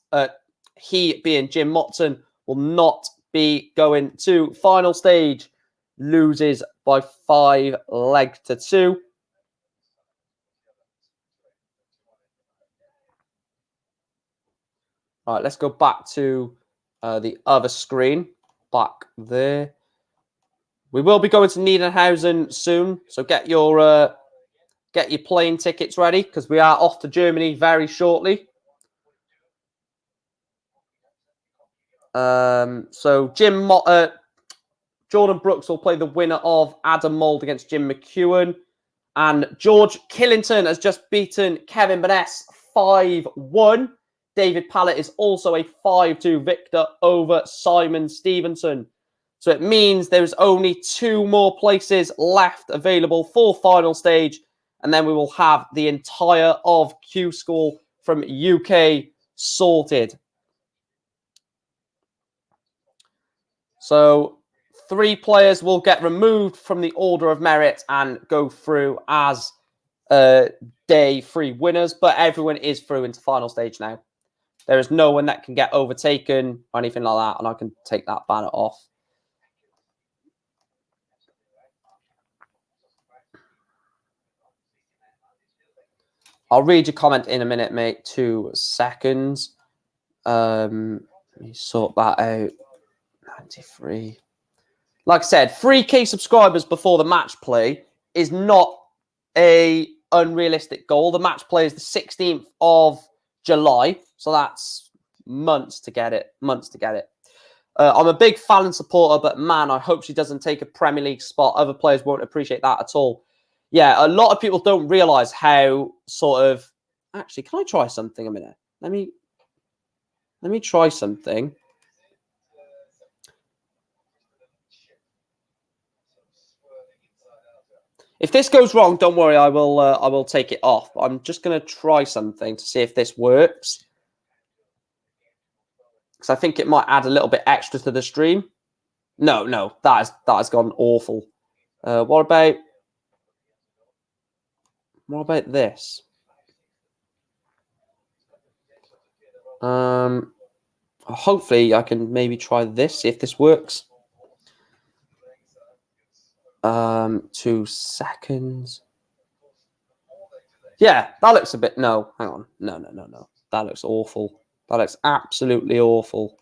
he being Jim Motson, will not be going to final stage. Loses by 5-2. All right, let's go back to the other screen. Back there. We will be going to Niederhausen soon, so get your plane tickets ready because we are off to Germany very shortly. So Jordan Brooks will play the winner of Adam Mould against Jim McEwen. And George Killington has just beaten Kevin Beness 5-1. David Pallett is also a 5-2 victor over Simon Stevenson. So it means there's only 2 more places left available for final stage. And then we will have the entire of Q School from UK sorted. So 3 players will get removed from the order of merit and go through as day 3 winners. But everyone is through into final stage now. There is no one that can get overtaken or anything like that. And I can take that banner off. I'll read your comment in a minute, mate. 2 seconds. Let me sort that out. 93. Like I said, 3K subscribers before the match play is not a unrealistic goal. The match play is the 16th of July. So that's months to get it. I'm a big Fallon supporter, but man, I hope she doesn't take a Premier League spot. Other players won't appreciate that at all. Yeah, a lot of people don't realise how sort of... Actually, can I try something a minute? Let me try something. If this goes wrong, don't worry, I will take it off. But I'm just going to try something to see if this works. Because I think it might add a little bit extra to the stream. No, that has gone awful. What about this? Hopefully I can maybe try this, see if this works. 2 seconds. Yeah, that looks a bit... No, hang on. No. That looks awful. That looks absolutely awful.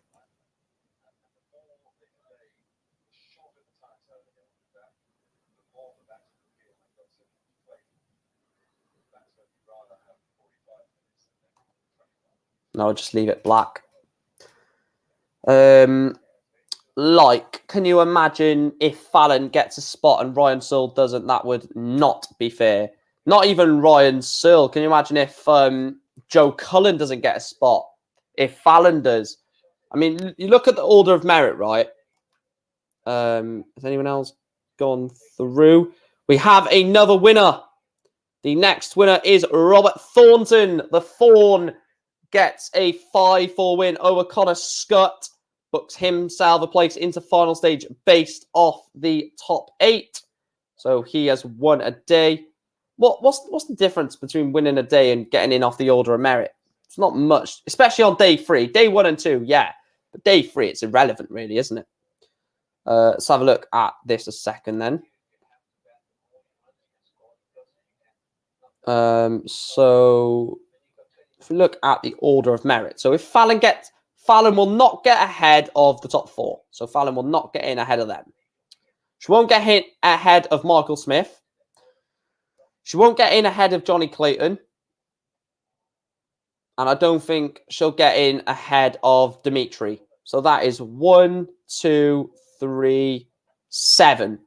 No, I'll just leave it black. Like, can you imagine if Fallon gets a spot and Ryan Searle doesn't? That would not be fair. Not even Ryan Searle. Can you imagine if Joe Cullen doesn't get a spot? If Fallon does? I mean, you look at the order of merit, right? Has anyone else gone through? We have another winner. The next winner is Robert Thornton. The Fawn gets a 5-4 win over Connor Scott. Books himself a place into final stage based off the top 8. So he has won a day. What's the difference between winning a day and getting in off the order of merit? It's not much, especially on day 3. Day 1 and 2, yeah. But day 3, it's irrelevant, really, isn't it? Let's have a look at this a second then. So if we look at the order of merit. So if Fallon will not get ahead of the top 4. So Fallon will not get in ahead of them. She won't get hit ahead of Michael Smith. She won't get in ahead of Johnny Clayton. And I don't think she'll get in ahead of Dimitri. So that is 1, 2, 3, 7.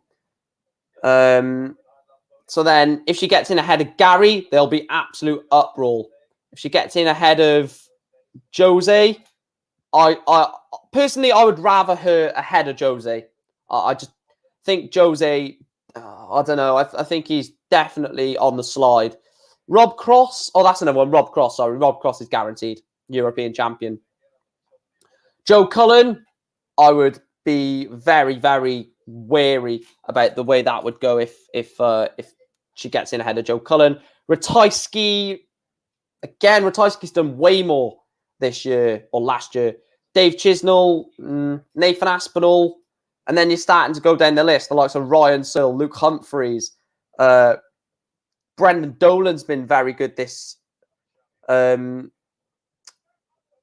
So then if she gets in ahead of Gary, there'll be absolute uproar. If she gets in ahead of Jose, I personally, I would rather her ahead of Jose. I just think Jose, I don't know. I think he's definitely on the slide. Rob Cross, oh, that's another one. Rob Cross, sorry. Rob Cross is guaranteed European champion. Joe Cullen, I would be very, very wary about the way that would go if she gets in ahead of Joe Cullen. Ratajski, again, Ratajski's done way more this year or last year. Dave Chisnell, Nathan Aspinall, and then you're starting to go down the list. The likes of Ryan Searle, Luke Humphreys, Brendan Dolan's been very good this, very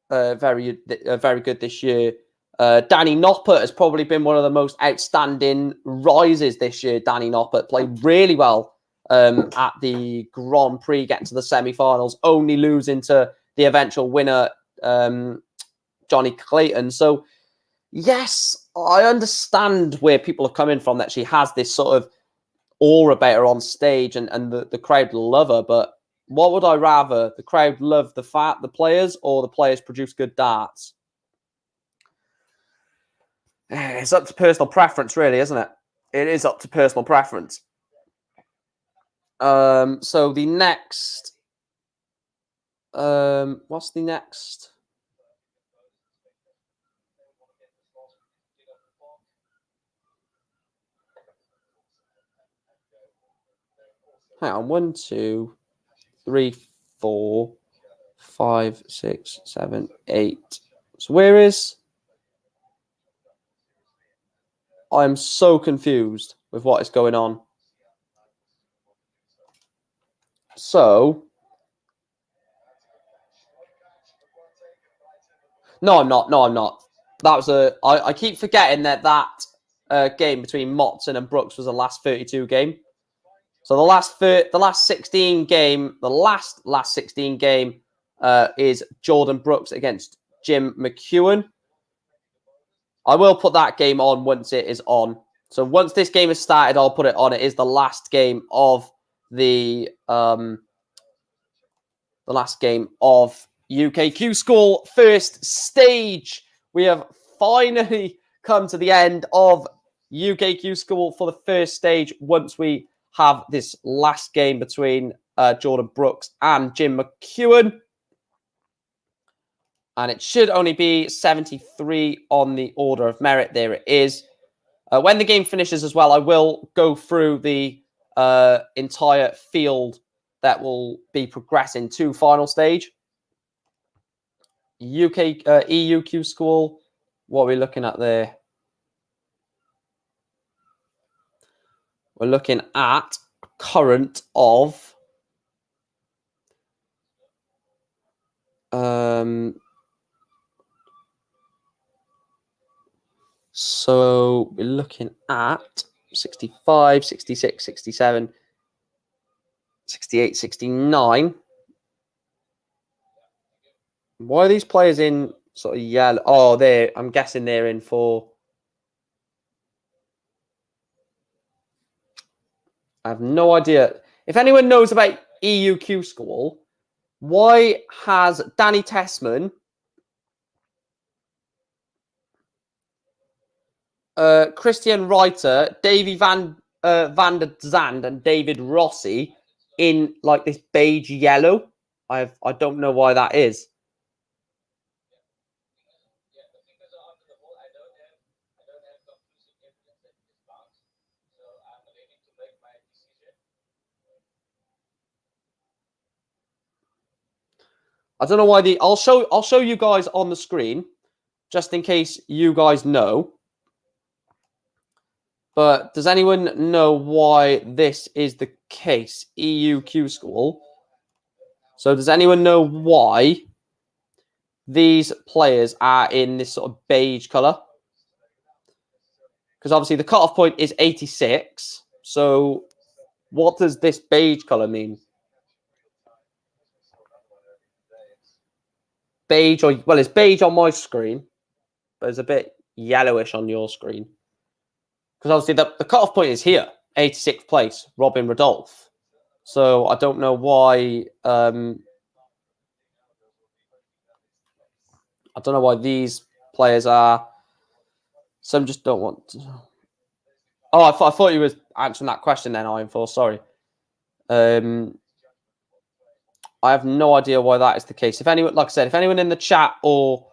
good this year. Danny Noppert has probably been one of the most outstanding rises this year. Danny Noppert played really well at the Grand Prix, getting to the semi-finals, only losing to the eventual winner, Johnny Clayton. So, yes, I understand where people are coming from, that she has this sort of aura about her on stage and the crowd love her. But what would I rather? The crowd love the players, or the players produce good darts? It's up to personal preference, really, isn't it? It is up to personal preference. So the next, what's the next? Hang on, 1, 2, 3, 4, 5, 6, 7, 8. So where is? I'm so confused with what is going on. So, no, I'm not. That was I keep forgetting that game between Motson and Brooks was the last 32 game. So the last 16 game, the last 16 game is Jordan Brooks against Jim McEwen. I will put that game on once it is on. So once this game is started, I'll put it on. It is the last game of the last game of UKQ School first stage. We have finally come to the end of UKQ School for the first stage. Once we have this last game between Jordan Brooks and Jim McEwen. And it should only be 73 on the order of merit. There it is. When the game finishes as well, I will go through the entire field that will be progressing to final stage. EUQ School, what are we looking at there? We're looking at current of So we're looking at 65, 66, 67, 68, 69. Why are these players in sort of yellow? Oh, I'm guessing they're in for... I have no idea. If anyone knows about EUQ School, why has Danny Tessman, Christian Reiter, Davy Van der Zand, and David Rossi in like this beige yellow? I don't know why that is. I don't know why I'll show you guys on the screen, just in case you guys know. But does anyone know why this is the case? EUQ School. So does anyone know why these players are in this sort of beige color? Because obviously the cutoff point is 86. So what does this beige color mean? Beige, or well, it's beige on my screen, but it's a bit yellowish on your screen. Because obviously the cutoff point is here, 86th place, Robin Rodolph. So I don't know why. I don't know why these players are. Some just don't want to. Oh, I thought you were answering that question then, Iron Force. Sorry. I have no idea why that is the case. If anyone, like I said, if anyone in the chat or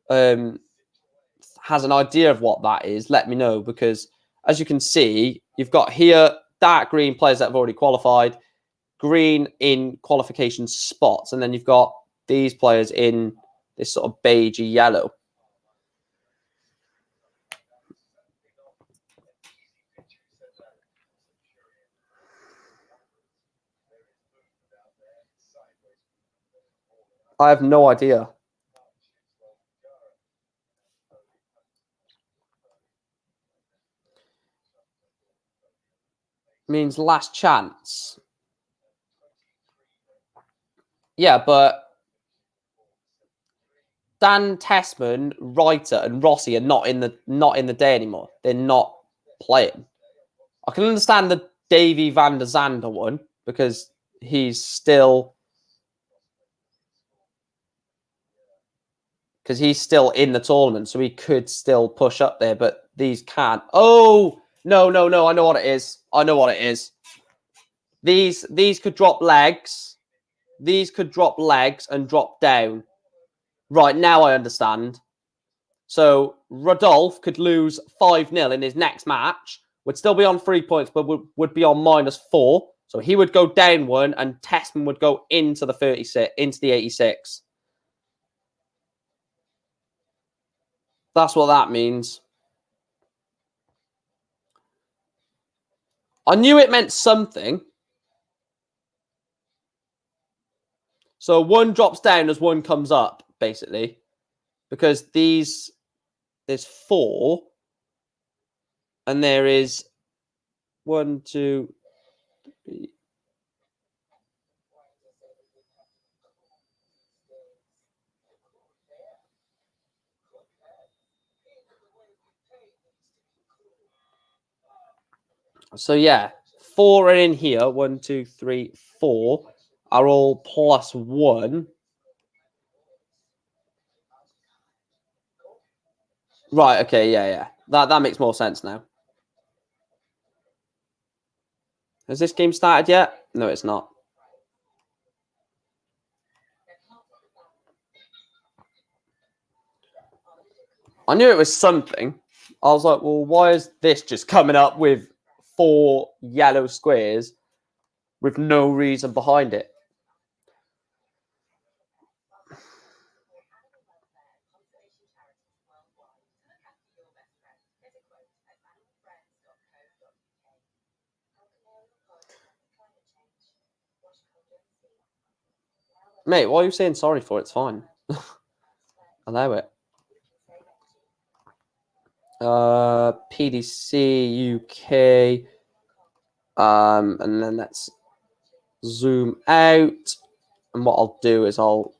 has an idea of what that is, let me know. Because as you can see, you've got here dark green players that have already qualified, green in qualification spots, and then you've got these players in this sort of beigey yellow. I have no idea. Means last chance. Yeah, but Dan Tessman, Reiter, and Rossi are not in the day anymore. They're not playing. I can understand the Davy Van der Zander one because he's still in the tournament, so he could still push up there, but these can't. Oh, no. I know what it is. These could drop legs. These could drop legs and drop down. Right, now I understand. So Rodolph could lose 5-0 in his next match, would still be on 3 points, but would be on -4. So he would go down one, and Tessman would go into the 36, into the 86. That's what that means. I knew it meant something. So one drops down as one comes up, basically. Because there's 4. And there is 1, 2, 3. So yeah, 4 are in here. 1, 2, 3, 4 are all +1. Right, okay, yeah. That makes more sense now. Has this game started yet? No, it's not. I knew it was something. I was like, well, why is this just coming up with 4 yellow squares with no reason behind it? Mate, what are you saying sorry for? It's fine. Allow it. PDC UK. And then let's zoom out. And what I'll do is I'll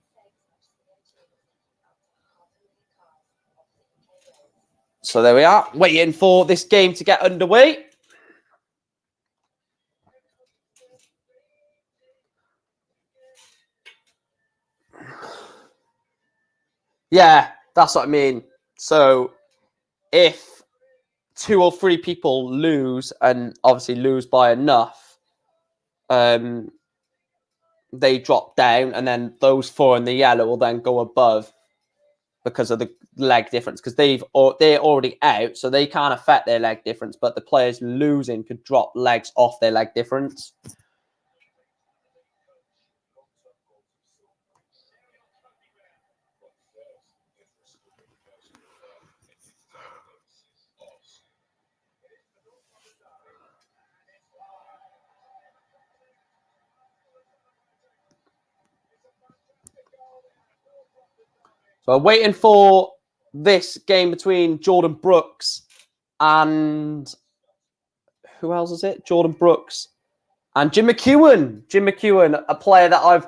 so there we are, waiting for this game to get underway. Yeah, that's what I mean. So if 2 or 3 people lose, and obviously lose by enough, they drop down, and then those 4 in the yellow will then go above because of the leg difference, because they're already out, so they can't affect their leg difference, but the players losing could drop legs off their leg difference. So I'm waiting for this game between Jordan Brooks and who else is it? Jordan Brooks and Jim McEwen. Jim McEwen, a player that I've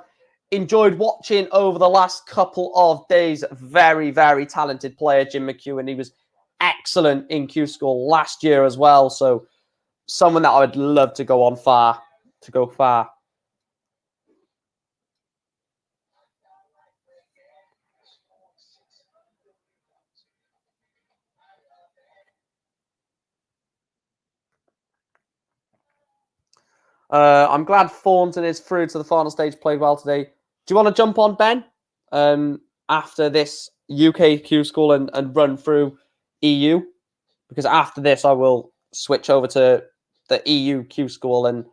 enjoyed watching over the last couple of days. Very, very talented player, Jim McEwen. He was excellent in Q School last year as well. So someone that I would love to go far. I'm glad Thornton is through to the final stage, played well today. Do you want to jump on, Ben, after this UK Q School and run through EU? Because after this, I will switch over to the EU Q School and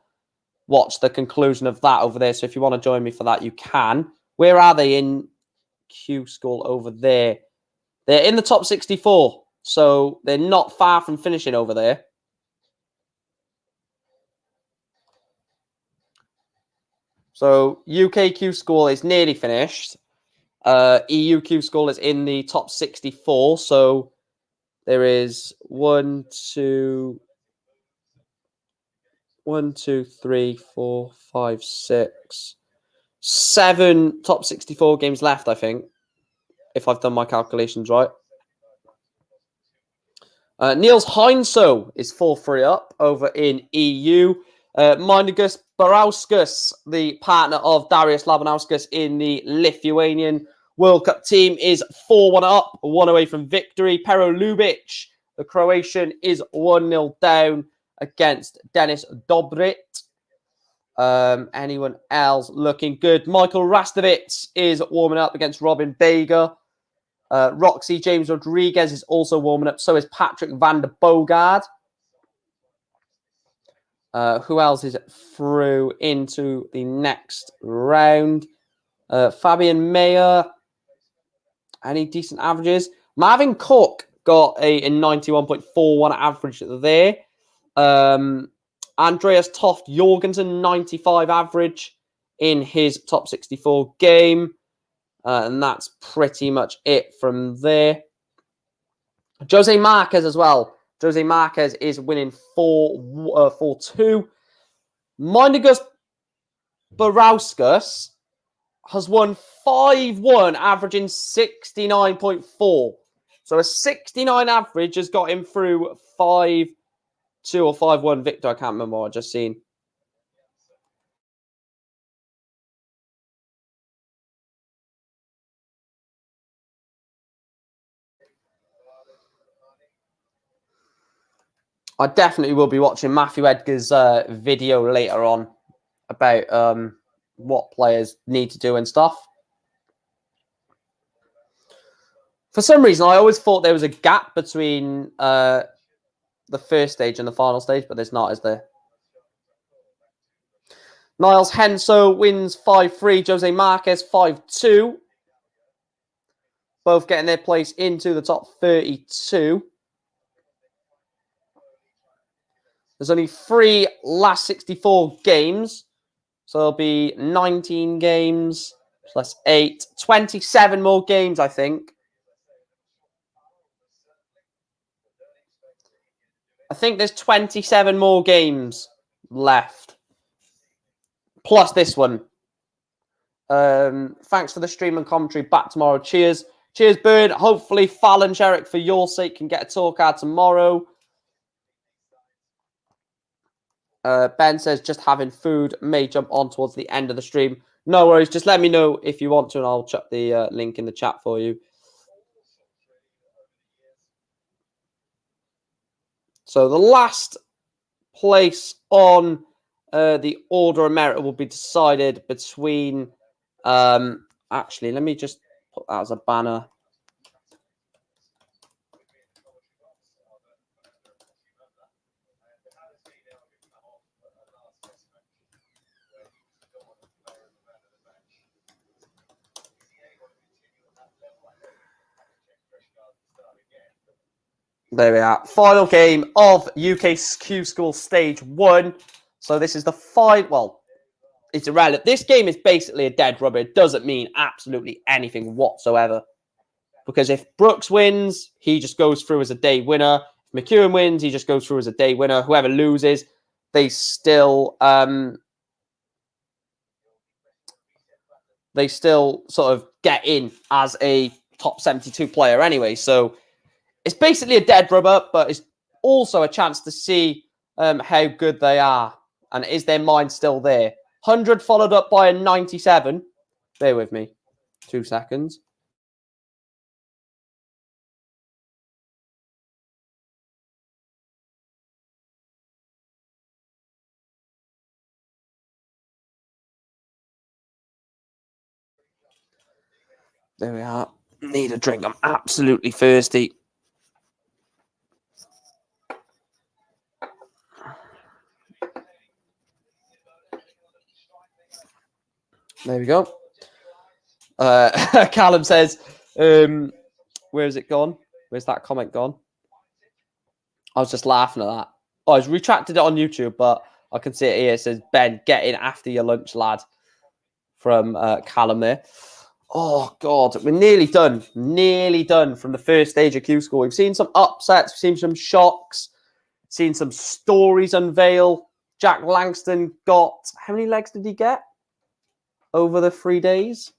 watch the conclusion of that over there. So if you want to join me for that, you can. Where are they in Q School over there? They're in the top 64. So they're not far from finishing over there. So UKQ School is nearly finished. EUQ School is in the top 64. So there is 1, 2, 3, 4, 5, 6, 7 top 64 games left, I think, if I've done my calculations right. Niels Heinso is 4-3 up over in EU. Mindaugas Barauskas, the partner of Darius Labanauskas in the Lithuanian World Cup team, is 4-1 up, 1 away from victory. Pero Lubic, the Croatian, is 1-0 down against Denis Dobrit. Anyone else looking good? Michael Rastovic is warming up against Robin Bager. Roxy James Rodriguez is also warming up. So is Patrick van der Bogard. Who else is through into the next round? Fabian Mayer. Any decent averages? Marvin Cook got a 91.41 average there. Andreas Toft Jorgensen, 95 average in his top 64 game. And that's pretty much it from there. Jose Marquez as well. Jose Marquez is winning 4-2. Mindaugas Barauskas has won 5-1, averaging 69.4. So a 69 average has got him through 5-2 or 5-1 victor. I can't remember what I just seen. I definitely will be watching Matthew Edgar's video later on about what players need to do and stuff. For some reason, I always thought there was a gap between the first stage and the final stage, but there's not, is there? Niles Henso wins 5-3. Jose Marquez 5-2. Both getting their place into the top 32. There's only 3 last 64 games. So there'll be 19 games plus 8. 27 more games, I think. I think there's 27 more games left. Plus this one. Thanks for the stream and commentary. Back tomorrow. Cheers. Cheers, Bird. Hopefully, Fallon Sherrick, for your sake, can get a talk out tomorrow. Ben says, just having food. May jump on towards the end of the stream. No worries. Just let me know if you want to, and I'll chuck the link in the chat for you. So the last place on the Order of Merit will be decided between... actually, let me just put that as a banner. There we are. Final game of UK Q School Stage 1. So this is the final... Well, it's irrelevant. This game is basically a dead rubber. It doesn't mean absolutely anything whatsoever. Because if Brooks wins, he just goes through as a day winner. If McEwen wins, he just goes through as a day winner. Whoever loses, they still sort of get in as a top 72 player anyway. So it's basically a dead rubber, but it's also a chance to see how good they are. And is their mind still there? 100 followed up by a 97. Bear with me. 2 seconds. There we are. Need a drink. I'm absolutely thirsty. There we go. Callum says, where has it gone? Where's that comment gone? I was just laughing at that. Oh, I've retracted it on YouTube, but I can see it here. It says, Ben, get in after your lunch, lad. From Callum there. Oh, God. We're nearly done. Nearly done from the first stage of Q School. We've seen some upsets. We've seen some shocks. Seen some stories unveil. Jack Langston got... How many legs did he get over the 3 days?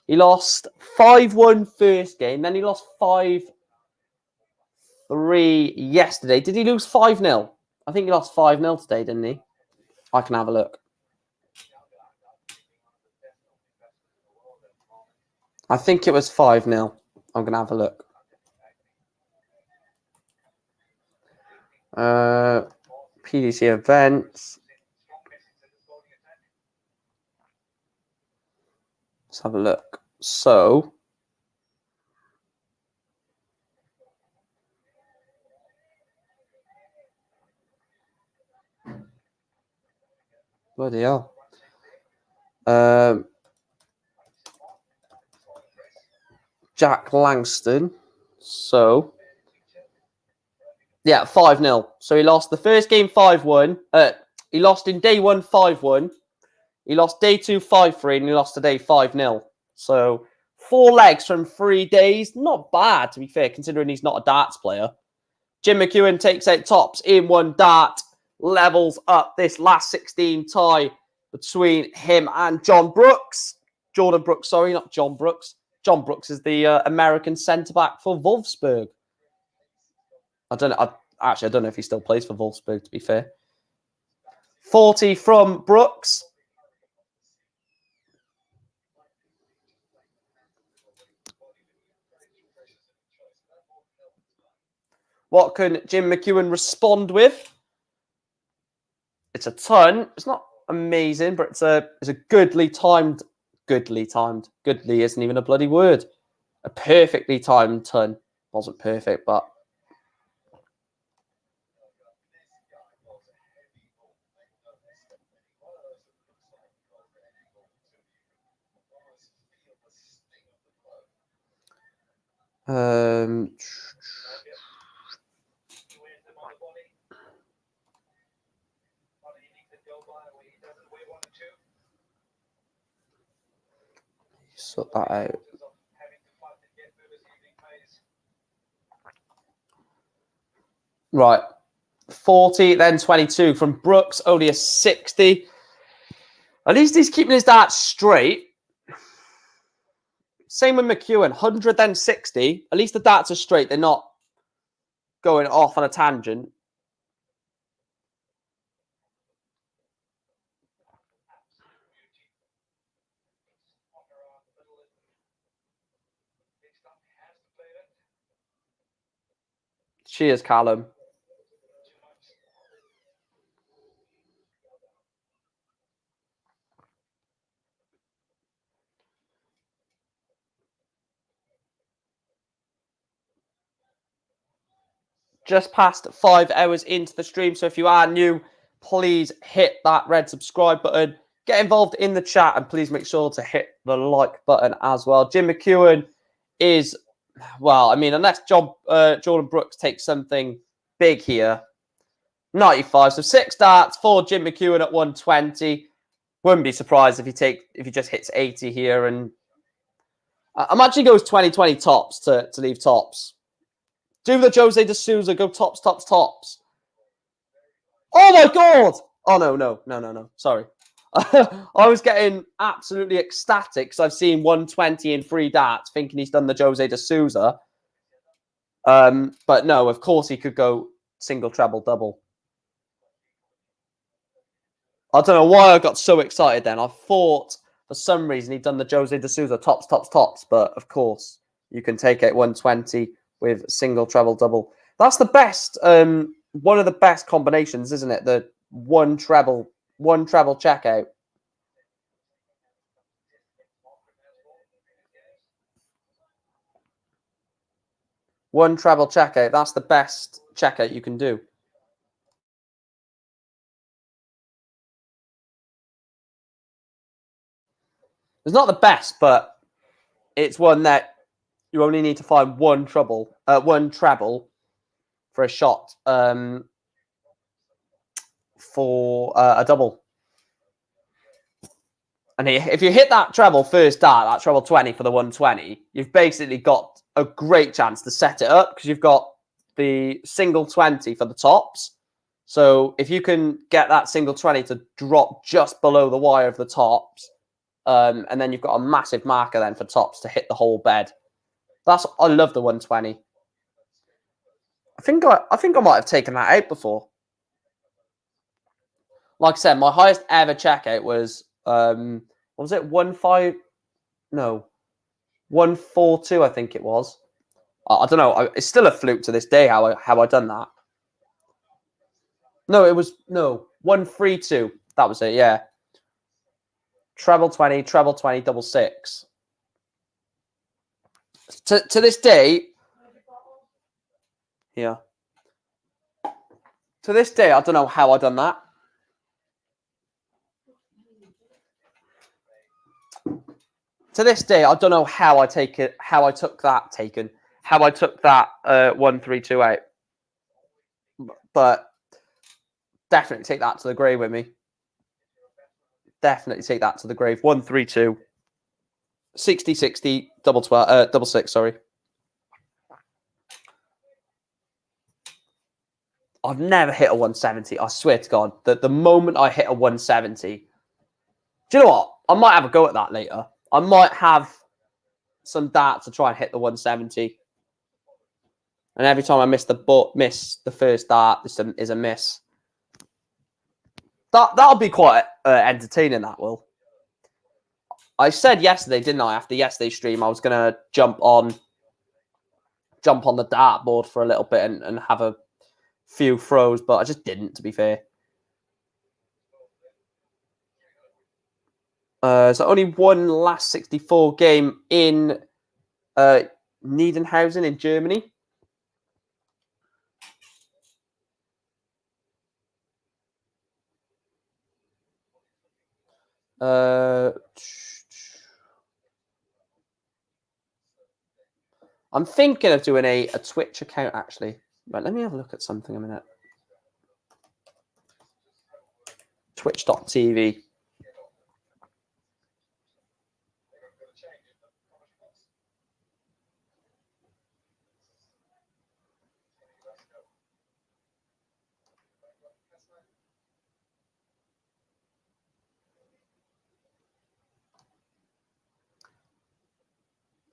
He lost 5-1 first game. Then he lost 5-3 yesterday. Did he lose 5-0? I think he lost 5-0 today, didn't he? I can have a look. I think it was 5-0. I'm going to have a look. PDC events. Let's have a look. So, bloody hell. Jack Langston. So, yeah, 5-0. So he lost the first game 5-1. He lost in day 1 5-1. He lost day 2 5-3, and he lost today 5-0. So 4 legs from 3 days. Not bad, to be fair, considering he's not a darts player. Jim McEwen takes out tops in 1 dart. Levels up this last 16 tie between him and John Brooks. Jordan Brooks, sorry, not John Brooks. John Brooks is the American centre-back for Wolfsburg. I don't know. I don't know if he still plays for Wolfsburg, to be fair. 40 from Brooks. What can Jim McEwen respond with? It's a ton. It's not amazing, but it's a goodly timed. Goodly isn't even a bloody word. A perfectly timed ton. Wasn't perfect, but Sort that out. Right. 40, then 22. From Brooks, only a 60. At least he's keeping his darts straight. Same with McEwen. 100, then 60. At least the darts are straight. They're not going off on a tangent. Cheers, Callum. Just past 5 hours into the stream. So if you are new, please hit that red subscribe button. Get involved in the chat and please make sure to hit the like button as well. Jim McEwen is, well, I mean, unless Jordan Brooks takes something big here, 95. So 6 darts for Jim McEwen at 120. Wouldn't be surprised if he just hits 80 here. And imagine he goes 20-20 tops to leave tops. Do the Jose de Souza, go tops, tops, tops. Oh my God! Oh, no. Sorry. I was getting absolutely ecstatic because I've seen 120 in 3 darts, thinking he's done the Jose de Souza. But no, of course he could go single, treble, double. I don't know why I got so excited then. I thought for some reason he'd done the Jose de Souza tops, tops, tops. But of course, you can take it 120 with single, treble, double. That's the best, one of the best combinations, isn't it? The one treble checkout. One treble checkout. That's the best checkout you can do. It's not the best, but it's one that you only need to find one treble for a shot for a double. And if you hit that treble first dart, that treble 20 for the 120, you've basically got a great chance to set it up because you've got the single 20 for the tops. So if you can get that single 20 to drop just below the wire of the tops, and then you've got a massive marker then for tops to hit the whole bed. I love the 120. I think I might have taken that out before. Like I said, my highest ever checkout was what was it? 142, I think it was. I don't know. It's still a fluke to this day how I done that. No, it was 132. That was it. Yeah. Treble 20, double 6. To this day, yeah. To this day, I don't know how I done that. To this day, I don't know how I took that 132 out. But definitely take that to the grave with me. Definitely take that to the grave. 132. 60, 60, double 6, sorry. I've never hit a 170. I swear to God. The moment I hit a 170, do you know what? I might have a go at that later. I might have some darts to try and hit the 170. And every time I miss the first dart, this is a miss. That'll be quite entertaining, that will. I said yesterday, didn't I, after yesterday's stream, I was going to jump on the dartboard for a little bit and have a few throws, but I just didn't, to be fair. So only one last 64 game in Niedenhausen in Germany. I'm thinking of doing a Twitch account, actually. Right, let me have a look at something a minute. Twitch.tv.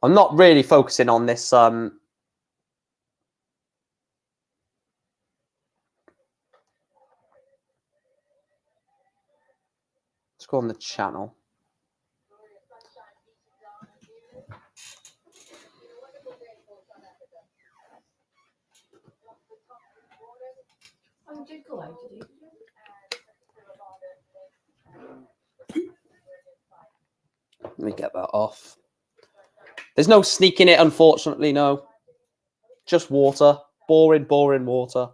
I'm not really focusing on this. Let's go on the channel. Let me get that off. There's no sneaking it, unfortunately, no. Just water. Boring water.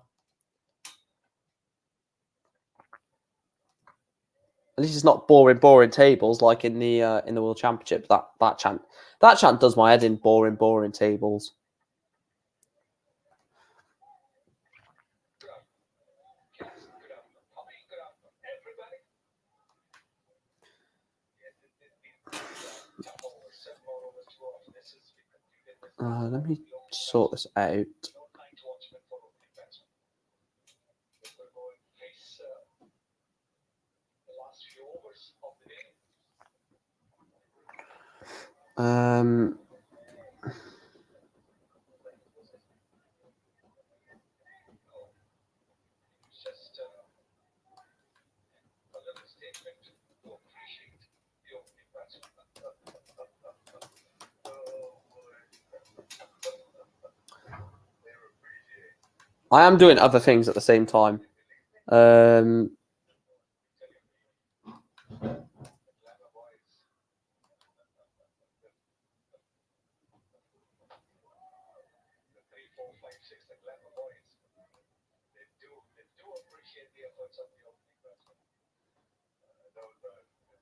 At least it's not boring tables like in the World Championship. That chant does my head in. Boring tables. Let me sort this out. I am doing other things at the same time.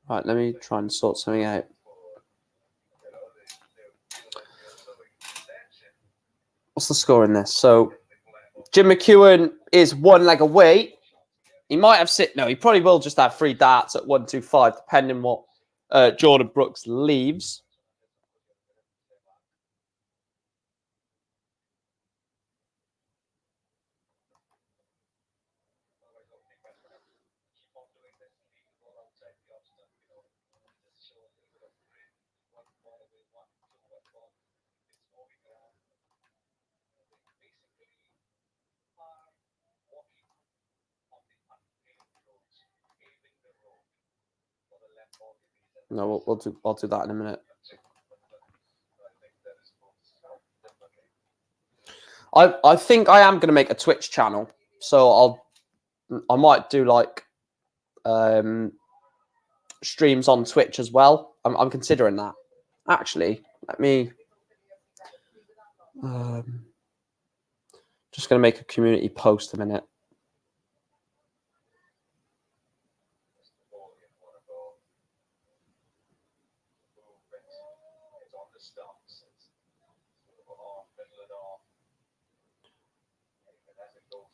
Right, let me try and sort something out. What's the score in this? So Jim McEwen is one leg away. He might have no, he probably will just have 3 darts at 1-2-5, depending what Jordan Brooks leaves. No, I'll do that in a minute. I think I am going to make a Twitch channel, so I might do like streams on Twitch as well. I'm considering that. Actually, let me just going to make a community post a minute.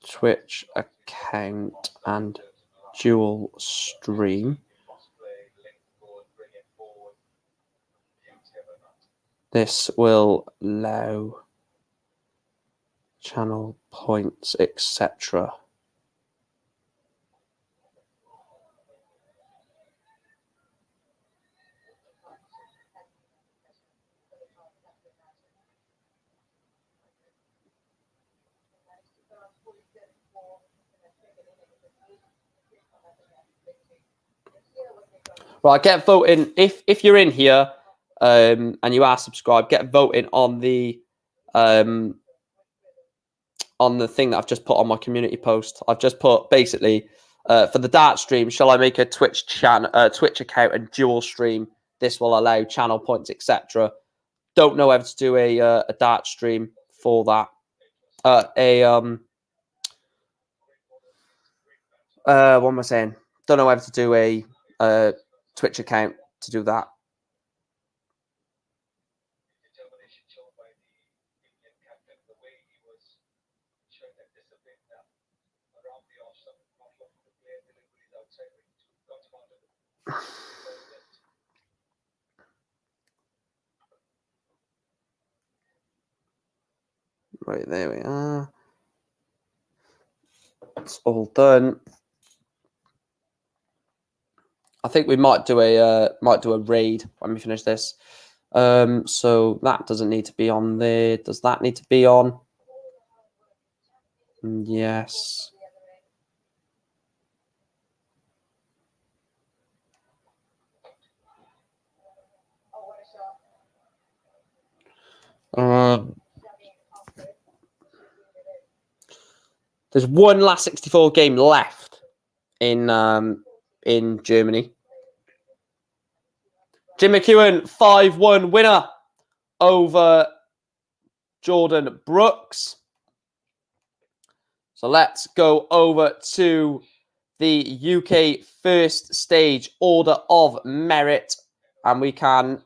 Twitch account and dual stream. This will allow channel points, etc. Right, get voting if you're in here and you are subscribed. Get voting on the thing that I've just put on my community post. I've just put basically for the dart stream. Shall I make a Twitch account and dual stream? This will allow channel points, etc. Don't know whether to do a dart stream for that. What am I saying? Don't know whether to do a Twitch account to do that. Right, there we are. It's all done. I think we might do a raid when we finish this. So that doesn't need to be on there. Does that need to be on? Yes. There's one last 64 game left in Germany. Jim McEwen, 5-1 winner over Jordan Brooks. So let's go over to the UK first stage order of merit, and we can.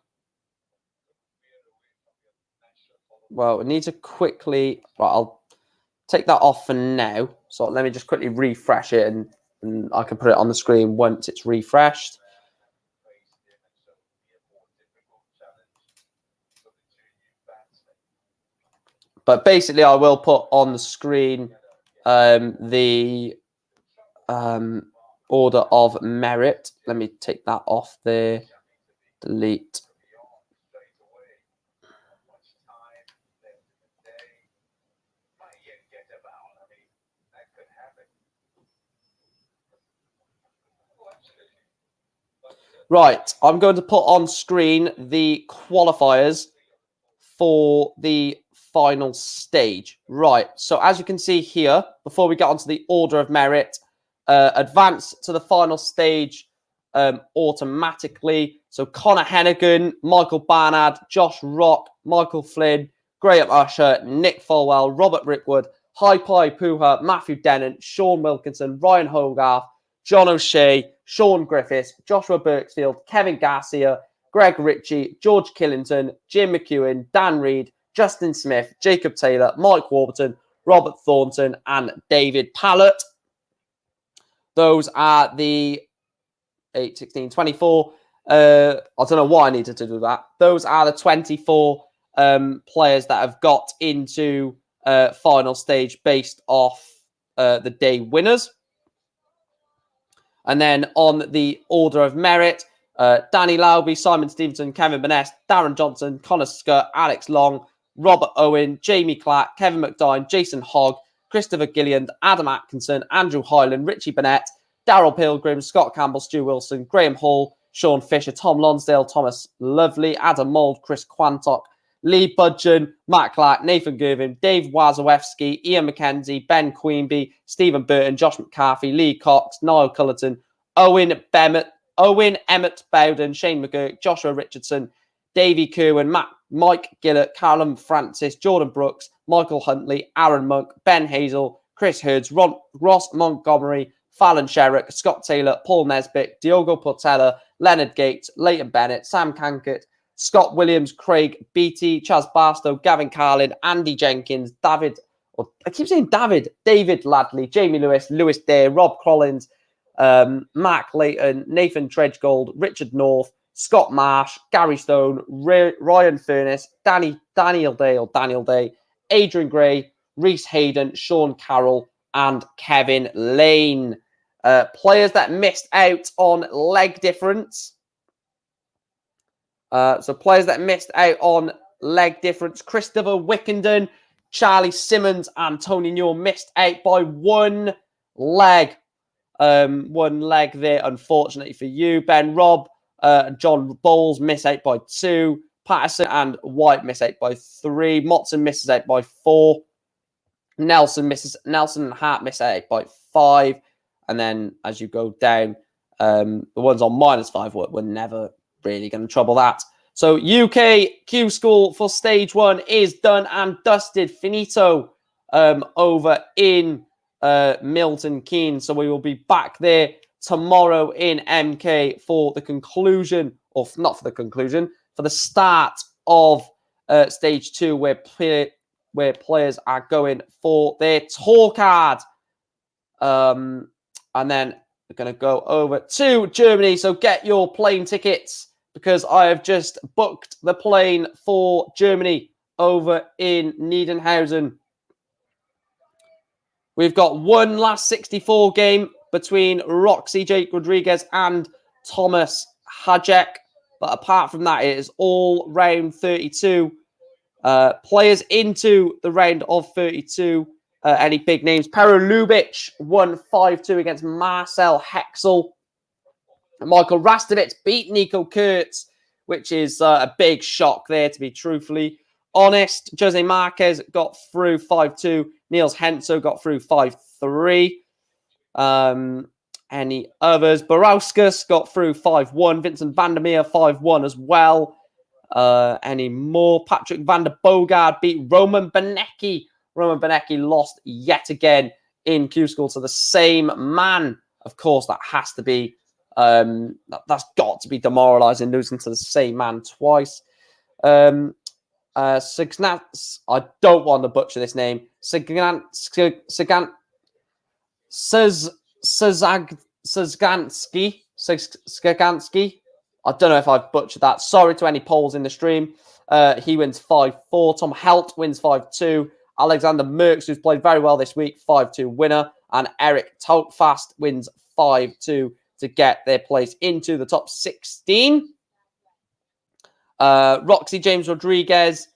Well, we need to quickly. Right, I'll take that off for now. So let me just quickly refresh it, and I can put it on the screen once it's refreshed. But basically, I will put on the screen the order of merit. Let me take that off there. Delete. Right, I'm going to put on screen the qualifiers for the final stage. Right, so as you can see here, before we get onto the order of merit, advance to the final stage automatically. So Connor Hennigan, Michael Barnard, Josh Rock, Michael Flynn, Graham Usher, Nick Folwell, Robert Rickwood, Hi-Pi Puha, Matthew Dennant, Sean Wilkinson, Ryan Hogarth, John O'Shea, Sean Griffiths, Joshua Birksfield, Kevin Garcia, Greg Ritchie, George Killington, Jim McEwen, Dan Reed, Justin Smith, Jacob Taylor, Mike Warburton, Robert Thornton, and David Pallett. Those are the 8, 16, 24. I don't know why I needed to do that. Those are the 24 players that have got into final stage based off the day winners. And then on the order of merit, Danny Lauby, Simon Stevenson, Kevin Burness, Darren Johnson, Connor Scott, Alex Long, Robert Owen, Jamie Clark, Kevin McDine, Jason Hogg, Christopher Gilliand, Adam Atkinson, Andrew Hyland, Richie Burnett, Daryl Pilgrim, Scott Campbell, Stu Wilson, Graham Hall, Sean Fisher, Tom Lonsdale, Thomas Lovely, Adam Mould, Chris Quantock, Lee Budgeon, Matt Clark, Nathan Gervin, Dave Wazowski, Ian McKenzie, Ben Queenby, Stephen Burton, Josh McCarthy, Lee Cox, Niall Cullerton, Owen Emmett Bowden, Shane McGurk, Joshua Richardson, Davey Kerwin, Mike Gillett, Callum Francis, Jordan Brooks, Michael Huntley, Aaron Monk, Ben Hazel, Chris Hurds, Ross Montgomery, Fallon Sherrick, Scott Taylor, Paul Nesbitt, Diogo Portela, Leonard Gates, Leighton Bennett, Sam Cankett, Scott Williams, Craig Beattie, Chaz Barstow, Gavin Carlin, Andy Jenkins, David Ladley, Jamie Lewis, Lewis Day, Rob Collins, Mark Layton, Nathan Tredgegold, Richard North, Scott Marsh, Gary Stone, Ryan Furness, Daniel Day, Adrian Gray, Reese Hayden, Sean Carroll, and Kevin Lane. Players that missed out on leg difference. So players that missed out on leg difference. Christopher Wickenden, Charlie Simmons, and Tony Newell missed out by one leg. One leg there, unfortunately for you. Ben Robb and John Bowles miss out by 2. Patterson and White miss out by 3. Motson misses out by 4. Nelson and Hart miss out by 5. And then as you go down, the ones on -5 were never really going to trouble that. So UK Q School for stage 1 is done and dusted. Finito over in Milton Keynes. So we will be back there tomorrow in MK for the conclusion, or not for the conclusion, for the start of stage 2, where players are going for their tour card. And then we're going to go over to Germany. So get your plane tickets, because I have just booked the plane for Germany over in Niedenhausen. We've got one last 64 game between Roxy Jake Rodriguez and Thomas Hajek. But apart from that, it is all round 32. Players into the round of 32. Any big names? Pero Ljubic won 5-2 against Marcel Hexel. Michael Rastovich beat Nico Kurtz, which is a big shock there, to be truthfully honest. Jose Marquez got through 5-2. Niels Henso got through 5-3. Any others? Barauskas got through 5-1. Vincent van der Meer 5-1 as well. Any more? Patrick van der Bogard beat Roman Benecki. Roman Benecki lost yet again in Q School to the same man. Of course, that has to be, that's got to be demoralizing, losing to the same man twice. Signats, I don't want to butcher this name. Sagansky. I don't know if I've butchered that. Sorry to any Poles in the stream. He wins 5-4. Tom Helt wins 5-2. Alexander Merckx, who's played very well this week, 5-2 winner. And Eric Toltfast wins 5-2 to get their place into the top 16. Roxy James Rodriguez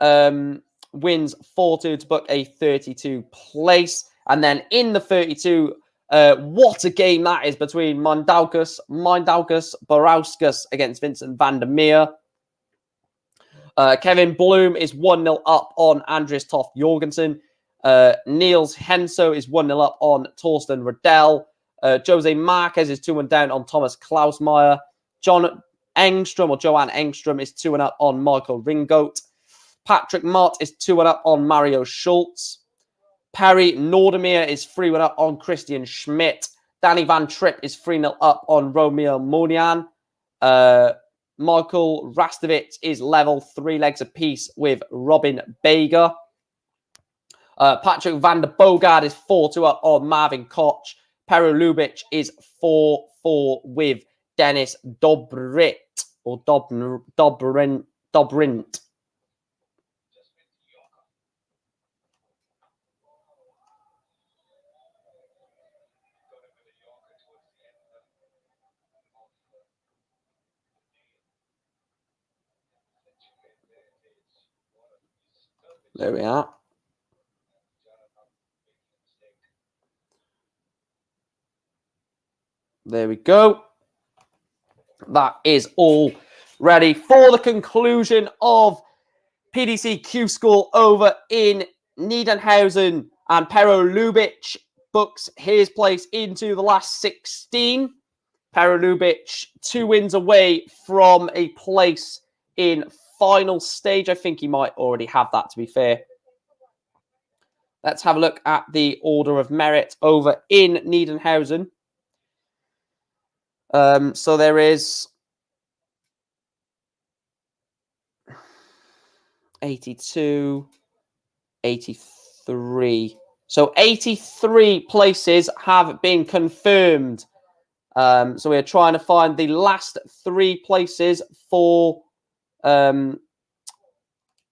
wins 4-2 to book a 32 place. And then in the 32, what a game that is between Mindaugas Barauskas against Vincent van der Meer. Kevin Bloom is 1-0 up on Andreas Toft Jorgensen. Niels Henso is 1-0 up on Torsten Riddell. Jose Marquez is 2-1 down on Thomas Klausmeier. Johan Engstrom is 2-1 up on Michael Ringoat. Patrick Mott is 2-1 up on Mario Schultz. Perry Nordermeer is 3-1 up on Christian Schmidt. Danny Van Tripp is 3-0 up on Romeo Monian. Michael Rastovich is level 3 legs apiece with Robin Bager. Patrick van der Bogard is 4-2 up on Marvin Koch. Pero Ljubic is 4-4 with Dennis Dobrint. There we are. There we go. That is all ready for the conclusion of PDC Q School over in Niederhausen. And Pero Ljubic books his place into the last 16. Pero Ljubic 2 wins away from a place in final stage. I think he might already have that, to be fair. Let's have a look at the order of merit over in Niederhausen. So there is 82, 83. So 83 places have been confirmed. So we're trying to find the last 3 places for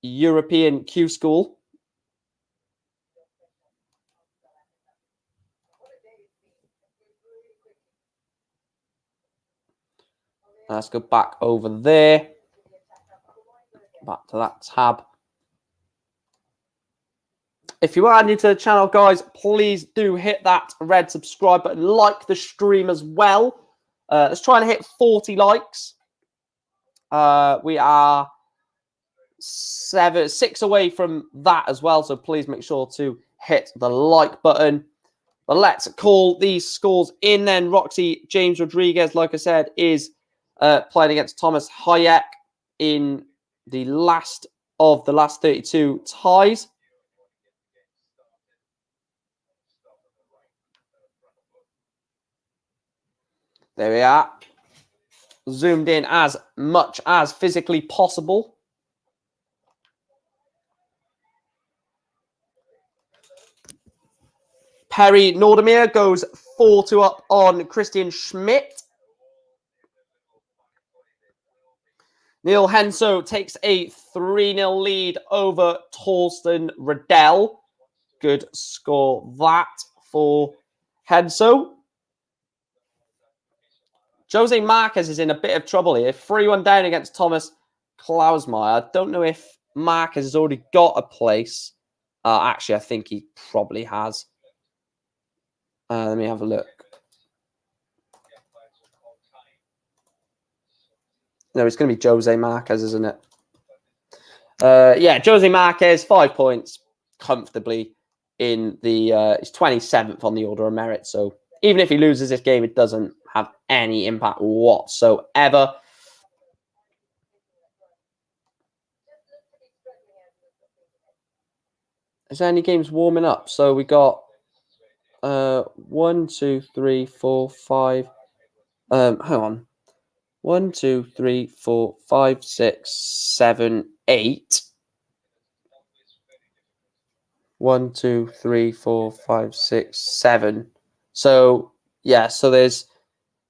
European Q School. Let's go back over there. Back to that tab. If you are new to the channel, guys, please do hit that red subscribe button. Like the stream as well. Let's try and hit 40 likes. We are 6 away from that as well. So please make sure to hit the like button. But let's call these scores in then. Roxy James Rodriguez, like I said, is playing against Thomas Hayek in the last of the last 32 ties. There we are. Zoomed in as much as physically possible. Perry Nordermeer goes 4-2 up on Christian Schmidt. Neil Henso takes a 3-0 lead over Torsten Riddell. Good score that for Henso. Jose Marquez is in a bit of trouble here. 3-1 down against Thomas Klausmeier. I don't know if Marquez has already got a place. Actually, I think he probably has. Let me have a look. No, it's going to be Jose Marquez, isn't it? Yeah, Jose Marquez, 5 points comfortably in the... he's 27th on the order of merit. So even if he loses this game, it doesn't have any impact whatsoever. Is there any games warming up? So we got 1, 2, 3, 4, 5. Hang on. 1, 2, 3, 4, 5, 6, 7, 8. 1, 2, 3, 4, 5, 6, 7. So yeah, so there's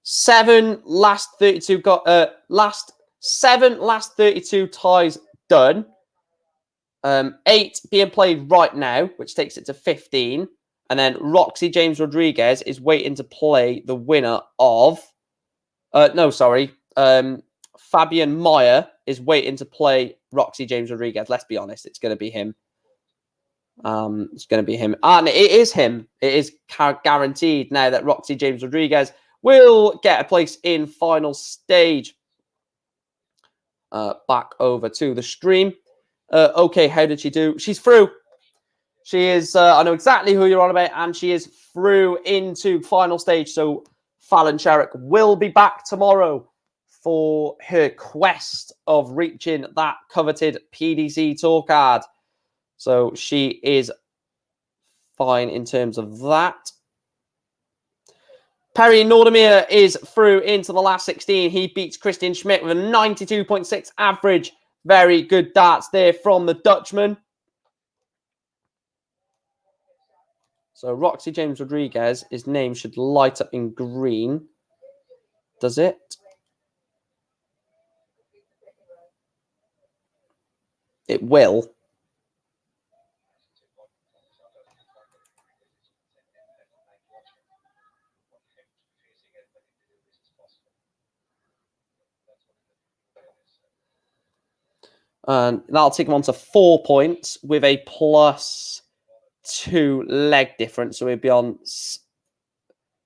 7 last 32 last 32 ties done. 8 being played right now, which takes it to 15. And then Roxy James Rodriguez is waiting to play the winner of... Fabian Meyer is waiting to play Roxy James Rodriguez. Let's be honest, it's going to be him. It's going to be him. And it is him. It is guaranteed now that Roxy James Rodriguez will get a place in final stage. Back over to the stream. Okay, how did she do? She's through. She is, I know exactly who you're on about, and she is through into final stage. So Fallon Sherrick will be back tomorrow for her quest of reaching that coveted PDC tour card. So she is fine in terms of that. Perry Nordemir is through into the last 16. He beats Christian Schmidt with a 92.6 average. Very good darts there from the Dutchman. So Roxy James Rodriguez, his name should light up in green. Does it? It will. And that'll take him on to 4 points with a +2 leg difference. So we'll be on...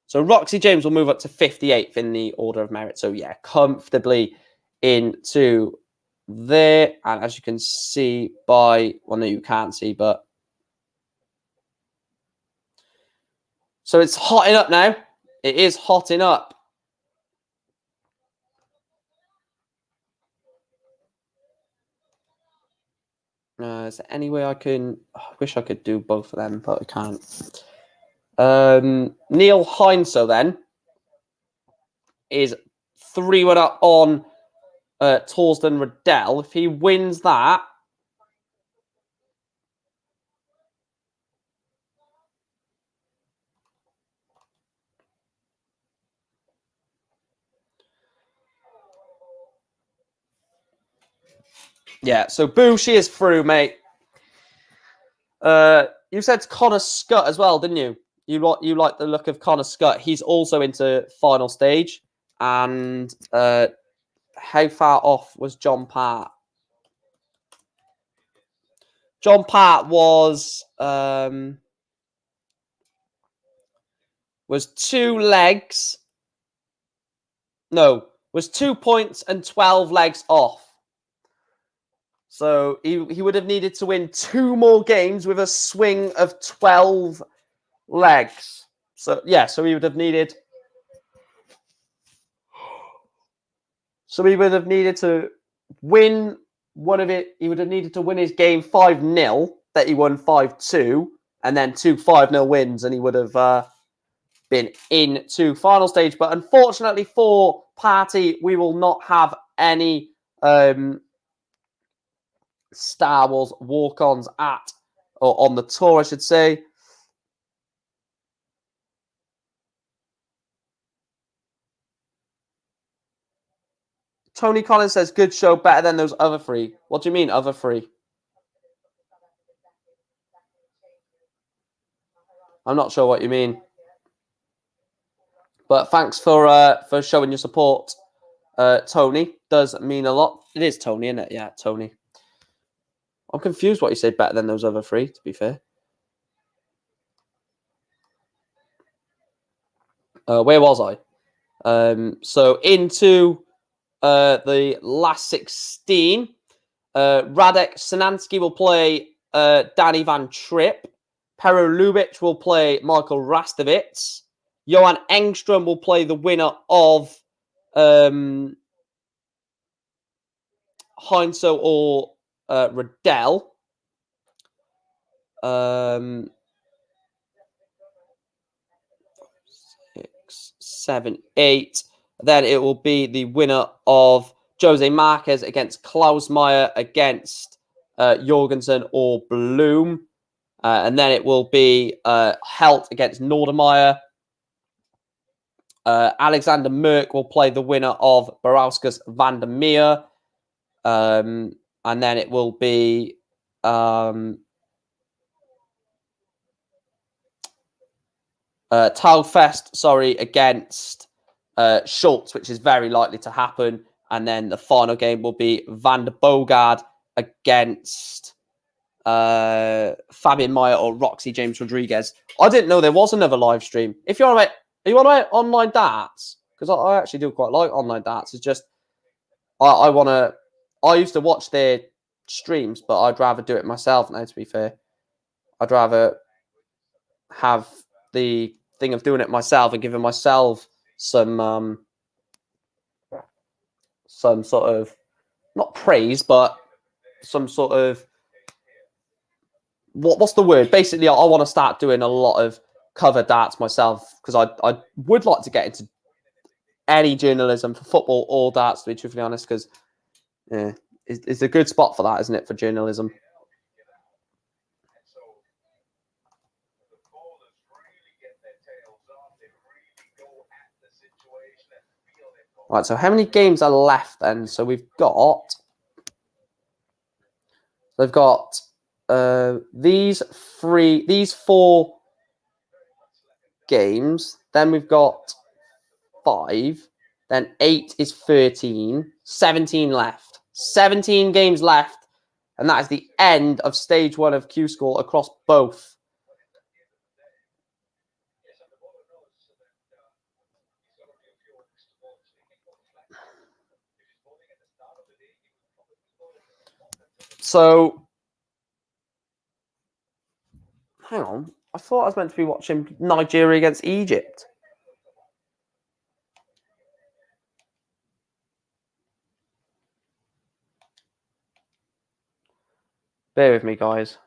So Roxy James will move up to 58th in the order of merit. So yeah, comfortably into there. And as you can see by... Well, no, you can't see, but... So it's hotting up now. It is hotting up. Is there any way I can... I wish I could do both of them, but I can't. Neil Heinso then is 3-1 up on Torsden Riddell. If he wins that, yeah, so Boo, she is through, mate. You said Connor Scott as well, didn't you? You like the look of Connor Scott. He's also into final stage. And how far off was John Part? John Part was 2 legs. No, was 2 points and 12 legs off. So he would have needed to win 2 more games with a swing of 12 legs. So yeah, so he would have needed... So he would have needed to win one of it. He would have needed to win his game 5-0 that he won 5-2, and then 2 5-0 wins, and he would have been into final stage. But unfortunately for Party, we will not have any Star Wars walk-ons or on the tour, I should say. Tony Collins says, good show, better than those other 3. What do you mean, other 3? I'm not sure what you mean. But thanks for showing your support, Tony. Does mean a lot. It is Tony, isn't it? Yeah, Tony. I'm confused what you said better than those other three, to be fair. Where was I? So into the last 16. Radek Sanansky will play Danny Van Tripp. Pero Lubic will play Michael Rastovitz. Johan Engström will play the winner of Heinze or Riddell. 6, 7, 8. Then it will be the winner of Jose Marquez against Klausmeier against Jorgensen or Bloom. And then it will be Helt against Nordermeyer. Alexander Merck will play the winner of Barauskas van der Meer. And then it will be Talfest, against Schultz, which is very likely to happen. And then the final game will be Van der Bogard against Fabian Meyer or Roxy James Rodriguez. I didn't know there was another live stream. If you're on about, are you on about online darts? Because I actually do quite like online darts. It's just I want to. I used to watch their streams, but I'd rather do it myself now. To be fair, I'd rather have the thing of doing it myself and giving myself some sort of, not praise, but some sort of, what's the word? Basically, I want to start doing a lot of cover darts myself because I would like to get into any journalism for football or darts, to be truthfully honest, because it's a good spot for that, isn't it, for journalism? Right, so how many games are left then? So we've got these 4 games. Then we've got 5. Then 8 is 13. 17 left. 17 games left. And that is the end of stage 1 of Q School across both. So, hang on. I thought I was meant to be watching Nigeria against Egypt. Bear with me, guys.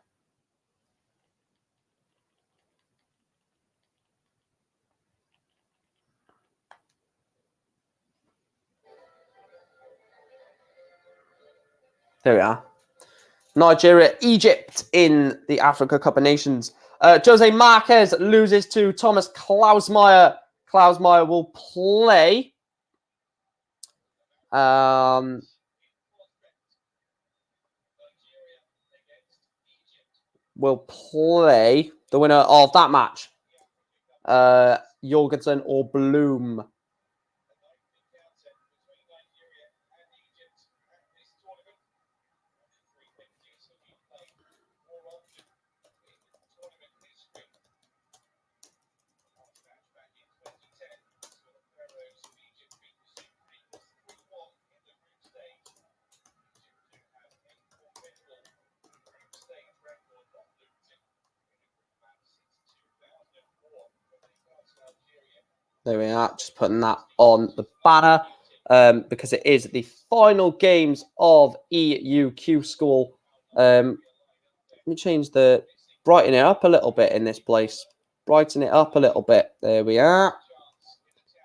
There we are. Nigeria, Egypt in the Africa Cup of Nations. Jose Marquez loses to Thomas Klausmeier. Klausmeier will play. Will play the winner of that match. Jorgensen or Bloom. There we are, just putting that on the banner because it is the final games of EUQ School. Let me change brighten it up a little bit in this place. Brighten it up a little bit. There we are.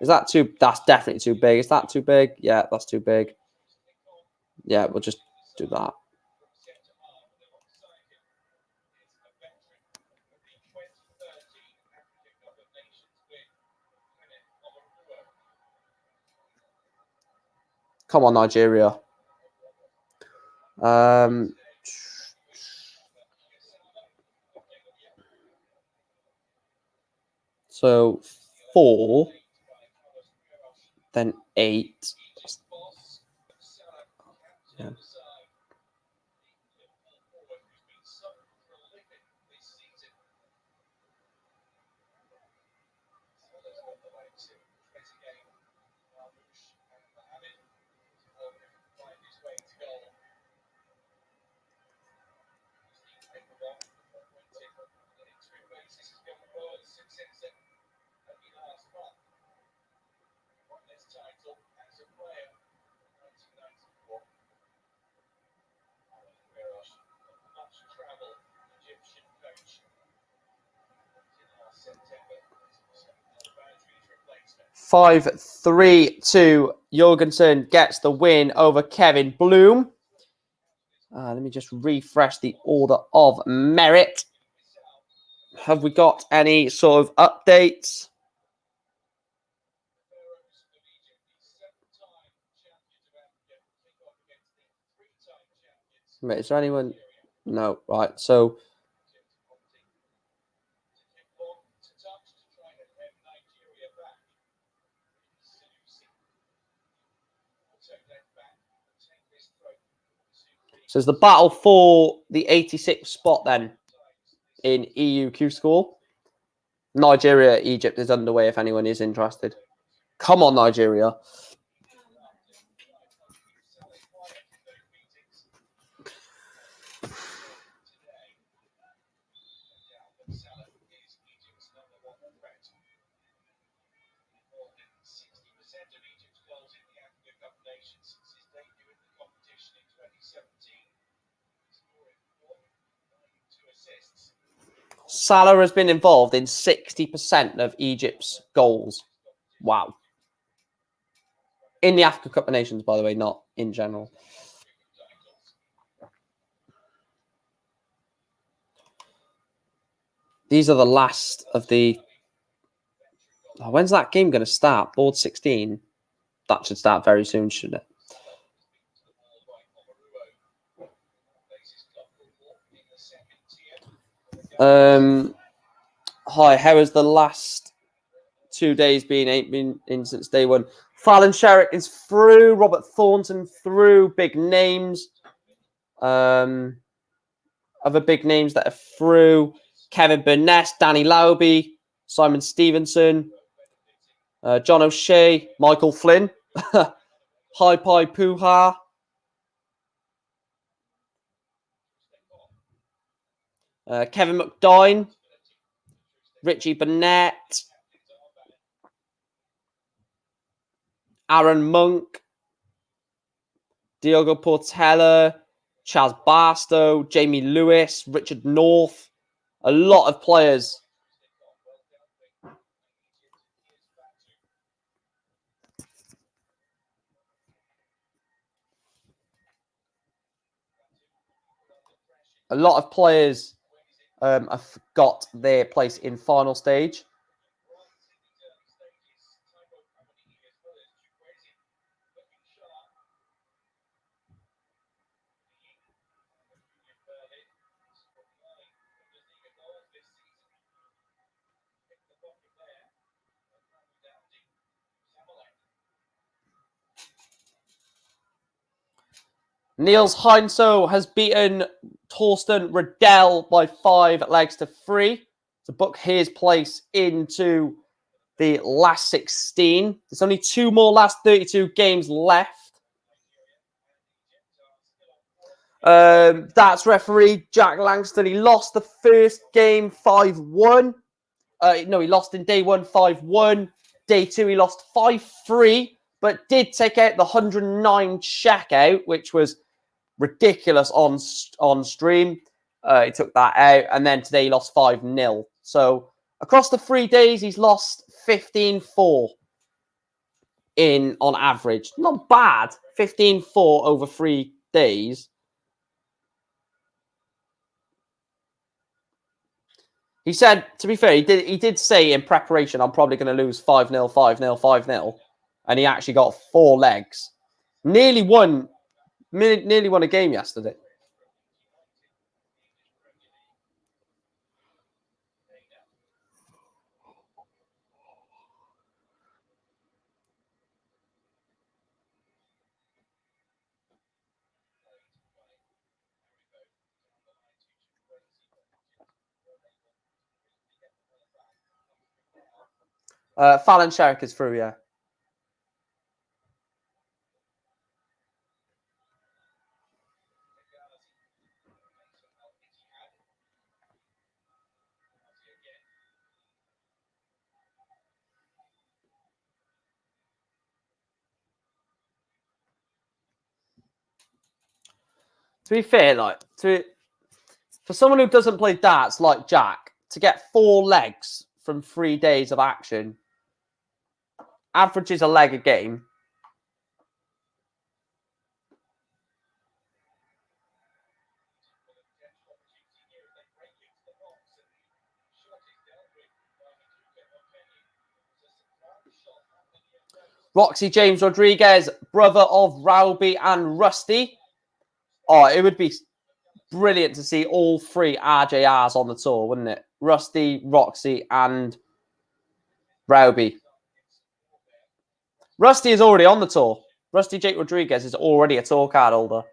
Is that too? That's definitely too big. Is that too big? Yeah, that's too big. Yeah, we'll just do that. Come on, Nigeria. So 4. then 8. Yeah. Five, 3-2. Jorgensen gets the win over Kevin Bloom. Let me just refresh the order of merit. Have we got any sort of updates? Wait, is there anyone? No, right. So it's the battle for the 86th spot then in EU Q School. Nigeria, Egypt is underway if anyone is interested. Come on, Nigeria. Salah has been involved in 60% of Egypt's goals. Wow. In the Africa Cup of Nations, by the way, not in general. These are the last of the... Oh, when's that game going to start? Board 16? That should start very soon, shouldn't it? Hi, how has the last 2 days been? Ain't been in since day one. Fallon Sherrick is through. Robert Thornton through. Big names. Other big names that are through. Kevin Burness, Danny Lauby, Simon Stevenson, John O'Shea, Michael Flynn, Hi Pi Puha. Kevin McDine, Richie Burnett, Aaron Monk, Diogo Portela, Chaz Barstow, Jamie Lewis, Richard North. A lot of players. A lot of players have got their place in final stage. Niels Heinsoe has beaten Torsten Riddell by 5-3 to book his place into the last 16. There's only 2 more last 32 games left. That's referee Jack Langston. He lost the first game 5-1. No, he lost in day 1 5-1. Day 2 he lost 5-3, but did take out the 109 checkout, which was ridiculous on stream. He took that out, and then today he lost 5-0. So across the 3 days, he's lost 15-4 on average. Not bad. 15-4 over 3 days. He said, to be fair, he did say in preparation, I'm probably going to lose 5-0, 5-0, 5-0. And he actually got 4 legs. Nearly won a game yesterday. Fallon Sherrick is through, yeah. To be fair, like for someone who doesn't play darts like Jack, to get 4 legs from 3 days of action, averages a leg a game. Roxy James Rodriguez, brother of Rowby and Rusty. Oh, it would be brilliant to see all 3 RJRs on the tour, wouldn't it? Rusty, Roxy, and Rowby. Rusty is already on the tour. Rusty Jake Rodriguez is already a tour card holder.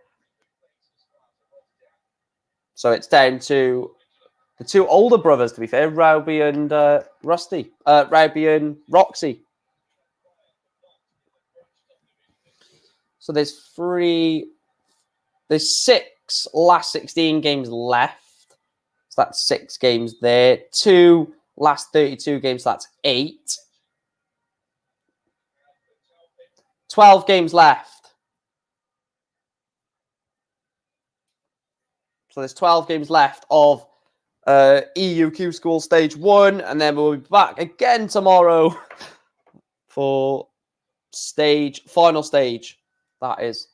So it's down to the 2 older brothers, to be fair, Rowby and Rusty. Rowby and Roxy. So there's 6 last 16 games left. So that's 6 games there. 2 last 32 games, so that's 8. 12 games left. So there's 12 games left of EUQ School Stage 1. And then we'll be back again tomorrow for final stage. That is.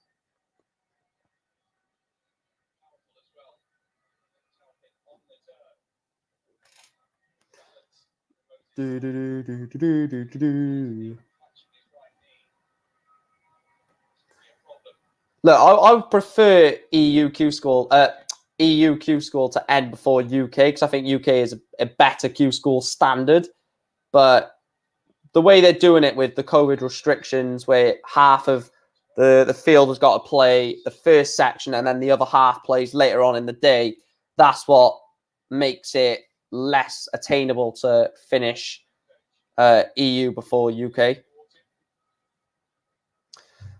Look, I would prefer EUQ School to end before UK, because I think UK is a better Q School standard. But the way they're doing it with the COVID restrictions, where half of the field has got to play the first section and then the other half plays later on in the day, that's what makes it less attainable to finish EU before UK.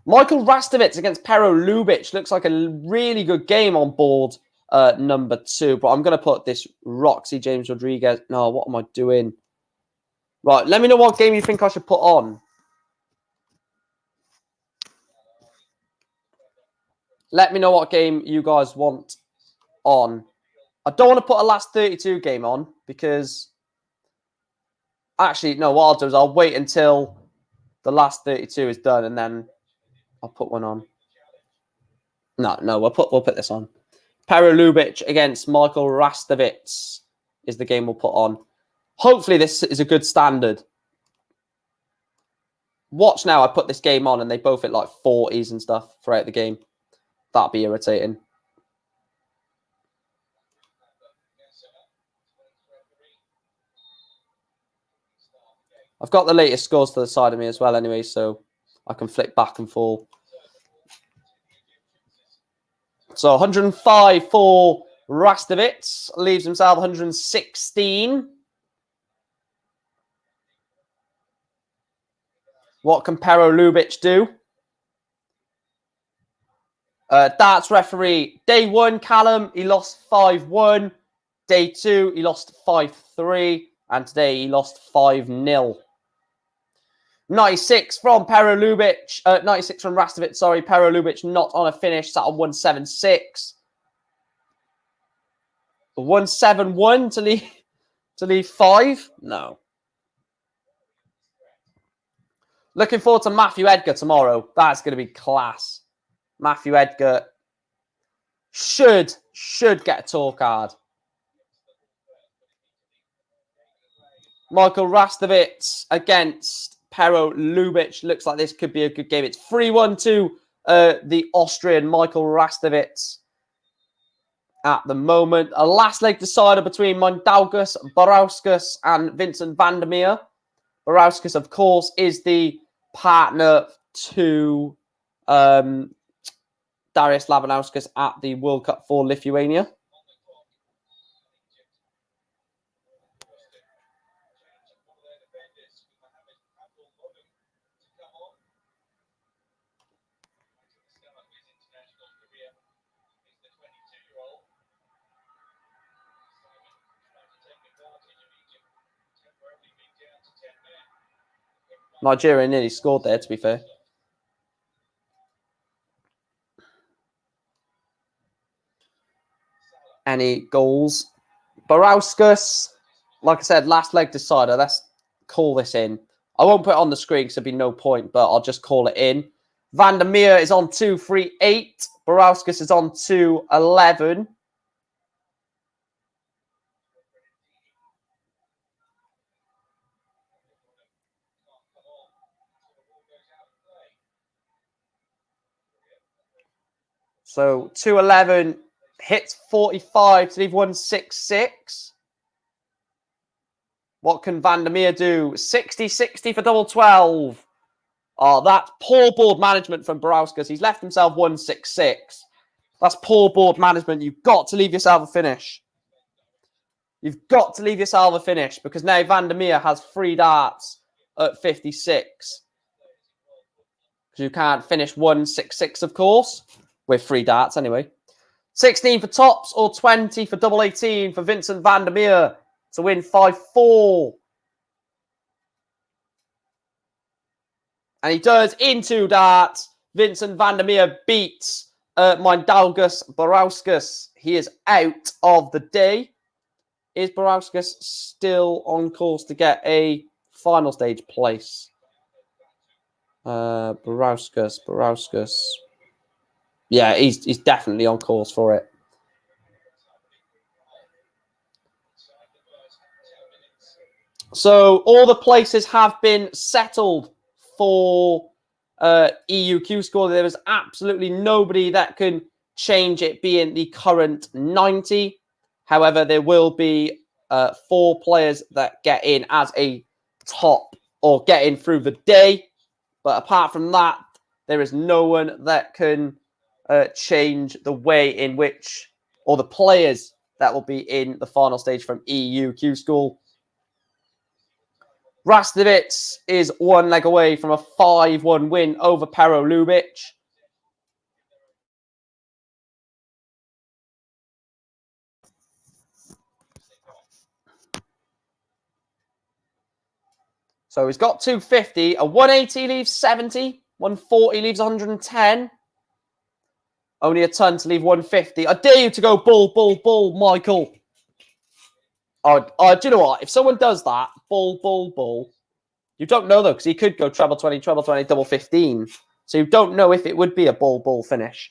Michael Rastovitz against Pero Lubitsch looks like a really good game on board number 2. But I'm going to put this Roxy James Rodriguez. No, what am I doing? Right, let me know what game you think I should put on. Let me know what game you guys want on. I don't want to put a last 32 game on because... Actually, no, what I'll do is I'll wait until the last 32 is done and then I'll put one on. No, we'll put this on. Pero Lubitsch against Michael Rastovitz is the game we'll put on. Hopefully this is a good standard. Watch now, I put this game on and they both hit like 40s and stuff throughout the game. That'd be irritating. I've got the latest scores to the side of me as well anyway, so I can flick back and forth. So 105 for Rastovitz, leaves himself 116. What can Pero Lubitsch do? Darts referee, day 1, Callum, he lost 5-1. Day 2, he lost 5-3. And today he lost 5-0. 96 from Pero Lubitsch. 96 from Rastovitz, sorry. Pero Lubitsch not on a finish, sat on 176. 171 to leave 5? No. Looking forward to Matthew Edgar tomorrow. That's going to be class. Matthew Edgar should get a tour card. Michael Rastovitz against Pero Lubitsch. Looks like this could be a good game. It's 3-1 to the Austrian Michael Rastovitz at the moment. A last leg decider between Mindaugas, Barauskas and Vincent Vandermeer. Barauskas, of course, is the partner to Darius Labanauskas at the World Cup for Lithuania. Nigeria nearly scored there, to be fair. Any goals? Barauskas, like I said, last leg decider. Let's call this in. I won't put it on the screen because there'll be no point, but I'll just call it in. Vandermeer is on 2-3-8. Barauskas is on 2-11. So 2-11 hits 45 to leave 1-6-6. What can Vandermeer do? 60-60 for double 12. Oh, that's poor board management from Barauskas. He's left himself 1-6-6. That's poor board management. You've got to leave yourself a finish. You've got to leave yourself a finish because now Vandermeer has 3 darts at 56. Because you can't finish 1-6-6, of course, with 3 darts anyway. 16 for tops or 20 for double 18 for Vincent Vandermeer to win 5-4. And he does in 2 darts. Vincent Vandermeer beats Mindaugas Barauskas. He is out of the day. Is Barauskas still on course to get a final stage place? Barauskas. Yeah, he's definitely on course for it. So all the places have been settled for EUQ score. There is absolutely nobody that can change it being the current 90. However, there will be 4 players that get in as a top or get in through the day. But apart from that, there is no one that can change the way in which, or the players that will be in the final stage from EUQ school. Rastovic is 1 leg away from a 5-1 win over Pero Lubic. So he's got 250. A 180 leaves 70. 140 leaves 110. Only a ton to leave 150. I dare you to go bull, Michael. Do you know what? If someone does that, bull. You don't know, though, because he could go treble 20, double 15. So you don't know if it would be a bull finish.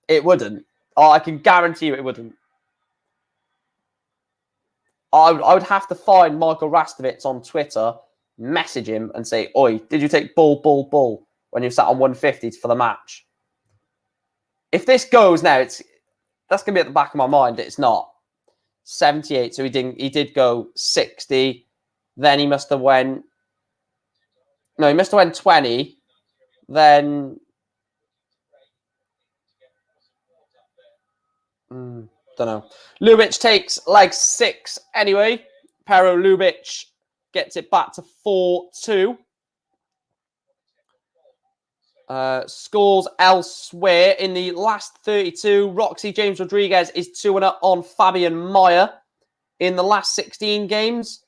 It wouldn't. Oh, I can guarantee you it wouldn't. I would have to find Michael Rastovic on Twitter, message him and say, oi, did you take bull when you sat on 150 for the match? If this goes now, that's going to be at the back of my mind. It's not. 78, so he did go 60. Then he must have went... No, he must have went 20. Then... don't know. Lubic takes leg 6 anyway. Pero Lubic gets it back to 4-2. Scores elsewhere in the last 32. Roxy James Rodriguez is 2-0 on Fabian Meyer in the last 16 games.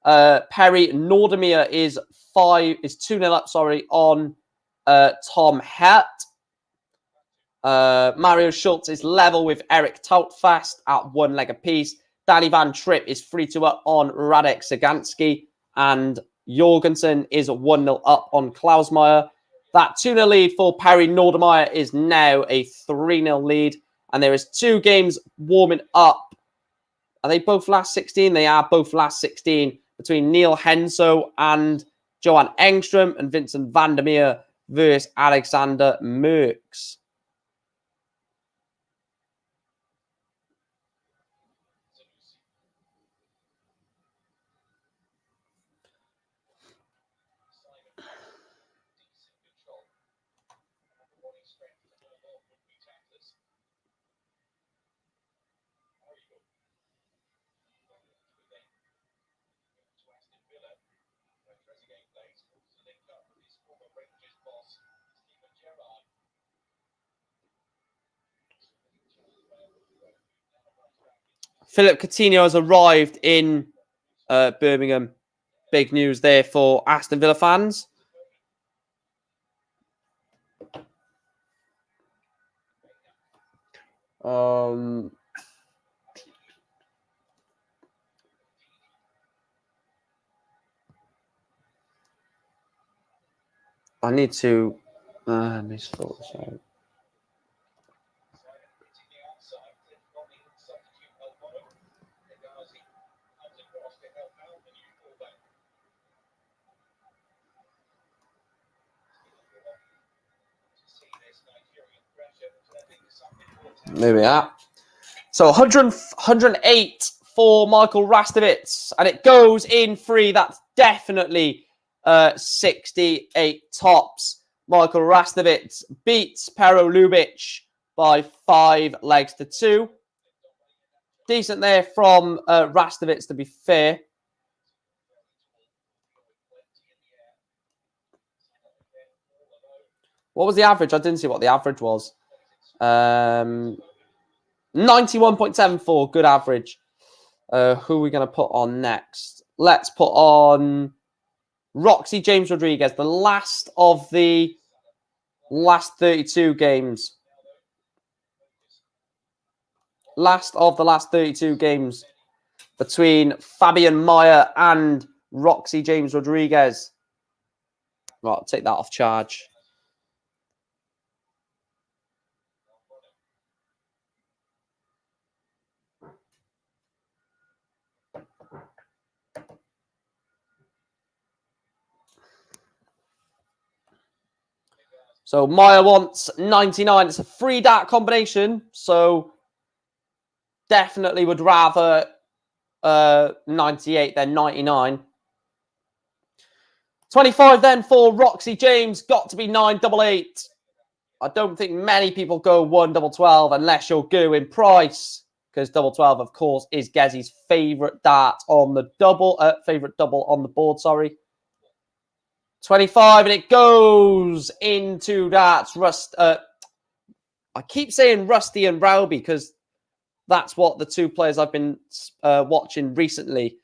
Perry Nordemir is 2-0 up, on Tom Hert. Mario Schultz is level with Eric Toutfast at 1 leg apiece. Danny Van Tripp is 3-2 up on Radek Sagansky. And Jorgensen is 1-0 up on Klausmeier. That 2-0 lead for Perry Nordemeyer is now a 3-0 lead. And there is 2 games warming up. Are they both last 16? They are both last 16 between Neil Henso and Johan Engström and Vincent Vandermeer versus Alexander Merckx. Philip Coutinho has arrived in Birmingham. big news there for Aston Villa fans. I need to let me sort this out. There we are. So 108 for Michael Rastovitz, and it goes in free. That's definitely 68 tops. Michael Rastovitz beats Pero Ljubic by 5 legs to 2. Decent there from Rastovitz, to be fair. What was the average? I didn't see what the average was. 91.74, good average. Who are we going to put on next? Let's put on Roxy James Rodriguez, the last of the last 32 games. Last of the last 32 games between Fabian Meyer and Roxy James Rodriguez. Right, I'll take that off charge. So Meyer wants 99. It's a free dart combination. So definitely would rather 98 than 99. 25 then for Roxy James. Got to be 988. I don't think many people go 1-12 unless you're going Price. Because 12, of course, is Gezzy's favourite dart on the double. Favourite double on the board, sorry. 25, and it goes into darts. I keep saying Rusty and Rowby because that's what the two players I've been watching recently.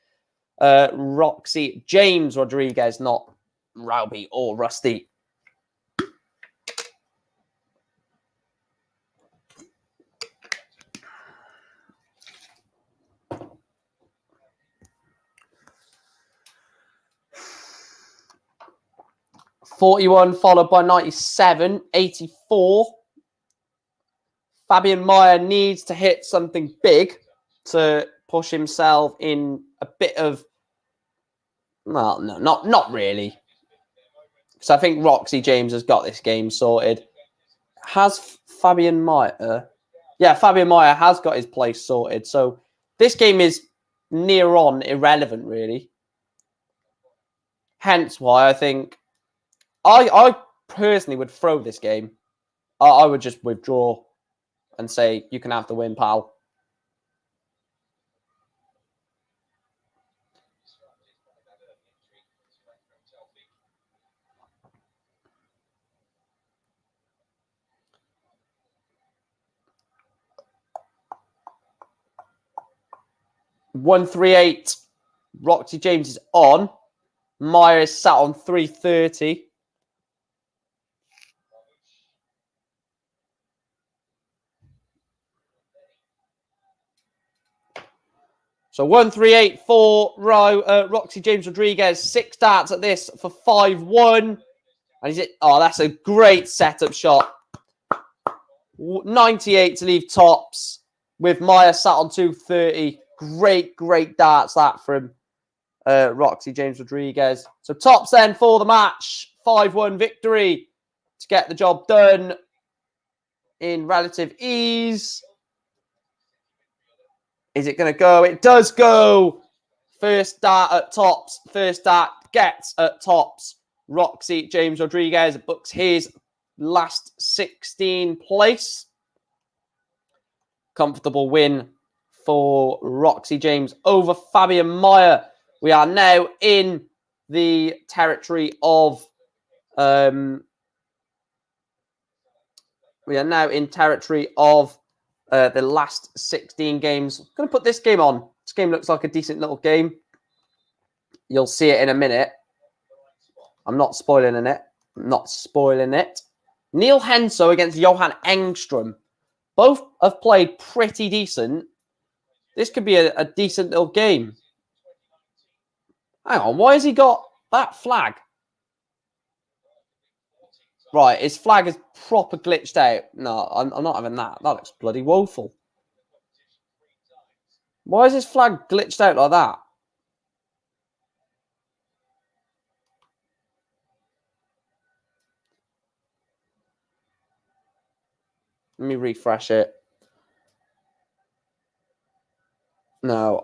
Roxy James Rodriguez, not Rowby or Rusty. $41 followed by 97, 84. Fabian Meyer needs to hit something big to push himself in a bit of... Well, no, not really. Because I think Roxy James has got this game sorted. Has Fabian Meyer... Yeah, Fabian Meyer has got his place sorted. So this game is near on irrelevant, really. Hence why I think... I personally would throw this game. I would just withdraw and say, you can have the win, pal. $138. Roxy James is on. Meyer is sat on 330. So 138 for Roxy James Rodriguez. 6 darts at this for 5-1. And that's a great setup shot. 98 to leave tops with Meyer sat on 230. Great darts that from Roxy James Rodriguez. So tops then for the match. 5-1 victory to get the job done in relative ease. Is it going to go? It does go. First dart at tops. First dart gets at tops. Roxy James Rodriguez books his last 16 place. Comfortable win for Roxy James over Fabian Meyer. We are now in the territory of the last 16 games. I'm going to put this game on. This game looks like a decent little game. You'll see it in a minute. I'm not spoiling it. I'm not spoiling it. Neil Henso against Johan Engström. Both have played pretty decent. This could be a decent little game. Hang on, why has he got that flag? Right, his flag is proper glitched out. No, I'm not having that. That looks bloody woeful. Why is his flag glitched out like that? Let me refresh it. No,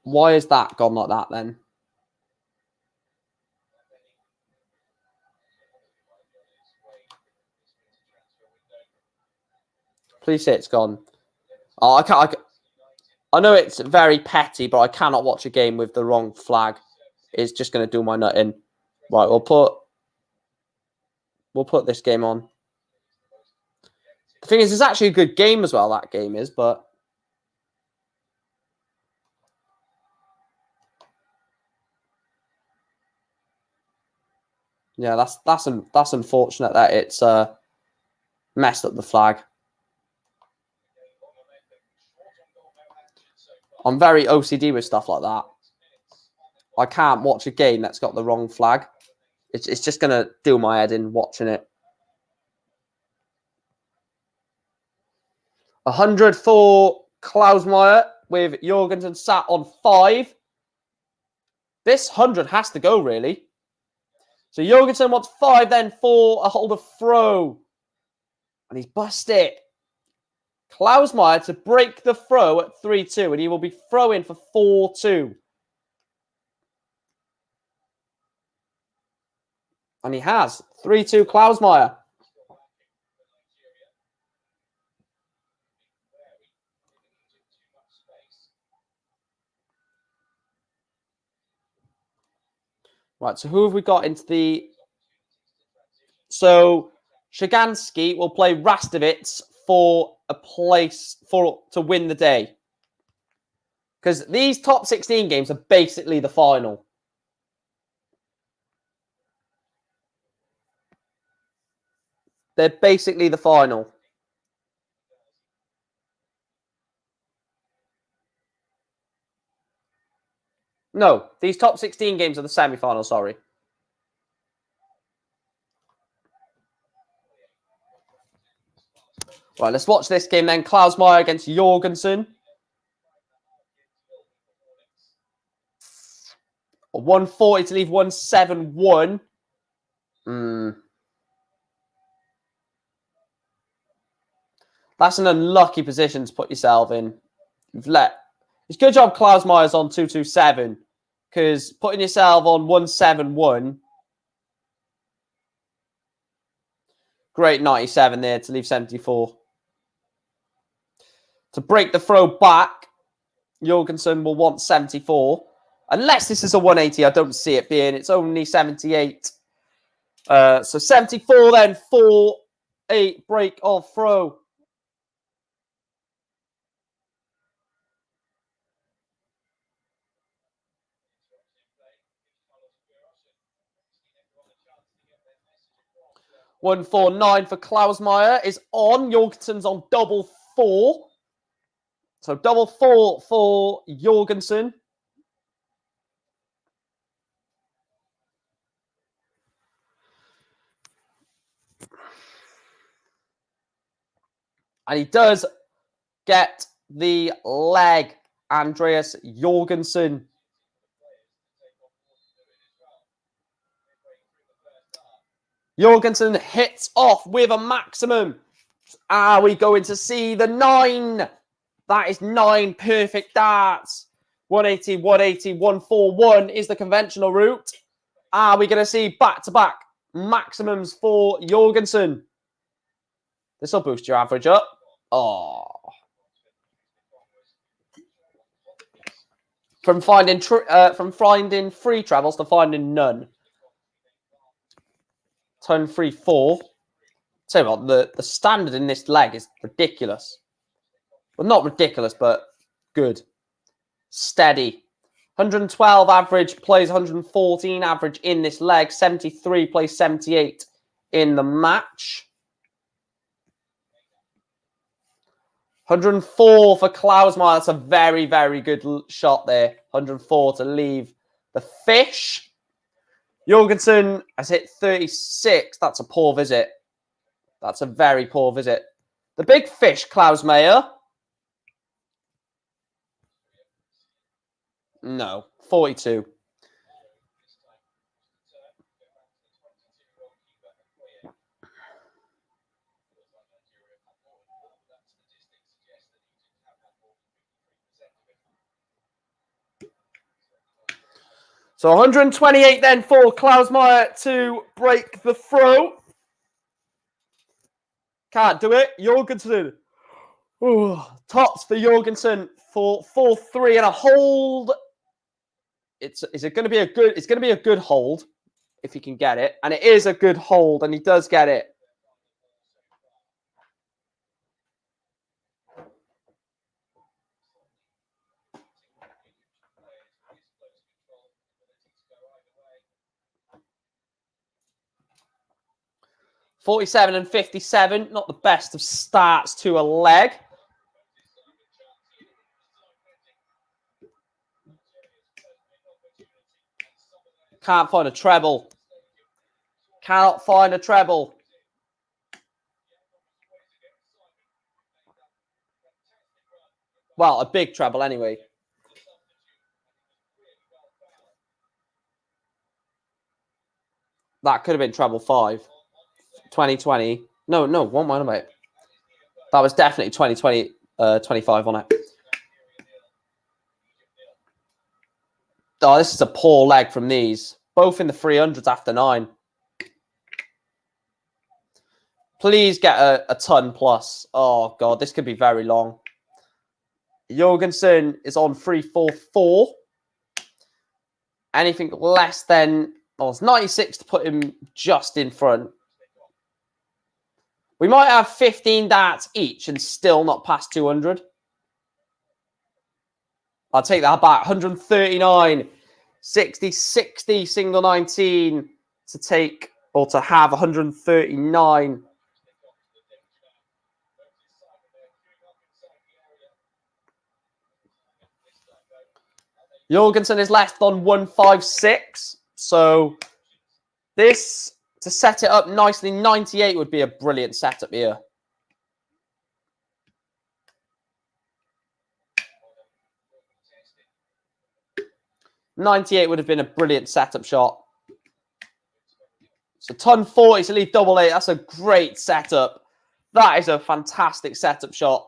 why is that gone like that then? Please say it's gone. Oh, I can't. I know it's very petty, but I cannot watch a game with the wrong flag. It's just going to do my nut in. Right, we'll put this game on. The thing is, it's actually a good game as well. That game is, but yeah, that's unfortunate that it's messed up the flag. I'm very OCD with stuff like that. I can't watch a game that's got the wrong flag. It's just going to do my head in watching it. 100 for Klausmeier with Jorgensen sat on 5. This 100 has to go, really. So Jorgensen wants 5 then for a hold of throw. And he's busted it. Klausmeier to break the throw at 3-2. And he will be throwing for 4-2. And he has. 3-2 Klausmeier. Right, so who have we got into the... So Shagansky will play Rastovitz for a place to win the day. Because these top 16 games are basically the final. They're basically the final. No, these top 16 games are the semi-final, sorry. Right, let's watch this game then. Klausmeier against Jorgensen. 140 to leave 171. That's an unlucky position to put yourself in. It's a good job Klausmeier's on 227, because putting yourself on 171. Great 97 there to leave 74. To break the throw back, Jorgensen will want 74. Unless this is a 180, I don't see it being. It's only 78. So 74 then for a break of throw. $149 for Klausmeier is on. Jorgensen's on double 4. So double 4 for Jorgensen. And he does get the leg, Andreas Jorgensen. Jorgensen hits off with a maximum. Are we going to see the 9? That is 9 perfect darts. 180, 180, 141 is the conventional route. Are we going to see back-to-back maximums for Jorgensen? This will boost your average up. Oh. From finding free travels to finding none. Turn 3-4. Tell you what, the standard in this leg is ridiculous. Well, not ridiculous, but good. Steady. 112 average, plays 114 average in this leg. 73 plays 78 in the match. 104 for Klausmeier. That's a very, very good shot there. 104 to leave the fish. Jorgensen has hit 36. That's a poor visit. That's a very poor visit. The big fish, Klausmeier. No, 42. So 128 then for Klausmeier to break the throw. Can't do it. Jorgensen. Ooh, tops for Jorgensen for 4-3 and a hold. Is it going to be a good? It's going to be a good hold if he can get it, and it is a good hold, and he does get it. $47 and $57, not the best of starts to a leg. Can't find a treble. Cannot find a treble. Well, a big treble anyway. That could have been treble 5. 2020. No, what am I about? That was definitely 2020, 25 on it. Oh, this is a poor leg from these. Both in the 300s after 9. Please get a ton plus. Oh, God, this could be very long. Jorgensen is on 3-4-4. Anything less than... Oh, it's 96 to put him just in front. We might have 15 darts each and still not pass 200. I'll take that back. 139. 60, 60, single 19 to take or to have 139. Jorgensen is left on 156. So this, to set it up nicely, 98 would be a brilliant setup here. $98 would have been a brilliant setup shot. So ton 40 to leave double 8. That's a great setup. That is a fantastic setup shot.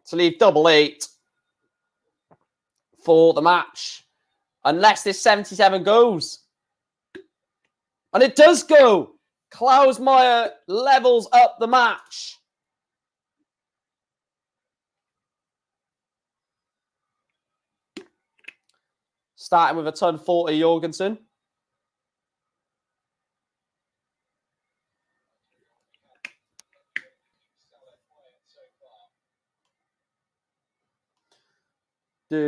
To leave double 8 for the match. Unless this 77 goes. And it does go. Klausmeier levels up the match. Starting with a ton 40, Jorgensen. Black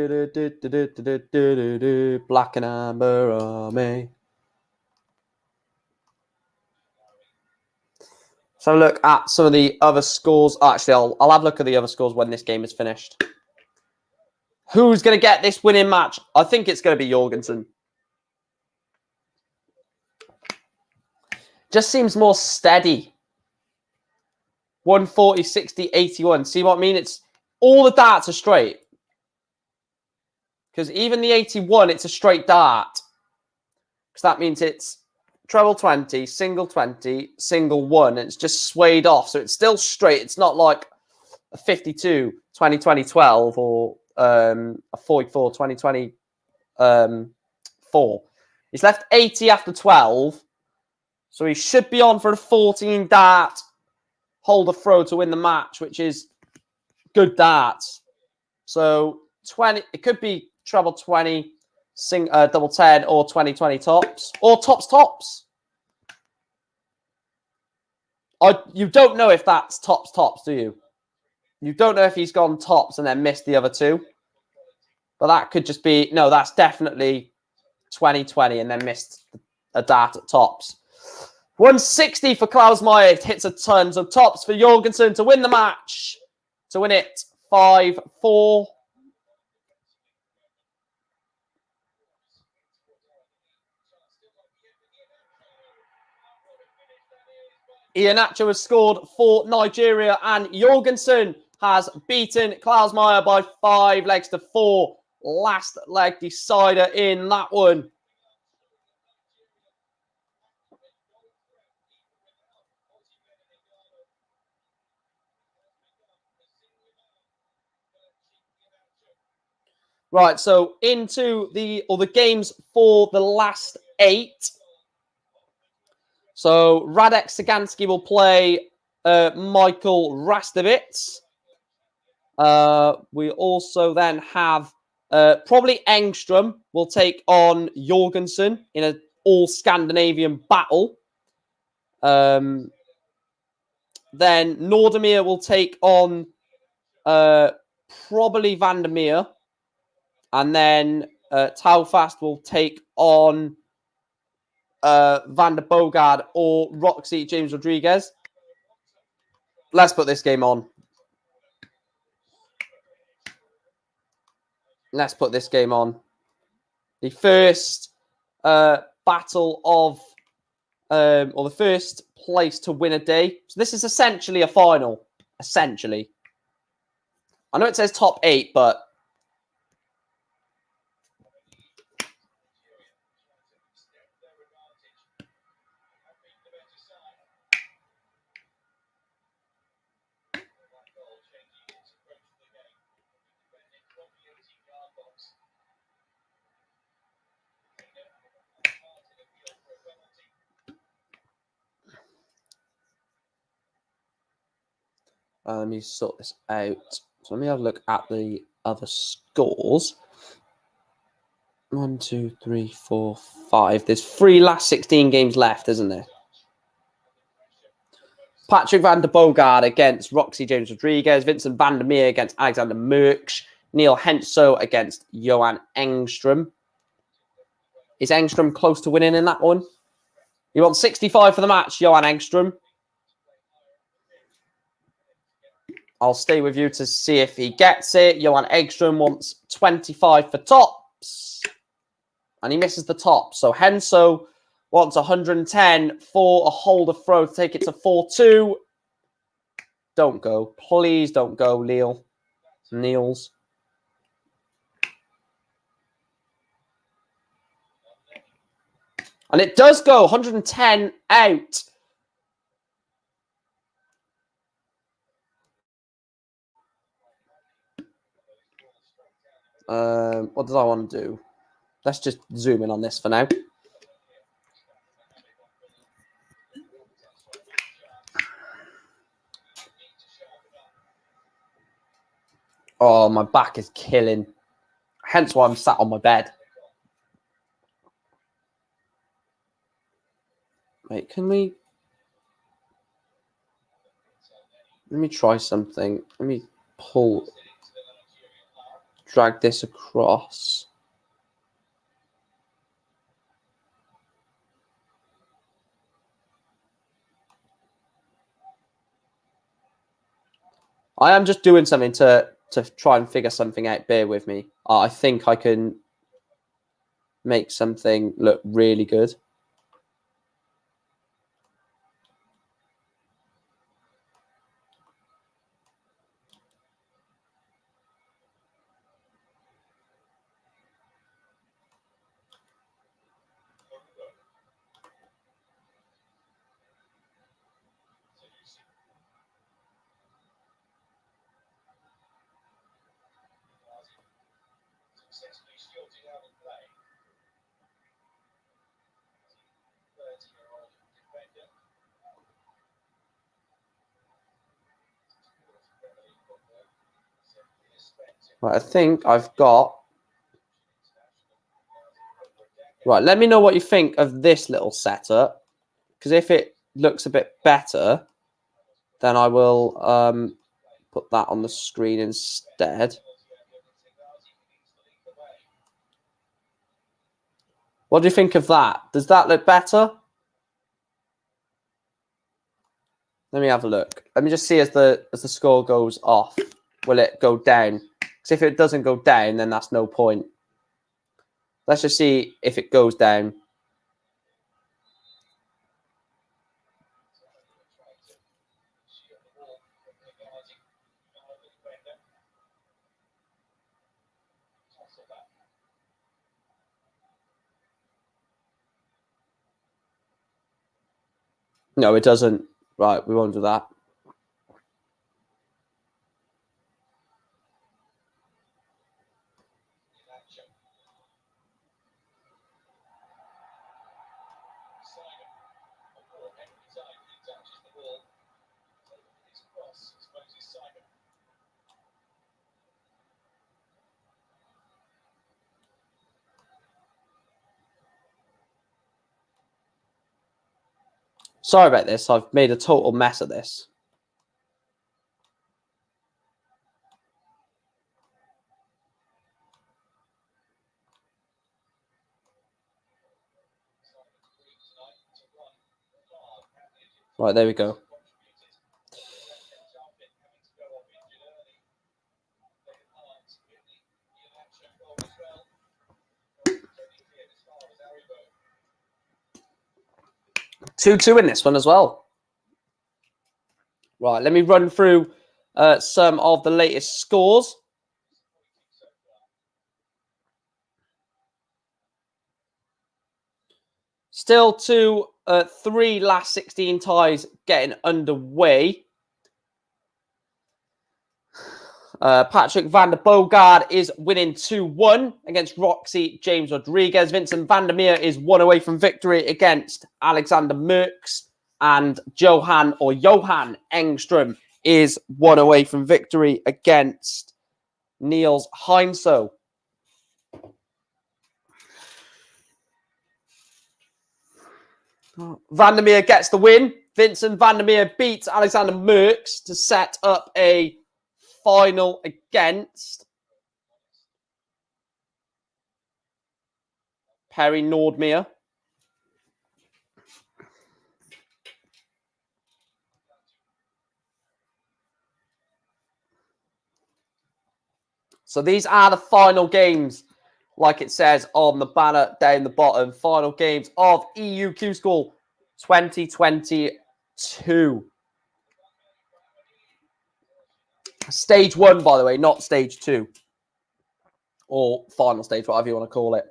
and amber army. So look at some of the other scores. Actually, I'll have a look at the other scores when this game is finished. Who's going to get this winning match? I think it's going to be Jorgensen. Just seems more steady. 140, 60, 81. See what I mean? It's all the darts are straight. Because even the 81, it's a straight dart. Because that means it's treble 20, single 1, and it's just swayed off. So it's still straight. It's not like a 52, 2020, 12, or a 44, 2020, 4. He's left 80 after 12. So he should be on for a 14 dart holder throw to win the match, which is good darts. So 20, it could be treble 20, double 10, or 20 tops, or tops. You don't know if that's tops, do you? You don't know if he's gone tops and then missed the other two. But that could just be... No, that's definitely 2020 and then missed a dart at tops. 160 for Klausmeier. Hits a tons of tops for Jorgensen to win the match. To win it 5-4. Iheanacho has scored for Nigeria, and Jorgensen has beaten Klausmeier by 5 legs to 4. Last leg decider in that one. Right, so into the games for the last 8. So Radek Sagansky will play Michael Rastovitz. We also then have probably Engström will take on Jorgensen in an all-Scandinavian battle. Then Nordemir will take on probably Vandermeer. And then Taufast will take on Van der Bogard or Roxy James Rodriguez. Let's put this game on. Let's put this game on. The first battle of, or the first place to win a day. So this is essentially a final. Essentially. I know it says top 8, but... let me sort this out. So let me have a look at the other scores. 1, 2, 3, 4, 5. There's 3 last 16 games left, isn't there? Patrick Van der Bogard against Roxy James Rodriguez. Vincent Van der Meer against Alexander Merckx. Neil Henso against Johan Engström. Is Engström close to winning in that one? You want 65 for the match, Johan Engström. I'll stay with you to see if he gets it. Johan Engström wants 25 for tops. And he misses the top. So Henso wants 110 for a holder throw to take it to 4-2. Don't go. Please don't go, Niels. And it does go. 110 out. What did I want to do? Let's just zoom in on this for now. Oh, my back is killing. Hence why I'm sat on my bed. Wait, can we... Let me try something. Let me drag this across. I am just doing something to try and figure something out. Bear with me. I think I can make something look really good. Right, I think I've got... Right, let me know what you think of this little setup. Because if it looks a bit better, then I will put that on the screen instead. What do you think of that? Does that look better? Let me have a look. Let me just see as the score goes off. Will it go down? Because if it doesn't go down, then that's no point. Let's just see if it goes down. No, it doesn't. Right, we won't do that. Sorry about this. I've made a total mess of this. Right, there we go. Two in this one as well. Right, let me run through some of the latest scores. Still 3 last 16 ties getting underway. Patrick van der Bogard is winning 2-1 against Roxy James Rodriguez. Vincent van der Meer is 1 away from victory against Alexander Merckx. And Johan Engström is 1 away from victory against Niels Heinso. Van der Meer gets the win. Vincent van der Meer beats Alexander Merckx to set up a final against Perry Nordmeer. So these are the final games, like it says on the banner down the bottom. Final games of EU Q School 2022. Stage 1, by the way, not stage 2. Or final stage, whatever you want to call it.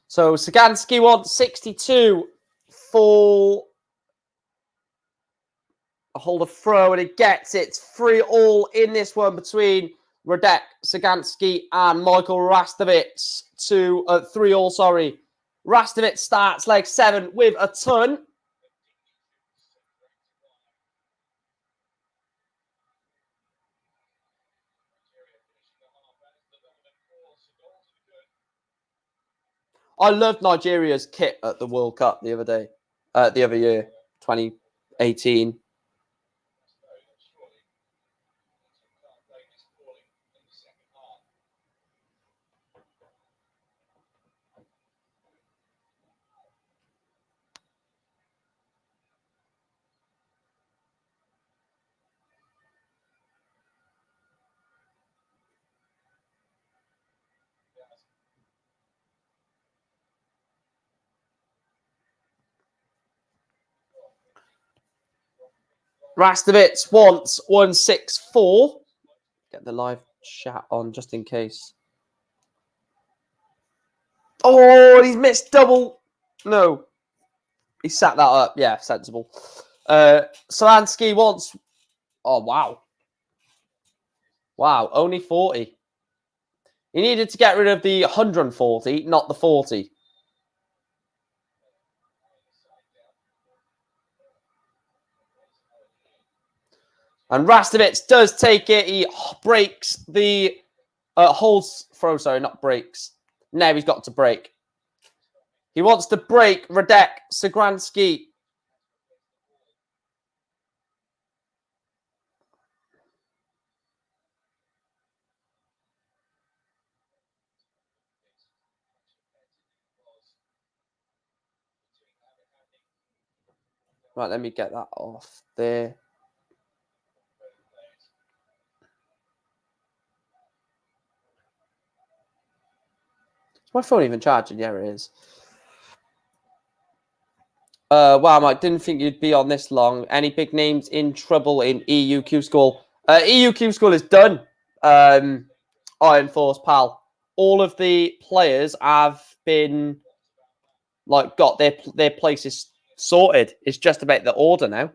So Sagansky wants 62 for a hold of throw, and it gets it. 3-all in this one between Radek Sagansky and Michael Rastovitz. 3-all, sorry. Rastovitz starts leg 7 with a ton. I loved Nigeria's kit at the World Cup the other year, 2018. Rastovitz wants 164. Get the live chat on just in case. Oh, he's missed double. No. He sat that up. Yeah, sensible. Solansky wants... Oh, wow. Wow, only 40. He needed to get rid of the 140, not the 40. And Rastovic does take it. He breaks the holds throw. Sorry, not breaks. Now he's got to break. He wants to break Radek Sagransky. Right, let me get that off there. Is my phone even charging? Yeah, it is. Wow, Mike, didn't think you'd be on this long. Any big names in trouble in EUQ School? EUQ School is done. Iron Force, pal. All of the players have been got their places sorted. It's just about the order now,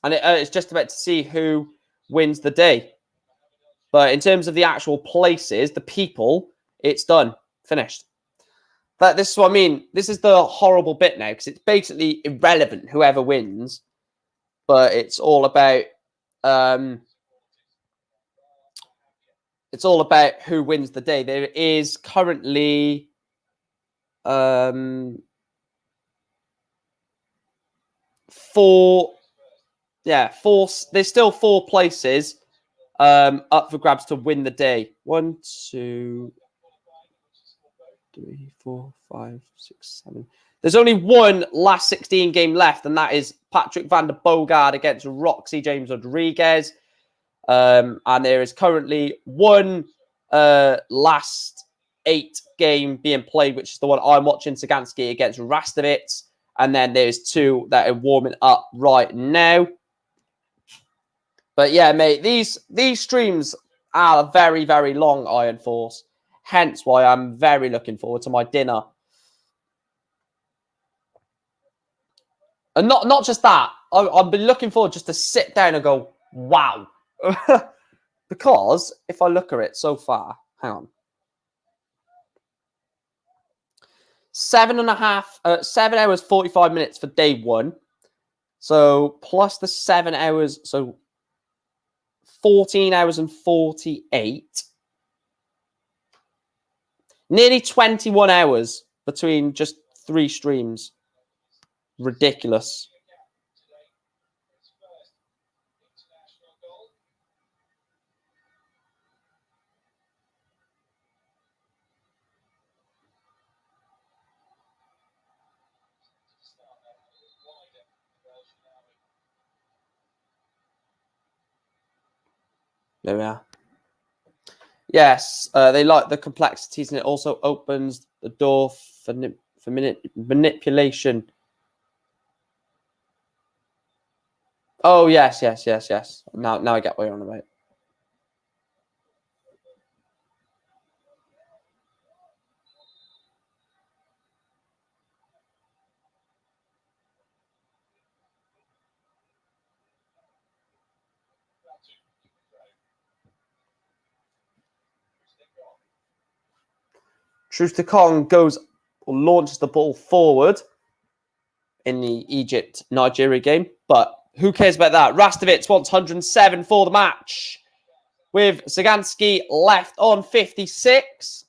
and it's just about to see who wins the day. But in terms of the actual places, the people, it's done, finished. But this is what I mean. This is the horrible bit now because it's basically irrelevant whoever wins, but it's all about who wins the day. There is currently four. There's still 4 places up for grabs to win the day. 1, 2, 3, 4, 5, 6, 7. There's only one last 16 game left, and that is Patrick van der Bogard against Roxy James Rodriguez. And there is currently one last 8 game being played, which is the one I'm watching, Sagansky against Rastovic. And then there's 2 that are warming up right now. But yeah, mate, these streams are very, very long, Iron Force. Hence why I'm very looking forward to my dinner. And not just that, I've been looking forward just to sit down and go, wow. Because if I look at it so far, hang on. 7 hours, 45 minutes for day 1. So plus the 7 hours, so 14 hours and 48. Nearly 21 hours between just 3 streams. Ridiculous. There we are. Yes, they like the complexities, and it also opens the door for manipulation. Oh, yes. Now I get what you're on about. Troost-Ekong launches the ball forward in the Egypt-Nigeria game, but who cares about that? Rastovic wants 107 for the match, with Sagansky left on 56.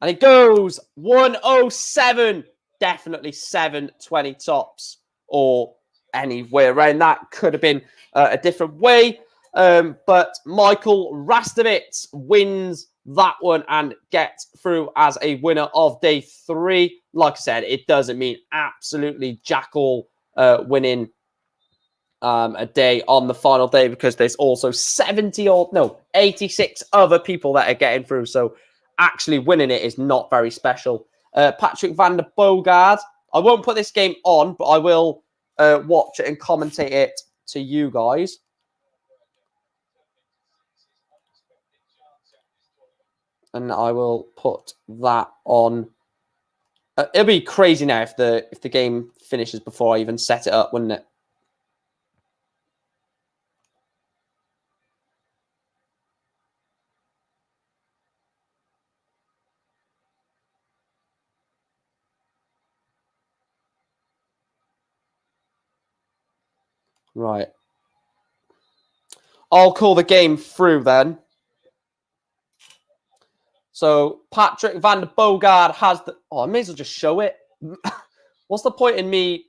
And it goes 107. Definitely 720 tops or anywhere around that. Could have been a different way. But Michael Rastovic wins that one and gets through as a winner of day 3. Like I said, it doesn't mean absolutely jack all winning a day on the final day, because there's also 86 other people that are getting through. So actually winning it is not very special. Patrick van der Bogard I won't put this game on, but I will watch it and commentate it to you guys. And I will put that on. It'll be crazy now if the game finishes before I even set it up, wouldn't it? Right. I'll call the game through then. So Patrick van der Bogard has the... Oh, I may as well just show it. What's the point in me...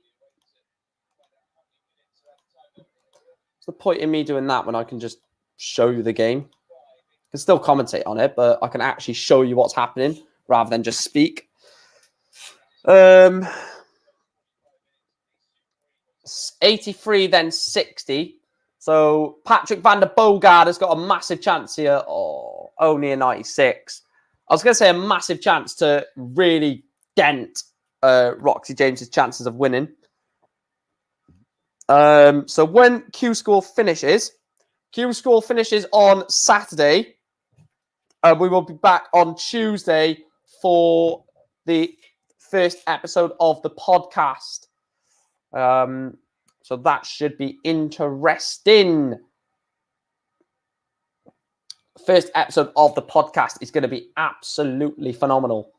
What's the point in me doing that when I can just show you the game? I can still commentate on it, but I can actually show you what's happening rather than just speak. 83, then 60. So Patrick van der Bogard has got a massive chance here. Oh, only a 96. I was going to say a massive chance to really dent Roxy James's chances of winning. So when Q School finishes on Saturday. We will be back on Tuesday for the first episode of the podcast. So that should be interesting. First episode of the podcast is going to be absolutely phenomenal.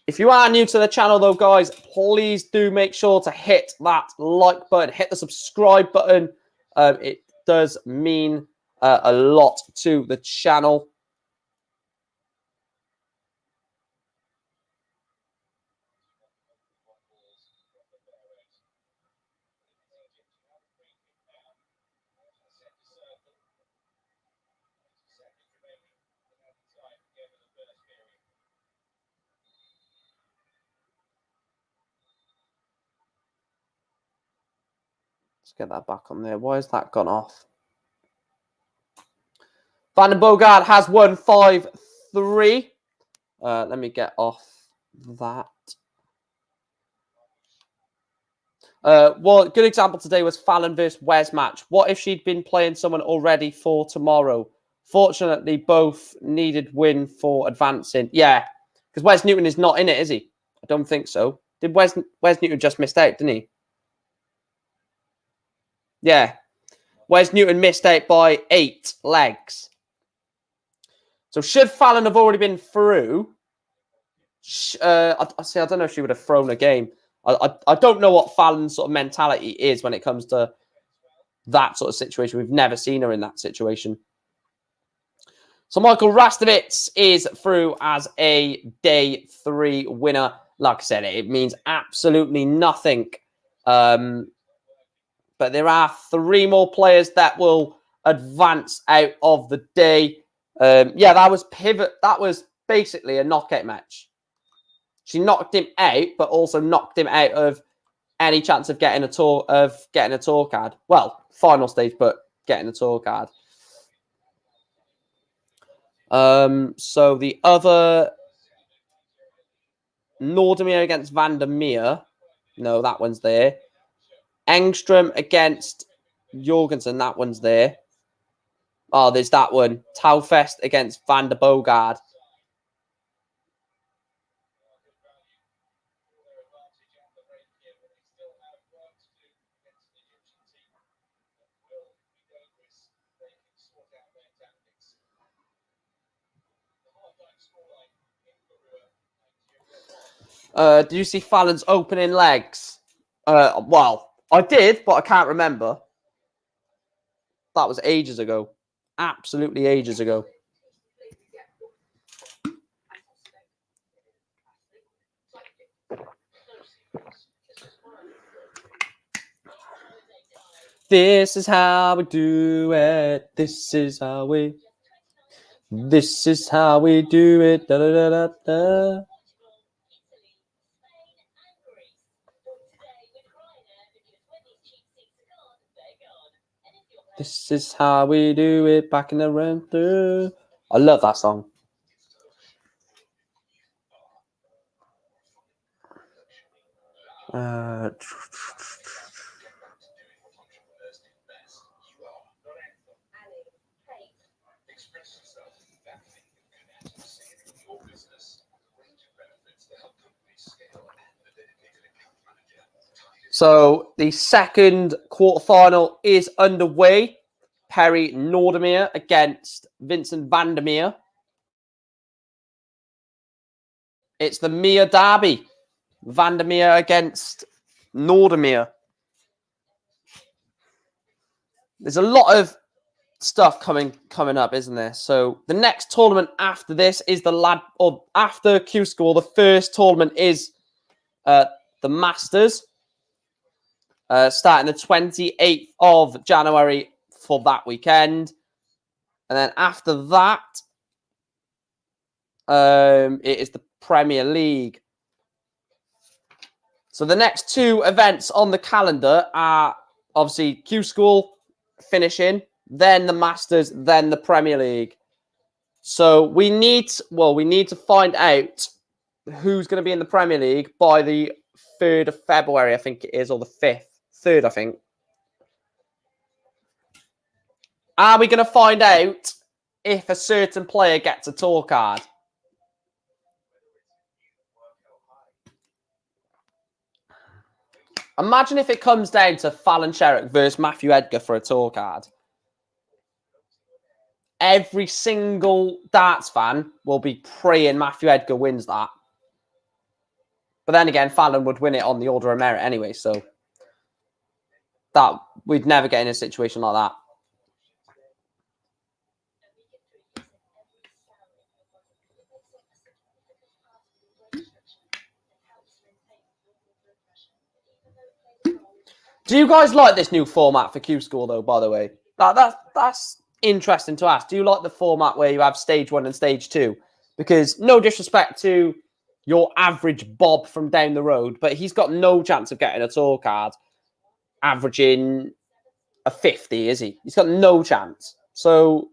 If you are new to the channel, though, guys, please do make sure to hit that like button, hit the subscribe button. It does mean a lot to the channel. Let's get that back on there. Why has that gone off? Van der Bogard has won 5-3. Let me get off that. Well, good example today was Fallon versus Wes match. What if she'd been playing someone already for tomorrow? Fortunately, both needed win for advancing. Yeah, because Wes Newton is not in it, is he? I don't think so. Did Wes Newton just missed out, didn't he? Yeah. Wes Newton missed out by 8 legs. So should Fallon have already been through, I don't know if she would have thrown a game. I don't know what Fallon's sort of mentality is when it comes to that sort of situation. We've never seen her in that situation. So Michael Rastovitz is through as a day 3 winner. Like I said, it means absolutely nothing. But there are 3 more players that will advance out of the day. Yeah, that was pivot. That was basically a knockout match. She knocked him out, but also knocked him out of any chance of getting a tour card. Well, final stage, but getting a tour card. So the other Nordemir against Vandermeer. No, that one's there. Engstrom against Jorgensen. That one's there. Oh, there's that one. Taufest against Van der Bogard. Do you see Fallon's opening legs? Well, I did, but I can't remember. That was ages ago. Absolutely ages ago. This is how we do it. This is how we do it. Da, da, da, da, da. This is how we do it back in the run through. I love that song. Uh, So the second quarterfinal is underway. Perry Nordermeer against Vincent Vandermeer. It's the Meer derby. Vandermeer against Nordermeer. There's a lot of stuff coming up, isn't there? So the next tournament after this is after Q School. The first tournament is the Masters. Starting the 28th of January for that weekend. And then after that, it is the Premier League. So the next two events on the calendar are obviously Q School finishing, then the Masters, then the Premier League. So we need to find out who's going to be in the Premier League by the 3rd of February, I think it is, or the 5th. 3rd, I think. Are we going to find out if a certain player gets a tour card? Imagine if it comes down to Fallon Sherrick versus Matthew Edgar for a tour card. Every single darts fan will be praying Matthew Edgar wins that. But then again, Fallon would win it on the order of merit anyway, so that we'd never get in a situation like that. Do you guys like this new format for Q School, though, by the way? That's interesting to ask. Do you like the format where you have stage 1 and stage 2? Because no disrespect to your average Bob from down the road, but he's got no chance of getting a tour card averaging a 50, is he? He's got no chance. So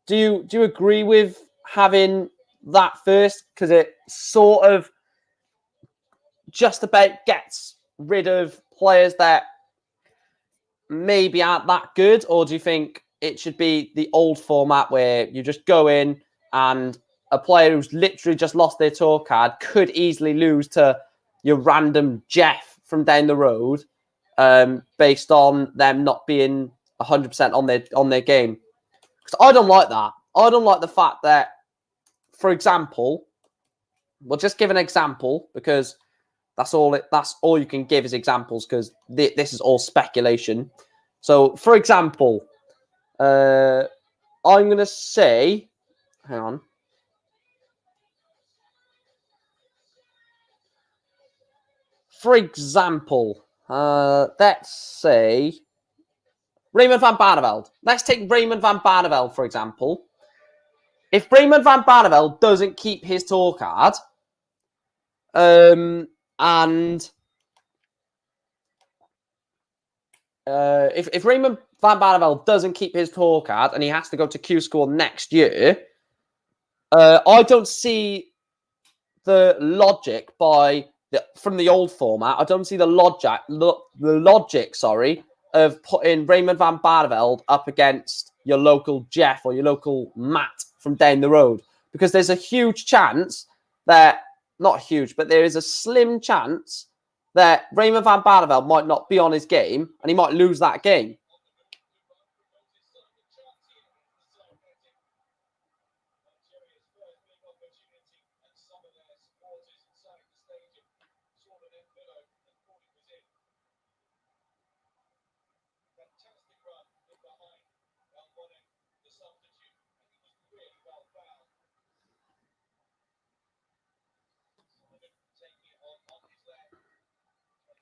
do you agree with having that first? Because it sort of just about gets rid of players that maybe aren't that good, or do you think it should be the old format where you just go in and a player who's literally just lost their tour card could easily lose to your random Jeff from down the road based on them not being 100% on their game? Because I don't like that. I don't like the fact that, for example, we'll just give an example because that's all you can give is examples because this is all speculation. So, for example, I'm going to say, hang on. For example, let's say Raymond van Barneveld. Let's take Raymond van Barneveld, for example. If Raymond van Barneveld doesn't keep his tour card, and if Raymond van Barneveld doesn't keep his tour card and he has to go to Q School next year, I don't see the logic from the old format. I don't see the logic, of putting Raymond van Barneveld up against your local Jeff or your local Matt from down the road, because there's a huge chance that, not huge, but there is a slim chance that Raymond van Barneveld might not be on his game and he might lose that game.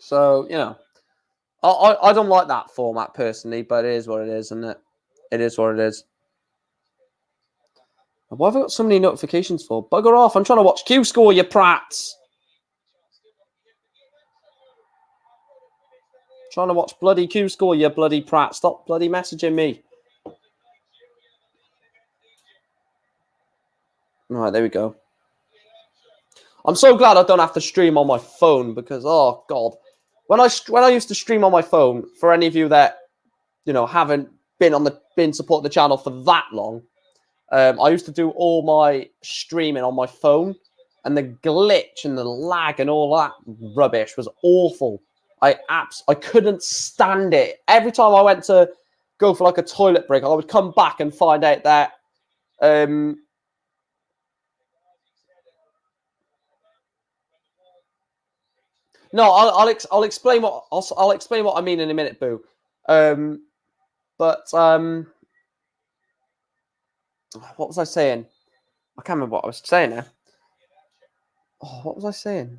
So, you know, I don't like that format personally, but it is what it is, isn't it? It is what it is. Why have I got so many notifications for? Bugger off. I'm trying to watch Q Score, you prats. Trying to watch bloody Q Score, you bloody prat. Stop bloody messaging me. All right, there we go. I'm so glad I don't have to stream on my phone because, oh, God. when I used to stream on my phone, for any of you that haven't been supporting the channel for that long, I used to do all my streaming on my phone, and the glitch and the lag and all that rubbish was awful. I couldn't stand it. Every time I went to go for like a toilet break, I would come back and find out that no, I'll explain what I'll explain what I mean in a minute, Boo. But what was I saying? I can't remember what I was saying now. Oh, what was I saying?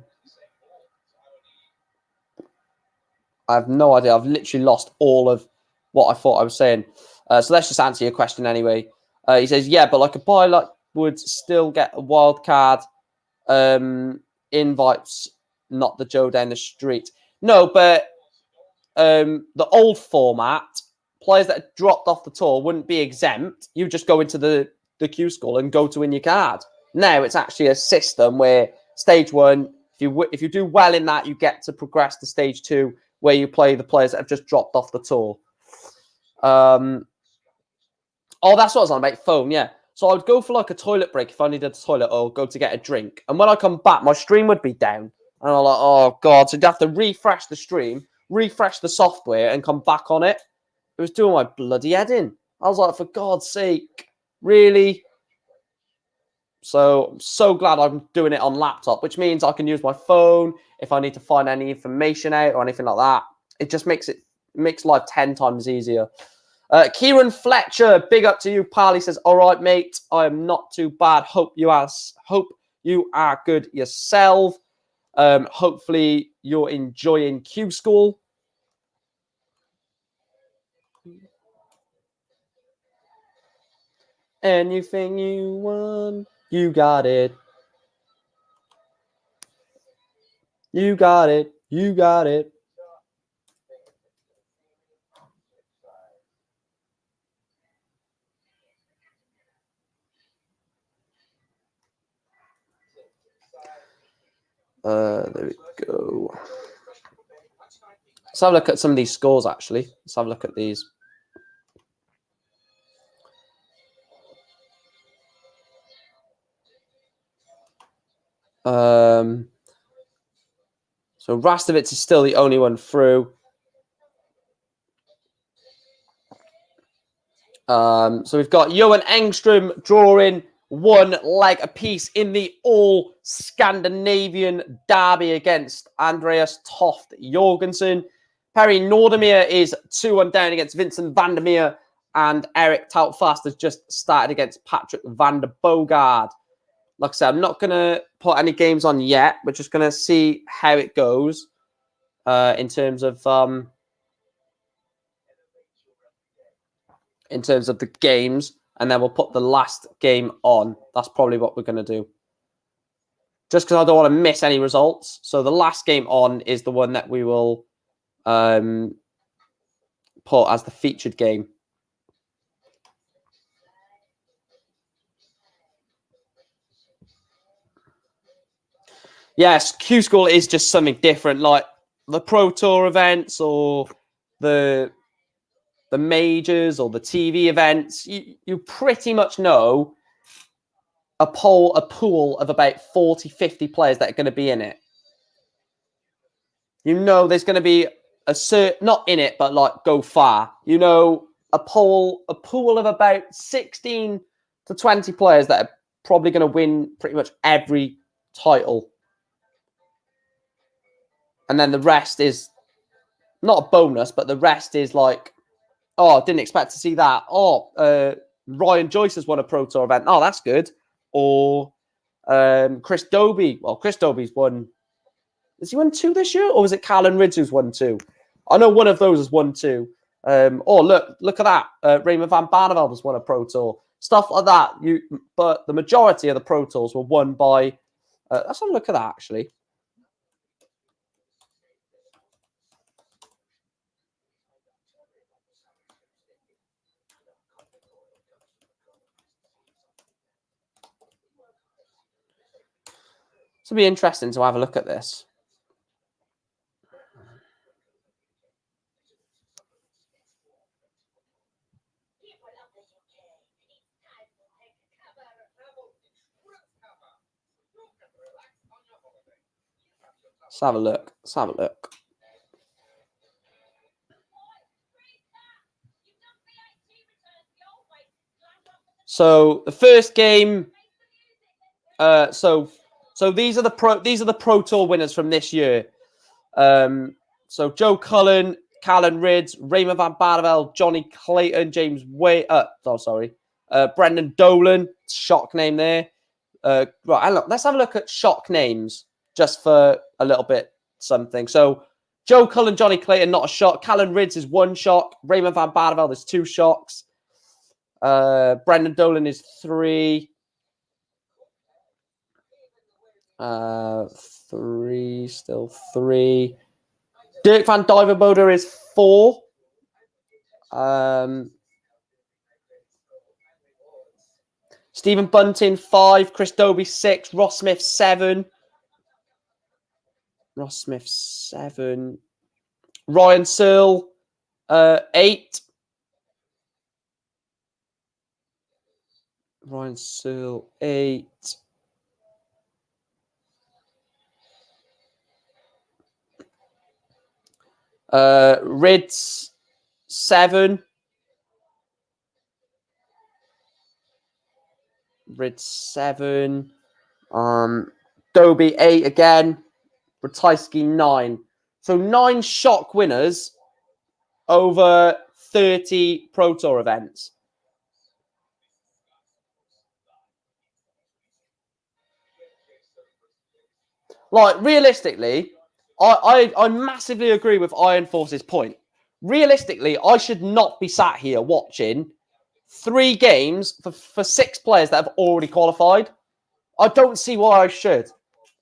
I have no idea. I've literally lost all of what I thought I was saying. So let's just answer your question anyway. He says, yeah, but like a pilot would still get a wild card invites, not the Joe down the street. No, but the old format, players that dropped off the tour wouldn't be exempt. You just go into the Q school and go to win your card. Now it's actually a system where stage 1, if you do well in that, you get to progress to stage 2, where you play the players that have just dropped off the tour. Oh, that's what I was on about, phone, yeah. So I would go for like a toilet break if I needed a toilet, or go to get a drink. And when I come back, my stream would be down. And I'm like, oh, God. So you'd have to refresh the stream, refresh the software, and come back on it. It was doing my bloody head in. I was like, for God's sake, really? So I'm so glad I'm doing it on laptop, which means I can use my phone if I need to find any information out or anything like that. It just makes life 10 times easier. Kieran Fletcher, big up to you, pal. He says, all right, mate, I am not too bad. Hope you are good yourself. Hopefully you're enjoying Q School. Anything you want, you got it. You got it. You got it. There we go. Let's have a look at some of these scores, actually. Let's have a look at these. So Rastovitz is still the only one through. So we've got Johan Engström drawing 1 leg apiece in the all-Scandinavian derby against Andreas Toft Jorgensen. Perry Nordemir is 2-1 down against Vincent van der Meer, and Eric Toutfast has just started against Patrick van der Bogard. Like I said, I'm not going to put any games on yet. We're just going to see how it goes in terms of the games, and then we'll put the last game on. That's probably what we're going to do. Just because I don't want to miss any results. So the last game on is the one that we will put as the featured game. Yes, Q School is just something different, like the Pro Tour events or the majors or the TV events. You pretty much know a pool of about 40, 50 players that are going to be in it. You know there's going to be not in it, but like go far. You know, a pool of about 16 to 20 players that are probably going to win pretty much every title. And then the rest is not a bonus, but the rest is like, oh, didn't expect to see that. Oh, Ryan Joyce has won a Pro Tour event. Oh, that's good. Or Chris Dobie. Well, Chris Dobie's won. Has he won 2 this year? Or was it Callan Ridge who's won 2? I know one of those has won 2. Oh, look at that. Raymond van Barneveld has won a Pro Tour. Stuff like that. But the majority of the Pro Tours were won by... let's have a look at that, actually. It'll be interesting to have a look at this. Let's have a look. Let's have a look. So the first game. So these are the Pro Tour winners from this year. So Joe Cullen, Callan Ridds, Raymond Van Barneveld, Johnny Clayton, James Way. Brendan Dolan. Shock name there. Right, let's have a look at shock names just for a little bit something. So Joe Cullen, Johnny Clayton, not a shock. Callan Ridds is 1 shock. Raymond Van Barneveld is 2 shocks. Brendan Dolan is 3. 3, still 3. Dirk van Duivenbode is 4. Stephen Bunting 5. Chris Dobie 6. Ross Smith 7. Ryan Searle 8. Ryan Searle 8. Ridds 7. Ridds 7. Dobie 8 again. Ratajski 9. So 9 shock winners over 30 Pro Tour events. Like, realistically, I massively agree with Iron Force's point. Realistically, I should not be sat here watching 3 games for 6 players that have already qualified. I don't see why I should.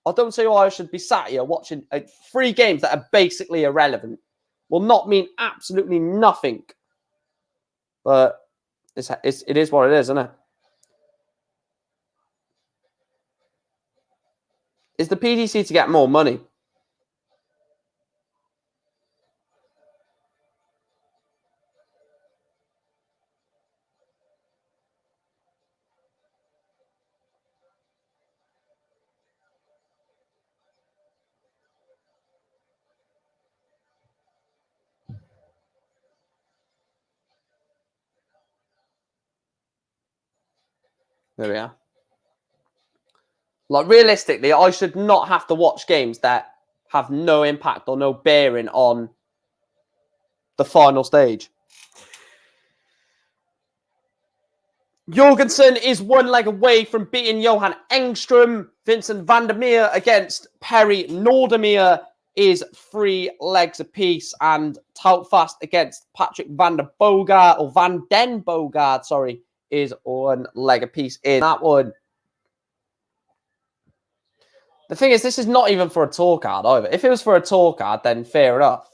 I don't see why I should be sat here watching 3 games that are basically irrelevant. Will not mean absolutely nothing. But it is what it is, isn't it? Is the PDC to get more money? There we are. Like, realistically, I should not have to watch games that have no impact or no bearing on the final stage. Jorgensen is 1 leg away from beating Johan Engström. Vincent van der Meer against Perry Nordermeer is 3 legs apiece. And Toutfast against Patrick van den Bogard, sorry, is 1 leg apiece in that one. The thing is, this is not even for a tour card either. If it was for a tour card, then fair enough.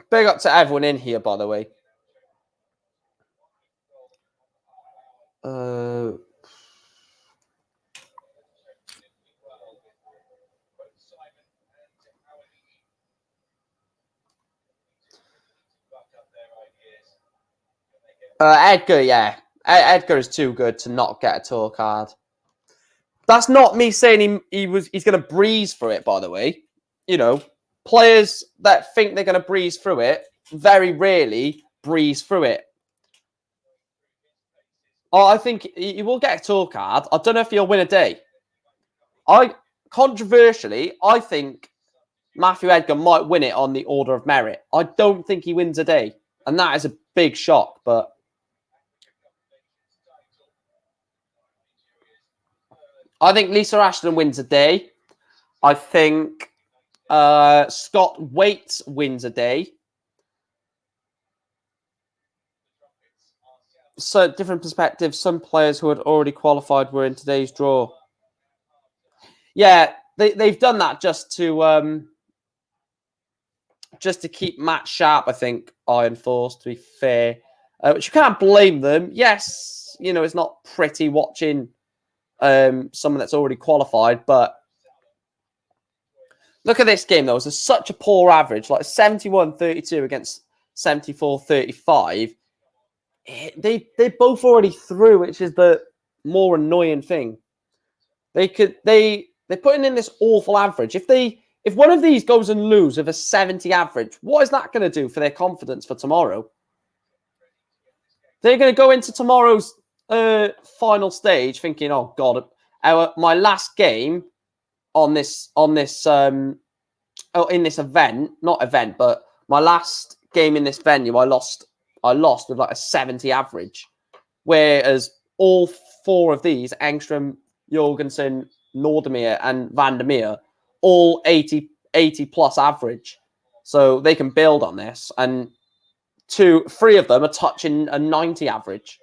Big up to everyone in here, by the way. Edgar, yeah. Edgar is too good to not get a tour card. That's not me saying he's going to breeze through it, by the way. You know, players that think they're going to breeze through it very rarely breeze through it. I think he will get a tour card. I don't know if he'll win a day. Controversially, I think Matthew Edgar might win it on the order of merit. I don't think he wins a day. And that is a big shock, but I think Lisa Ashton wins a day. I think Scott Waits wins a day. So, different perspectives. Some players who had already qualified were in today's draw. Yeah, they've done that just to just to keep Matt sharp, I think, Iron Force, to be fair. Which you can't blame them. Yes, you know, it's not pretty watching someone that's already qualified, but look at this game, though. It's such a poor average, like 71-32 against 74-35. They both already through, which is the more annoying thing. They're putting in this awful average. If one of these goes and lose with a 70 average, what is that going to do for their confidence for tomorrow? They're going to go into tomorrow's final stage thinking, "Oh God, my last game in this event, not event, but my last game in this venue, I lost with like a 70 average, whereas all four of these, Engstrom, Jorgensen, Nordemir, and Vandermeer, all 80 plus average, so they can build on this, and three of them are touching a 90 average."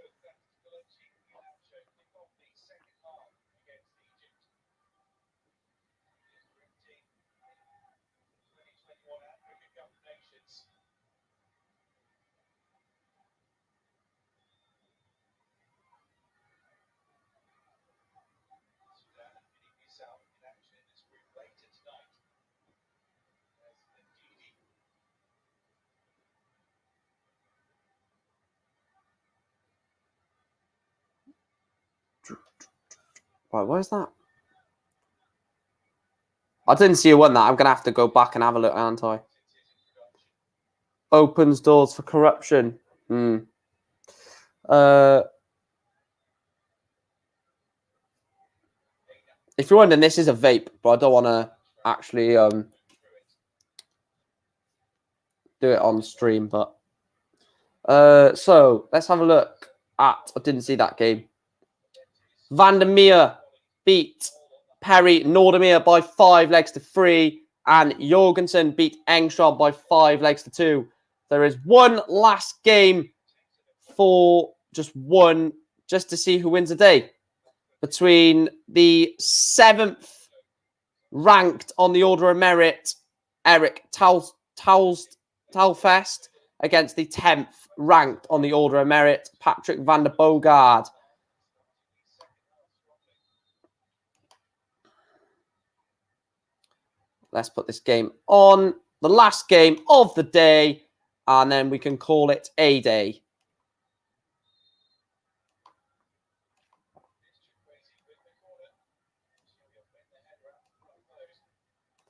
Right, where's that? I didn't see you won that. I'm going to have to go back and have a look, aren't I? Opens doors for corruption. If you're wondering, this is a vape, but I don't want to actually do it on stream. But so let's have a look at. I didn't see that game. Vandermeer beat Perry Nordemir by 5 legs to 3, and Jorgensen beat Engstrom by 5 legs to 2. There is one last game for just to see who wins the day, between the 7th ranked on the Order of Merit, Eric Talfest, against the 10th ranked on the Order of Merit, Patrick van der Bogaard. Let's put this game on, the last game of the day, and then we can call it a day.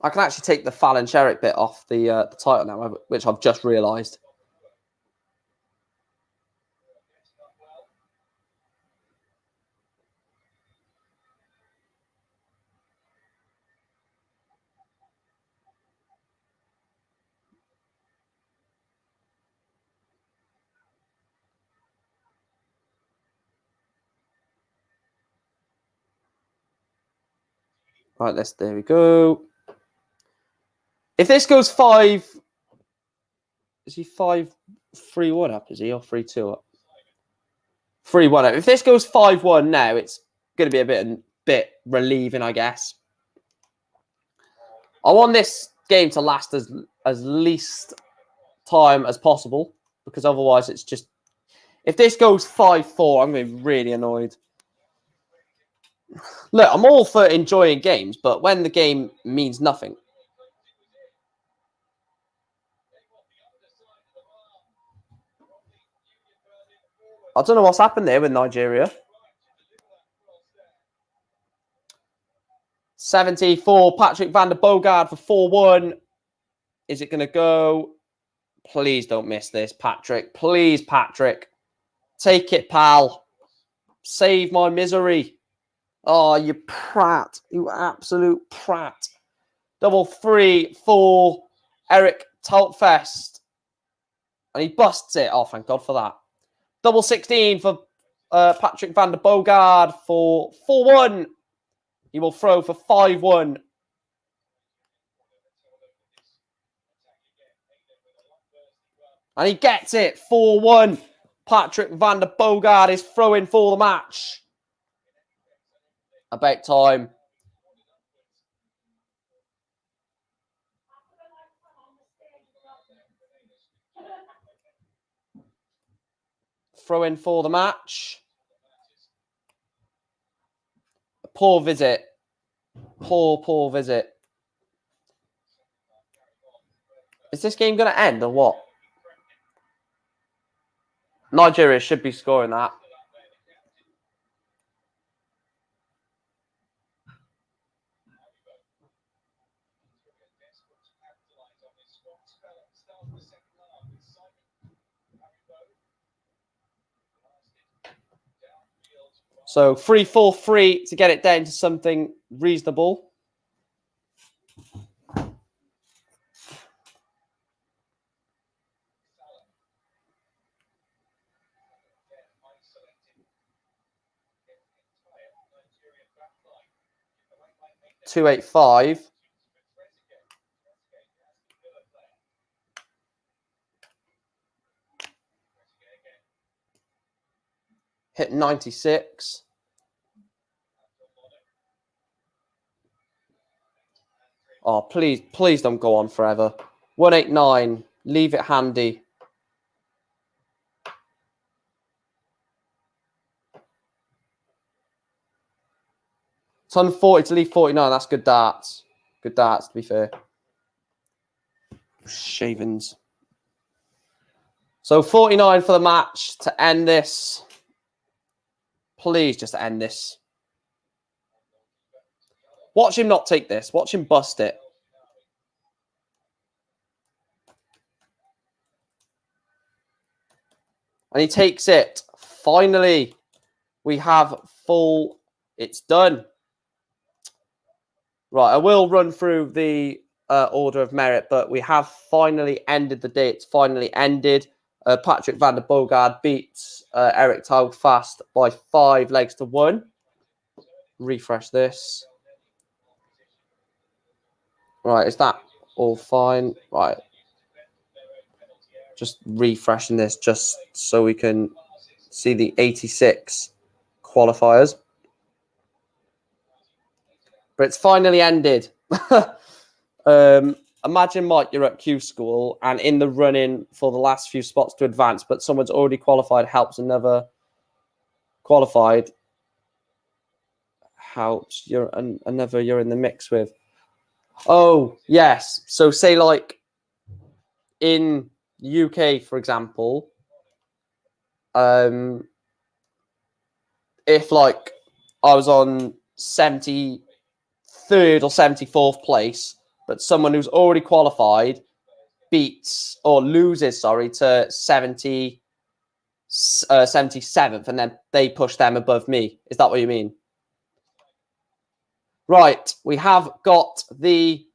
I can actually take the Fallon Sherrick bit off the title now, which I've just realised. Right, there we go. If this goes 5, is he 5-3-1 up? Is he, or 3-2 up? 3-1 up. If this goes 5-1 now, it's going to be a bit relieving, I guess. I want this game to last as least time as possible, because otherwise it's just, if this goes 5-4, I'm going to be really annoyed. Look, I'm all for enjoying games, but when the game means nothing. I don't know what's happened there with Nigeria. 74, Patrick van der Bogaard for 4-1. Is it going to go? Please don't miss this, Patrick. Please, Patrick. Take it, pal. Save my misery. Oh, you prat. You absolute prat. Double 3-4, Eric Taltfest. And he busts it. Oh, thank God for that. Double 16 for Patrick van der Bogaard for 4-1. He will throw for 5-1. And he gets it. 4-1. Patrick van der Bogaard is throwing for the match. About time. throw in for the match. Poor visit. Poor visit. Is this game going to end or what? Nigeria should be scoring that. So 3-4-3 to get it down to something reasonable. .285. Hit 96. Oh, please don't go on forever. 189. Leave it handy. It's on 40 to leave 49. That's good darts. Good darts, to be fair. Shavings. So 49 for the match to end this. Please just end this. Watch him not take this. Watch him bust it. And he takes it. Finally, we have full. It's done. Right, I will run through the order of merit, but we have finally ended the day. It's finally ended. Patrick van der Bogaard beats Eric Taugfast by 5 legs to 1. Refresh this. Right, is that all fine? Right. Just refreshing this just so we can see the 86 qualifiers. But it's finally ended. Imagine, Mike, you're at Q School and in the running for the last few spots to advance, but someone's already qualified, helps another qualified, helps you're another you're in the mix with. Oh, yes. So say like in UK, for example, if like I was on 73rd or 74th place, but someone who's already qualified beats or loses, to 77th, and then they push them above me. Is that what you mean? Right, we have got the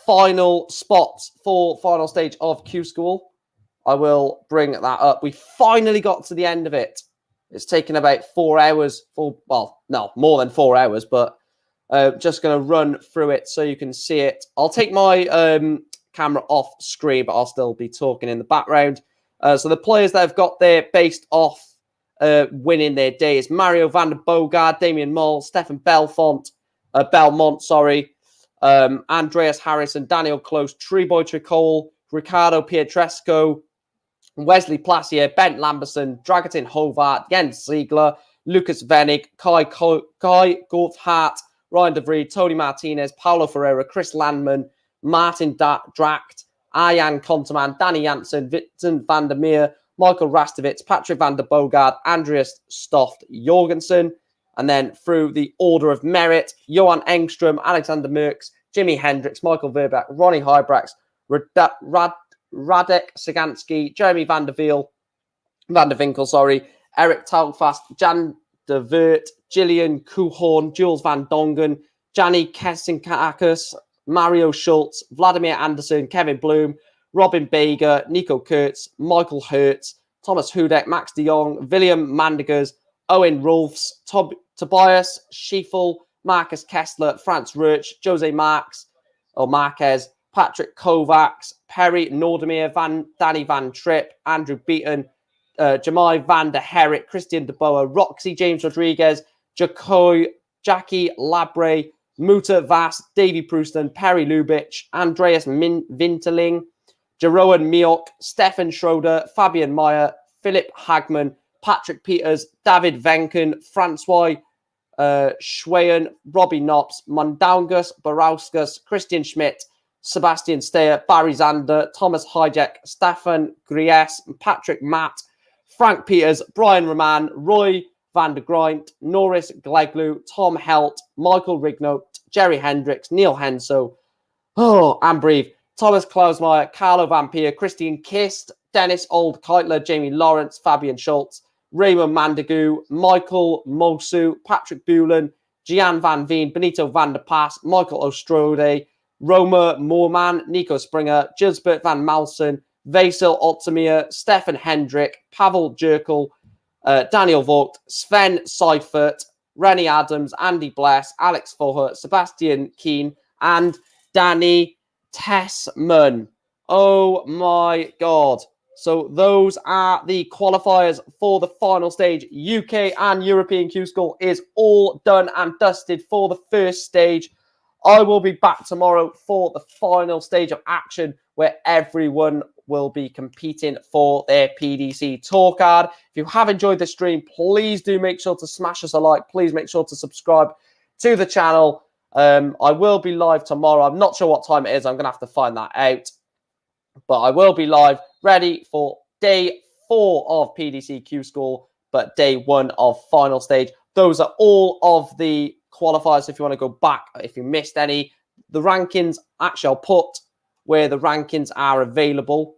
final spots for final stage of Q School. I will bring that up. We finally got to the end of it. It's taken about 4 hours. Well, no, more than 4 hours, but just going to run through it so you can see it. I'll take my camera off screen, but I'll still be talking in the background. So the players that have got there based off winning their day is Mario van der Bogaard, Damien Moll, Stefan Belmont, Andreas Harrison, Daniel Close, Treeboy Tricol, Ricardo Pietresco, Wesley Placier, Bent Lamberson, Dragutin Hovat, Jens Ziegler, Lucas Venig, Kai Gorthart, Ryan De Vries, Tony Martinez, Paulo Ferreira, Chris Landman, Martin Dracht, Arjan Konterman, Danny Janssen, Vincent van der Meer, Michael Rastovitz, Patrick van der Bogaard, Andreas Stoft Jorgensen. And then through the order of merit, Johan Engström, Alexander Merckx, Jimi Hendrix, Michael Verbeek, Ronnie Hybrax, Radek Sagansky, Jeremy Van der Winkel, Eric Taugfast, Jan de Vert, Gillian Kuhorn, Jules Van Dongen, Gianni Kessinkakis, Mario Schultz, Vladimir Anderson, Kevin Bloom, Robin Bager, Nico Kurtz, Michael Hertz, Thomas Hudek, Max de Jong, William Mandigers, Owen Rolfs, Tobias Schieffel, Marcus Kessler, Franz Roach, Jose Marquez, Patrick Kovacs, Perry Nordemir, Danny Van Tripp, Andrew Beaton, Jamai Van der Herrick, Christian de Boer, Roxy James Rodriguez, Jackie Labre, Muta Vass, Davy Prouston, Perry Lubitsch, Andreas Vinterling, Jeroen Miok, Stefan Schroeder, Fabian Meyer, Philip Hagman, Patrick Peters, David Venken, Francois Schweyen, Robbie Knops, Mondaungus, Barauskas, Christian Schmidt, Sebastian Steyer, Barry Zander, Thomas Hijack, Stefan Gries, Patrick Matt, Frank Peters, Brian Roman, Roy van der Grint, Norris Gleglu, Tom Helt, Michael Rignote, Jerry Hendricks, Neil Henso, Ambreve, Thomas Klausmeyer, Carlo Vampire, Christian Kist, Dennis Oldkeitler, Jamie Lawrence, Fabian Schultz, Raymond Mandagoo, Michael Mosu, Patrick Bulen, Gian Van Veen, Benito Van der Pass, Michael Ostrode, Roma Moorman, Nico Springer, Gilbert Van Malsen, Vasil Altamir, Stefan Hendrick, Pavel Jerkel, Daniel Vogt, Sven Seifert, Rennie Adams, Andy Bless, Alex Foher, Sebastian Keen, and Danny Tessman. Oh my God. So those are the qualifiers for the final stage. UK and European Q School is all done and dusted for the first stage. I will be back tomorrow for the final stage of action where everyone will be competing for their PDC tour card. If you have enjoyed the stream, please do make sure to smash us a like. Please make sure to subscribe to the channel. I will be live tomorrow. I'm not sure what time it is. I'm going to have to find that out. But I will be live, ready for day 4 of PDC Q School, but day 1 of final stage. Those are all of the qualifiers. If you want to go back, if you missed any, the rankings, actually I'll put where the rankings are available.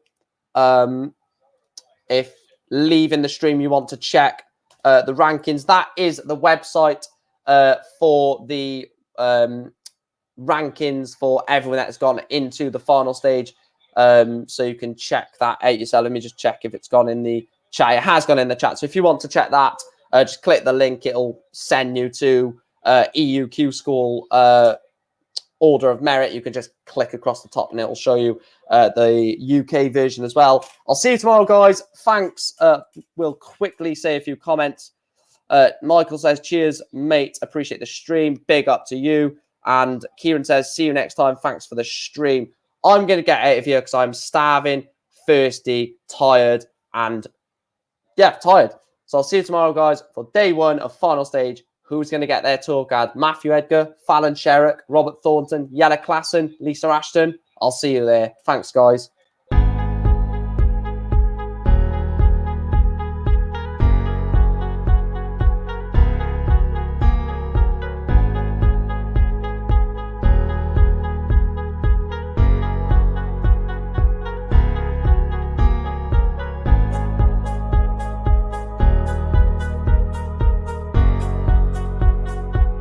If leaving the stream you want to check the rankings, that is the website for the rankings for everyone that's gone into the final stage. So you can check that out yourself. Let me just check if it's gone in the chat. It has gone in the chat. So if you want to check that, just click the link. It'll send you to EUQ School order of merit. You can just click across the top and it'll show you the UK version as well. I'll see you tomorrow, guys. Thanks. We'll quickly say a few comments. Michael says, cheers, mate. Appreciate the stream. Big up to you. And Kieran says, see you next time. Thanks for the stream. I'm going to get out of here because I'm starving, thirsty, tired, and tired. So I'll see you tomorrow, guys, for day 1 of final stage. Who's going to get their tour card? Matthew Edgar, Fallon Sherrick, Robert Thornton, Yana Klassen, Lisa Ashton. I'll see you there. Thanks, guys.